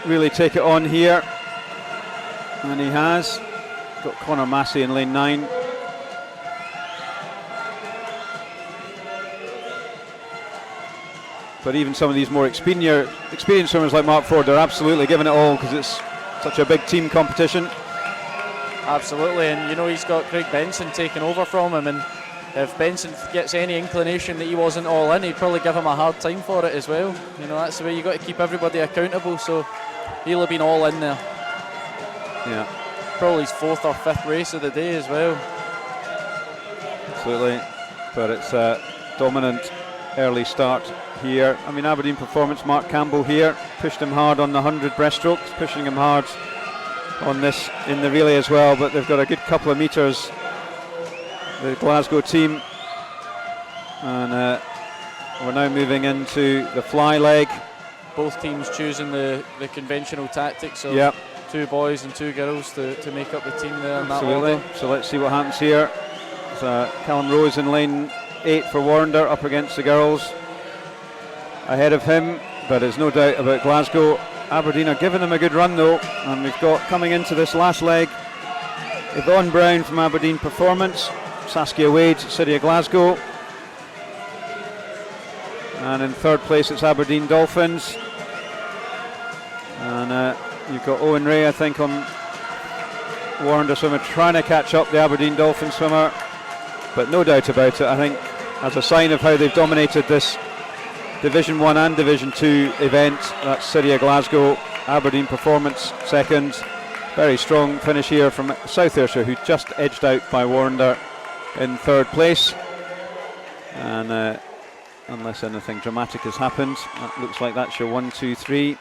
really take it on here, and he has. Got Conor Massey in lane 9. But even some of these more experienced swimmers like Mark Ford are absolutely giving it all, because it's such a big team competition. Absolutely, and he's got Craig Benson taking over from him, and if Benson gets any inclination that he wasn't all in, he'd probably give him a hard time for it as well. That's the way you got to keep everybody accountable, so he'll have been all in there. Yeah. Probably his 4th or 5th race of the day as well. Absolutely, but it's a dominant early start here. I mean, Aberdeen Performance, Mark Campbell here, pushed him hard on the 100 breaststroke, pushing him hard on this in the relay as well, but they've got a good couple of metres, the Glasgow team, and we're now moving into the fly leg. Both teams choosing the conventional tactics of 2 boys and 2 girls to make up the team there. Absolutely. So let's see what happens here. It's Callum Rose in lane 8 for Warrender up against the girls. Ahead of him, but there's no doubt about Glasgow. Aberdeen are giving them a good run though, and we've got coming into this last leg Yvonne Brown from Aberdeen Performance, Saskia Wade, City of Glasgow, and in 3rd place it's Aberdeen Dolphins, and you've got Owen Ray, I think, on Warrender swimmer, trying to catch up the Aberdeen Dolphin swimmer, but no doubt about it, I think as a sign of how they've dominated this Division 1 and Division 2 event, that's City of Glasgow, Aberdeen Performance 2nd. Very strong finish here from South Ayrshire, who just edged out by Warrender in 3rd place. And unless anything dramatic has happened, that looks like that's your 1, 2, 3.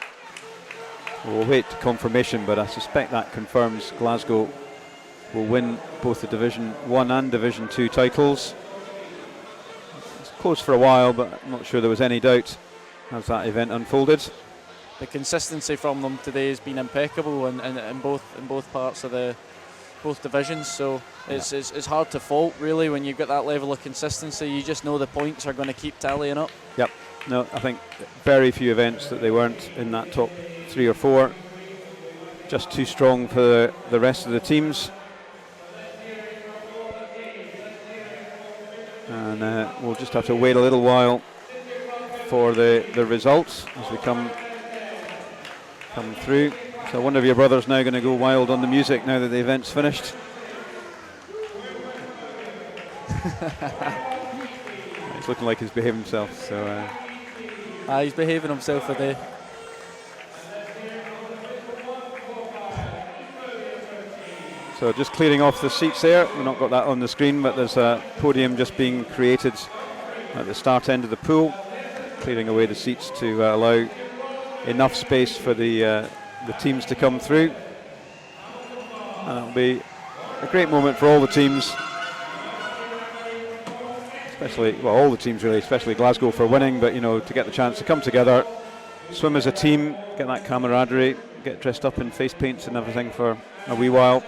We'll wait confirmation, but I suspect that confirms Glasgow will win both the Division 1 and Division 2 titles. It's close for a while, but I'm not sure there was any doubt as that event unfolded. The consistency from them today has been impeccable in both parts of both divisions. So it's hard to fault really when you've got that level of consistency. You just know the points are going to keep tallying up. Yep. No, I think very few events that they weren't in that top 3 or 4. Just too strong for the rest of the teams. And we'll just have to wait a little while for the results as we come through. So I wonder if your brother's now going to go wild on the music now that the event's finished. He's looking like he's behaving himself. So he's behaving himself today. So just clearing off the seats there. We've not got that on the screen, but there's a podium just being created at the start end of the pool, clearing away the seats to allow enough space for the teams to come through. And it'll be a great moment for all the teams, especially, well, all the teams really, especially Glasgow for winning, but to get the chance to come together, swim as a team, get that camaraderie, get dressed up in face paints and everything for a wee while.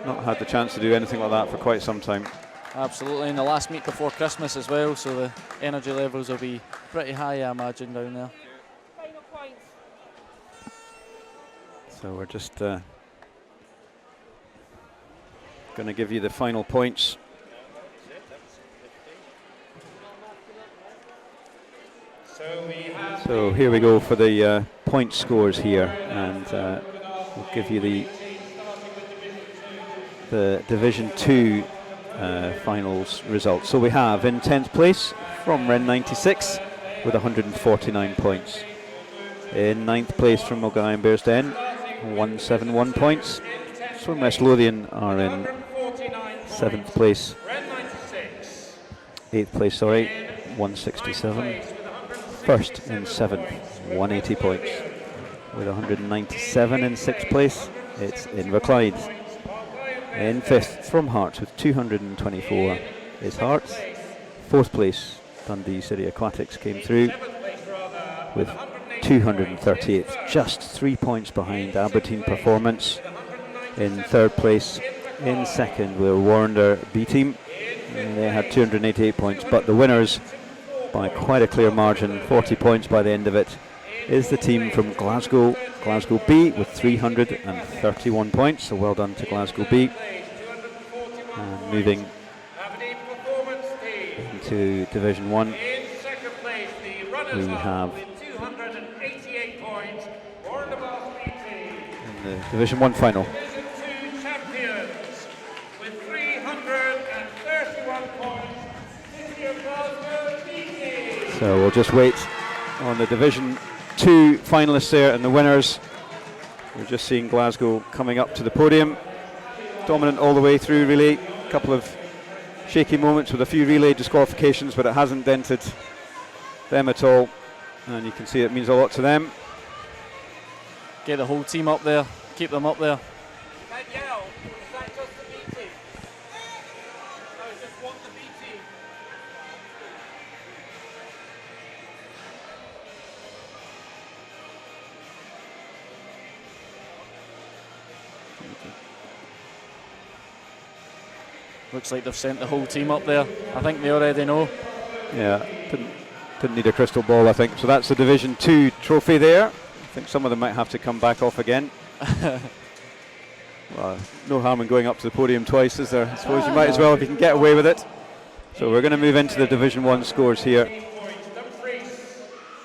Not had the chance to do anything like that for quite some time. Absolutely, and the last meet before Christmas as well, so the energy levels will be pretty high, I imagine, down there. So we're just going to give you the final points. So here we go for the point scores here, and we'll give you the Division 2 finals results. So we have in 10th place from Ren 96 with 149 points. In 9th place from Mulgai and Bearsden, 171 points. Swim West Lothian are in 7th place. 8th place, 167. First in 7th, 180 points. With 197 in 6th place, it's Inverclyde. In 5th from Hearts with 224 is Hearts. 4th place, Dundee City Aquatics came through with 238, just 3 points behind Aberdeen Performance. In 3rd place, in 2nd were Warrender B Team. They had 288 points, but the winners by quite a clear margin, 40 points by the end of it, is the team from Glasgow B with 331 points, so well done to Glasgow B. And moving into Division 1, we have in the Division 1 final. So we'll just wait on the Division 2 finalists there and the winners. We're just seeing Glasgow coming up to the podium. Dominant all the way through, really. A couple of shaky moments with a few relay disqualifications, but it hasn't dented them at all. And you can see it means a lot to them. Get the whole team up there, keep them up there. Looks like they've sent the whole team up there. I think they already know. Yeah, didn't need a crystal ball, I think. So that's the Division 2 trophy there. I think some of them might have to come back off again. Well, no harm in going up to the podium twice, is there? I suppose you might as well if you can get away with it. So we're going to move into the Division 1 scores here.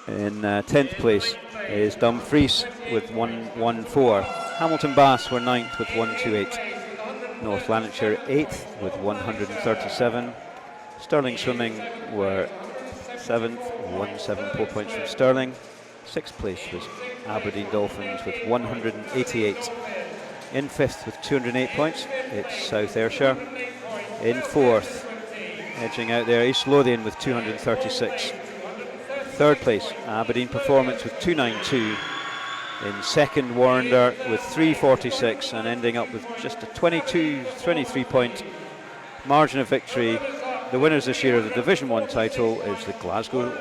In 10th place is Dumfries with 114. Hamilton Bass were 9th with 128. North Lanarkshire 8th with 137. Stirling Swimming were 7th, 174 points from Stirling. 6th place was Aberdeen Dolphins with 188. In 5th with 208 points, it's South Ayrshire. In 4th, edging out there, East Lothian with 236. 3rd place, Aberdeen Performance with 292. In 2nd, Warrender with 346, and ending up with just a 23 point margin of victory. The winners this year of the Division 1 title is the Glasgow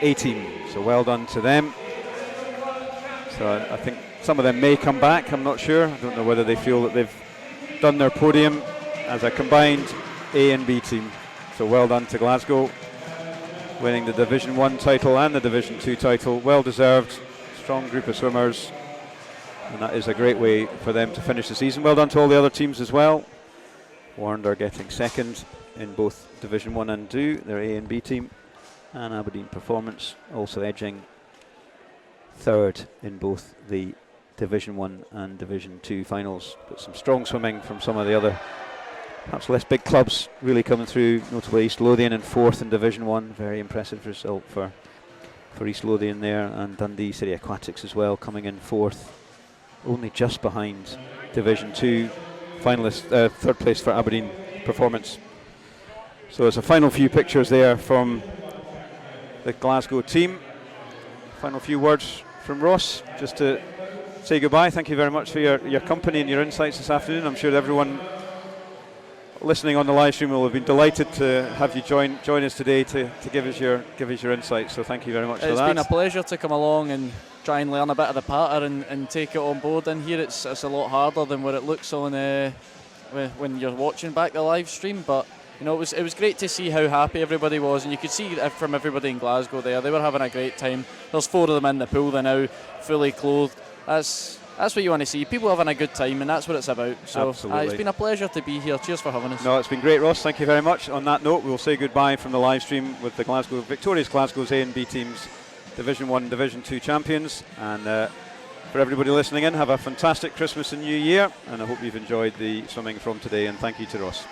A team, so well done to them. So I think some of them may come back, I'm not sure. I don't know whether they feel that they've done their podium as a combined A and B team. So well done to Glasgow, winning the Division 1 title and the Division 2 title. Well deserved. Strong group of swimmers, and that is a great way for them to finish the season. Well done to all the other teams as well. Warrender getting 2nd in both Division 1 and 2, their A and B team, and Aberdeen Performance also edging 3rd in both the Division 1 and Division 2 finals. But some strong swimming from some of the other perhaps less big clubs really coming through, notably East Lothian in 4th in Division 1. Very impressive result for East Lothian there, and Dundee City Aquatics as well coming in 4th, only just behind Division 2 finalist, 3rd place for Aberdeen Performance. So there's a final few pictures there from the Glasgow team. Final few words from Ross, just to say goodbye. Thank you very much for your company and your insights this afternoon. I'm sure everyone listening on the live stream will have been delighted to have you join us today to give us your insights. So thank you very much for that. It's been a pleasure to come along and try and learn a bit of the pattern and take it on board. In here, it's a lot harder than what it looks on when you're watching back the live stream. But you know, it was great to see how happy everybody was, and you could see from everybody in Glasgow there, they were having a great time. There's 4 of them in the pool there now, fully clothed. That's what you want to see. People having a good time, and that's what it's about. So it's been a pleasure to be here. Cheers for having us. No, it's been great, Ross. Thank you very much. On that note, we'll say goodbye from the live stream with the victorious Glasgow's A and B teams, Division 1, Division 2 champions. And for everybody listening in, have a fantastic Christmas and New Year. And I hope you've enjoyed the swimming from today. And thank you to Ross.